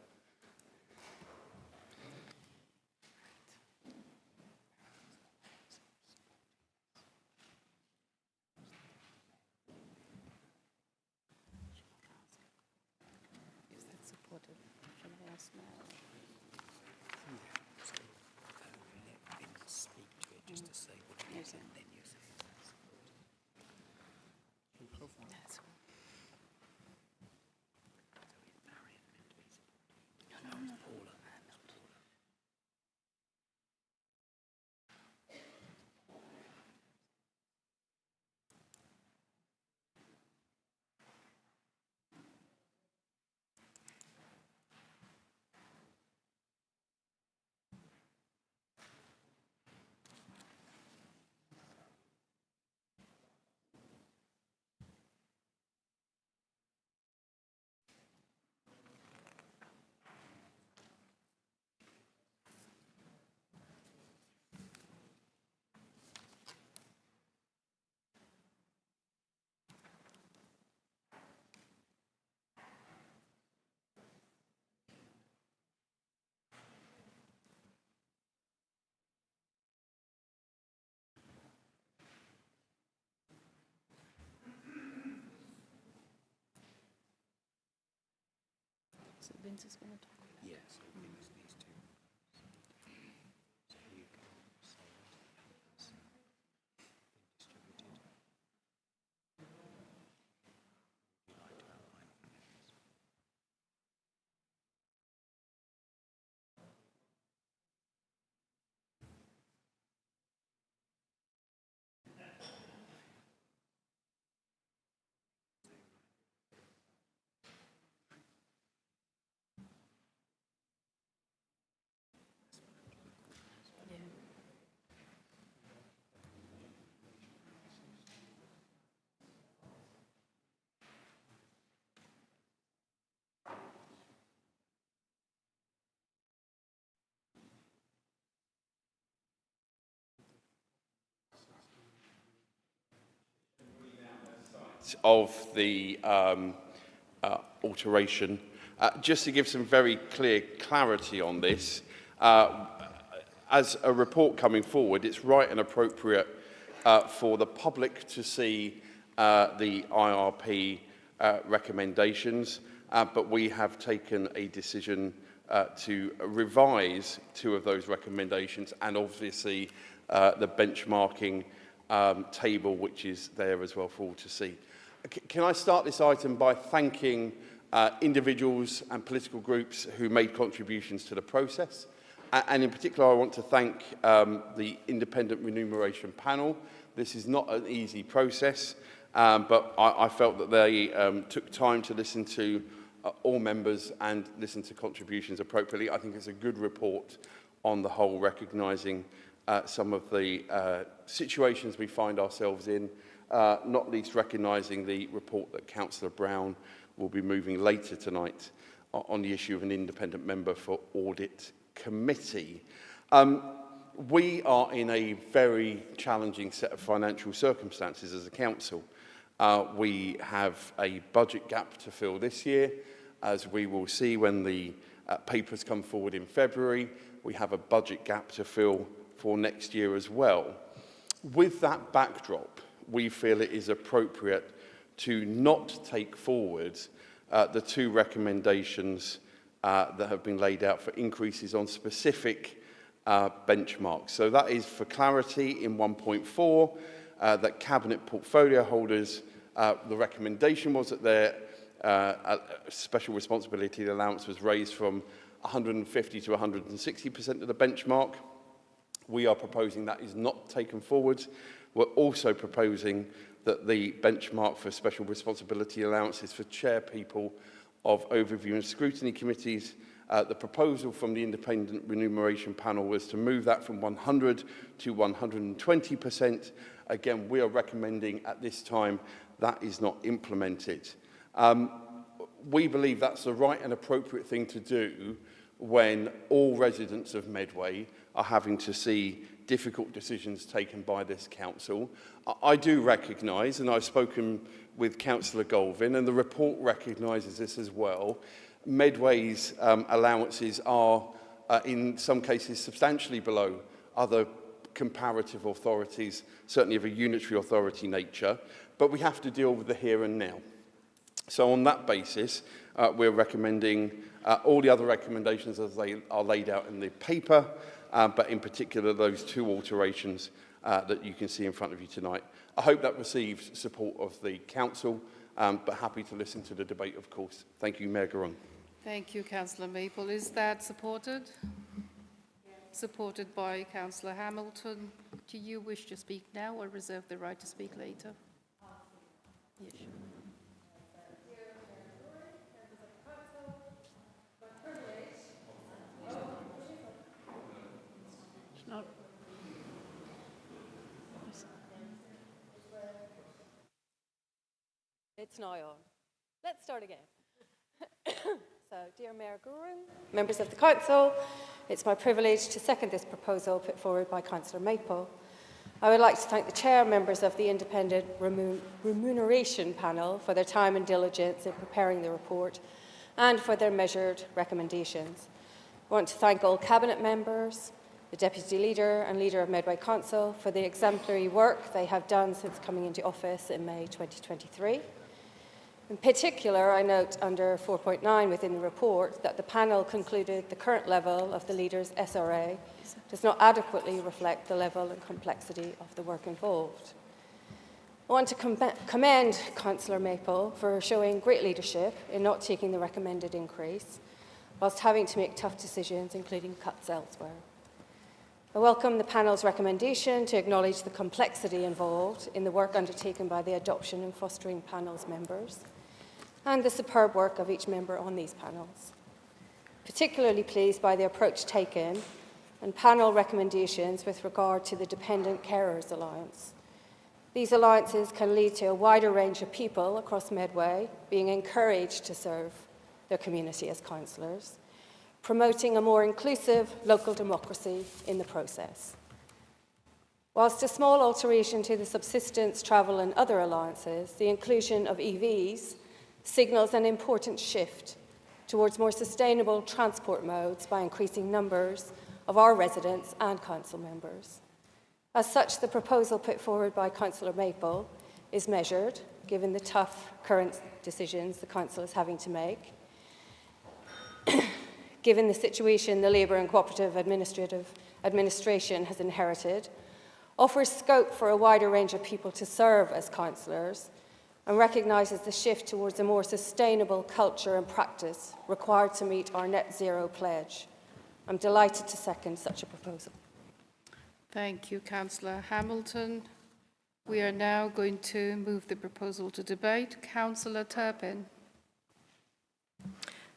So Vince is going to talk. Yes. Of the alteration. Just to give some very clear clarity on this, as a report coming forward, it's right and appropriate for the public to see the IRP recommendations, but we have taken a decision to revise 2 of those recommendations and obviously the benchmarking table, which is there as well for all to see. Can I start this item by thanking individuals and political groups who made contributions to the process. And in particular, I want to thank the Independent Remuneration Panel. This is not an easy process, but I felt that they took time to listen to all members and listen to contributions appropriately. I think it's a good report on the whole, recognising some of the situations we find ourselves in, not least recognising the report that Councillor Brown will be moving later tonight on the issue of an independent member for Audit Committee. We are in a very challenging set of financial circumstances as a council. We have a budget gap to fill this year, as we will see when the papers come forward in February. We have a budget gap to fill for next year as well. With that backdrop, we feel it is appropriate to not take forward the 2 recommendations that have been laid out for increases on specific benchmarks. So that is for clarity in 1.4, that Cabinet portfolio holders, the recommendation was that their special responsibility allowance was raised from 150 to 160% of the benchmark. We are proposing that is not taken forward. We're also proposing that the benchmark for special responsibility allowances for chair people of overview and scrutiny committees The proposal from the independent remuneration panel was to move that from 100 to 120%. Again, we are recommending at this time that is not implemented. We believe that's the right and appropriate thing to do when all residents of Medway are having to see difficult decisions taken by this council. I do recognise, and I've spoken with Councillor Golvin, and the report recognises this as well, Medway's allowances are in some cases substantially below other comparative authorities, certainly of a unitary authority nature, but we have to deal with the here and now. So on that basis, we're recommending all the other recommendations as they are laid out in the paper, but in particular those two alterations that you can see in front of you tonight. I hope that receives support of the council, but happy to listen to the debate, of course. Thank you, Mayor Gurung. Thank you, Councillor Maple. Is that supported? Supported by Councillor Hamilton. Do you wish to speak now or reserve the right to speak later? Yes, sure. It's now on. Let's start again. So, dear Mayor Gurung, members of the Council, it's my privilege to second this proposal put forward by Councillor Maple. I would like to thank the Chair and members of the Independent Remuneration Panel for their time and diligence in preparing the report and for their measured recommendations. I want to thank all Cabinet members, the Deputy Leader and Leader of Medway Council for the exemplary work they have done since coming into office in May 2023. In particular, I note under 4.9 within the report that the panel concluded the current level of the leader's SRA does not adequately reflect the level and complexity of the work involved. I want to commend Councillor Maple for showing great leadership in not taking the recommended increase, whilst having to make tough decisions, including cuts elsewhere. I welcome the panel's recommendation to acknowledge the complexity involved in the work undertaken by the Adoption and Fostering Panel's members, and the superb work of each member on these panels. Particularly pleased by the approach taken and panel recommendations with regard to the Dependent Carers Alliance. These alliances can lead to a wider range of people across Medway being encouraged to serve their community as councillors, promoting a more inclusive local democracy in the process. Whilst a small alteration to the subsistence, travel and other alliances, the inclusion of EVs signals an important shift towards more sustainable transport modes by increasing numbers of our residents and council members. As such, the proposal put forward by Councillor Maple is measured, given the tough current decisions the council is having to make, given the situation the Labour and Cooperative Administration has inherited, offers scope for a wider range of people to serve as councillors, and recognises the shift towards a more sustainable culture and practice required to meet our net zero pledge. I'm delighted to second such a proposal. Thank you, Councillor Hamilton. We are now going to move the proposal to debate. Councillor Turpin.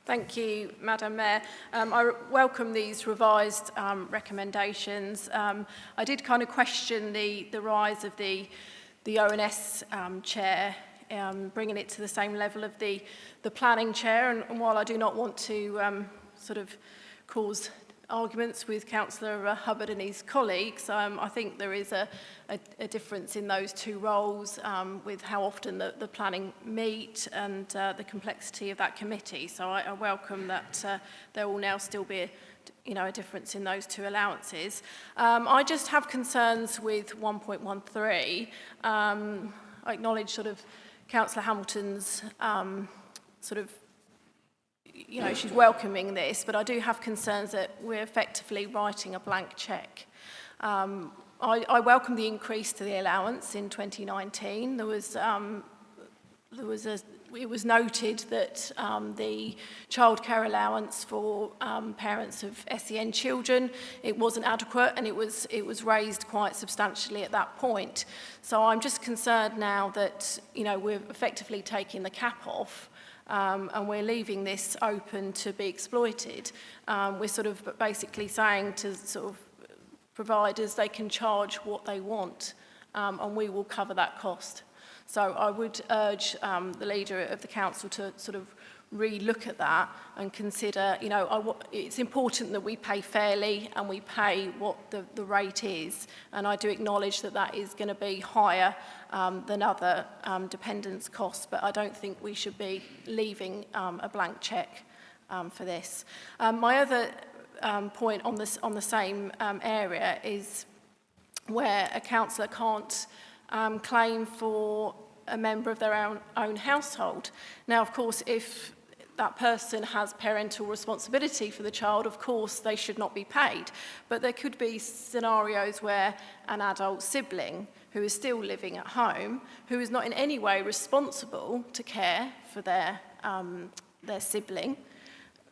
Thank you, Madam Mayor. I welcome these revised recommendations. I did kind of question the rise of the ONS chair, bringing it to the same level of the planning chair. And while I do not want to sort of cause arguments with Councillor Hubbard and his colleagues, I think there is a difference in those two roles with how often the planning meet and the complexity of that committee. So I welcome that there will now still be a difference in those two allowances. I just have concerns with 1.13. I acknowledge sort of Councillor Hamilton's sort of, she's welcoming this, but I do have concerns that we're effectively writing a blank cheque. I welcome the increase to the allowance in 2019. It was noted that the childcare allowance for parents of SEN children, it wasn't adequate, and it was raised quite substantially at that point. So I'm just concerned now that we're effectively taking the cap off and we're leaving this open to be exploited. We're sort of basically saying to sort of providers they can charge what they want, and we will cover that cost. So I would urge the leader of the council to sort of re-look at that and consider, you know, it's important that we pay fairly and we pay what the rate is. And I do acknowledge that that is going to be higher than other dependents' costs, but I don't think we should be leaving a blank cheque for this. My other point on the same area is where a councillor can't claim for a member of their own household. Now, of course, if that person has parental responsibility for the child, of course, they should not be paid. But there could be scenarios where an adult sibling who is still living at home, who is not in any way responsible to care for their sibling,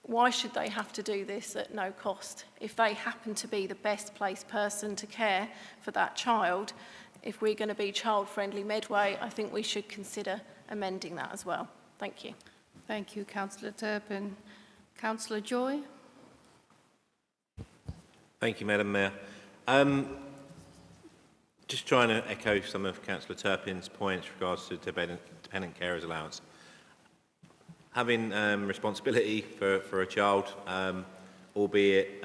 why should they have to do this at no cost? If they happen to be the best placed person to care for that child, if we're going to be child-friendly Medway, I think we should consider amending that as well. Thank you. Thank you, Councillor Turpin. Councillor Joy. Thank you, Madam Mayor. Just trying to echo some of Councillor Turpin's points with regards to dependent carers allowance. Having responsibility for a child, albeit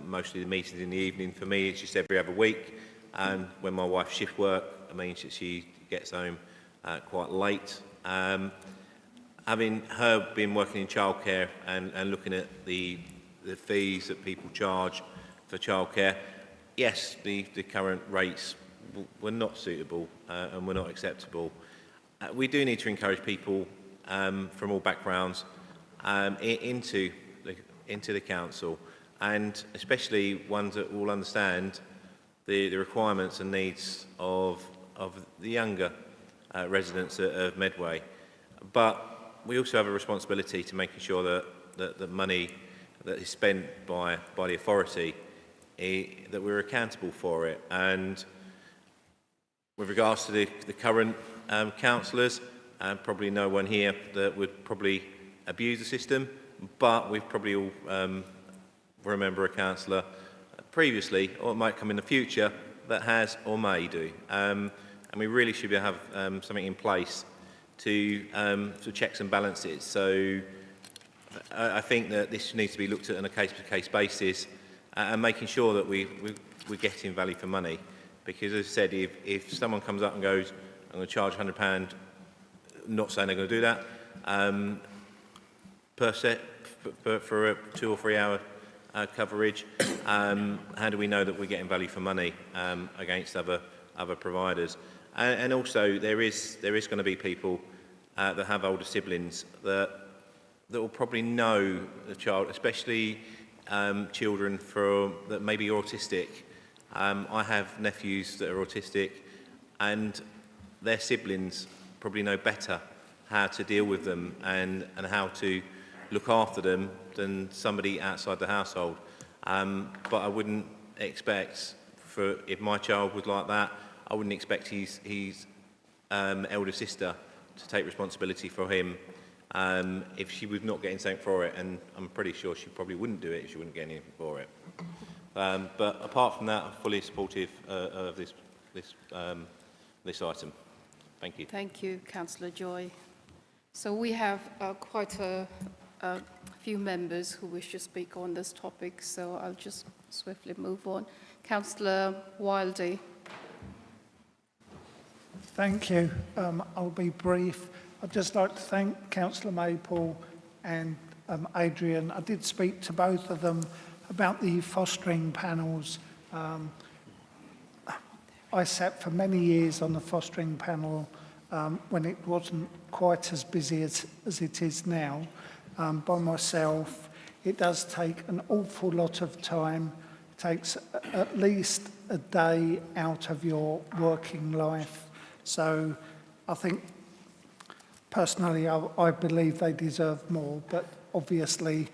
mostly the meetings in the evening, for me it's just every other week, and when my wife shift work, it means that she gets home quite late. Having her been working in childcare and looking at the fees that people charge for childcare, yes, the current rates were not suitable and were not acceptable. We do need to encourage people from all backgrounds into the council, and especially ones that will understand the requirements and needs of the younger residents of Medway. But we also have a responsibility to making sure that the money that is spent by the authority, that we're accountable for it. And with regards to the current councillors, probably no one here that would probably abuse the system, but we've probably all remember a councillor previously, or it might come in the future, that has or may do. And we really should have something in place to checks and balances. So I think that this needs to be looked at on a case-by-case basis and making sure that we're getting value for money. Because as I said, if someone comes up and goes, I'm going to charge £100, not saying they're going to do that, per set for a 2 or 3 hour coverage, how do we know that we're getting value for money against other providers? And also, there is going to be people that have older siblings that will probably know the child, especially children that maybe are autistic. I have nephews that are autistic, and their siblings probably know better how to deal with them and how to look after them than somebody outside the household. But I wouldn't expect, if my child was like that, I wouldn't expect his elder sister to take responsibility for him if she was not getting something for it, and I'm pretty sure she probably wouldn't do it if she wouldn't get anything for it. But apart from that, I'm fully supportive of this item. Thank you. Thank you, Councillor Joy. So we have quite a few members who wish to speak on this topic, so I'll just swiftly move on. Councillor Wildey. Thank you. I'll be brief. I'd just like to thank Councillor Maple and Adrian. I did speak to both of them about the fostering panels. I sat for many years on the fostering panel when it wasn't quite as busy as it is now by myself. It does take an awful lot of time. It takes at least a day out of your working life. So I think, personally, I believe they deserve more, but obviously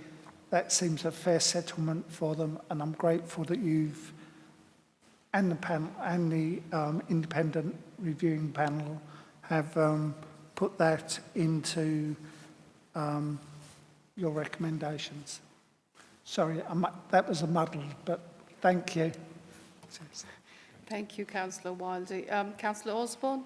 that seems a fair settlement for them, and I'm grateful that you've, and the panel, and the independent reviewing panel have put that into your recommendations. Sorry, that was a muddle, but thank you. Thank you, Councillor Wildey. Councillor Osborne?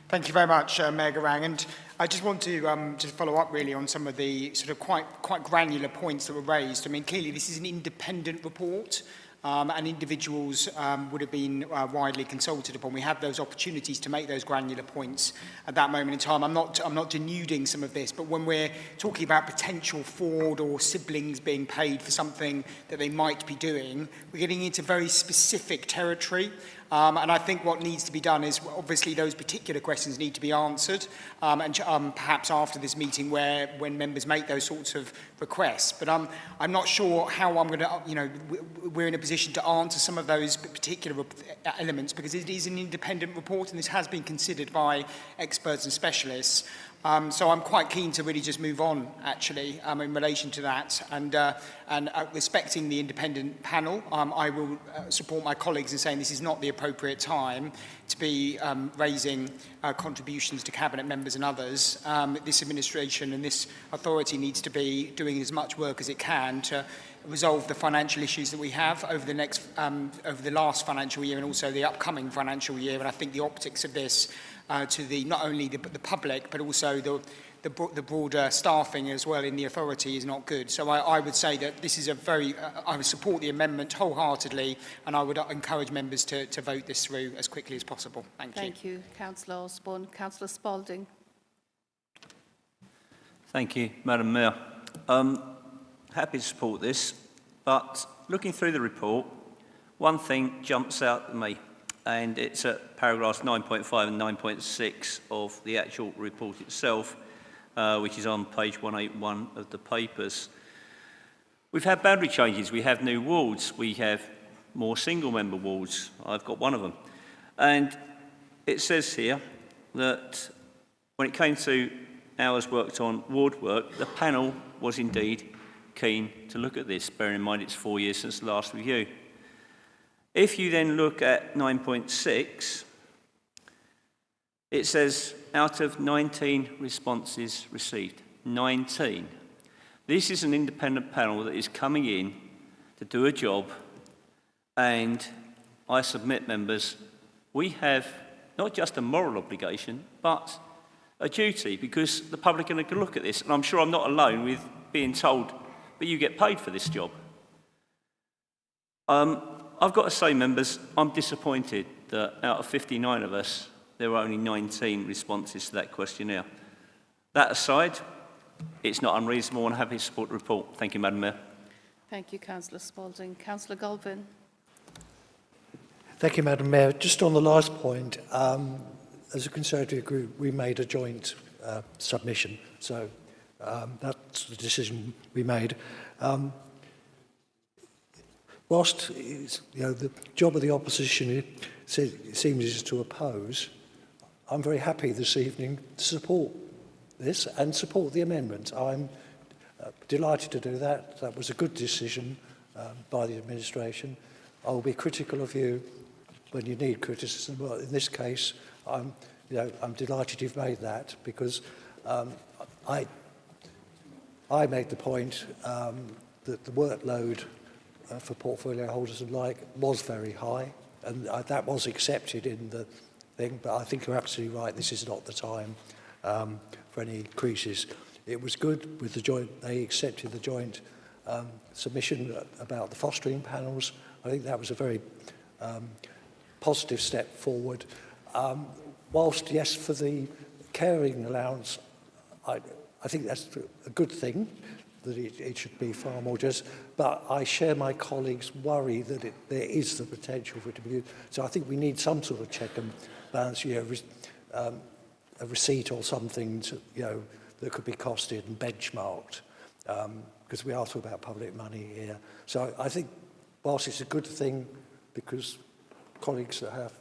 Thank you very much, Mayor Garang. And I just want to just follow up really on some of the sort of quite granular points that were raised. I mean, clearly this is an independent report. And individuals would have been widely consulted upon. We had those opportunities to make those granular points at that moment in time. I'm not denuding some of this, but when we're talking about potential fraud or siblings being paid for something that they might be doing, we're getting into very specific territory. And I think what needs to be done is, obviously, those particular questions need to be answered, and perhaps after this meeting when members make those sorts of requests. But I'm not sure how I'm going to, we're in a position to answer some of those particular elements, because it is an independent report and this has been considered by experts and specialists. So I'm quite keen to really just move on, actually, in relation to that. And respecting the independent panel, I will support my colleagues in saying this is not the appropriate time to be raising contributions to cabinet members and others. This administration and this authority needs to be doing as much work as it can to resolve the financial issues that we have over the last financial year and also the upcoming financial year. And I think the optics of this to not only the public but also the broader staffing as well in the authority is not good. So I would say that this is I would support the amendment wholeheartedly, and I would encourage members to vote this through as quickly as possible. Thank you. Thank you, Councillor Osborne. Councillor Spalding. Thank you, Madam Mayor. Happy to support this, but looking through the report, one thing jumps out at me, and it's at paragraphs 9.5 and 9.6 of the actual report itself, which is on page 181 of the papers. We've had boundary changes, we have new wards, we have more single-member wards. I've got one of them. And it says here that when it came to hours worked on ward work, the panel was indeed keen to look at this, bearing in mind it's 4 years since the last review. If you then look at 9.6, it says out of 19 responses received, 19. This is an independent panel that is coming in to do a job, and I submit, members, we have not just a moral obligation, but a duty, because the public are going to look at this, and I'm sure I'm not alone with being told, but you get paid for this job. I've got to say, members, I'm disappointed that out of 59 of us, there were only 19 responses to that questionnaire. That aside, it's not unreasonable, and I'm happy to support the report. Thank you, Madam Mayor. Thank you, Councillor Spalding. Councillor Galvin. Thank you, Madam Mayor. Just on the last point, as a Conservative group, we made a joint submission, so that's the decision we made. Whilst the job of the opposition seems is to oppose, I'm very happy this evening to support this and support the amendment. I'm delighted to do that. That was a good decision by the administration. I will be critical of you when you need criticism. Well, in this case, I'm delighted you've made that, because I made the point that the workload for portfolio holders and like was very high, and that was accepted in the thing, but I think you're absolutely right, this is not the time for any increases. It was good with the joint, they accepted the joint submission about the fostering panels. I think that was a very positive step forward. Whilst, yes, for the caring allowance, I think that's a good thing, that it should be far more just, but I share my colleagues' worry that there is the potential for it to be used. So I think we need some sort of check and balance, a receipt or something to, that could be costed and benchmarked, because we are talking about public money here. So I think whilst it's a good thing, because colleagues that have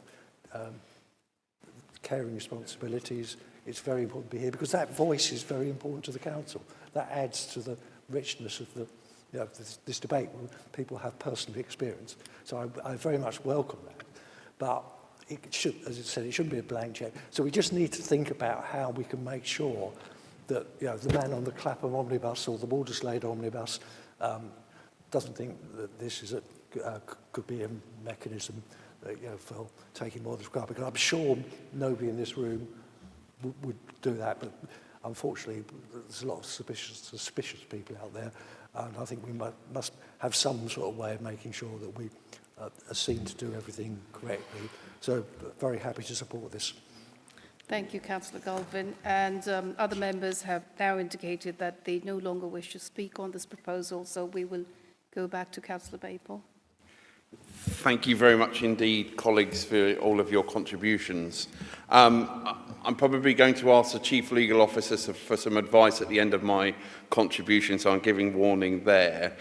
caring responsibilities, it's very important to be here, because that voice is very important to the council. That adds to the richness of this debate when people have personal experience. So I very much welcome that. But it should, as I said, it shouldn't be a blank check. So we just need to think about how we can make sure that the man on the Clapham omnibus or the Walderslade omnibus doesn't think that this is could be a mechanism for taking more than required. Because I'm sure nobody in this room would do that, but unfortunately there's a lot of suspicious people out there, and I think we must have some sort of way of making sure that we are seen to do everything correctly. So very happy to support this. Thank you, Councillor Galvin. And other members have now indicated that they no longer wish to speak on this proposal, so we will go back to Councillor Maple. Thank you very much indeed, colleagues, for all of your contributions. I'm probably going to ask the Chief Legal Officer for some advice at the end of my contribution, so I'm giving warning there.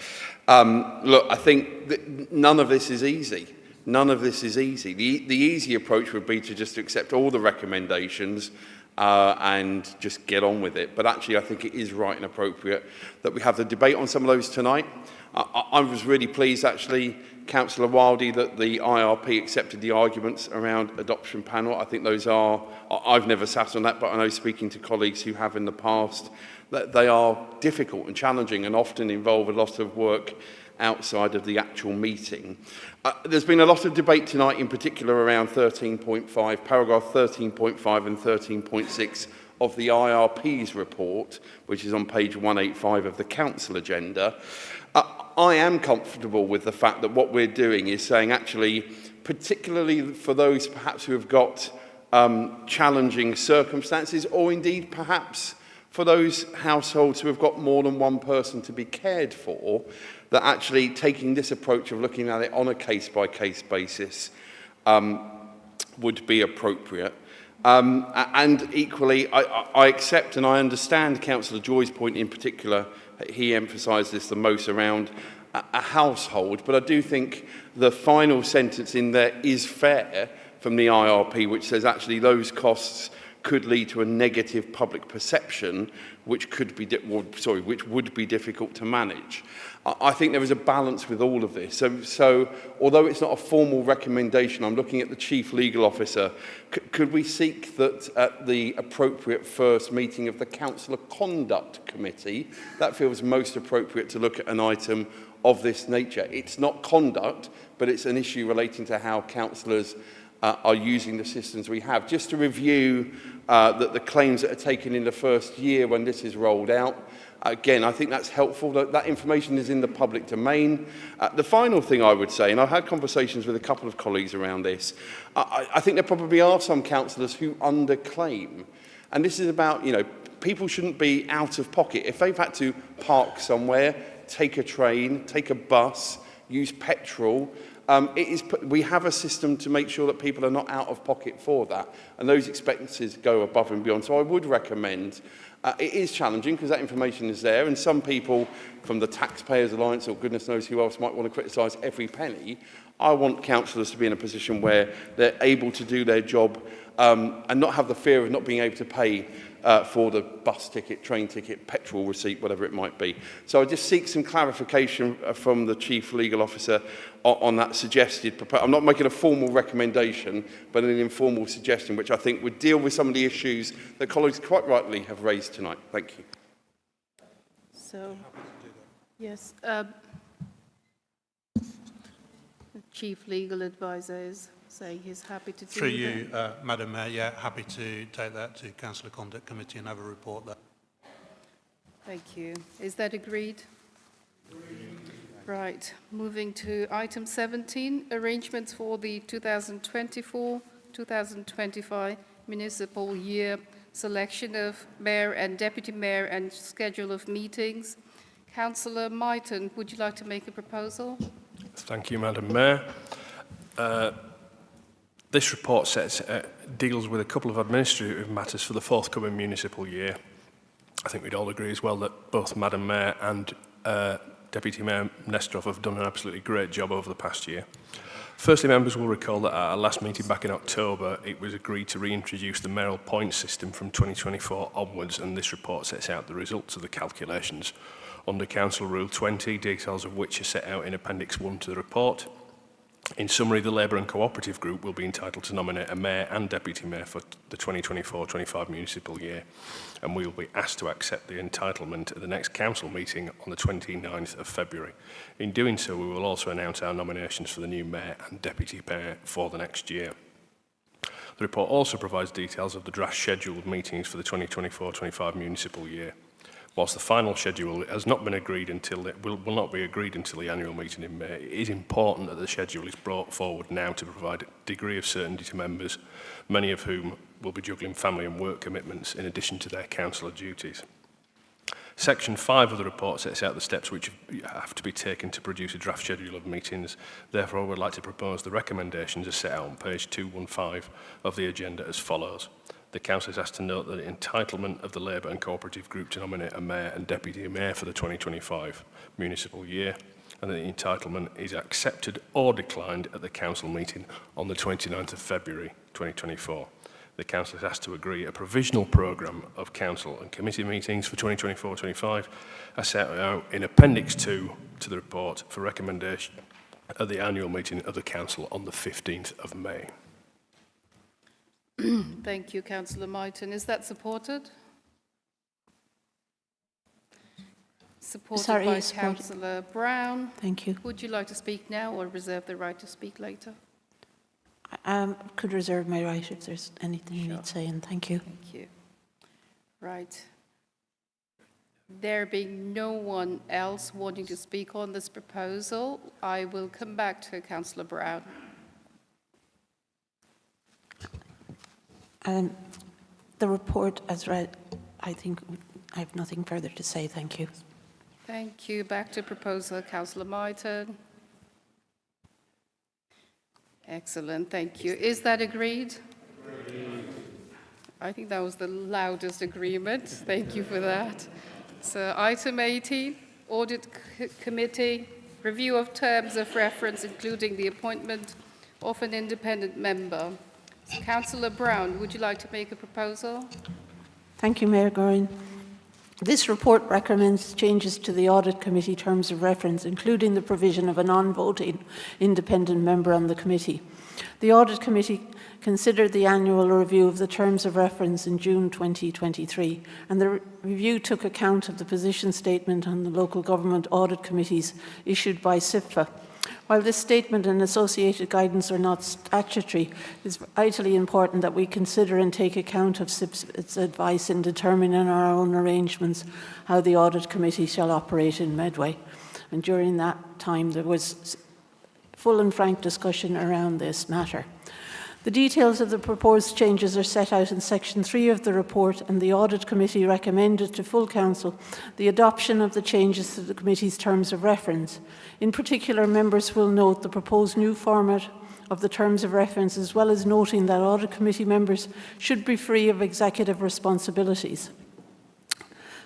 Look, I think that none of this is easy. None of this is easy. The easy approach would be to just accept all the recommendations and just get on with it. But actually, I think it is right and appropriate that we have the debate on some of those tonight. I was really pleased, actually, Councillor Wildey, that the IRP accepted the arguments around adoption panel. I think those are, I've never sat on that, but I know speaking to colleagues who have in the past, that they are difficult and challenging and often involve a lot of work outside of the actual meeting. There's been a lot of debate tonight, in particular around 13.5, paragraph 13.5 and 13.6 of the IRP's report, which is on page 185 of the Council agenda. I am comfortable with the fact that what we're doing is saying, actually, particularly for those perhaps who have got challenging circumstances, or indeed perhaps for those households who have got more than one person to be cared for, that actually taking this approach of looking at it on a case-by-case basis would be appropriate. And equally, I accept and I understand Councillor Joy's point in particular. He emphasised this the most around a household, but I do think the final sentence in there is fair from the IRP, which says actually those costs could lead to a negative public perception, which would be difficult to manage. I think there is a balance with all of this. So although it's not a formal recommendation, I'm looking at the Chief Legal Officer. Could we seek that at the appropriate first meeting of the Councillor Conduct Committee, that feels most appropriate to look at an item of this nature? It's not conduct, but it's an issue relating to how councillors are using the systems we have. Just to review that the claims that are taken in the first year when this is rolled out, again, I think that's helpful. That information is in the public domain. The final thing I would say, and I've had conversations with a couple of colleagues around this, I think there probably are some councillors who underclaim. And this is about, people shouldn't be out of pocket. If they've had to park somewhere, take a train, take a bus, use petrol, we have a system to make sure that people are not out of pocket for that, and those expenses go above and beyond. So I would recommend, it is challenging because that information is there, and some people from the Taxpayers Alliance or goodness knows who else might want to criticise every penny. I want councillors to be in a position where they're able to do their job and not have the fear of not being able to pay for the bus ticket, train ticket, petrol receipt, whatever it might be. So I just seek some clarification from the Chief Legal Officer on that suggested proposal. I'm not making a formal recommendation, but an informal suggestion, which I think would deal with some of the issues that colleagues quite rightly have raised tonight. Thank you. So, yes, the Chief Legal Advisor is saying he's happy to do that. Through you, Madam Mayor, yeah, happy to take that to Councillor Conduct Committee and have a report there. Thank you. Is that agreed? Right, moving to item 17, arrangements for the 2024-2025 municipal year, selection of mayor and deputy mayor and schedule of meetings. Councillor Myton, would you like to make a proposal? Thank you, Madam Mayor. This report deals with a couple of administrative matters for the forthcoming municipal year. I think we'd all agree as well that both Madam Mayor and Deputy Mayor Nestorov have done an absolutely great job over the past year. Firstly, members will recall that at our last meeting back in October, it was agreed to reintroduce the mayoral point system from 2024 onwards, and this report sets out the results of the calculations under Council Rule 20, details of which are set out in Appendix 1 to the report. In summary, the Labour and Cooperative Group will be entitled to nominate a Mayor and Deputy Mayor for the 2024-25 municipal year, and we will be asked to accept the entitlement at the next Council meeting on the 29th of February. In doing so, we will also announce our nominations for the new Mayor and Deputy Mayor for the next year. The report also provides details of the draft scheduled meetings for the 2024-25 municipal year. Whilst the final schedule has not been agreed until will not be agreed until the annual meeting in May, it is important that the schedule is brought forward now to provide a degree of certainty to members, many of whom will be juggling family and work commitments in addition to their councillor duties. Section 5 of the report sets out the steps which have to be taken to produce a draft schedule of meetings. Therefore, I would like to propose the recommendations as set out on page 215 of the agenda as follows. The Council is asked to note that the entitlement of the Labour and Cooperative Group to nominate a Mayor and Deputy Mayor for the 2025 municipal year, and that the entitlement is accepted or declined at the Council meeting on the 29th of February 2024. The Council is asked to agree a provisional programme of Council and Committee meetings for 2024-25 as set out in Appendix 2 to the report for recommendation at the annual meeting of the Council on the 15th of May. Thank you, Councillor Martin. Is that supported? Supported by Councillor Brown. Thank you. Would you like to speak now or reserve the right to speak later? Could reserve my right if there's anything you need to say, and thank you. Thank you. Right. There being no one else wanting to speak on this proposal, I will come back to Councillor Brown. The report as read, I think I have nothing further to say. Thank you. Thank you. Back to proposal, Councillor Martin. Excellent. Thank you. Is that agreed? Agreed. I think that was the loudest agreement. Thank you for that. So item 18, Audit Committee, review of terms of reference, including the appointment of an independent member. Councillor Brown, would you like to make a proposal? Thank you, Mayor Gorin. This report recommends changes to the Audit Committee terms of reference, including the provision of a non-voting independent member on the committee. The Audit Committee considered the annual review of the terms of reference in June 2023, and the review took account of the position statement on the local government audit committees issued by SIFA. While this statement and associated guidance are not statutory, it is vitally important that we consider and take account of SIF's advice in determining our own arrangements how the Audit Committee shall operate in Medway. And during that time, there was full and frank discussion around this matter. The details of the proposed changes are set out in Section 3 of the report, and the Audit Committee recommended to full Council the adoption of the changes to the Committee's terms of reference. In particular, members will note the proposed new format of the terms of reference, as well as noting that Audit Committee members should be free of executive responsibilities.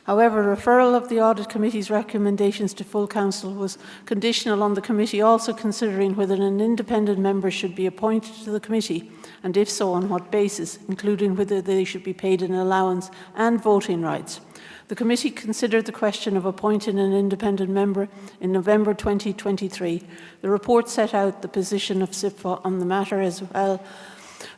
However, referral of the Audit Committee's recommendations to full Council was conditional on the Committee also considering whether an independent member should be appointed to the Committee, and if so, on what basis, including whether they should be paid an allowance and voting rights. The Committee considered the question of appointing an independent member in November 2023. The report set out the position of SIFA on the matter, as well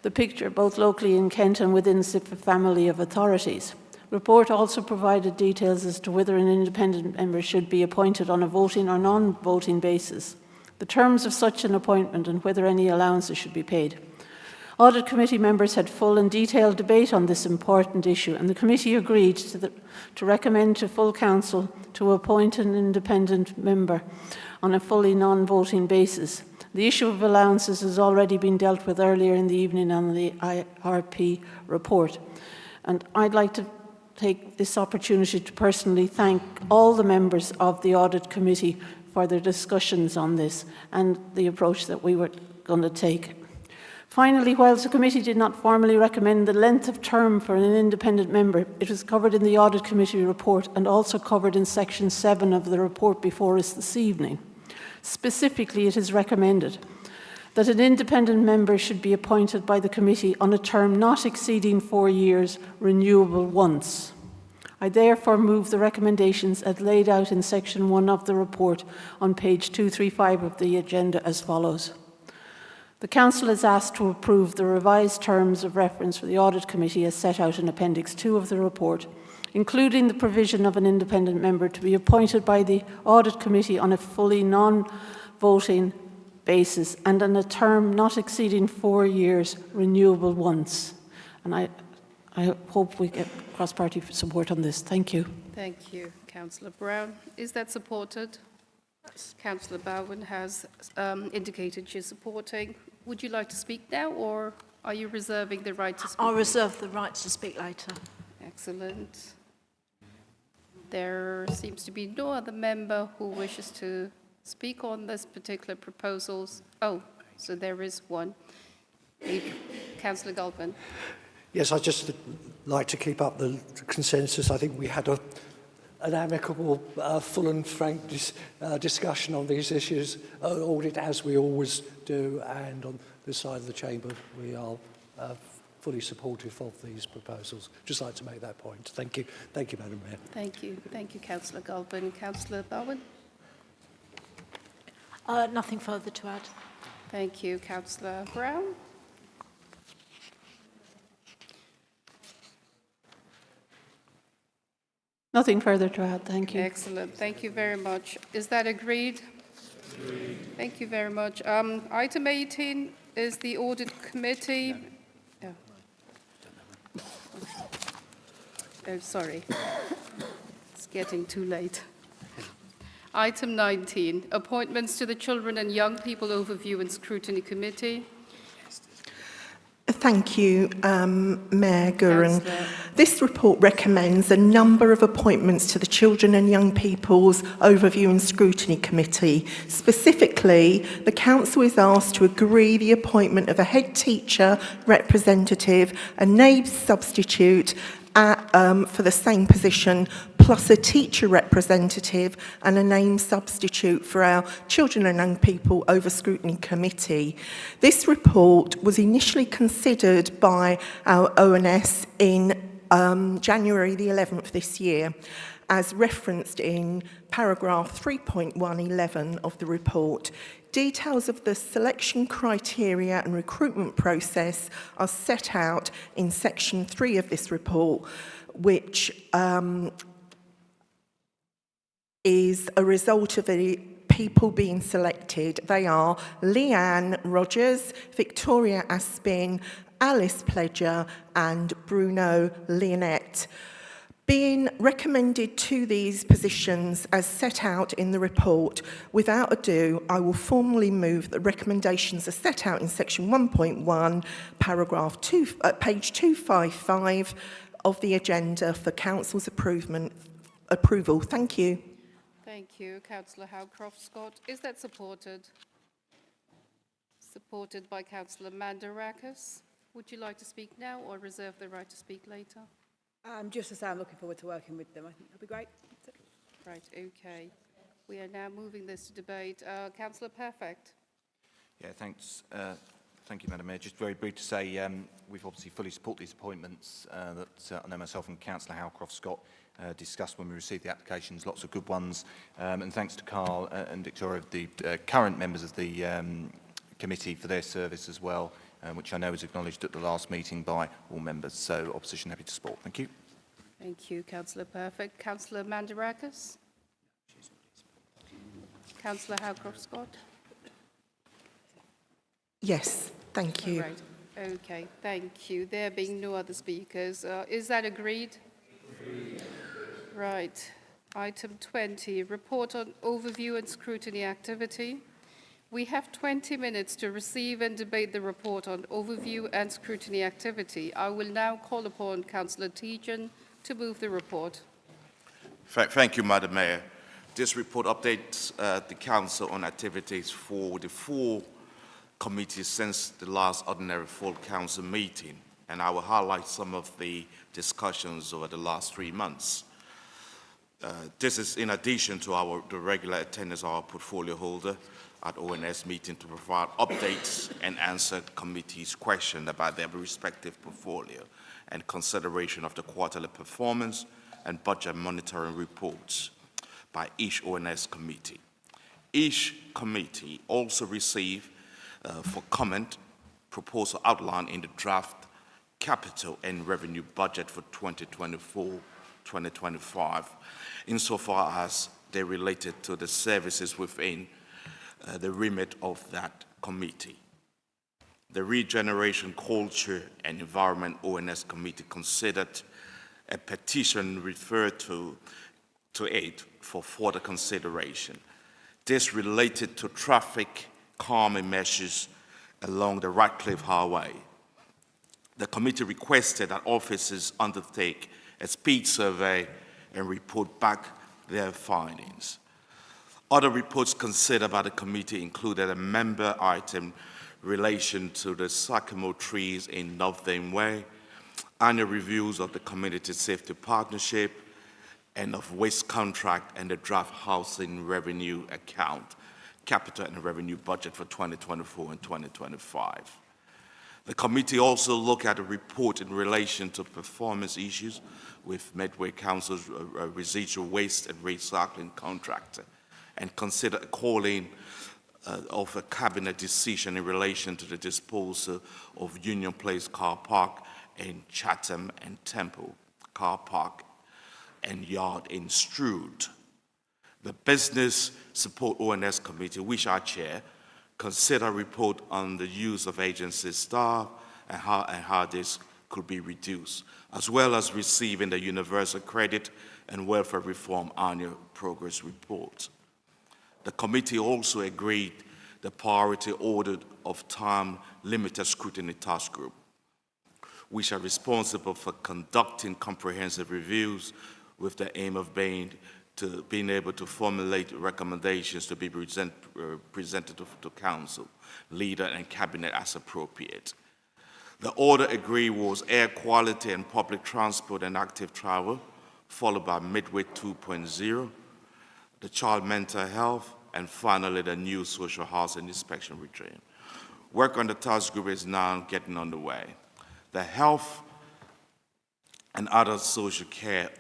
the picture both locally in Kent and within the SIFA family of authorities. The report also provided details as to whether an independent member should be appointed on a voting or non-voting basis, the terms of such an appointment, and whether any allowances should be paid. Audit Committee members had full and detailed debate on this important issue, and the Committee agreed to recommend to full Council to appoint an independent member on a fully non-voting basis. The issue of allowances has already been dealt with earlier in the evening on the IRP report, and I'd like to take this opportunity to personally thank all the members of the Audit Committee for their discussions on this and the approach that we were going to take. Finally, whilst the Committee did not formally recommend the length of term for an independent member, it was covered in the Audit Committee report and also covered in Section 7 of the report before us this evening. Specifically, it is recommended that an independent member should be appointed by the Committee on a term not exceeding 4 years, renewable once. I therefore move the recommendations as laid out in Section 1 of the report on page 235 of the agenda as follows. The Council is asked to approve the revised terms of reference for the Audit Committee as set out in Appendix 2 of the report, including the provision of an independent member to be appointed by the Audit Committee on a fully non-voting basis and on a term not exceeding 4 years, renewable once. And I hope we get cross-party support on this. Thank you. Thank you, Councillor Brown. Is that supported? Councillor Bowen has indicated she's supporting. Would you like to speak now, or are you reserving the right to speak? I'll reserve the right to speak later. Excellent. There seems to be no other member who wishes to speak on this particular proposals. Oh, so there is one. Councillor Goldman. Yes, I'd just like to keep up the consensus. I think we had an amicable, full and frank discussion on these issues, audit as we always do, and on this side of the chamber we are fully supportive of these proposals. Just like to make that point. Thank you. Thank you, Madam Mayor. Thank you. Thank you, Councillor Goldman. Councillor Bowen. Nothing further to add. Thank you, Councillor Brown. Nothing further to add. Thank you. Excellent. Thank you very much. Is that agreed? Agreed. Thank you very much. Item 18 is the Audit Committee. Oh, sorry. It's getting too late. Item 19, appointments to the Children and Young People Overview and Scrutiny Committee. Thank you, Mayor Gurin. This report recommends a number of appointments to the Children and Young People's Overview and Scrutiny Committee. Specifically, the Council is asked to agree the appointment of a head teacher representative, a NABE substitute for the same position, plus a teacher representative and a name substitute for our Children and Young People Over Scrutiny Committee. This report was initially considered by our ONS in January the 11th this year, as referenced in paragraph 3.111 of the report. Details of the selection criteria and recruitment process are set out in section 3 of this report, which is a result of the people being selected. They are Leanne Rogers, Victoria Aspin, Alice Pledger and Bruno Leonette. Being recommended to these positions as set out in the report, without ado, I will formally move that recommendations are set out in section 1.1, paragraph 2, page 255 of the agenda for Council's approval. Thank you. Thank you, Councillor Howcroft-Scott. Is that supported? Supported by Councillor Mandarakis. Would you like to speak now or reserve the right to speak later? Just to say, I'm looking forward to working with them. I think that'll be great. Right, okay. We are now moving this to debate. Councillor Perfect. Yeah, thanks. Thank you, Madam Mayor. Just very brief to say, we've obviously fully support these appointments that I know myself and Councillor Howcroft-Scott discussed when we received the applications, lots of good ones. And thanks to Carl and Victoria, the current members of the committee, for their service as well, which I know was acknowledged at the last meeting by all members. So opposition happy to support. Thank you. Thank you, Councillor Perfect. Councillor Mandarakis. Councillor Howcroft-Scott. Yes, thank you. Right. Okay, thank you. There being no other speakers, is that agreed? Agreed. Right. Item 20, report on overview and scrutiny activity. We have 20 minutes to receive and debate the report on overview and scrutiny activity. I will now call upon Councillor Tejan to move the report. Thank you, Madam Mayor. This report updates the Council on activities for the 4 committees since the last ordinary full Council meeting, and I will highlight some of the discussions over the last 3 months. This is in addition to the regular attendance of our portfolio holder at ONS meeting to provide updates and answer committees' questions about their respective portfolio and consideration of the quarterly performance and budget monitoring reports by each ONS committee. Each committee also received for comment, proposal outlined in the draft capital and revenue budget for 2024-2025, insofar as they related to the services within the remit of that committee. The Regeneration, Culture and Environment ONS Committee considered a petition referred to it for further consideration. This related to traffic calming measures along the Ratcliffe Highway. The committee requested that officers undertake a speed survey and report back their findings. Other reports considered by the committee included a member item in relation to the sycamore trees in North Hemingway, annual reviews of the Community Safety Partnership, and of waste contract and the draft housing revenue account, capital and revenue budget for 2024 and 2025. The committee also looked at a report in relation to performance issues with Medway Council's residual waste and recycling contractor, and considered calling of a cabinet decision in relation to the disposal of Union Place car park in Chatham and Temple car park and yard in Strood. The Business Support ONS Committee, which I chair, consider a report on the use of agency staff and how this could be reduced, as well as receiving the Universal Credit and Welfare Reform Annual Progress Report. The committee also agreed the priority audit of time-limited scrutiny task group, which are responsible for conducting comprehensive reviews with the aim of being able to formulate recommendations to be presented to Council, Leader, and Cabinet as appropriate. The audit agreed was air quality and public transport and active travel, followed by Medway 2.0, the child mental health, and finally the new social housing inspection regime. Work on the task group is now getting underway. The health and other social care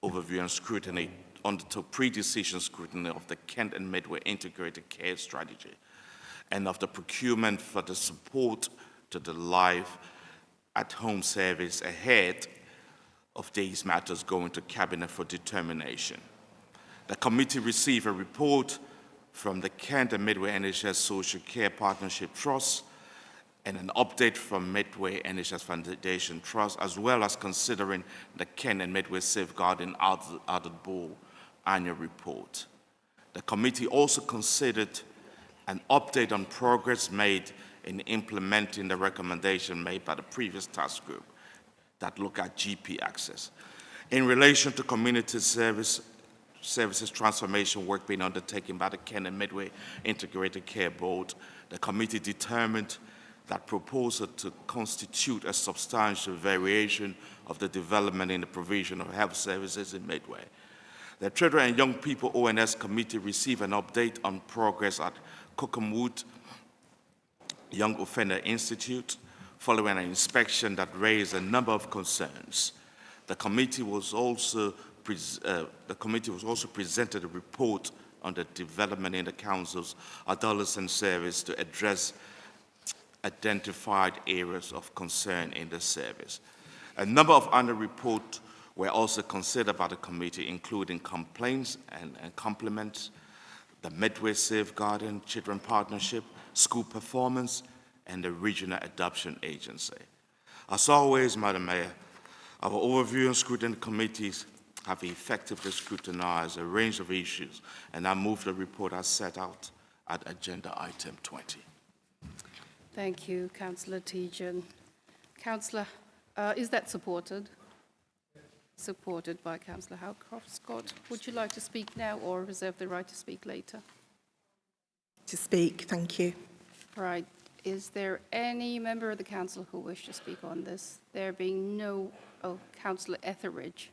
overview and scrutiny undertook pre-decision scrutiny of the Kent and Medway integrated care strategy and of the procurement for the support to the live at-home service ahead of these matters going to Cabinet for determination. The committee received a report from the Kent and Medway NHS Social Care Partnership Trust and an update from Medway NHS Foundation Trust, as well as considering the Kent and Medway Safeguarding Audit Board annual report. The committee also considered an update on progress made in implementing the recommendation made by the previous task group that look at GP access. In relation to community services transformation work being undertaken by the Kent and Medway Integrated Care Board, the committee determined that proposal to constitute a substantial variation of the development in the provision of health services in Medway. The Children and Young People ONS Committee received an update on progress at Cookham Young Offender Institute following an inspection that raised a number of concerns. The committee was also presented a report on the development in the Council's adolescent service to address identified areas of concern in the service. A number of annual reports were also considered by the committee, including complaints and compliments, the Medway Safeguarding Children Partnership, school performance, and the Regional Adoption Agency. As always, Madam Mayor, our overview and scrutiny committees have effectively scrutinized a range of issues, and I move the report as set out at agenda item 20. Thank you, Councillor Tejan. Councillor, is that supported? Supported by Councillor Howcroft-Scott. Would you like to speak now or reserve the right to speak later? To speak, thank you. Right. Is there any member of the council who wishes to speak on this? There being no... Oh, Councillor Etheridge.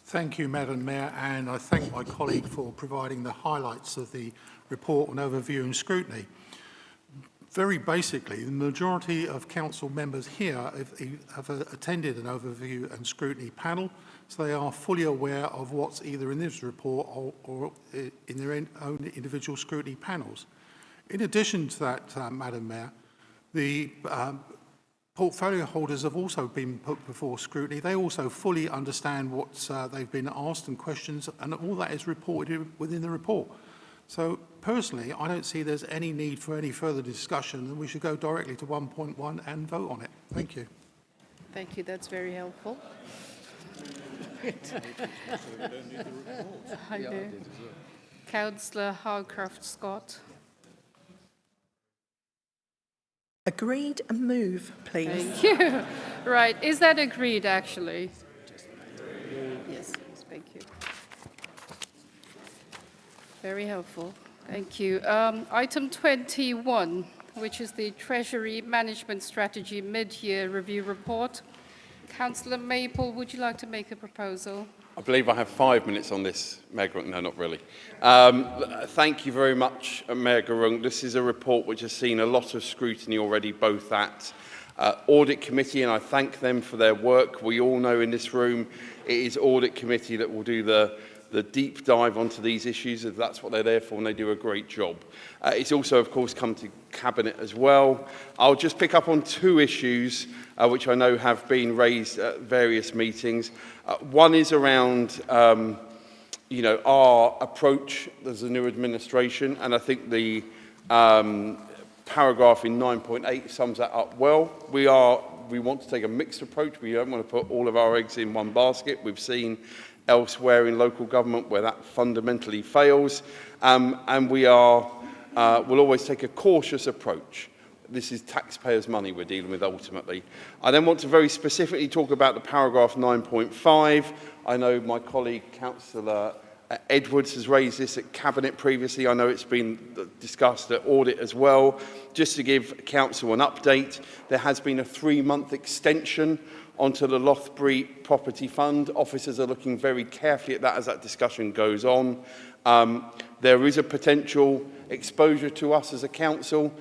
Thank you, Madam Mayor, and I thank my colleague for providing the highlights of the report on overview and scrutiny. Very basically, the majority of council members here have attended an overview and scrutiny panel, so they are fully aware of what's either in this report or in their own individual scrutiny panels. In addition to that, Madam Mayor, the portfolio holders have also been put before scrutiny. They also fully understand what they've been asked and questions, and all that is reported within the report. So personally, I don't see there's any need for any further discussion, and we should go directly to 1.1 and vote on it. Thank you. Thank you. That's very helpful. I know. Councillor Harcroft-Scott. Agreed and move, please. Thank you. Right. Is that agreed, actually? Yes. Thank you. Very helpful. Thank you. Item 21, which is the Treasury Management Strategy Mid-Year Review Report. Councillor Maple, would you like to make a proposal? I believe I have 5 minutes on this, Mayor Grunk. No, not really. Thank you very much, Mayor Grunk. This is a report which has seen a lot of scrutiny already, both at Audit Committee, and I thank them for their work. We all know in this room it is Audit Committee that will do the deep dive onto these issues, if that's what they're there for, and they do a great job. It's also, of course, come to Cabinet as well. I'll just pick up on 2 issues which I know have been raised at various meetings. One is around our approach as a new administration, and I think the paragraph in 9.8 sums that up well. We want to take a mixed approach. We don't want to put all of our eggs in one basket. We've seen elsewhere in local government where that fundamentally fails, and we'll always take a cautious approach. This is taxpayers' money we're dealing with ultimately. I then want to very specifically talk about the paragraph 9.5. I know my colleague Councillor Edwards has raised this at Cabinet previously. I know it's been discussed at Audit as well. Just to give Council an update, there has been a 3-month extension onto the Lothbury Property Fund. Officers are looking very carefully at that as that discussion goes on. There is a potential exposure to us as a council.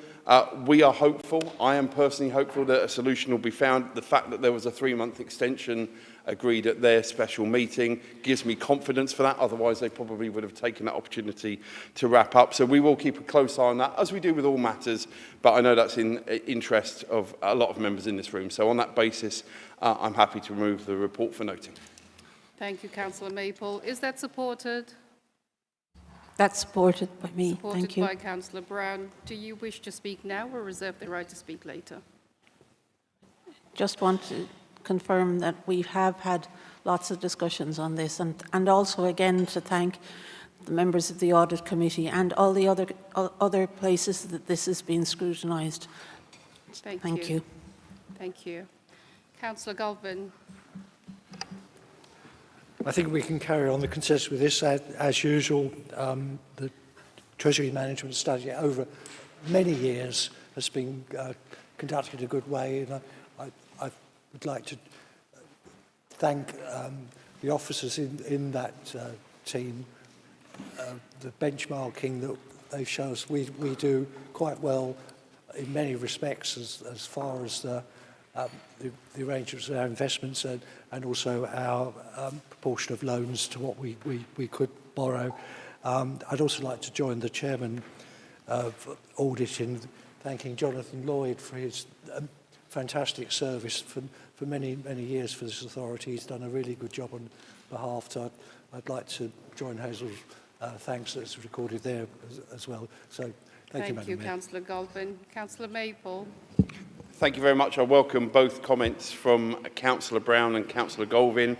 We are hopeful, I am personally hopeful, that a solution will be found. The fact that there was a 3-month extension agreed at their special meeting gives me confidence for that. Otherwise, they probably would have taken that opportunity to wrap up. So we will keep a close eye on that, as we do with all matters. But I know that's in interest of a lot of members in this room. So on that basis, I'm happy to remove the report for noting. Thank you, Councillor Maple. Is that supported? That's supported by me. Supported by Councillor Brown. Do you wish to speak now or reserve the right to speak later? Just want to confirm that we have had lots of discussions on this, and also again to thank the members of the Audit Committee and all the other places that this has been scrutinised. Thank you. Thank you. Councillor Galvin. I think we can carry on the consensus with this. As usual, the Treasury Management Study over many years has been conducted in a good way, and I would like to thank the officers in that team. The benchmarking that they've shown us, we do quite well in many respects as far as the arrangements of our investments and also our proportion of loans to what we could borrow. I'd also like to join the chairman of Audit in thanking Jonathan Lloyd for his fantastic service for many, many years for this authority. He's done a really good job on behalf. So I'd like to join Hazel's thanks that's recorded there as well. So thank you, Madam Mayor. Councillor Galvin. Councillor Maple. Thank you very much. I welcome both comments from Councillor Brown and Councillor Galvin.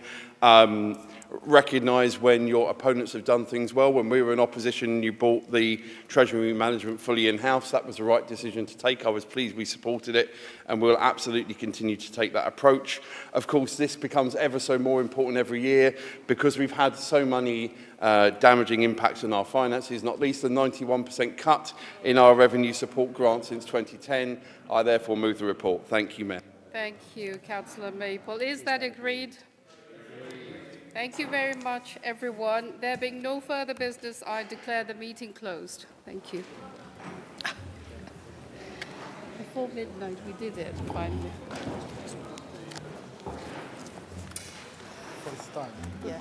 Recognise when your opponents have done things well. When we were in opposition, you brought the Treasury management fully in-house. That was the right decision to take. I was pleased we supported it, and we'll absolutely continue to take that approach. Of course, this becomes ever so more important every year because we've had so many damaging impacts on our finances, not least the 91% cut in our revenue support grant since 2010. I therefore move the report. Thank you, Mayor. Thank you, Councillor Maple. Is that agreed? Thank you very much, everyone. There being no further business, I declare the meeting closed. Thank you. Before midnight, we did it, finally. First time. Yeah.